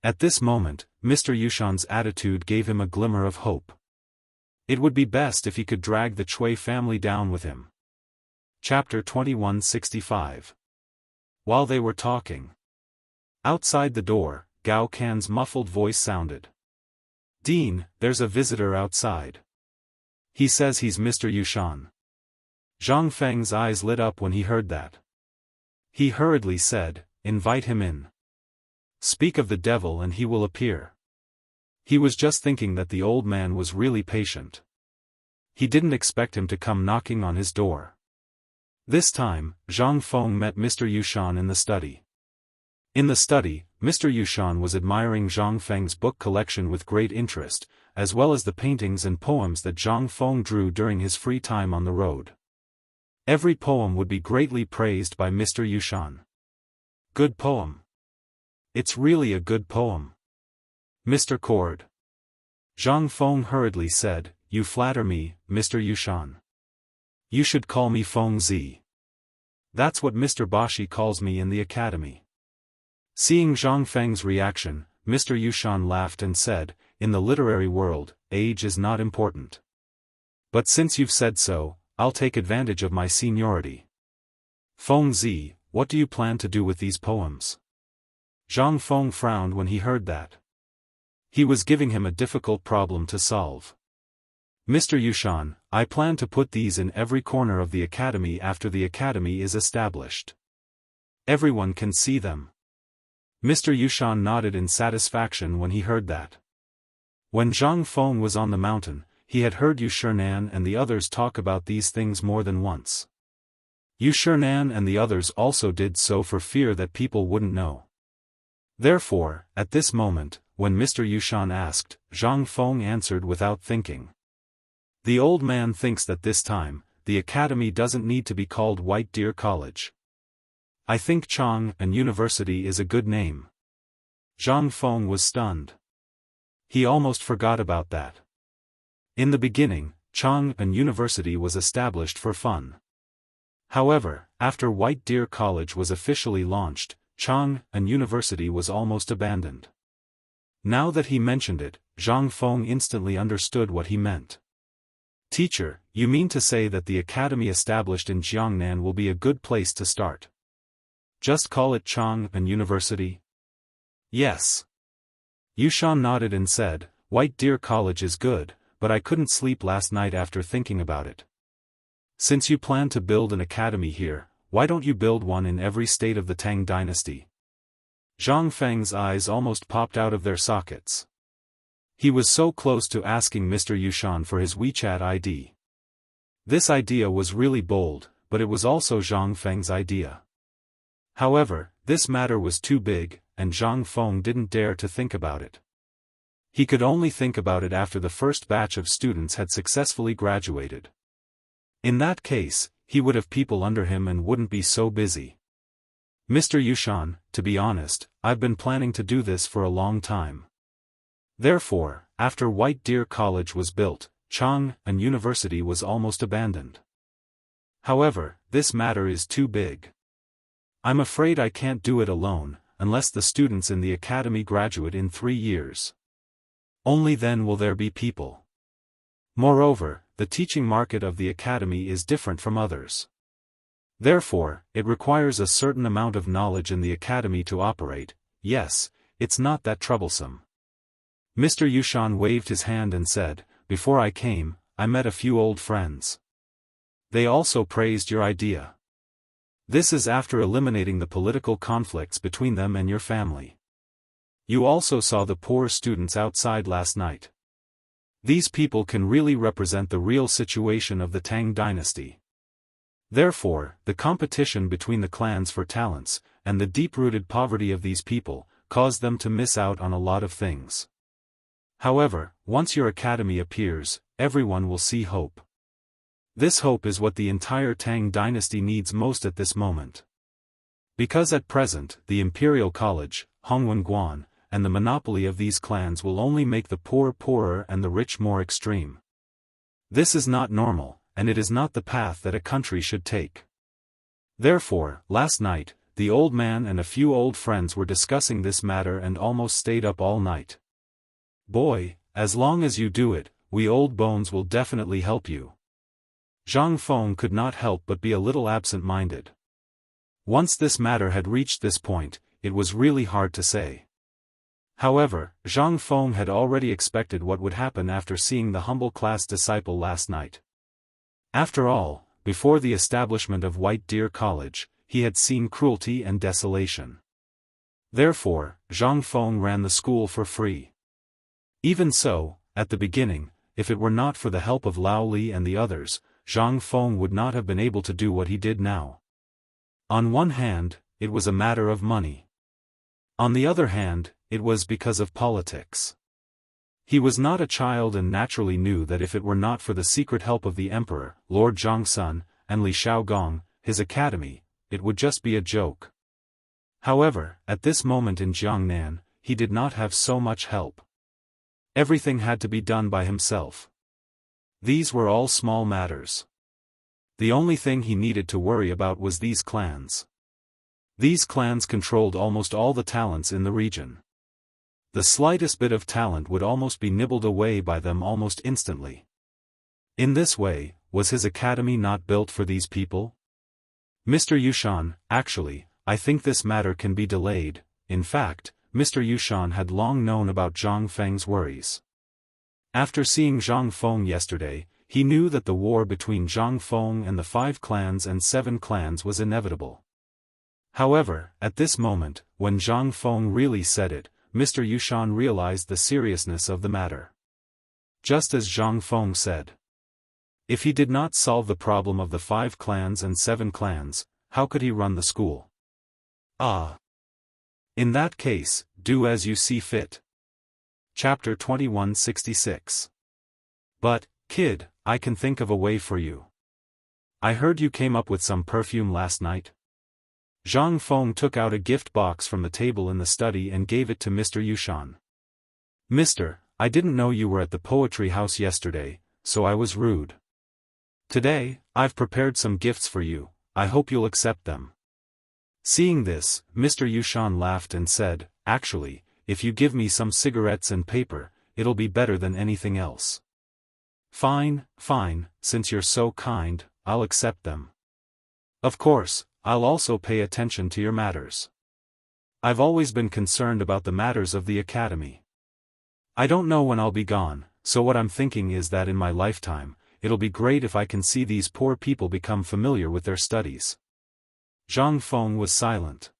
At this moment, Mr. Yushan's attitude gave him a glimmer of hope. It would be best if he could drag the Cui family down with him. Chapter 2165. While they were talking, outside the door, Gao Can's muffled voice sounded. "Dean, there's a visitor outside. He says he's Mr. Yushan." Zhang Feng's eyes lit up when he heard that. He hurriedly said, "Invite him in. Speak of the devil and he will appear." He was just thinking that the old man was really patient. He didn't expect him to come knocking on his door. This time, Zhang Feng met Mr. Yushan in the study. In the study, Mr. Yushan was admiring Zhang Feng's book collection with great interest, as well as the paintings and poems that Zhang Feng drew during his free time on the road. Every poem would be greatly praised by Mr. Yushan. "Good poem. It's really a good poem, Mr. Cord." Zhang Feng hurriedly said, "You flatter me, Mr. Yushan. You should call me Feng Zi. That's what Mr. Bashi calls me in the academy." Seeing Zhang Feng's reaction, Mr. Yushan laughed and said, "In the literary world, age is not important. But since you've said so, I'll take advantage of my seniority. Feng Zi, what do you plan to do with these poems?" Zhang Feng frowned when he heard that. He was giving him a difficult problem to solve. "Mr. Yushan, I plan to put these in every corner of the academy after the academy is established. Everyone can see them." Mr. Yushan nodded in satisfaction when he heard that. When Zhang Feng was on the mountain, he had heard Yu Shernan and the others talk about these things more than once. Yu Shernan and the others also did so for fear that people wouldn't know. Therefore, at this moment, when Mr. Yushan asked, Zhang Feng answered without thinking. "The old man thinks that this time, the academy doesn't need to be called White Deer College. I think Chang and University is a good name." Zhang Feng was stunned. He almost forgot about that. In the beginning, Chang'an University was established for fun. However, after White Deer College was officially launched, Chang'an University was almost abandoned. Now that he mentioned it, Zhang Feng instantly understood what he meant. Teacher, you mean to say that the academy established in Jiangnan will be a good place to start? Just call it Chang'an University? Yes. Yushan nodded and said, White Deer College is good, but I couldn't sleep last night after thinking about it. Since you plan to build an academy here, why don't you build one in every state of the Tang dynasty? Zhang Feng's eyes almost popped out of their sockets. He was so close to asking Mr. Yushan for his WeChat ID. This idea was really bold, but it was also Zhang Feng's idea. However, this matter was too big, and Zhang Feng didn't dare to think about it. He could only think about it after the first batch of students had successfully graduated. In that case, he would have people under him and wouldn't be so busy. Mr. Yushan, to be honest, I've been planning to do this for a long time. Therefore, after White Deer College was built, Chang'an University was almost abandoned. However, this matter is too big. I'm afraid I can't do it alone, unless the students in the academy graduate in 3 years. Only then will there be people. Moreover, the teaching market of the academy is different from others. Therefore, it requires a certain amount of knowledge in the academy to operate. Yes, it's not that troublesome. Mr. Yushan waved his hand and said, Before I came, I met a few old friends. They also praised your idea. This is after eliminating the political conflicts between them and your family. You also saw the poor students outside last night. These people can really represent the real situation of the Tang dynasty. Therefore, the competition between the clans for talents, and the deep-rooted poverty of these people, caused them to miss out on a lot of things. However, once your academy appears, everyone will see hope. This hope is what the entire Tang dynasty needs most at this moment. Because at present, the Imperial College, Hongwen, and the monopoly of these clans will only make the poor poorer and the rich more extreme. This is not normal, and it is not the path that a country should take. Therefore, last night, the old man and a few old friends were discussing this matter and almost stayed up all night. Boy, as long as you do it, we old bones will definitely help you. Zhang Feng could not help but be a little absent-minded. Once this matter had reached this point, it was really hard to say. However, Zhang Feng had already expected what would happen after seeing the humble class disciple last night. After all, before the establishment of White Deer College, he had seen cruelty and desolation. Therefore, Zhang Feng ran the school for free. Even so, at the beginning, if it were not for the help of Lao Li and the others, Zhang Feng would not have been able to do what he did now. On one hand, it was a matter of money. On the other hand, it was because of politics. He was not a child and naturally knew that if it were not for the secret help of the emperor, Lord Zhongsun, and Li Shaogong, his academy, it would just be a joke. However, at this moment in Jiangnan, he did not have so much help. Everything had to be done by himself. These were all small matters. The only thing he needed to worry about was these clans. These clans controlled almost all the talents in the region. The slightest bit of talent would almost be nibbled away by them almost instantly. In this way, was his academy not built for these people? Mr. Yushan, actually, I think this matter can be delayed. In fact, Mr. Yushan had long known about Zhang Feng's worries. After seeing Zhang Feng yesterday, he knew that the war between Zhang Feng and the 5 clans and 7 clans was inevitable. However, at this moment, when Zhang Feng really said it, Mr. Yushan realized the seriousness of the matter. Just as Zhang Feng said. If he did not solve the problem of the 5 clans and 7 clans, how could he run the school? In that case, do as you see fit. Chapter 2166. But, kid, I can think of a way for you. I heard you came up with some perfume last night. Zhang Feng took out a gift box from the table in the study and gave it to Mr. Yushan. Mister, I didn't know you were at the poetry house yesterday, so I was rude. Today, I've prepared some gifts for you, I hope you'll accept them." Seeing this, Mr. Yushan laughed and said, "Actually, if you give me some cigarettes and paper, it'll be better than anything else." "Fine, fine, since you're so kind, I'll accept them. Of course, I'll also pay attention to your matters. I've always been concerned about the matters of the academy. I don't know when I'll be gone, so what I'm thinking is that in my lifetime, it'll be great if I can see these poor people become familiar with their studies." Zhang Feng was silent.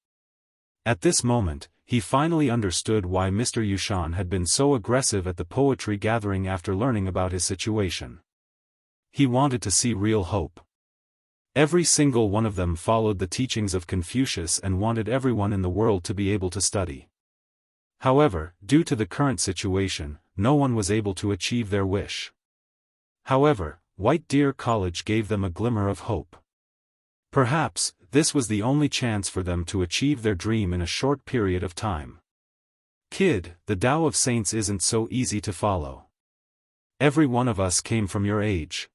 At this moment, he finally understood why Mr. Yushan had been so aggressive at the poetry gathering after learning about his situation. He wanted to see real hope. Every single one of them followed the teachings of Confucius and wanted everyone in the world to be able to study. However, due to the current situation, no one was able to achieve their wish. However, White Deer College gave them a glimmer of hope. Perhaps, this was the only chance for them to achieve their dream in a short period of time. "Kid, the Tao of Saints isn't so easy to follow. Every one of us came from your age.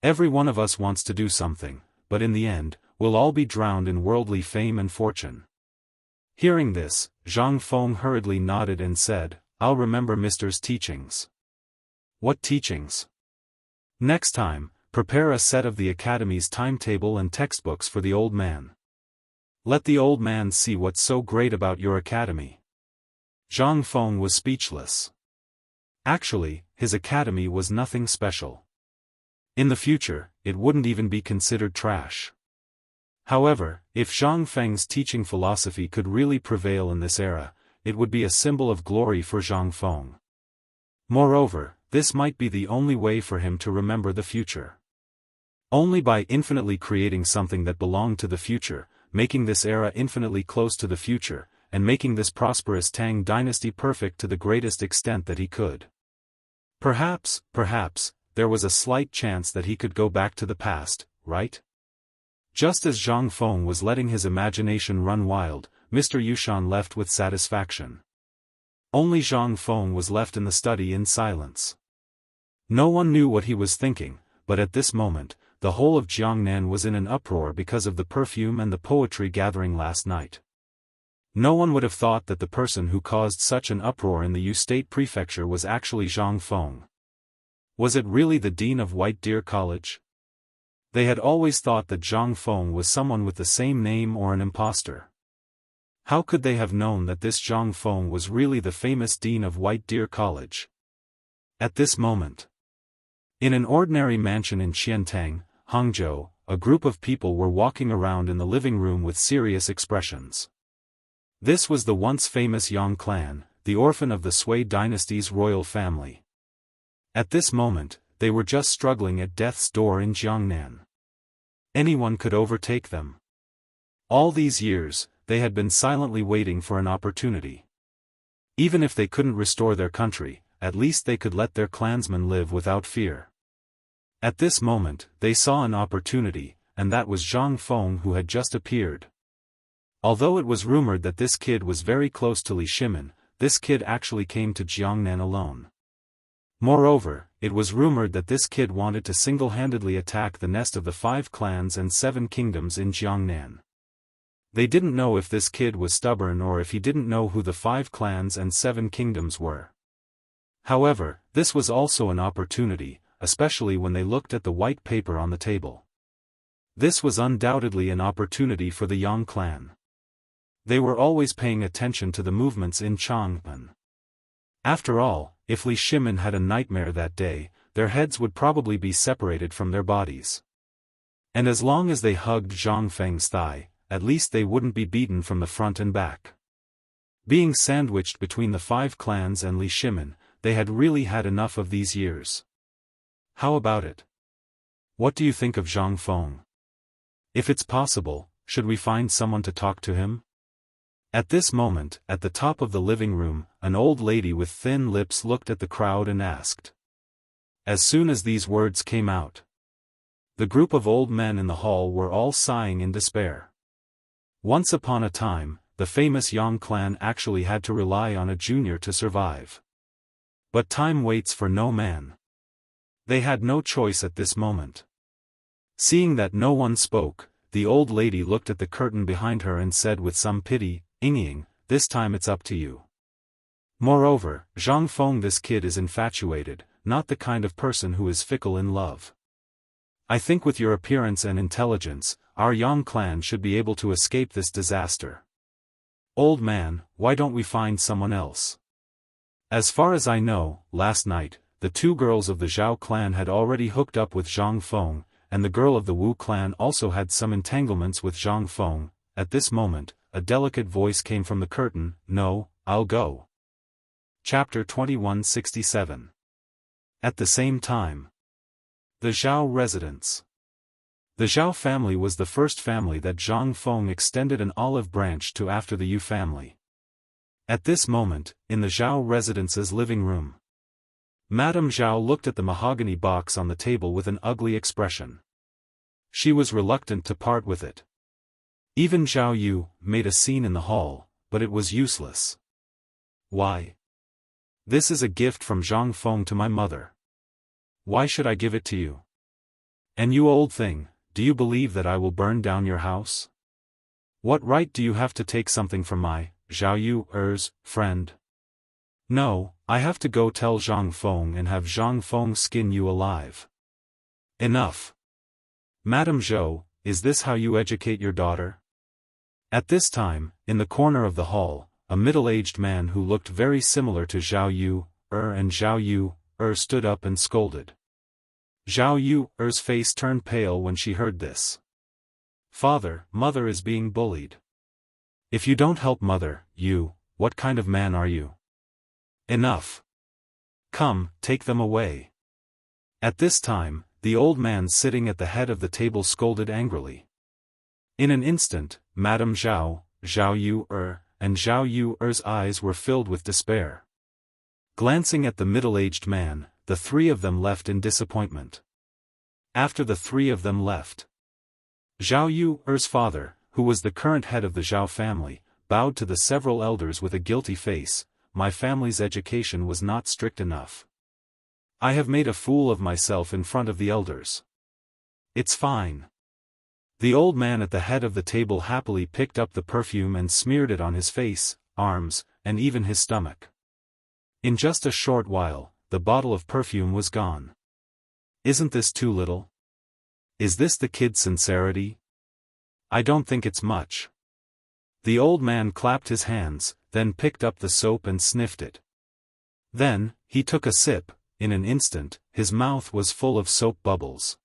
Every one of us wants to do something, but in the end, we'll all be drowned in worldly fame and fortune." Hearing this, Zhang Feng hurriedly nodded and said, "I'll remember Mr.'s teachings." "What teachings?" "Next time, prepare a set of the Academy's timetable and textbooks for the old man. Let the old man see what's so great about your academy." Zhang Feng was speechless. Actually, his academy was nothing special. In the future, it wouldn't even be considered trash. However, if Zhang Feng's teaching philosophy could really prevail in this era, it would be a symbol of glory for Zhang Feng. Moreover, this might be the only way for him to remember the future. Only by infinitely creating something that belonged to the future, making this era infinitely close to the future, and making this prosperous Tang dynasty perfect to the greatest extent that he could. Perhaps, there was a slight chance that he could go back to the past, right? Just as Zhang Feng was letting his imagination run wild, Mr. Yushan left with satisfaction. Only Zhang Feng was left in the study in silence. No one knew what he was thinking, but at this moment, the whole of Jiangnan was in an uproar because of the perfume and the poetry gathering last night. No one would have thought that the person who caused such an uproar in the Yu State Prefecture was actually Zhang Feng. Was it really the dean of White Deer College? They had always thought that Zhang Feng was someone with the same name or an impostor. How could they have known that this Zhang Feng was really the famous dean of White Deer College? At this moment, in an ordinary mansion in Qiantang, Hangzhou, a group of people were walking around in the living room with serious expressions. This was the once famous Yang clan, the orphan of the Sui dynasty's royal family. At this moment, they were just struggling at death's door in Jiangnan. Anyone could overtake them. All these years, they had been silently waiting for an opportunity. Even if they couldn't restore their country, at least they could let their clansmen live without fear. At this moment, they saw an opportunity, and that was Zhang Feng who had just appeared. Although it was rumored that this kid was very close to Li Shimin, this kid actually came to Jiangnan alone. Moreover, it was rumored that this kid wanted to single-handedly attack the nest of the 5 clans and 7 kingdoms in Jiangnan. They didn't know if this kid was stubborn or if he didn't know who the 5 clans and 7 kingdoms were. However, this was also an opportunity, especially when they looked at the white paper on the table. This was undoubtedly an opportunity for the Yang clan. They were always paying attention to the movements in Chang'an. After all, if Li Shimin had a nightmare that day, their heads would probably be separated from their bodies. And as long as they hugged Zhang Feng's thigh, at least they wouldn't be beaten from the front and back. Being sandwiched between the 5 clans and Li Shimin, they had really had enough of these years. How about it? What do you think of Zhang Feng? If it's possible, should we find someone to talk to him? At this moment, at the top of the living room, an old lady with thin lips looked at the crowd and asked. As soon as these words came out, the group of old men in the hall were all sighing in despair. Once upon a time, the famous Yang clan actually had to rely on a junior to survive. But time waits for no man. They had no choice at this moment. Seeing that no one spoke, the old lady looked at the curtain behind her and said with some pity, "Ying, this time it's up to you. Moreover, Zhang Feng, this kid is infatuated, not the kind of person who is fickle in love. I think with your appearance and intelligence, our Yang clan should be able to escape this disaster. Old man, why don't we find someone else?" As far as I know, last night, the two girls of the Zhao clan had already hooked up with Zhang Feng, and the girl of the Wu clan also had some entanglements with Zhang Feng. At this moment, a delicate voice came from the curtain, "No, I'll go." Chapter 2167. At the same time. The Zhao residence. The Zhao family was the first family that Zhang Feng extended an olive branch to after the Yu family. At this moment, in the Zhao residence's living room, Madame Zhao looked at the mahogany box on the table with an ugly expression. She was reluctant to part with it. Even Zhao Yu made a scene in the hall, but it was useless. "Why? This is a gift from Zhang Feng to my mother. Why should I give it to you? And you old thing, do you believe that I will burn down your house? What right do you have to take something from my, Zhao Yu's, friend? No, I have to go tell Zhang Feng and have Zhang Feng skin you alive." "Enough. Madame Zhou, is this how you educate your daughter?" At this time, in the corner of the hall, a middle-aged man who looked very similar to Zhao Yu and Zhao Yu stood up and scolded. Zhao Yu's face turned pale when she heard this. "Father, mother is being bullied. If you don't help mother, what kind of man are you? Enough. Come, take them away." At this time, the old man sitting at the head of the table scolded angrily. In an instant, Madame Zhao, Zhao Yu and Zhao Yu's eyes were filled with despair. Glancing at the middle-aged man, the three of them left in disappointment. After the three of them left, Zhao Yu's father, who was the current head of the Zhao family, bowed to the several elders with a guilty face. "My family's education was not strict enough. I have made a fool of myself in front of the elders. It's fine." The old man at the head of the table happily picked up the perfume and smeared it on his face, arms, and even his stomach. In just a short while, the bottle of perfume was gone. "Isn't this too little? Is this the kid's sincerity? I don't think it's much." The old man clapped his hands, then picked up the soap and sniffed it. Then, he took a sip. In an instant, his mouth was full of soap bubbles.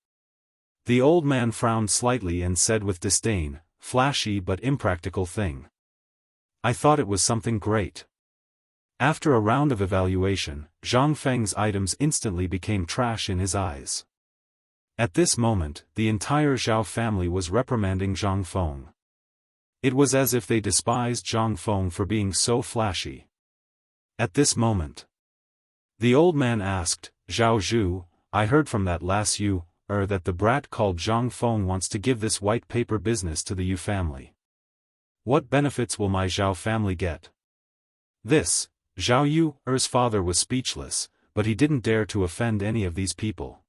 The old man frowned slightly and said with disdain, "Flashy but impractical thing. I thought it was something great." After a round of evaluation, Zhang Feng's items instantly became trash in his eyes. At this moment, the entire Zhao family was reprimanding Zhang Feng. It was as if they despised Zhang Feng for being so flashy. At this moment, the old man asked, "Zhao Zhu, I heard from that last Yu that the brat called Zhang Feng wants to give this white paper business to the Yu family. What benefits will my Zhao family get?" This, Zhao Yu's father was speechless, but he didn't dare to offend any of these people.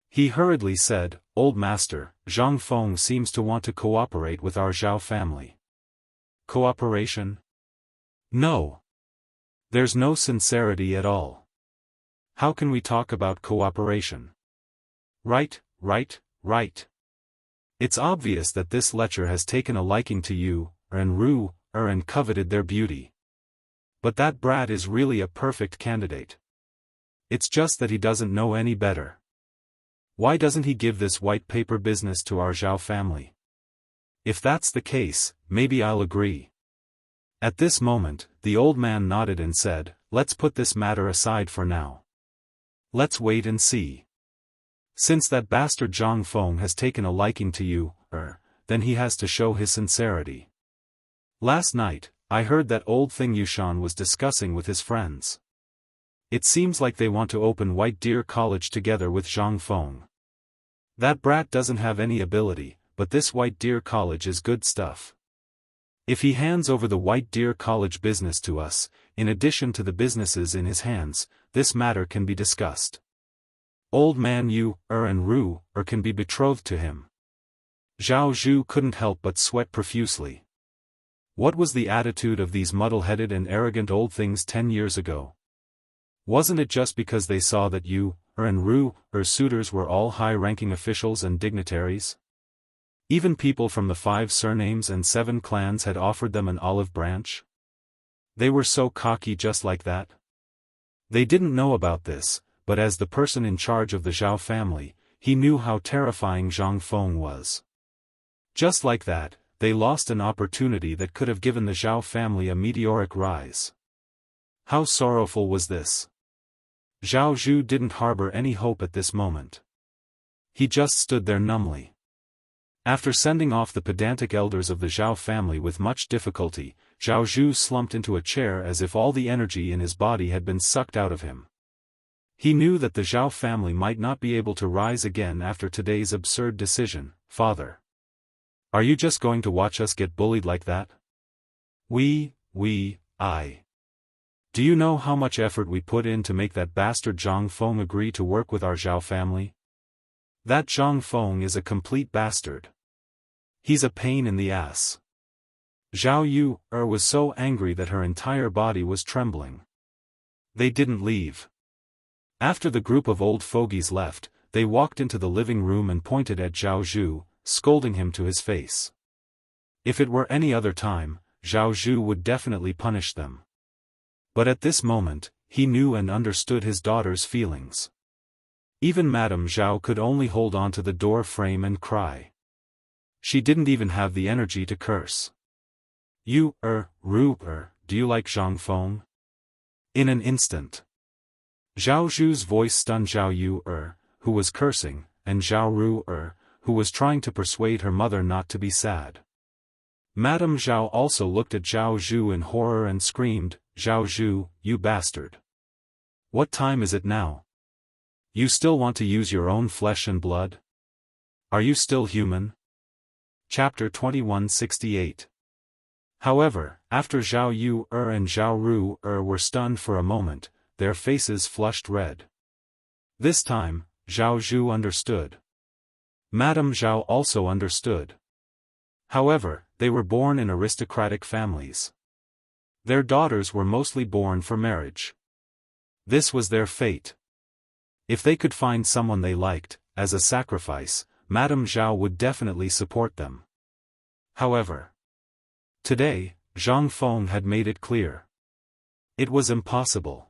He hurriedly said, "Old master, Zhang Feng seems to want to cooperate with our Zhao family." "Cooperation? No. There's no sincerity at all. How can we talk about cooperation?" Right. It's obvious that this lecher has taken a liking to you, and Ru, and coveted their beauty. But that brat is really a perfect candidate. It's just that he doesn't know any better. Why doesn't he give this white paper business to our Zhao family? If that's the case, maybe I'll agree. At this moment, the old man nodded and said, "Let's put this matter aside for now. Let's wait and see. Since that bastard Zhang Feng has taken a liking to you, then he has to show his sincerity. Last night, I heard that old thing Yushan was discussing with his friends. It seems like they want to open White Deer College together with Zhang Feng. That brat doesn't have any ability, but this White Deer College is good stuff. If he hands over the White Deer College business to us, in addition to the businesses in his hands, this matter can be discussed. Old man Yu, and Ru, can be betrothed to him. Zhao Zhu couldn't help but sweat profusely. What was the attitude of these muddle-headed and arrogant old things 10 years ago? Wasn't it just because they saw that Yu, and Ru, suitors were all high-ranking officials and dignitaries? Even people from the 5 surnames and 7 clans had offered them an olive branch? They were so cocky just like that? They didn't know about this, but as the person in charge of the Zhao family, he knew how terrifying Zhang Feng was. Just like that, they lost an opportunity that could have given the Zhao family a meteoric rise. How sorrowful was this? Zhao Zhu didn't harbor any hope at this moment. He just stood there numbly. After sending off the pedantic elders of the Zhao family with much difficulty, Zhao Zhu slumped into a chair as if all the energy in his body had been sucked out of him. He knew that the Zhao family might not be able to rise again after today's absurd decision. Father. Are you just going to watch us get bullied like that? I. Do you know how much effort we put in to make that bastard Zhang Feng agree to work with our Zhao family? That Zhang Feng is a complete bastard. He's a pain in the ass. Zhao Yu, was so angry that her entire body was trembling. They didn't leave. After the group of old fogies left, they walked into the living room and pointed at Zhao Zhu, scolding him to his face. If it were any other time, Zhao Zhu would definitely punish them. But at this moment, he knew and understood his daughter's feelings. Even Madame Zhao could only hold on to the door frame and cry. She didn't even have the energy to curse. You, Ru, do you like Zhang Feng? In an instant. Zhao Zhu's voice stunned Zhao Yu, who was cursing, and Zhao Ru, who was trying to persuade her mother not to be sad. Madame Zhao also looked at Zhao Zhu in horror and screamed, Zhao Zhu, you bastard. What time is it now? You still want to use your own flesh and blood? Are you still human? Chapter 2168. However, after Zhao Yu, and Zhao Ru, were stunned for a moment, their faces flushed red. This time, Zhao Zhu understood. Madame Zhao also understood. However, they were born in aristocratic families. Their daughters were mostly born for marriage. This was their fate. If they could find someone they liked, as a sacrifice, Madame Zhao would definitely support them. However, today, Zhang Feng had made it clear. It was impossible.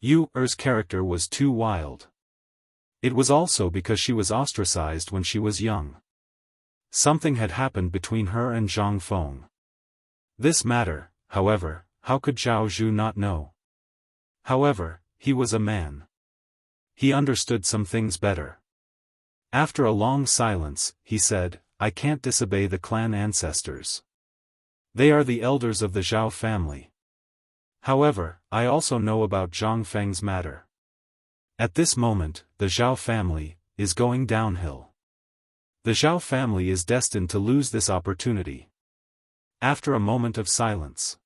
Yu's character was too wild. It was also because she was ostracized when she was young. Something had happened between her and Zhang Feng. This matter, however, how could Zhao Zhu not know? However, he was a man. He understood some things better. After a long silence, he said, I can't disobey the clan ancestors. They are the elders of the Zhao family. However, I also know about Zhang Feng's matter. At this moment, the Zhao family is going downhill. The Zhao family is destined to lose this opportunity. After a moment of silence,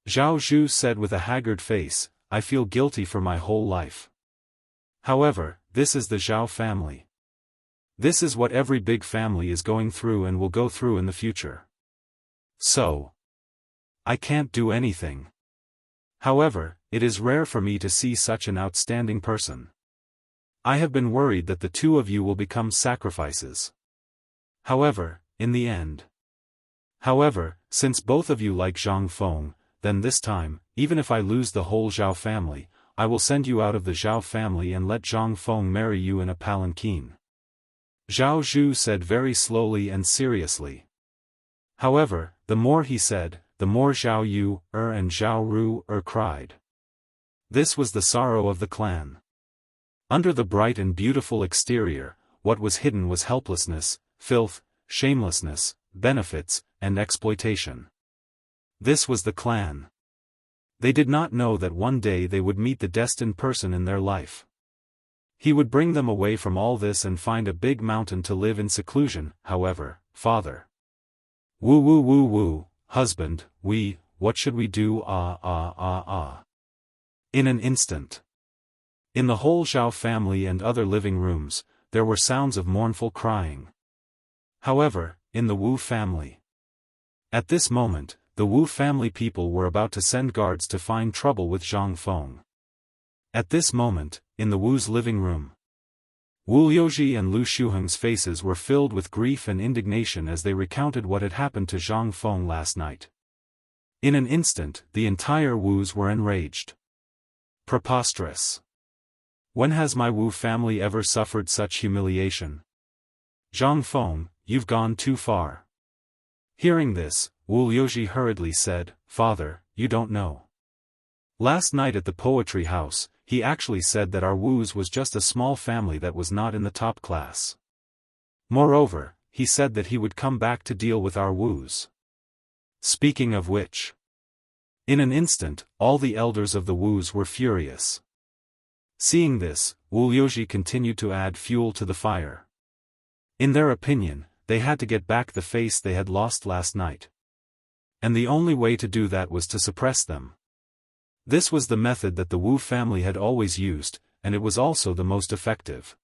Zhao Zhu said with a haggard face, I feel guilty for my whole life. However, this is the Zhao family. This is what every big family is going through and will go through in the future. So, I can't do anything. However, it is rare for me to see such an outstanding person. I have been worried that the two of you will become sacrifices. However, in the end. However, since both of you like Zhang Feng, then this time, even if I lose the whole Zhao family, I will send you out of the Zhao family and let Zhang Feng marry you in a palanquin. Zhao Zhu said very slowly and seriously. However, the more he said, the more Zhao Yu, and Zhao Ru, cried. This was the sorrow of the clan. Under the bright and beautiful exterior, what was hidden was helplessness, filth, shamelessness, benefits, and exploitation. This was the clan. They did not know that one day they would meet the destined person in their life. He would bring them away from all this and find a big mountain to live in seclusion. However, father. Woo woo woo woo, husband, what should we do? In an instant. In the whole Zhao family and other living rooms, there were sounds of mournful crying. However, in the Wu family. At this moment, the Wu family people were about to send guards to find trouble with Zhang Feng. At this moment, in the Wu's living room, Wu Liuji and Lu Shuheng's faces were filled with grief and indignation as they recounted what had happened to Zhang Feng last night. In an instant, the entire Wus were enraged. Preposterous. When has my Wu family ever suffered such humiliation? Zhang Feng, you've gone too far. Hearing this, Wu Liuji hurriedly said, Father, you don't know. Last night at the poetry house, he actually said that our Wus was just a small family that was not in the top class. Moreover, he said that he would come back to deal with our Wus. Speaking of which. In an instant, all the elders of the Wus were furious. Seeing this, Wu Liuji continued to add fuel to the fire. In their opinion, they had to get back the face they had lost last night. And the only way to do that was to suppress them. This was the method that the Wu family had always used, and it was also the most effective.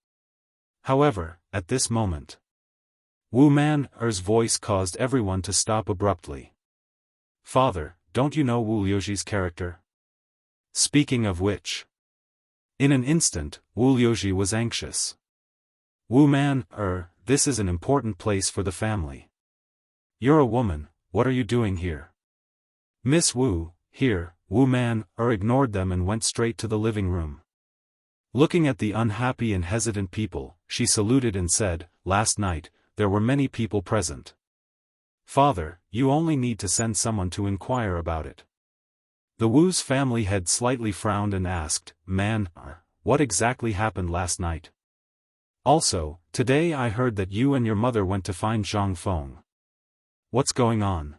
However, at this moment, Wu Man-er's voice caused everyone to stop abruptly. Father, don't you know Wu Liuji's character? Speaking of which. In an instant, Wu Liuji was anxious. Wu Man-er, this is an important place for the family. You're a woman, what are you doing here? Miss Wu, here. Wu Man-er ignored them and went straight to the living room. Looking at the unhappy and hesitant people, she saluted and said, Last night, there were many people present. Father, you only need to send someone to inquire about it. The Wu's family head slightly frowned and asked, Man-er, what exactly happened last night? Also, today I heard that you and your mother went to find Zhang Feng. What's going on?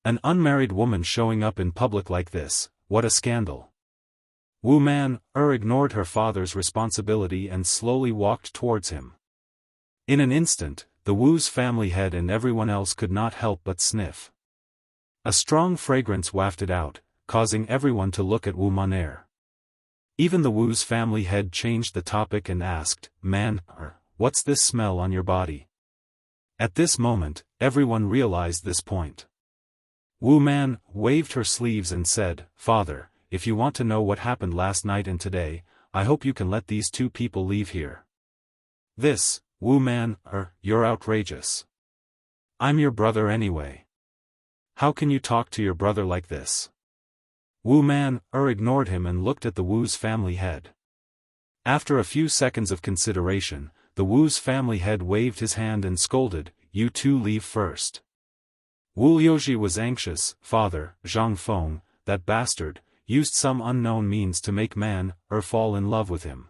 An unmarried woman showing up in public like this, what a scandal. Wu Man-er ignored her father's responsibility and slowly walked towards him. In an instant, the Wu's family head and everyone else could not help but sniff. A strong fragrance wafted out, causing everyone to look at Wu Man-er. Even the Wu's family head changed the topic and asked, Man-er, what's this smell on your body? At this moment, everyone realized this point. Wu Man waved her sleeves and said, Father, if you want to know what happened last night and today, I hope you can let these two people leave here. This, Wu Man-er, you're outrageous. I'm your brother anyway. How can you talk to your brother like this? Wu Man-er ignored him and looked at the Wu's family head. After a few seconds of consideration, the Wu's family head waved his hand and scolded, You two leave first. Wu Liuji was anxious. Father, Zhang Feng, that bastard, used some unknown means to make Man-er fall in love with him.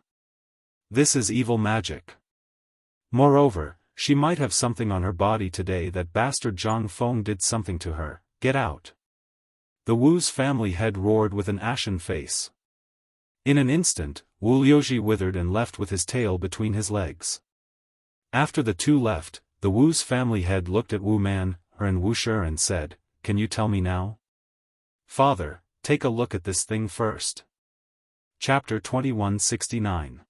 This is evil magic. Moreover, she might have something on her body today. That bastard Zhang Feng did something to her. Get out. The Wu's family head roared with an ashen face. In an instant, Wu Liuji withered and left with his tail between his legs. After the two left, the Wu's family head looked at Wu Man-er and Wu Shi and said, Can you tell me now? Father, take a look at this thing first. Chapter 2169.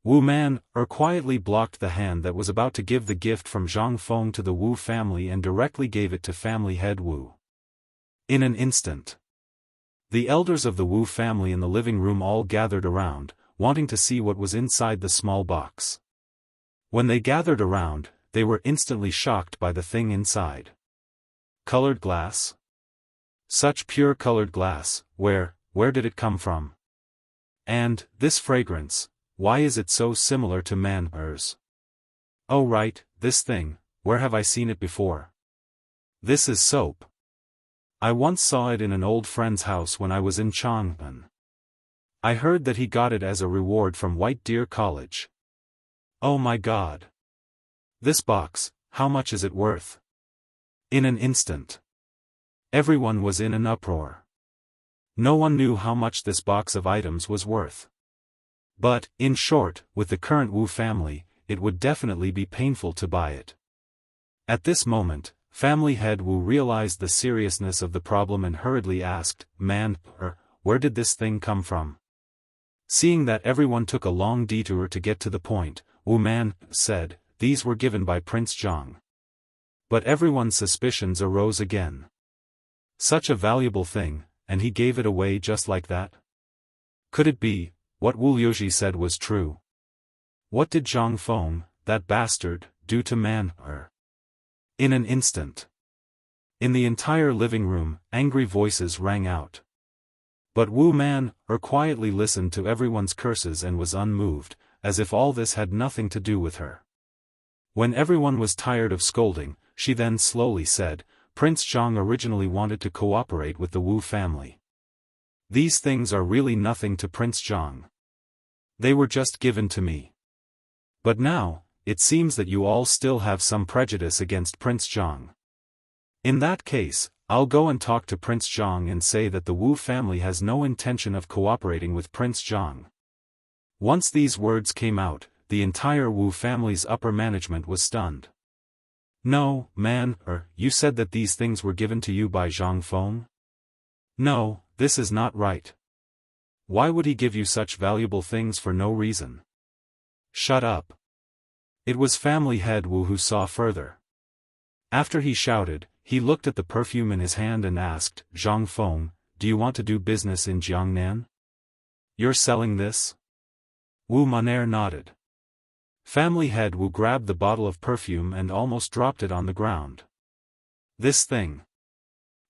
Wu Man-er quietly blocked the hand that was about to give the gift from Zhang Feng to the Wu family and directly gave it to family head Wu. In an instant, the elders of the Wu family in the living room all gathered around, wanting to see what was inside the small box. When they gathered around, they were instantly shocked by the thing inside. Colored glass? Such pure colored glass, where did it come from? And, this fragrance, why is it so similar to Man-er's? Oh right, this thing, where have I seen it before? This is soap. I once saw it in an old friend's house when I was in Jianghu. I heard that he got it as a reward from White Deer College. Oh my God. This box, how much is it worth? In an instant, everyone was in an uproar. No one knew how much this box of items was worth. But, in short, with the current Wu family, it would definitely be painful to buy it. At this moment, family head Wu realized the seriousness of the problem and hurriedly asked, Man-er, where did this thing come from? Seeing that everyone took a long detour to get to the point, Wu Man said, these were given by Prince Jiang. But everyone's suspicions arose again. Such a valuable thing, and he gave it away just like that? Could it be, what Wu Liuji said was true? What did Zhang Feng, that bastard, do to Man? In an instant. In the entire living room, angry voices rang out. But Wu Man quietly listened to everyone's curses and was unmoved, as if all this had nothing to do with her. When everyone was tired of scolding, she then slowly said, Prince Zhang originally wanted to cooperate with the Wu family. These things are really nothing to Prince Zhang. They were just given to me. But now, it seems that you all still have some prejudice against Prince Zhang. In that case, I'll go and talk to Prince Zhang and say that the Wu family has no intention of cooperating with Prince Zhang. Once these words came out, the entire Wu family's upper management was stunned. No, Man, you said that these things were given to you by Zhang Feng? No, this is not right. Why would he give you such valuable things for no reason? Shut up. It was family head Wu who saw further. After he shouted, he looked at the perfume in his hand and asked, Zhang Feng, do you want to do business in Jiangnan? You're selling this? Wu Maner nodded. Family head Wu grabbed the bottle of perfume and almost dropped it on the ground. This thing.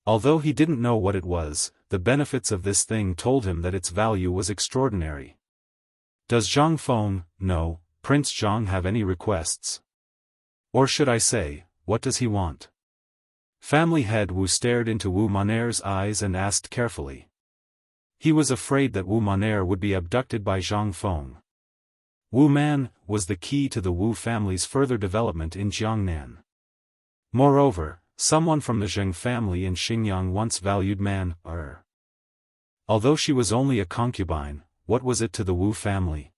Although he didn't know what it was, the benefits of this thing told him that its value was extraordinary. Does Zhang Feng, no, Prince Zhang have any requests? Or should I say, what does he want? Family head Wu stared into Wu Maner's eyes and asked carefully. He was afraid that Wu Maner would be abducted by Zhang Feng. Wu Man was the key to the Wu family's further development in Jiangnan. Moreover, someone from the Zheng family in Xinjiang once valued Man. Although she was only a concubine, what was it to the Wu family?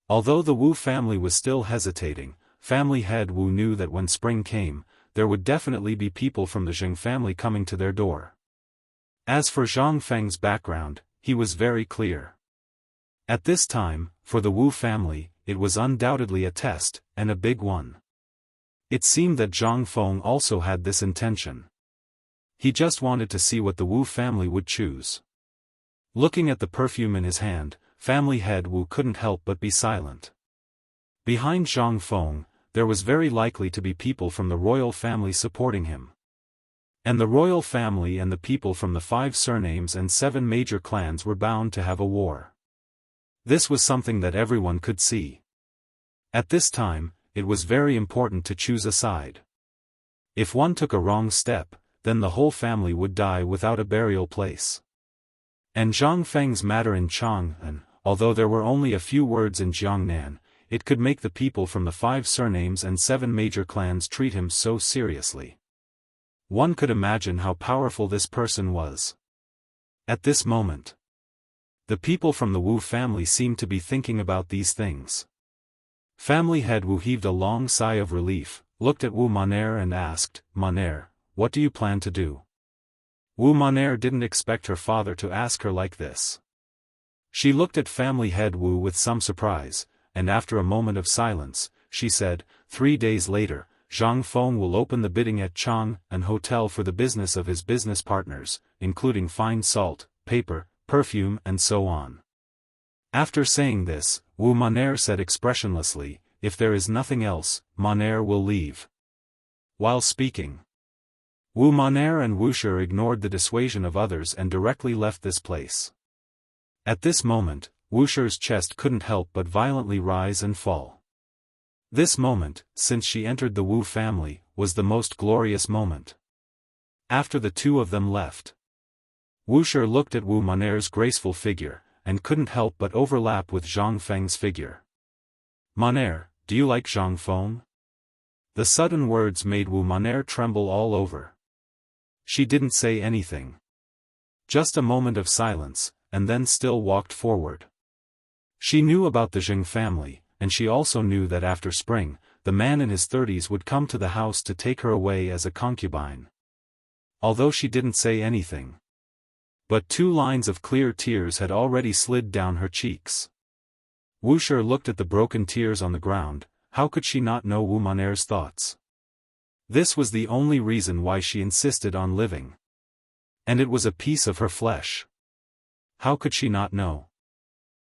Although the Wu family was still hesitating, family head Wu knew that when spring came, there would definitely be people from the Zheng family coming to their door. As for Zhang Feng's background, he was very clear. At this time, for the Wu family, it was undoubtedly a test, and a big one. It seemed that Zhang Feng also had this intention. He just wanted to see what the Wu family would choose. Looking at the perfume in his hand, family head Wu couldn't help but be silent. Behind Zhang Feng, there was very likely to be people from the royal family supporting him. And the royal family and the people from the 5 surnames and 7 major clans were bound to have a war. This was something that everyone could see. At this time, it was very important to choose a side. If one took a wrong step, then the whole family would die without a burial place. And Zhang Feng's matter in Chang'an, although there were only a few words in Jiangnan, it could make the people from the 5 surnames and 7 major clans treat him so seriously. One could imagine how powerful this person was. At this moment, the people from the Wu family seemed to be thinking about these things. Family head Wu heaved a long sigh of relief, looked at Wu Maner and asked, Maner, what do you plan to do? Wu Maner didn't expect her father to ask her like this. She looked at family head Wu with some surprise, and after a moment of silence, she said, 3 days later, Zhang Feng will open the bidding at Chang'an Hotel for the business of his business partners, including fine salt, paper, perfume and so on. After saying this, Wu Maner said expressionlessly, if there is nothing else, Maner will leave. While speaking, Wu Maner and Wuxia ignored the dissuasion of others and directly left this place. At this moment, Wuxia's chest couldn't help but violently rise and fall. This moment, since she entered the Wu family, was the most glorious moment. After the two of them left, Wuxia looked at Wu Maner's graceful figure, and couldn't help but overlap with Zhang Feng's figure. Maner, do you like Zhang Feng? The sudden words made Wu Maner tremble all over. She didn't say anything. Just a moment of silence, and then still walked forward. She knew about the Zheng family, and she also knew that after spring, the man in his 30s would come to the house to take her away as a concubine. Although she didn't say anything, But 2 lines of clear tears had already slid down her cheeks. Wuxia looked at the broken tears on the ground. How could she not know Wu Maner's thoughts? This was the only reason why she insisted on living. And it was a piece of her flesh. How could she not know?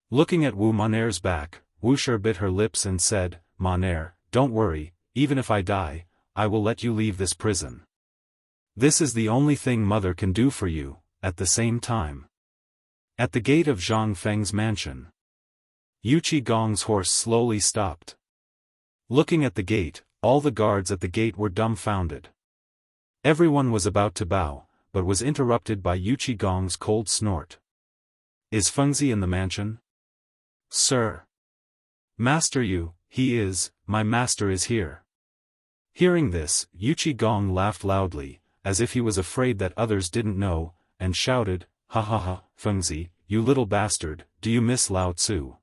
Looking at Wu Maner's back, Wuxia bit her lips and said, "Maner, don't worry, even if I die, I will let you leave this prison. This is the only thing mother can do for you." At the same time, at the gate of Zhang Feng's mansion, Yu Qigong's horse slowly stopped. Looking at the gate, all the guards at the gate were dumbfounded. Everyone was about to bow, but was interrupted by Yu Qigong's cold snort. "Is Fengzi in the mansion?" "Sir." "Master Yu, he is, my master is here." Hearing this, Yu Qigong laughed loudly, as if he was afraid that others didn't know, and shouted, "Ha ha ha, Fengzi, you little bastard, do you miss Lao Tzu?"